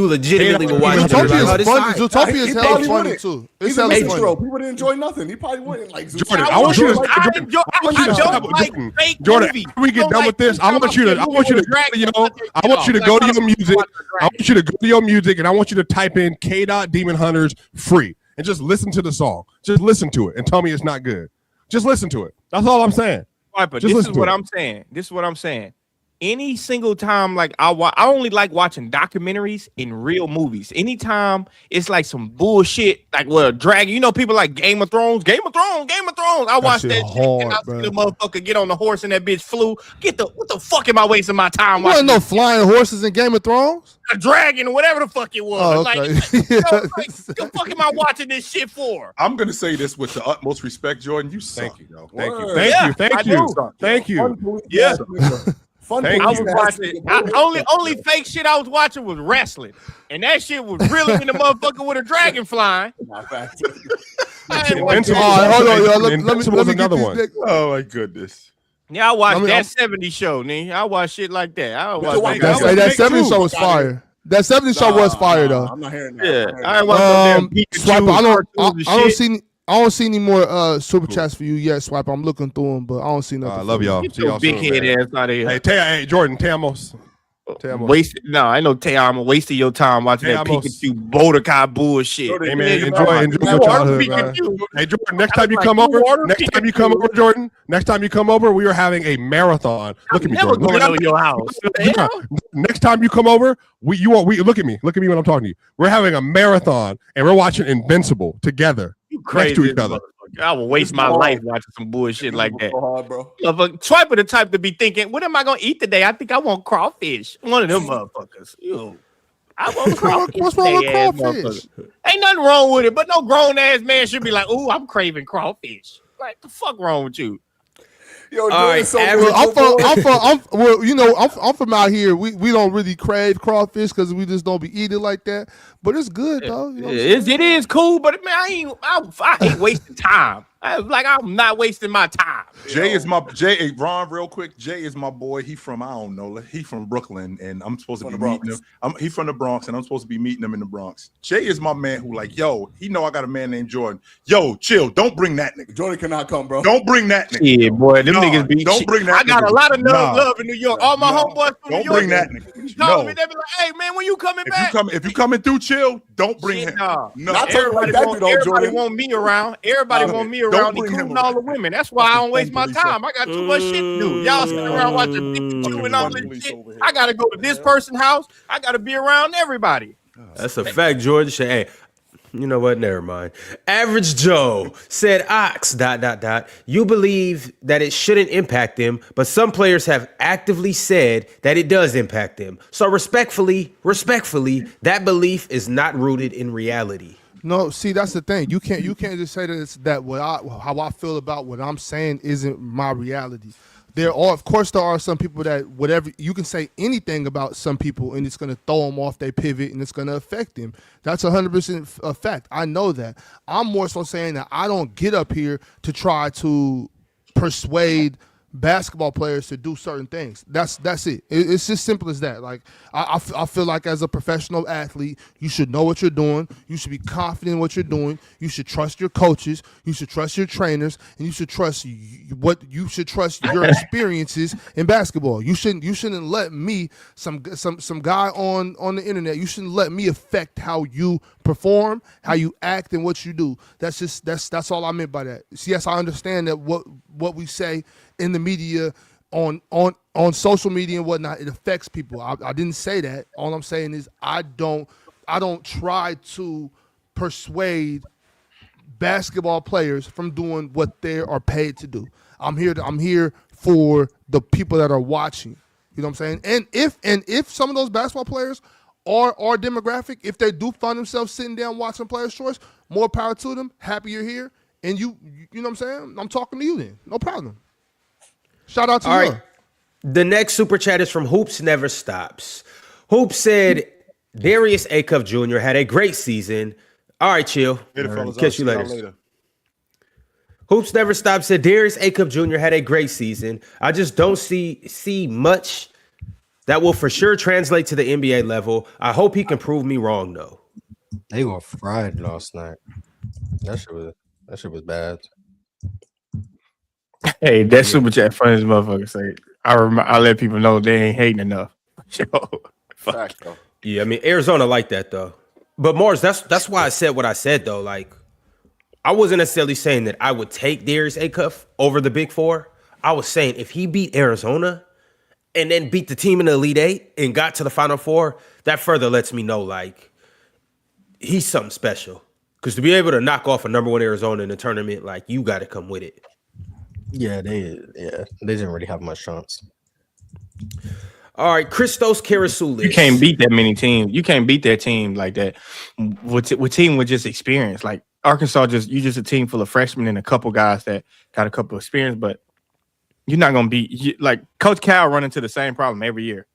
legitimately would watch it. Zootopia Like, oh, is this funny. alright. Zootopia is He hella probably funny wouldn't. too. He's It's a hella minstrel. funny. People didn't enjoy nothing. He probably wouldn't like Jordan, Zootopia. I want you to I don't like fake Jordan, movies. after we get done with this, I want you to go to your music. I want you to go to your music and I want you to type in K.Dot Demon Hunters free and just listen to the song. Just listen to it and tell me it's not good. Just listen to it. That's all I'm saying. Swiper, Just this listen is to what it. I'm saying. This is what I'm saying. any single time, like I only like watching documentaries in real movies. Anytime it's like some bullshit, like dragon. You know, people like Game of Thrones. I watched shit that shit and I hard, see bro. the motherfucker get on the horse and that bitch flew. What the fuck am I wasting my time You watching? ain't no flying horses in Game of Thrones. A dragon or whatever the fuck it was. Oh, Like, okay. like, the fuck am I watching this shit for? I'm gonna say this with the utmost respect, Jordan. You suck. Thank you. Yo. Thank you. Word. Thank Yeah, you. Thank I you. do. Thank you. Yeah. Fun. Thank I you. was watching. Only fake shit I was watching was wrestling, and that shit was really in the motherfucker with a dragon flying. I ain't watching- Invincible. All right, hold on, y'all. Let Invincible's me get another these one. niggas- Oh my goodness. Yeah, I watched I mean, that I'm- 70 show, nigga. I watch shit like that. I watch watch that. Hey, that Make 70 two. show was fire. That 70 show was fire though. I'm not hearing that. Yeah, I ain't watch no damn Pikachu Swipe, I cartoons and shit. don't see any more super chats for you yet, Swipe. I'm looking through them, but I don't see nothing. I love y'all. Get See your y'all big soon, head man. ass out of here. Hey, Jordan, Tamos. Tamos. Wasted. No, I know I'm wasting your time watching that Tamos. Pikachu Bodakai bullshit. Hey man, Nigga, enjoy your water childhood, man. Pikachu. Hey Jordan, next time you like, come you over, water Jordan, next time you come over, we are having a marathon. Look at me, Never Jordan. going Look over at your house. What the hell? Next time you come over, we look at me when I'm talking to you. We're having a marathon and we're watching Invincible together. You crazy Next to each as other. motherfucker. I will waste my life watching some bullshit like that. So hard, bro. Swiper the type to be thinking, what am I gonna eat today? I think I want crawfish. One of them motherfuckers. Yo, I want crawfish. What's wrong with today, ass crawfish? motherfucker. Ain't nothing wrong with it, but no grown ass man should be like, "Ooh, I'm craving crawfish." Like, the fuck wrong with you? Yo, right, so average- I'm from out here. We don't really crave crawfish because we just don't be eating like that. But it's good though. You know what I'm saying? It is cool, but man, I hate wasting time. I'm not wasting my time. Jay is my Jay. Ron, real quick. Jay is my boy. He from I don't know. He from Brooklyn, and I'm supposed to be meeting him. He from the Bronx, and I'm supposed to be meeting him in the Bronx. Jay is my man. Who like, yo, he know I got a man named Jordan. Yo, chill. Don't bring that nigga. Jordan cannot come, bro. Don't bring that nigga. Yeah, boy, them niggas be. Don't bring that. I got nigga. a lot of Nah. love in New York. All my homeboys from New Don't York. bring that nigga. Call No. me, they be like, "Hey man, when you coming If back?" you coming through, chill. Don't bring Shit, him. nah. No. Not talking Everybody, like that, want, though, everybody Jordan. want me around. Everybody want me Don't around, bring him including all the around. women. That's why I don't waste my Fucking time. I got too much shit to do. Y'all sitting around watching Pikachu and all this police shit. over here. I gotta go to this person's house. I gotta be around everybody. That's a fact, George. Hey, you know what? Never mind. Average Joe said, Ox, ... You believe that it shouldn't impact them, but some players have actively said that it does impact them. So respectfully, that belief is not rooted in reality. No, see, that's the thing. You can't just say that it's that how I feel about what I'm saying isn't my reality. Of course, there are some people that whatever you can say anything about some people, and it's going to throw them off their pivot, and it's going to affect them. That's 100% a fact. I know that. I'm more so saying that I don't get up here to try to persuade basketball players to do certain things. That's it. It's just simple as that. Like I feel like as a professional athlete, you should know what you're doing. You should be confident in what you're doing. You should trust your coaches. You should trust your trainers, and you should trust your experiences in basketball. You shouldn't let me some guy on the internet. You shouldn't let me affect how you perform, how you act, and what you do. That's all I meant by that. Yes, I understand that what we say in the media, on social media and whatnot, it affects people. I didn't say that. All I'm saying is I don't try to persuade basketball players from doing what they are paid to do. I'm here for the people that are watching. You know what I'm saying? And if some of those basketball players are demographic, if they do find themselves sitting down watching Players' Choice, more power to them. Happy you're here. And you know what I'm saying? I'm talking to you then. No problem. Shout out to you. All right. The next super chat is from Hoops Never Stops. Hoops said Darius Acuff Jr. had a great season. All right, chill. Later, fellas. Catch you later. Hoops Never Stops said Darius Acuff Jr. had a great season. I just don't see much that will for sure translate to the NBA level. I hope he can prove me wrong, though. They got fried last night. That shit was bad. Hey, that super chat funny as motherfucker say. I let people know they ain't hating enough. Fact, though. Yeah, I mean, Arizona like that, though. But Morris, that's why I said what I said, though. Like, I wasn't necessarily saying that I would take Darius Acuff over the Big Four. I was saying if he beat Arizona, and then beat the team in the Elite Eight and got to the Final Four, that further lets me know like he's something special. Because to be able to knock off a number one Arizona in the tournament, like you got to come with it. Yeah, they didn't really have much chance. All right, Christos Karasoulis. You can't beat that many teams. You can't beat that team like that. With team with just experience, like Arkansas, you just a team full of freshmen and a couple guys that got a couple of experience, but you're not gonna beat like Coach Cal run into the same problem every year,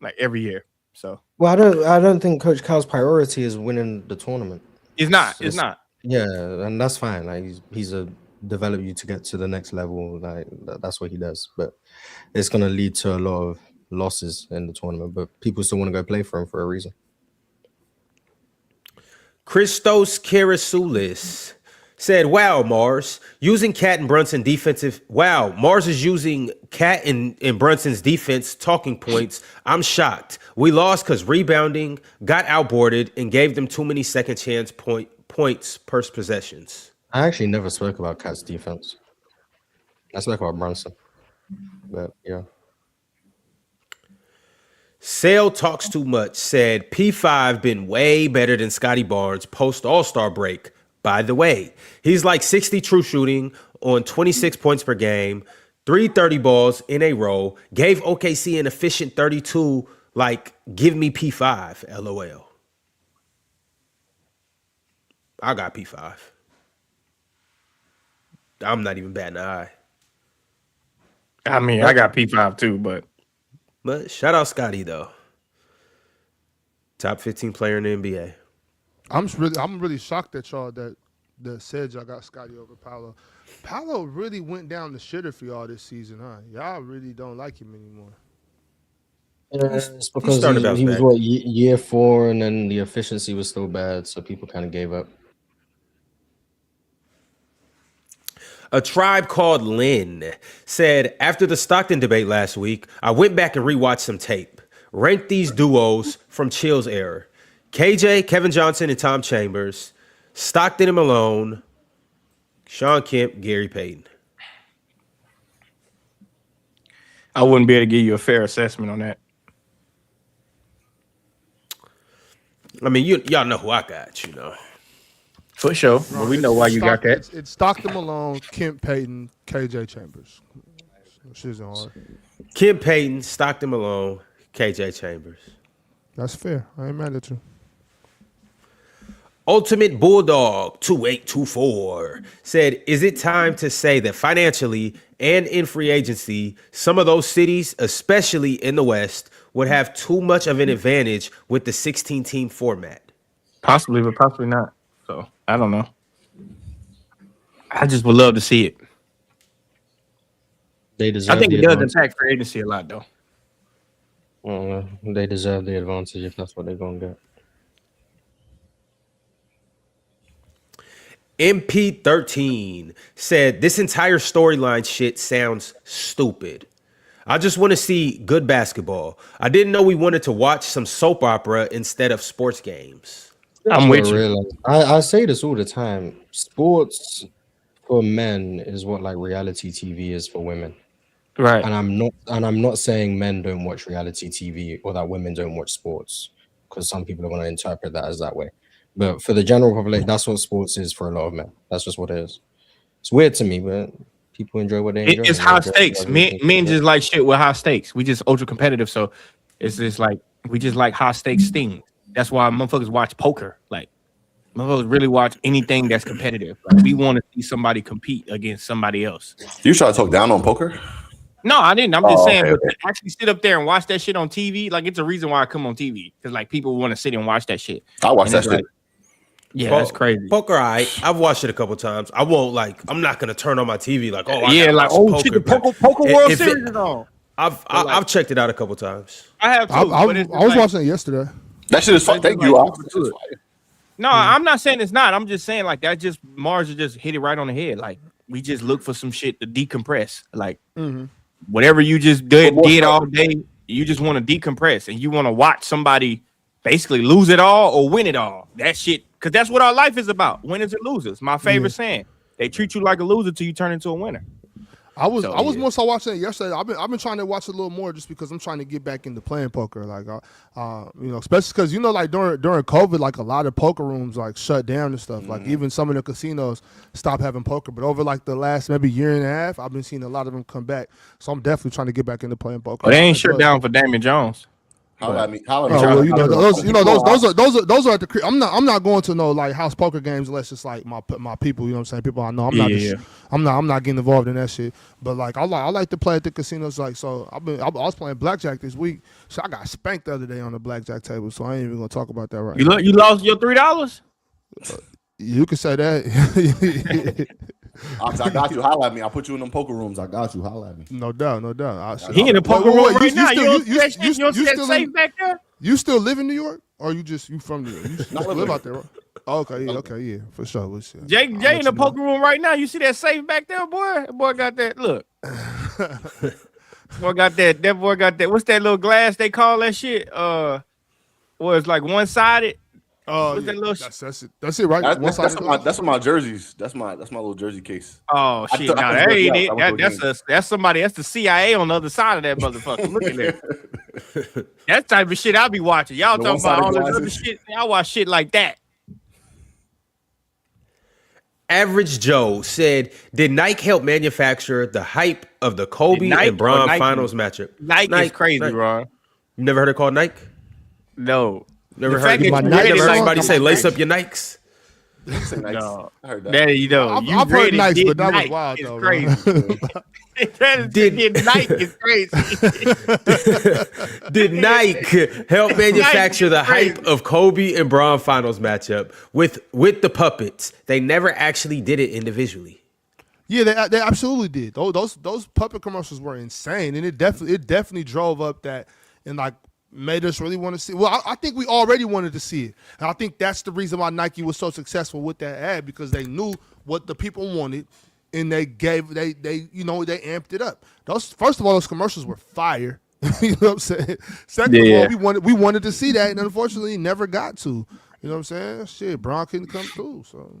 like every year. So Well, I don't think Coach Cal's priority is winning the tournament. It's not. Yeah, and that's fine. Like he's a develop you to get to the next level. Like that's what he does. But it's gonna lead to a lot of losses in the tournament. But people still want to go play for him for a reason. Christos Karasoulis said, "Wow, Mars using Cat and Brunson defensive. Wow, Mars is using Cat and Brunson's defense talking points. I'm shocked. We lost because rebounding got outboarded and gave them too many second chance points per possessions." I actually never spoke about Cat's defense. I spoke about Brunson. But yeah. Sale talks too much. Said P5 been way better than Scotty Barnes post All-Star break. By the way, he's like 60 true shooting on 26 points per game, 330 balls in a row, gave OKC an efficient 32, like, give me P5, LOL. I got P5. I'm not even batting an eye. I mean, I got P5 too, but shout out Scotty, though. Top 15 player in the NBA. I'm really shocked at y'all that said y'all got Scotty over Paolo. Paolo really went down the shitter for y'all this season, huh? Y'all really don't like him anymore. Yeah, it's because he was what, year 4, and then the efficiency was still bad, so people kind of gave up. A Tribe Called Lynn said, after the Stockton debate last week, I went back and rewatched some tape. Ranked these duos from Chill's era. KJ, Kevin Johnson, and Tom Chambers. Stockton and Malone. Sean Kemp, Gary Payton. I wouldn't be able to give you a fair assessment on that. I mean, y'all know who I got, you know. For sure. Well, we know why you got that. It's Stockton, Malone, Kemp, Payton, KJ Chambers. Shit's hard. Kemp, Payton, Stockton, Malone, KJ Chambers. That's fair. I ain't mad at you. Ultimate Bulldog 2824 said, is it time to say that financially and in free agency, some of those cities, especially in the West, would have too much of an advantage with the 16-team format? Possibly, but possibly not. So I don't know. I just would love to see it. They deserve. I think it does impact free agency a lot, though. They deserve the advantage if that's what they're gonna get. MP13 said, this entire storyline shit sounds stupid. I just want to see good basketball. I didn't know we wanted to watch some soap opera instead of sports games. I'm with you. I say this all the time. Sports for men is what like reality TV is for women. Right. And I'm not saying men don't watch reality TV or that women don't watch sports, because some people are going to interpret that as that way. But for the general public, that's what sports is for a lot of men. That's just what it is. It's weird to me, but people enjoy what they enjoy. It's high stakes. Men just like shit with high stakes. We just ultra competitive, so it's just like we just like high stakes things. That's why motherfuckers watch poker. Like motherfuckers really watch anything that's competitive. Like, we want to see somebody compete against somebody else. You try to talk down on poker? No, I didn't. I'm just saying, okay. But to actually sit up there and watch that shit on TV, like it's a reason why I come on TV, because like people want to sit and watch that shit. I watch that shit. Like, yeah, that's crazy. Poker, I've watched it a couple times. I won't like. I'm not gonna turn on my TV like, oh, yeah, like oh shit, the poker World Series is on. I've checked it out a couple times. I have too. I was watching it yesterday. That shit is fun. Thank you. No, I'm not saying it's not. I'm just saying like that. Just Mars just hit it right on the head. Like we just look for some shit to decompress. Like whatever you just did all day, you just want to decompress and you want to watch somebody basically lose it all or win it all. That shit, because that's what our life is about. Winners and losers. My favorite saying. They treat you like a loser till you turn into a winner. I was yeah. more so watching it yesterday. I've been trying to watch it a little more just because I'm trying to get back into playing poker. Like, especially because like during COVID, like a lot of poker rooms like shut down and stuff. Like even some of the casinos stopped having poker. But over like the last maybe year and a half, I've been seeing a lot of them come back. So I'm definitely trying to get back into playing poker. But they ain't shut down for Damon Jones. Holla at me. Those are at the crib. I'm not going to no like house poker games unless it's like my people. You know what I'm saying? People I know. I'm not getting involved in that shit. But like I like to play at the casinos. Like so, I was playing blackjack this week. So I got spanked the other day on the blackjack table. So I ain't even gonna talk about that right now. You lost your $3? You can say that. I got you. Holla at me. I'll put you in them poker rooms. I got you. Holla at me. No doubt. He in the poker room right now. You don't see that safe back there? You still live in New York, or you from New York? You still live out there, right? Oh, okay, yeah, for sure. Jay in the poker room right now. You see that safe back there, boy? That boy got that. Look, boy got that. That boy got that. What's that little glass they call that shit? It's like one-sided. Oh, what's that little that's it, right? That's my jerseys. That's my little jersey case. Oh shit! Now that ain't it. That's somebody. That's the CIA on the other side of that motherfucker. Look at that. That type of shit I'll be watching. Y'all talking about all this other shit. I watch shit like that. Average Joe said, "Did Nike help manufacture the hype of the Kobe and Bron finals matchup?" Nike is crazy, Ron. You never heard it called Nike? No. Never heard anybody say lace up your Nikes? No, I heard that. I've heard Nikes, but that was wild though. Crazy. Did Nike is crazy. Did Nike help manufacture the hype of Kobe and Bron finals matchup with the puppets? They never actually did it individually. Yeah, they absolutely did. Those puppet commercials were insane, and it definitely drove up that and like made us really want to see. Well, I think we already wanted to see it, and I think that's the reason why Nike was so successful with that ad, because they knew what the people wanted, and they amped it up. First of all, those commercials were fire. You know what I'm saying? Second of all, we wanted to see that, and unfortunately, never got to. You know what I'm saying? Shit, Bron couldn't come through. So,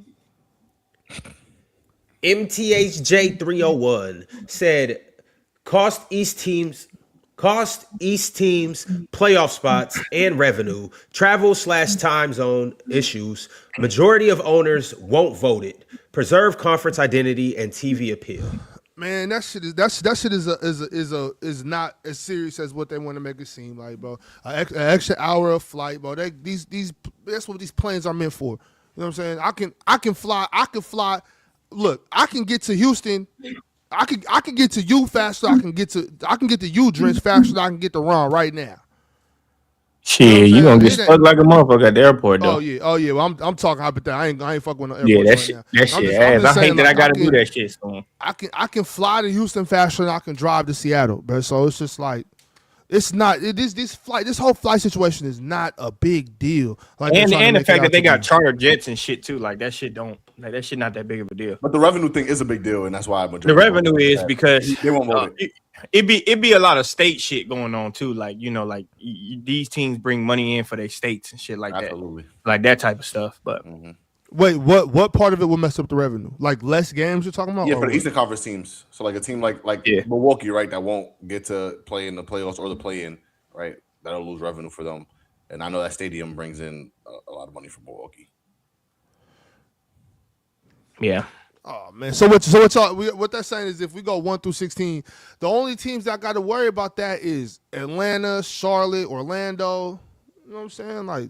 MTHJ301 said, cost East teams playoff spots and revenue, travel/time zone issues. Majority of owners won't vote it. Preserve conference identity and TV appeal. Man, that shit is not as serious as what they want to make it seem like, bro. An extra hour of flight, bro. That's what these planes are meant for. You know what I'm saying? I can fly. Look, I can get to Houston. I can get to you faster. I can get to you, Drench, faster than I can get to Ron right now. Shit, you gonna get stuck like a motherfucker at the airport, though. Oh yeah. Well, I'm talking hypothetical. I ain't fucking with no airport. Yeah, that shit ass. I hate that I gotta do that shit. So I can fly to Houston faster than I can drive to Seattle, bro. So it's just like it's not. This whole flight situation is not a big deal. Like, and the fact that they got charter jets and shit too. Like that shit not that big of a deal. But the revenue thing is a big deal, and that's why the revenue is because they won't vote it. It'd be a lot of state shit going on too. Like, you know, like these teams bring money in for their states and shit like Absolutely. that. Like that type of stuff. But wait, what part of it will mess up the revenue? Like less games you're talking about? Yeah, for the Eastern Conference teams. So like a team like Milwaukee, right, that won't get to play in the playoffs or the play-in, right? That'll lose revenue for them. And I know that stadium brings in a lot of money for Milwaukee. Yeah. Oh man. So what they're saying is if we go 1 through 16, the only teams that got to worry about that is Atlanta, Charlotte, Orlando. You know what I'm saying? Like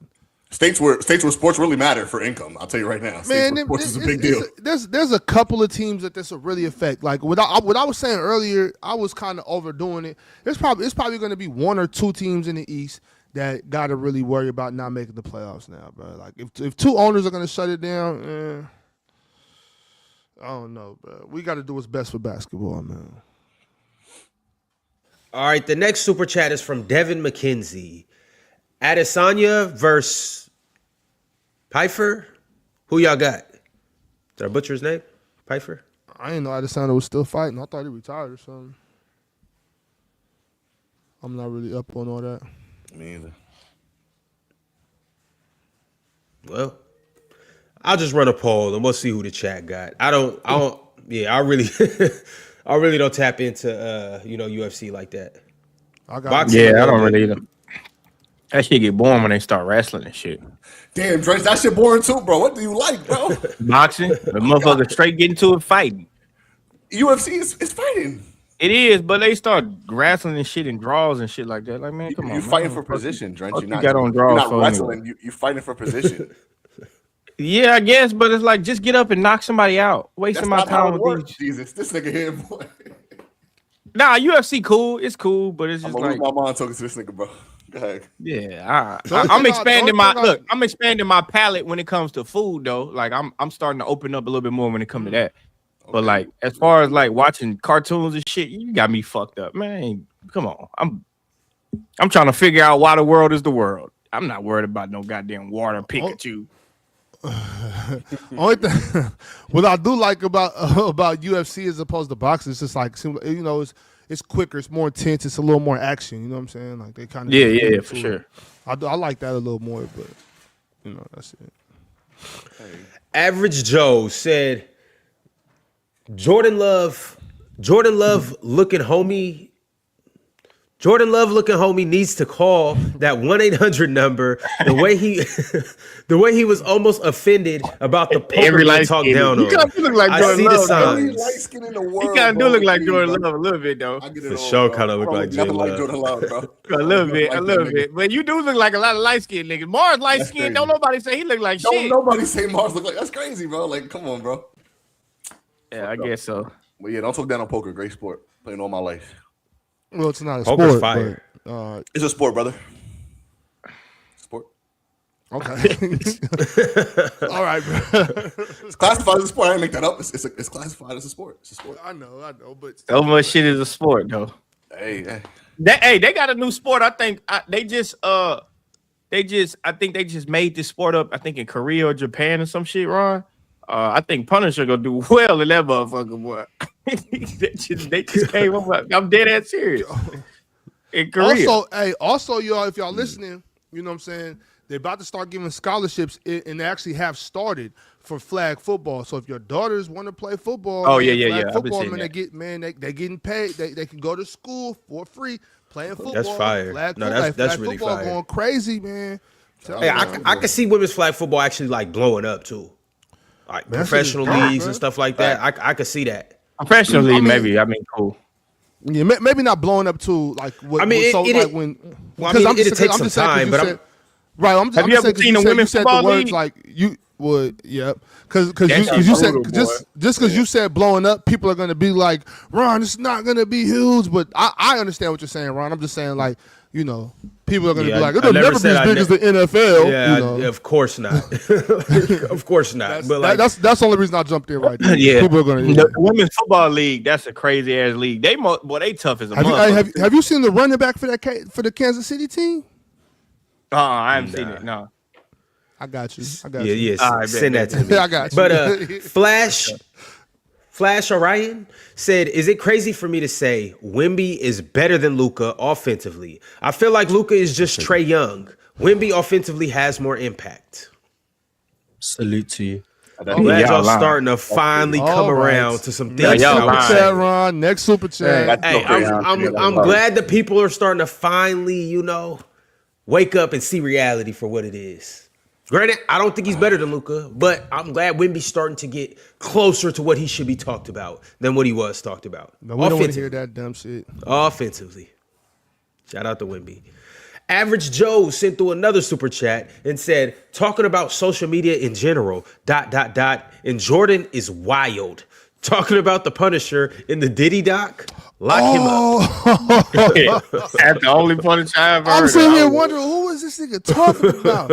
states where sports really matter for income. I'll tell you right now. Sports is a big deal. There's a couple of teams that this will really affect. Like what I was saying earlier, I was kind of overdoing it. It's probably going to be 1 or 2 teams in the East that got to really worry about not making the playoffs now, bro. Like if 2 owners are going to shut it down, I don't know, bro. We got to do what's best for basketball, man. All right, the next super chat is from Devin McKenzie. Adesanya versus Pfeiffer. Who y'all got? Did I butcher his name? Pfeiffer? I didn't know Adesanya was still fighting. I thought he retired or something. I'm not really up on all that. Me either. Well, I'll just run a poll and we'll see who the chat got. I really I really don't tap into UFC like that. I got Boxing, Yeah, I don't really either. That shit get boring when they start wrestling and shit. Damn, Drench, that shit boring too, bro. What do you like, bro? Boxing, the motherfucker straight getting to it fighting. UFC is fighting. It is, but they start wrestling and shit and draws and shit like that. Like, man, come on. You're fighting for position, Drench. You're not, got on draws you're not for wrestling. You're fighting for position. Yeah, I guess, but it's like just get up and knock somebody out. Wasting my That's not how time it with works. these. Jesus, this nigga here, boy. Nah, UFC cool. It's cool, but it's I'm just gonna like lose my mind talking to this nigga, bro. Go ahead. yeah. The only I'm thing expanding the only my thing look. I'm expanding my palate when it comes to food, though. Like I'm starting to open up a little bit more when it comes to that. But like as far as like watching cartoons and shit, you got me fucked up, man. Come on, I'm trying to figure out why the world is the world. I'm not worried about no goddamn water Pikachu. Only thing, what I do like about UFC as opposed to boxing, it's just like it's quicker, it's more intense, it's a little more action. You know what I'm saying? Like they kind of Yeah, for sure. I like that a little more, but that's it. Average Joe said, Jordan Love looking homie needs to call that 1-800 number. The way he was almost offended about the poker being talked down on. You kind of look like I Jordan see the Love. Every signs. light skin in the world. He kind of do look like Jordan bro. Love a little bit, though. I get it For all, sure bro. kinda look I don't like nothing Jordan Love. A little bit. But you do look like a lot of light skinned niggas. Mars light That's skinned. crazy. Don't nobody say he look like Don't shit. nobody say Mars look like that's crazy, bro. Like, come on, bro. Yeah, I guess so. But yeah, don't talk down on poker. Great sport. Playing all my life. Well, it's not a Poker's sport, fire. but It's a sport, brother. Sport. okay. All right, bro. It's classified as a sport. I didn't make that up. It's classified as a sport. It's a sport. I know, but So much shit is a sport, though. Hey. They got a new sport. I think they just made this sport up. I think in Korea or Japan or some shit, Ron. I think Punisher gonna do well in that motherfucker, boy. they just came up. I'm dead ass serious. In Korea. Also, y'all, if y'all listening, you know what I'm saying, they're about to start giving scholarships, and they actually have started for flag football. So if your daughters want to play football, Oh, flag yeah. I've been football, seeing man, that. they getting paid. They can go to school for free playing football. That's fire. That's flag really football fire. going crazy, man. Hey, I can see women's flag football actually like blowing up too, like Man, professional that shit is leagues dope, and stuff like that. I could see that. Professionally, maybe. I mean, cool. Yeah, maybe not blowing up to like. What, I mean, so, it- like it- when. Well, I mean, it'll take some time, but I'm. Right, Have you ever seen a women's said football the words league? like you would, yep. Because That you shit's said brutal, just because you said blowing up, people are gonna be like, Ron, it's not gonna be huge. But I understand what you're saying, Ron. I'm just saying like, people are gonna be like, it'll never be as big as the NFL. Yeah, of course not. Of course not. But like, that's the only reason I jumped in right there. Yeah, People are gonna. the women's football league. That's a crazy ass league. They tough as a motherfucker. Have you seen the running back for the Kansas City team? I haven't seen it. No. I got you. yeah, All right, send that to me. Yeah, I got you. But Flash Orion said, "Is it crazy for me to say Wemby is better than Luka offensively? I feel like Luka is just Trae Young. Wemby offensively has more impact." Salute to you. I'm glad y'all y'all lying. starting to finally All come right. around to some Yeah, things. y'all that I would lying. say. Chat, Ron. Next super chat. Hey, I'm glad that people are starting to finally, wake up and see reality for what it is. Granted, I don't think he's better than Luka, but I'm glad Wemby's starting to get closer to what he should be talked about than what he was talked about. No, we don't want to hear that dumb shit. Offensively. Shout out to Wemby. Average Joe sent through another super chat and said, talking about social media in general, ... and Jordan is wild. Talking about the Punisher in the Diddy doc, lock him up. That's the only Punisher I ever heard. I'm sitting of. here wondering, who is this nigga talking about?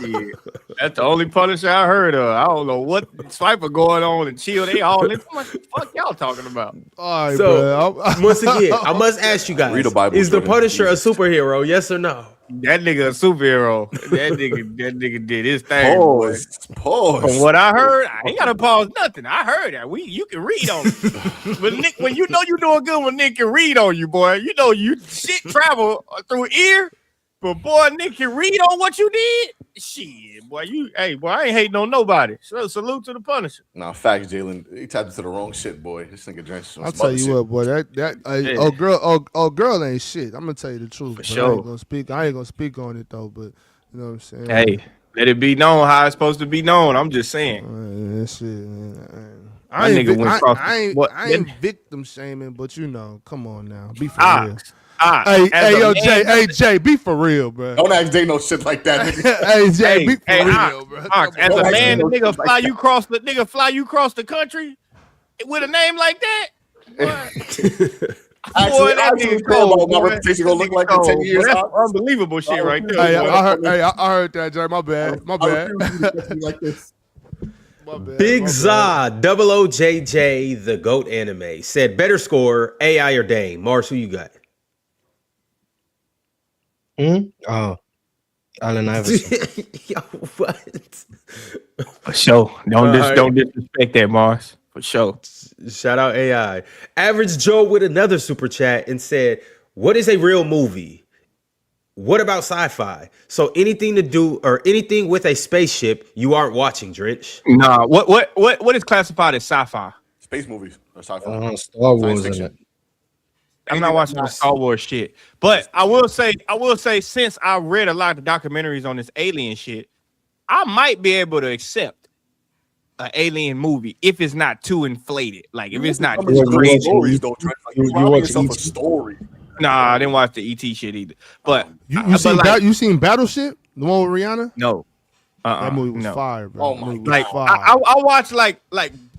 Shit. That's the only Punisher I heard of. I don't know what Swiper going on and chill. They all in. What the fuck y'all talking about? All right, So, bro. once again, I must ask you guys, Read the Bible, is the Jordan. Punisher a superhero, yes or no? That nigga a superhero. That nigga did his thing. Boy. Pause. From what I heard, I ain't gotta pause nothing. I heard that. You can read on it. But Nick, when you know you're doing good when Nick can read on you, boy, you know you shit travel through ear. But boy, Nick can read on what you did. Shit, boy, I ain't hating on nobody. So salute to the Punisher. Nah, facts, Jalen. He tapped into the wrong shit, boy. This nigga drinks. I'll tell you what, boy. Girl ain't shit. I'm gonna tell you the truth. For but sure. I ain't gonna speak on it though. But you know what I'm saying. Hey, let it be known how it's supposed to be known. I'm just saying. That shit, man. My nigga went across I ain't victim shaming, but you know, come on now, be for real. Hey, Jay, be for real, bro. Don't ask Jay no shit like that. Hey, Jay, be for real, bro. As a man, the nigga fly you across the country with a name like that. Actually, that nigga cold. My reputation gonna look like in 10 years. That's unbelievable shit right there. Hey, I heard that, Jay. My bad. Like this. Big Za, Double OJJ, the GOAT anime, said better score, AI or Dame. Mars, who you got? Oh, Allen Iverson. Yo, what? For sure. Don't disrespect that, Mars. For sure. Shout out AI. Average Joe with another super chat and said, what is a real movie? What about sci-fi? So anything to do or anything with a spaceship you aren't watching, Drench? Nah, what is classified as sci-fi? Space movies or sci-fi. Star Wars, isn't it? I'm not watching the Star Wars shit. But I will say, since I read a lot of documentaries on this alien shit, I might be able to accept an alien movie if it's not too inflated. Like if it's not too crazy. Stories, though, Trent. Like, you watch yourself a story. Nah, I didn't watch the ET shit either. But you seen Battleship? The one with Rihanna? No. That movie was fire, bro. Oh my God. Like I watch like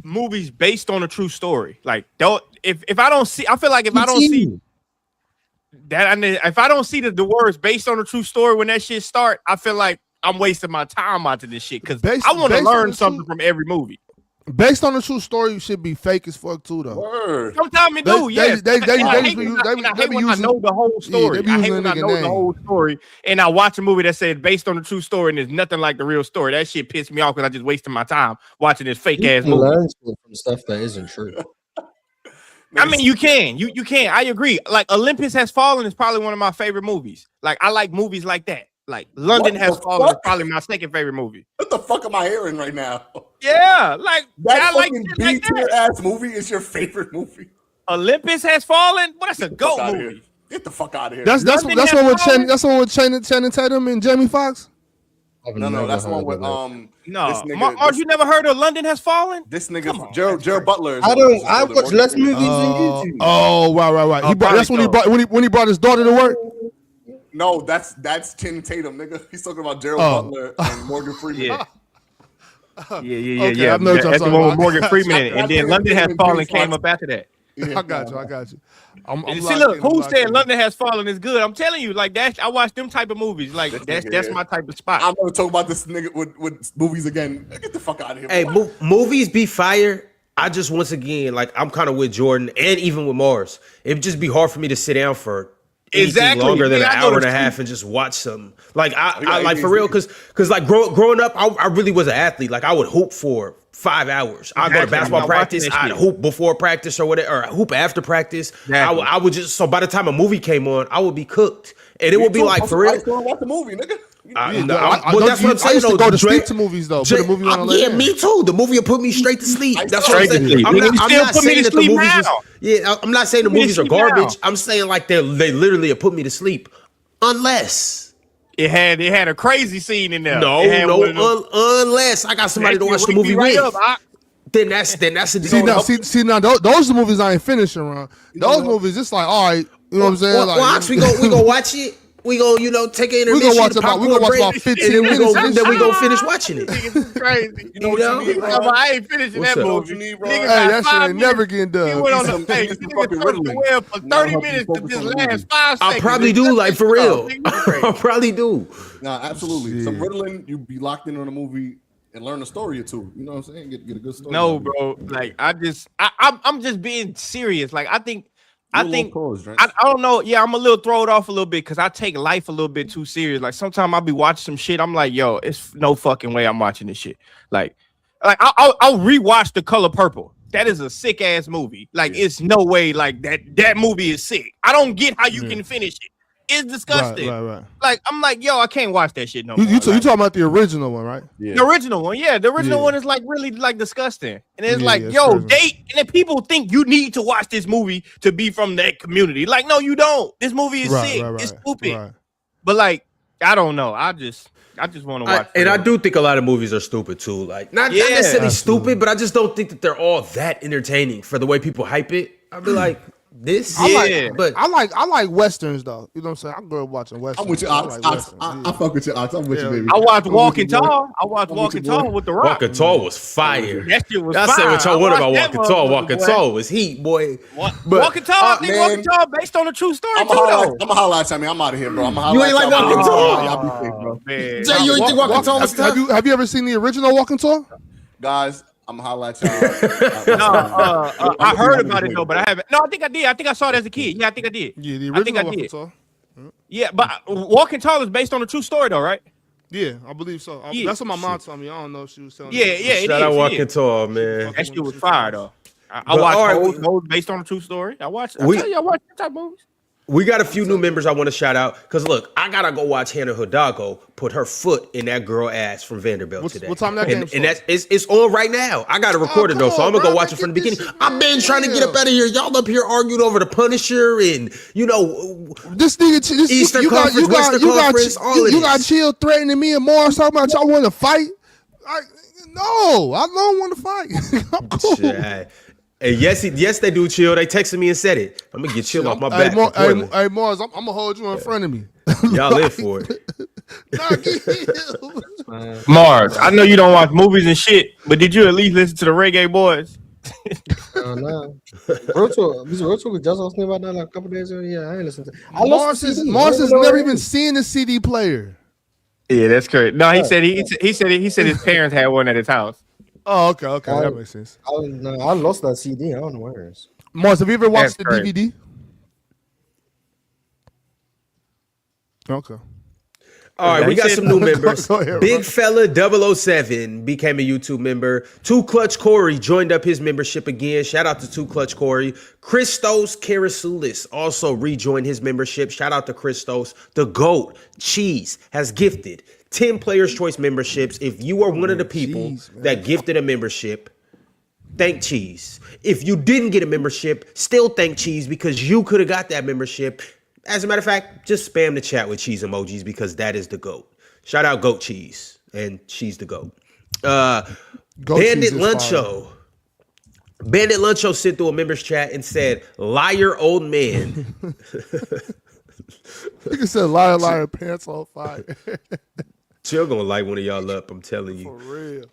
movies based on a true story. Like don't if I don't see, I feel like if I don't see that, if I don't see the words based on a true story when that shit start, I feel like I'm wasting my time watching this shit because I want to learn something from every movie. Based on a true story, you should be fake as fuck too, though. Word. Sometimes it do, yes. I hate when I know the whole story. I hate when I know the whole story, and I watch a movie that said based on a true story, and there's nothing like the real story. That shit pissed me off because I just wasted my time watching this fake ass movie. Learn from stuff that isn't true. I mean, you can. I agree. Like Olympus Has Fallen is probably one of my favorite movies. Like I like movies like that. Like London Has Fallen is probably my second favorite movie. What the fuck am I hearing right now? Yeah, like that fucking like B-tier ass movie is your favorite movie. Olympus Has Fallen. Well, that's a GOAT movie. Get the fuck out of here. That's one with Channing Tatum and Jamie Foxx. No, that's the one with No, Mars, you never heard of London Has Fallen? This nigga Gerald Butler. I watch less movies than you do. Oh, right. That's when he brought his daughter to work. No, that's Channing Tatum, nigga. He's talking about Gerald Butler and Morgan Freeman. Yeah. Okay, I know that's the one with Morgan Freeman in it. And then London Has Fallen came up after that. Yeah, I got you. See, look, who said London Has Fallen is good? I'm telling you, like that. I watch them type of movies. Like that's my type of spot. I'm gonna talk about this nigga with movies again. Get the fuck out of here. Hey, movies be fire. I just once again, like I'm kind of with Jordan and even with Mars. It'd just be hard for me to sit down for anything longer than an hour and a half and just watch something. Like I like for real, because like growing up, I really was an athlete. Like I would hoop for 5 hours. I'd go to basketball practice. I'd hoop before practice or whatever, or hoop after practice. Exactly. I would just, so by the time a movie came on, I would be cooked. And it would be like, for real. Watch the movie, nigga. Well, that's what I'm saying. I used to go to sleep to movies though. Put a movie on later. Yeah, me too. The movie will put me straight to sleep. That's what I'm saying. I'm not saying that the movies. Yeah, I'm not saying the movies are garbage. I'm saying like they literally have put me to sleep, unless it had a crazy scene in there. Unless I got somebody to watch the movie with. Then that's a see now those movies I ain't finishing around. Those movies, it's like, all right, you know what I'm saying? Like, we go watch it. We go, take an intermission. We gonna watch about 15 minutes. Then we gonna finish watching it. It's crazy. You know what you need, bro? I ain't finishing that movie. Hey, that shit ain't never getting done. He went on the face. Nigga searched the web for 30 minutes to just last 5 seconds. I probably do, like for real. I probably do. Nah, absolutely. Some Ritalin, you be locked in on a movie and learn a story or two. You know what I'm saying? Get a good story. No, bro. Like I'm just being serious. Like I think I don't know. Yeah, I'm a little thrown off a little bit because I take life a little bit too serious. Like sometimes I'll be watching some shit. I'm like, yo, it's no fucking way I'm watching this shit. Like I'll rewatch The Color Purple. That is a sick ass movie. Like it's no way like that movie is sick. I don't get how you can finish it. is disgusting. Right. Like I'm like, yo, I can't watch that shit no more. You talking about the original one, right? The original one, yeah. The original Yeah. one is like really like disgusting. And it's Yeah, like, it's yo, crazy. and then people think you need to watch this movie to be from that community. Like, no, you don't. This movie is sick. It's stupid. Right. But like, I don't know. I just want to watch. And I do think a lot of movies are stupid too. Like not necessarily stupid, but I just don't think that they're all that entertaining for the way people hype it. I'd be like, this, but I like westerns though. You know what I'm saying? I grew up watching westerns. I'm with you, Ox. I fuck with you, Ox. I'm with you, baby. I watched Walking Tall. I watched Walking Tall with The Rock. Walking Tall was fire. That shit was I fire. said what y'all want about watched that Walking Tall. motherfucker, Walking boy. Tall was heat, boy. Walking Tall, I think Walking Tall based on a true story I'm too, though. gonna highlight something. I'm out of here, bro. You ain't like Walking Tall? Y'all be safe, bro. Man. Jay, you ain't think Walking Tall was tough? Have you ever seen the original Walking Tall? Guys, I'm gonna highlight y'all. I heard about it though, but I haven't. No, I think I did. I think I saw it as a kid. Yeah, I think I did. Yeah, the I think I original Walking did. Tall. Yeah, but Walking Tall is based on a true story though, right? Yeah, I believe so. Yeah. That's what my mom told me. I don't know if she was telling Yeah, me. it Shout out is, Walking it is. Tall, man. That shit was fire though. I But, watched all right, Hoes based on a true story. I watched. I We- tell you, I watched that type of movies. We got a few new members I want to shout out because look, I gotta go watch Hannah Hidalgo put her foot in that girl ass from Vanderbilt today. What time that and, game's and for? that's it's on right now. I gotta record it though, so I'm gonna go watch it from the beginning. I've been trying to get up out of here. Y'all up here arguing over the Punisher and This nigga, Eastern Conference, Western Conference, all of you got this. Chill threatening me and Morris talking about y'all want to fight. No, I don't want to fight. I'm cool. Shit. And yes, they do chill. They texted me and said it. I'm gonna get chill off my back. from Portland. Hey, Morris, I'm gonna hold you in front of me. Y'all live for it. Mars, I know you don't watch movies and shit, but did you at least listen to the Reggae Boys? Nah. Real talk with Just was about that like a couple days ago. Yeah, I ain't listened to. Morris has never even seen a CD player. Yeah, that's correct. No, he said his parents had one at his house. Oh, okay, that makes sense. I lost that CD. I don't know where it is. Morris, have you ever watched That's the DVD? Okay. All right, we got some new members. Go ahead, Big Fella 007 became a YouTube member. Two Clutch Corey joined up his membership again. Shout out to Two Clutch Corey. Christos Karasulis also rejoined his membership. Shout out to Christos. The GOAT, Cheese, has gifted 10 Players' Choice memberships. If you are one of the people that gifted a membership, thank Cheese. If you didn't get a membership, still thank Cheese because you could have got that membership. As a matter of fact, just spam the chat with cheese emojis because that is the GOAT. Shout out GOAT Cheese and she's the GOAT. Bandit Luncho. Bandit Luncho sent through a members chat and said, "Liar, old man." Nigga said, "Liar, liar, pants on fire." Chill gonna light one of y'all up. I'm telling you. For real.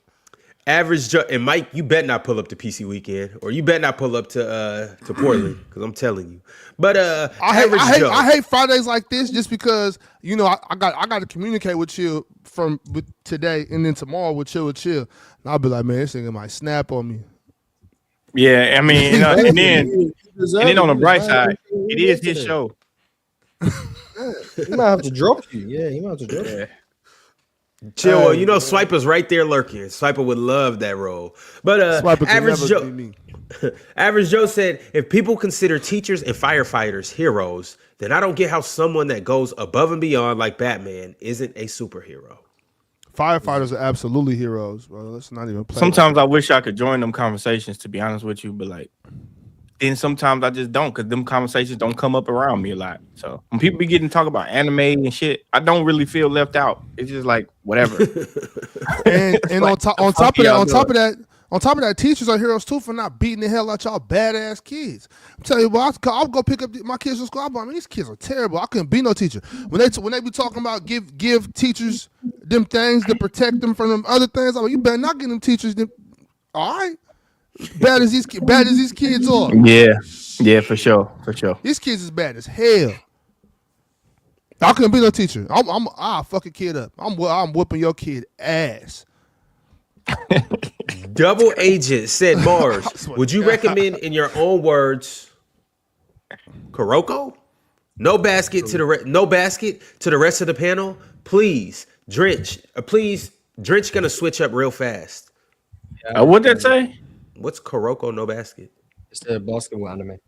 Average Joe and Mike, you better not pull up to PC weekend, or you better not pull up to Portland, because I'm telling you. But I hate Fridays like this just because I got to communicate with you with today and then tomorrow with chill. And I'll be like, man, this nigga might snap on me. Yeah, I mean, and then on the bright side, it is his show. He might have to drop you. Yeah, he might have to drop you. Chill, Swiper's right there lurking. Swiper would love that role. But Average Joe said, if people consider teachers and firefighters heroes, then I don't get how someone that goes above and beyond like Batman isn't a superhero. Firefighters are absolutely heroes, bro. Let's not even play. Sometimes I wish I could join them conversations, to be honest with you, but then sometimes I just don't, because them conversations don't come up around me a lot. So when people be getting to talk about anime and shit, I don't really feel left out. It's just like whatever. and on top of that, teachers are heroes too for not beating the hell out y'all badass kids. I'm telling you, bro, I'll go pick up my kids from school. I mean, these kids are terrible. I couldn't be no teacher. When they be talking about give teachers them things to protect them from them other things, I'm like, you better not give them teachers them. All right. Bad as these kids are. Yeah, for sure. These kids is bad as hell. I couldn't be no teacher. I'll fuck a kid up. I'm whooping your kid ass. Double Agent said, Mars, would you recommend in your own words Kuroko? No basket to the rest of the panel. Please, Drench. Drench gonna switch up real fast. What'd that say? What's Kuroko no basket? It's the basketball anime.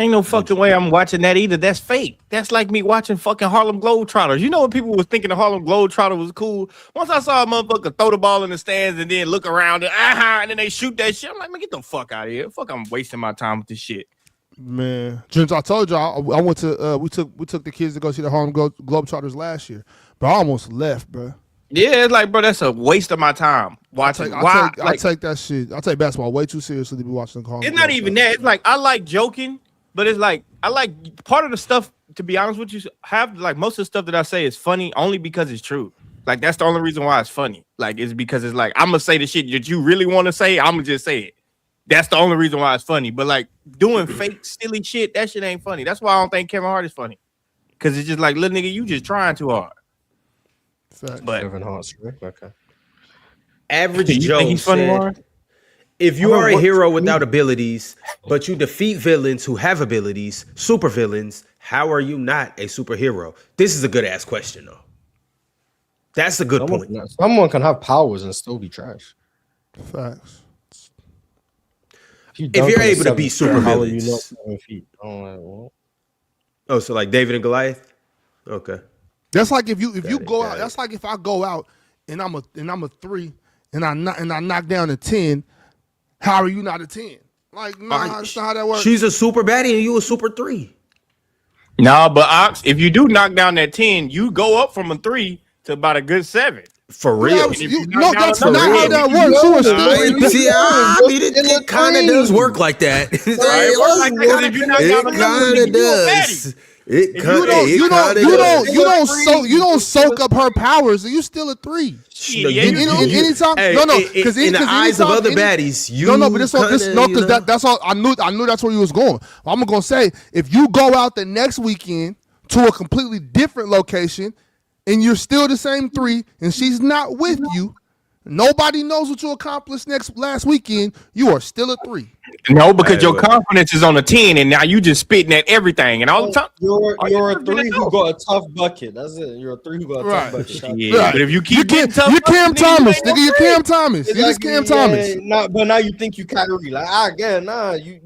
Ain't no fucking way I'm watching that either. That's fake. That's like me watching fucking Harlem Globetrotters. You know what people was thinking the Harlem Globetrotter was cool? Once I saw a motherfucker throw the ball in the stands and then look around and then they shoot that shit. I'm like, man, get the fuck out of here. Fuck, I'm wasting my time with this shit. Man, James, I told y'all I went to we took the kids to go see the Harlem Globetrotters last year, but I almost left, bro. Yeah, it's like, bro, that's a waste of my time watching. I take that shit. I take basketball way too seriously to be watching the Harlem. It's not even that. It's like I like joking, but it's like I like part of the stuff. To be honest with you, have like most of the stuff that I say is funny only because it's true. Like that's the only reason why it's funny. Like it's because it's like I'm gonna say the shit that you really want to say. I'm gonna just say it. That's the only reason why it's funny. But like doing fake silly shit, that shit ain't funny. That's why I don't think Kevin Hart is funny. Cause it's just like, little nigga, you just trying too hard. But Kevin Hart's okay. Average you Joe think he's funny, said, Warren? if you are a hero without abilities, but you defeat villains who have abilities, supervillains, how are you not a superhero? This is a good ass question, though. That's a good point. Someone can have powers and still be trash. Facts. If you're able to beat supervillains. Oh, so like David and Goliath? Okay. That's like if you go out. That's like if I go out and I'm a 3 and I knock down a 10. How are you not a 10? Like, nah, that's not how that works. She's a super baddie and you a super 3. Nah, but Ox, if you do knock down that 10, you go up from a 3 to about a good 7. For real? No, that's not how that works. You are still. See, it kind of does work like that. It kind of does. You don't soak up her powers, and you still a 3. Anytime, because in the eyes of other baddies, you but because that's all. I knew that's where you was going. I'm gonna say if you go out the next weekend to a completely different location, and you're still the same 3, and she's not with you, nobody knows what you accomplished last weekend. You are still a 3. No, because your confidence is on a 10, and now you just spitting at everything, and all the time. You're a 3 who got a tough bucket. That's it. You're a 3 who got a tough bucket. Yeah, but if you keep getting tough, you're Cam Thomas, nigga. You're Cam Thomas. You're just Cam Thomas. But now you think you Kyrie. Like, again,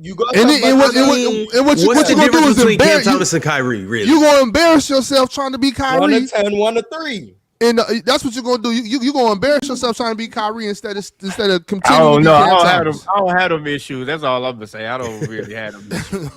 you got. And what you gonna do is between Cam Thomas and Kyrie. Really, you gonna embarrass yourself trying to be Kyrie. 1 to 10, 1 to 3. And that's what you're gonna do. You gonna embarrass yourself trying to be Kyrie instead of continuing. I don't know. I don't have them issues. That's all I'm gonna say. I don't really have them issues.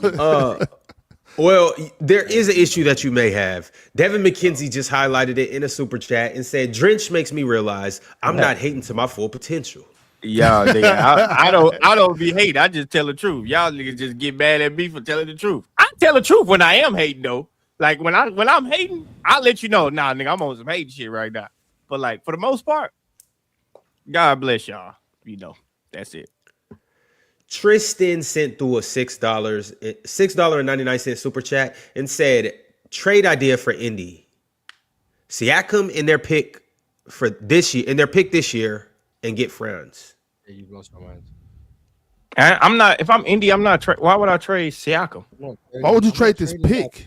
Well, there is an issue that you may have. Devin McKenzie just highlighted it in a super chat and said, "Drench makes me realize I'm not hating to my full potential." Yeah, I don't be hating. I just tell the truth. Y'all niggas just get mad at me for telling the truth. I tell the truth when I am hating though. Like when I'm hating, I'll let you know. Nah, nigga, I'm on some hating shit right now. But like for the most part, God bless y'all. You know, that's it. Tristan sent through a $6.99 super chat and said, "Trade idea for Indy. Siakam in their pick for this year, this year, and get Franz." Yeah, you lost my mind. I'm not. If I'm Indy, I'm not. Why would I trade Siakam? Why would you trade this pick?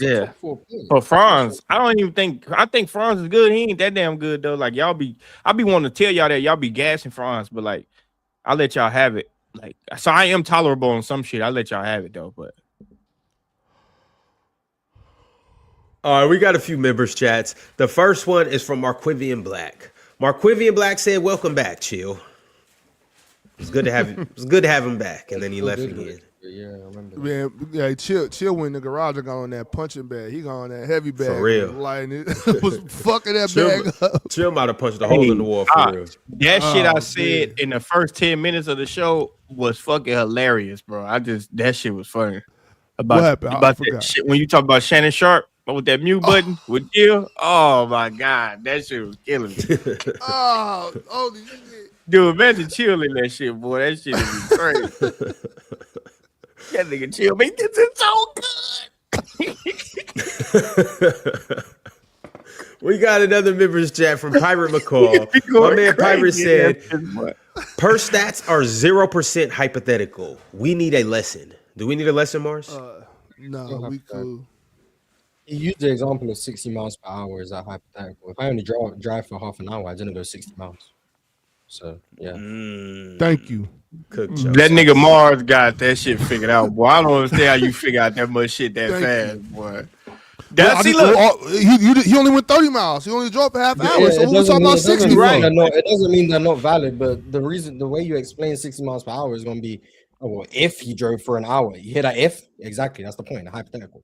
Yeah, for Franz, I don't even think. I think Franz is good. He ain't that damn good though. Like I be wanting to tell y'all that y'all be gassing Franz, but like I'll let y'all have it. Like so, I am tolerable on some shit. I'll let y'all have it though. But all right, we got a few members chats. The first one is from Marquivian Black. Marquivian Black said, "Welcome back, Chill. It's good to have him. It's good to have him back." And then he left again. Yeah, I remember. Man, yeah, chill went in the garage and got on that punching bag. He got on that heavy bag. For real. It was fucking that bag up. Chill might have punched a hole in the wall for real. That shit I said in the first 10 minutes of the show was fucking hilarious, bro. That shit was funny. About that shit when you talk about Shannon Sharp with that mute button with Jill. Oh my god, that shit was killing me. Holy shit. Dude, imagine Chill in that shit, boy. That shit is crazy. That nigga Chill make this is so good. We got another members chat from Pirate McCall. My man Pirate said, "Per stats are 0% hypothetical. We need a lesson." Do we need a lesson, Mars? No, we cool. He used the example of 60 miles per hour as a hypothetical. If I only drive for half an hour, I didn't go 60 miles. So yeah. Thank you. Cook That nigga Mars got that shit figured out, boy. I don't understand how you figure out that much shit that Thank fast, boy. Well, See, look. He only went 30 miles. He only drove a half hour. Yeah, So we're talking about 60, right? It doesn't mean they're not valid, but the way you explain 60 miles per hour is going to be, if he drove for an hour. You hear that? If exactly, that's the point. Hypothetical.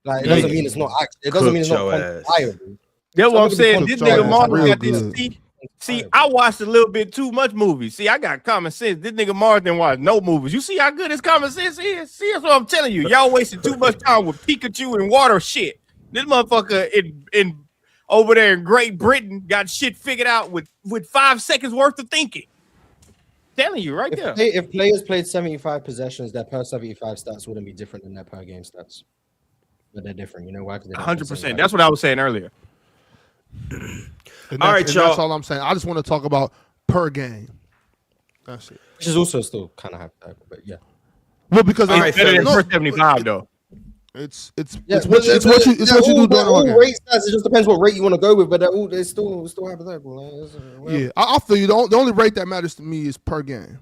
Like it doesn't mean it's not. It doesn't mean it's not quantifiable. That's what I'm saying. This nigga Mars got good. this. See, I watched a little bit too much movies. See, I got common sense. This nigga Mars didn't watch no movies. You see how good his common sense is? See, that's what I'm telling you. Y'all wasting too much time with Pikachu and water shit. This motherfucker in over there in Great Britain got shit figured out with 5 seconds worth of thinking. Telling you right there. If players played 75 possessions, their per 75 stats wouldn't be different than their per game stats. But they're different. You know why? 100%. That's what I was saying earlier. All right, y'all. That's all I'm saying. I just want to talk about per game. That's it. Which is also still kind of hypothetical, but yeah. Well, because All right, better than per 75 though. It's Yeah, what you do during all the game. rate stats. It just depends what rate you want to go with, but it's still hypothetical. Yeah, I feel you. The only rate that matters to me is per game.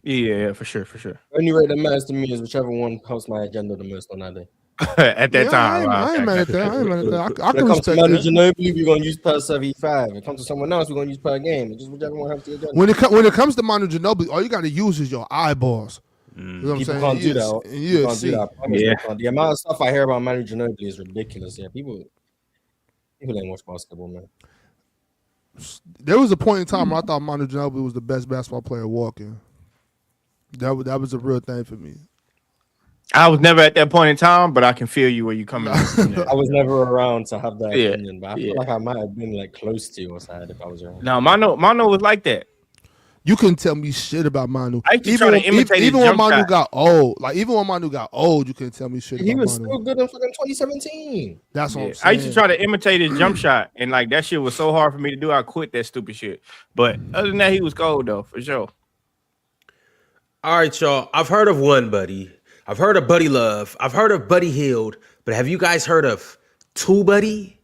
Yeah, for sure. The only rate that matters to me is whichever one helps my agenda the most on that day. At that time. I ain't mad at that. I can When it comes to respect Manu that. Ginobili, we're gonna use per 75. When it comes to someone else, we're gonna use per game. It's just whichever one helps the agenda. When it comes to Manu Ginobili, all you got to use is your eyeballs. You know what I'm People saying? can't do that. People can't do that. I promise Yeah. they can't. The amount of stuff I hear about Manu Ginobili is ridiculous. Yeah, people ain't watch basketball, man. There was a point in time where I thought Manu Ginobili was the best basketball player walking. That was a real thing for me. I was never at that point in time, but I can feel you where you coming from. I was never around to have that Yeah, opinion, but I feel like I might have been like close to your side if I was around. No, Mano was like that. You couldn't tell me shit about Manu. I used to try to imitate his even when jump Manu shot. got old, you couldn't tell me shit He about was Manu. still good in fucking 2017. That's what I'm Yeah. saying. I used to try to imitate his jump shot, and like that shit was so hard for me to do. I quit that stupid shit. But other than that, he was cold though, for sure. All right, y'all. I've heard of one Buddy. I've heard of Buddy Love. I've heard of Buddy Hield. But have you guys heard of Two Buddy?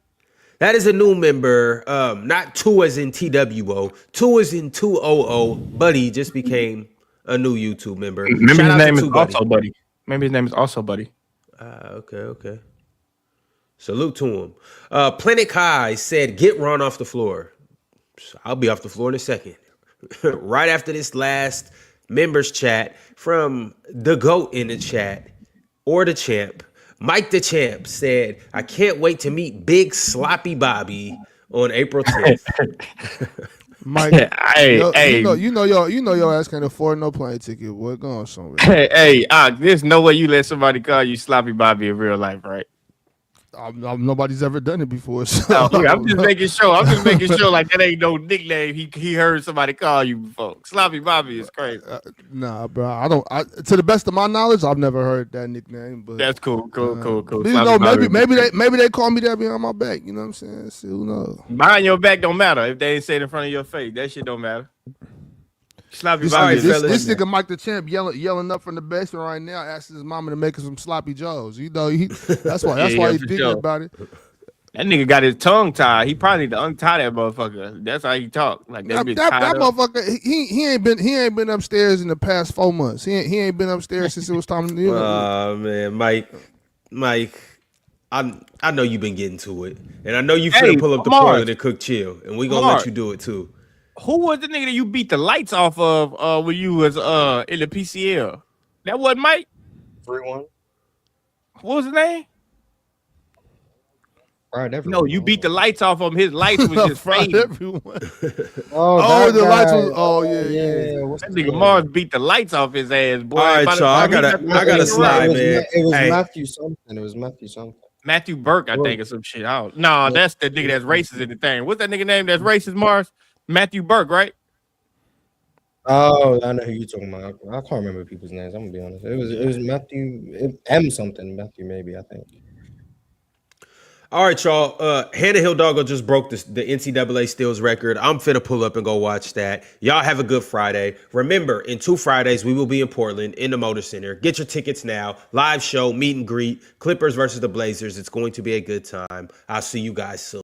That is a new member. Not two as in TWO. Two as in 200. Buddy just became a new YouTube member. Maybe Shout his out to name is Two Buddy. also Buddy. Maybe his name is also Buddy. Okay. Salute to him. Planet Kai said, "Get Ron off the floor." So I'll be off the floor in a second. Right after this last members chat from the GOAT in the chat, or the champ, Mike the Champ said, "I can't wait to meet Big Sloppy Bobby on April 10th. Mike, Hey, you know your ass can't afford no plane ticket. What going on somewhere? hey, there's no way you let somebody call you Sloppy Bobby in real life, right? Nobody's ever done it before. So I'm just making sure. Like that ain't no nickname he heard somebody call you before. Sloppy Bobby is crazy. Nah, bro. To the best of my knowledge, I've never heard that nickname. But That's cool. but, you know, maybe they call me that behind my back. You know what I'm saying? See, who knows? Behind your back don't matter if they ain't say it in front of your face. That shit don't matter. Sloppy This, Bobby. this nigga Mike the Champ yelling up from the basement right now, asking his mama to make him some sloppy joes. You know, that's why Yeah, he's for thinking sure. about it. That nigga got his tongue tied. He probably need to untie that motherfucker. That's how he talk. Like that bitch That tied up. motherfucker, he ain't been upstairs in the past 4 months. He ain't been upstairs since it was time to do it. Oh man, Mike, I know you've been getting to it, and I know you finna pull up the Mars. Portland and cook chill, and we gonna Mars. let you do it too. Who was the nigga that you beat the lights off of when you was in the PCL? That wasn't Mike? 3-1. What was his name? Right, everyone. No, you beat the lights off of him. His lights was just Fried fading. everyone. Oh, the that lights guy. was. Oh yeah. What's That his nigga name? Mars beat the lights off his ass, boy. All right, By the y'all, I time he gotta got the fucking slide, right. man. It was Hey. Matthew something. It was Matthew something. Matthew Burke, I think, or some shit. No, that's the nigga that's racist in the thing. What's that nigga name that's racist, Mars? Matthew Burke, right? Oh, I know who you're talking about. I can't remember people's names. I'm gonna be honest. It was Matthew M something. Matthew maybe I think. All right, y'all. Hannah Hidalgo just broke the NCAA steals record. I'm finna pull up and go watch that. Y'all have a good Friday. Remember, in 2 Fridays, we will be in Portland in the MODA Center. Get your tickets now. Live show, meet and greet, Clippers versus the Blazers. It's going to be a good time. I'll see you guys soon.